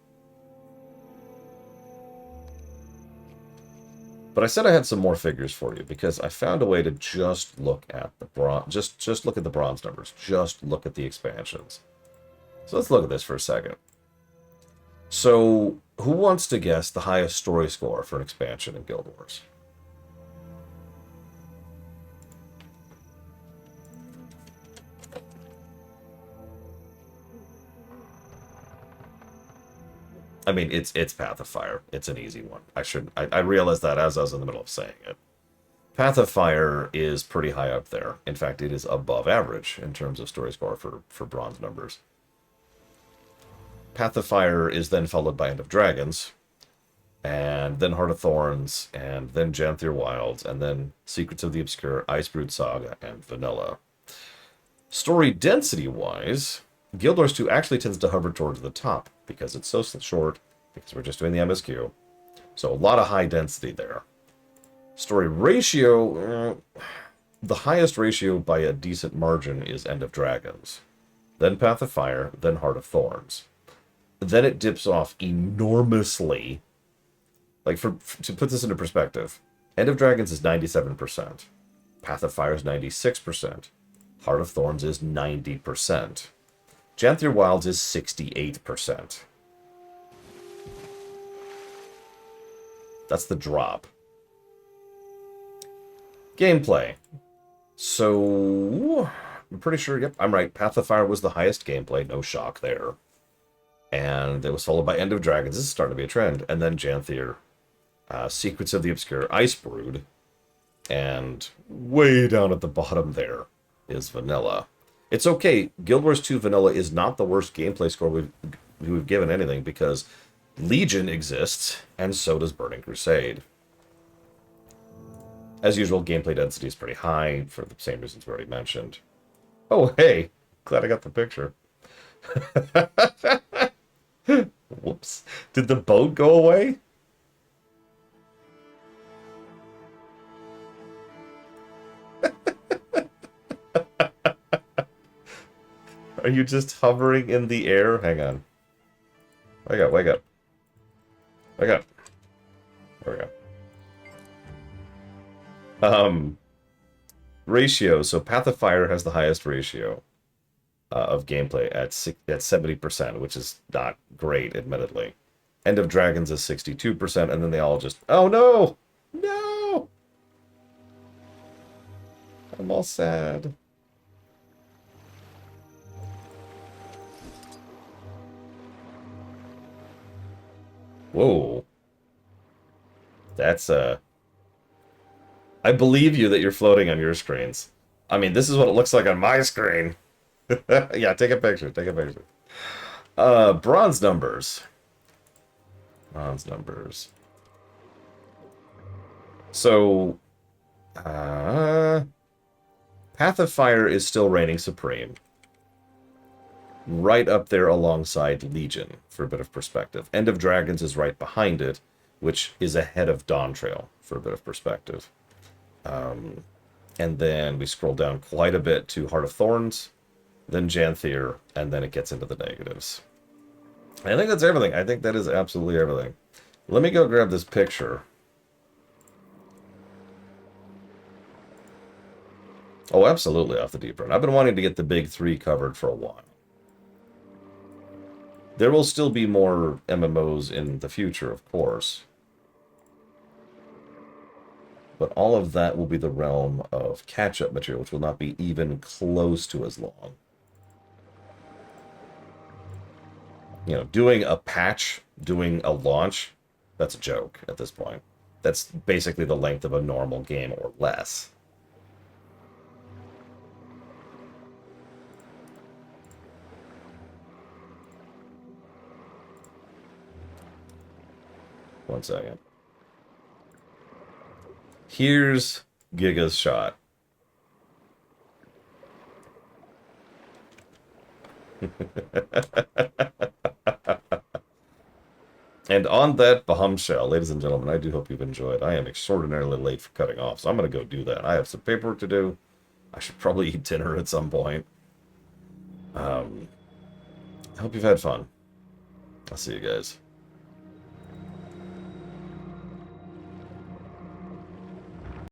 [SPEAKER 1] But I said I had some more figures for you, because I found a way to just look at the bronze, just look at the bronze numbers. Just look at the expansions. So let's look at this for a second. So, who wants to guess the highest story score for an expansion in Guild Wars? I mean, it's Path of Fire. It's an easy one. I realized that as I was in the middle of saying it. Path of Fire is pretty high up there. In fact, it is above average in terms of story score for bronze numbers. Path of Fire is then followed by End of Dragons, and then Heart of Thorns, and then Janthir Wilds, and then Secrets of the Obscure, Icebrood Saga, and Vanilla. Story density-wise, Guild Wars 2 actually tends to hover towards the top, because it's so short, because we're just doing the MSQ. So a lot of high density there. Story ratio, the highest ratio by a decent margin is End of Dragons. Then Path of Fire, then Heart of Thorns. then it dips off enormously. Like, to put this into perspective, End of Dragons is 97%. Path of Fire is 96%. Heart of Thorns is 90%. Janthir Wilds is 68%. That's the drop. Gameplay. So, I'm pretty sure, yep, I'm right. Path of Fire was the highest gameplay, no shock there. And it was followed by End of Dragons. This is starting to be a trend. And then Janthir. Secrets of the Obscure, Ice Brood. And way down at the bottom there is Vanilla. It's okay. Guild Wars 2 Vanilla is not the worst gameplay score we've given anything, because Legion exists, and so does Burning Crusade. As usual, gameplay density is pretty high, for the same reasons we already mentioned. Oh, hey! Glad I got the picture. Whoops. Did the boat go away? Are you just hovering in the air? Hang on. Wake up, wake up. Wake up. There we go. Ratio. So Path of Fire has the highest ratio of gameplay at 70%, which is not great, admittedly. End of Dragons is 62%, and then they all just... Oh, no! No! I'm all sad. Whoa. That's, I believe you that you're floating on your screens. I mean, this is what it looks like on my screen. Yeah, take a picture, take a picture. Bronze numbers. Bronze numbers. So, Path of Fire is still reigning supreme. Right up there alongside Legion, for a bit of perspective. End of Dragons is right behind it, which is ahead of Dawn Trail, for a bit of perspective. And then we scroll down quite a bit to Heart of Thorns, then Janthir, and then it gets into the negatives. I think that's everything. I think that is absolutely everything. Let me go grab this picture. Oh, absolutely off the deep run. I've been wanting to get the big three covered for a while. There will still be more MMOs in the future, of course. But all of that will be the realm of catch-up material, which will not be even close to as long. You know, doing a patch, doing a launch, that's a joke at this point. That's basically the length of a normal game or less. One second. Here's Giga's shot. And on that bombshell, ladies and gentlemen, I do hope you've enjoyed. I am extraordinarily late for cutting off, so I'm going to go do that. I have some paperwork to do. I should probably eat dinner at some point. I hope you've had fun. I'll see you guys.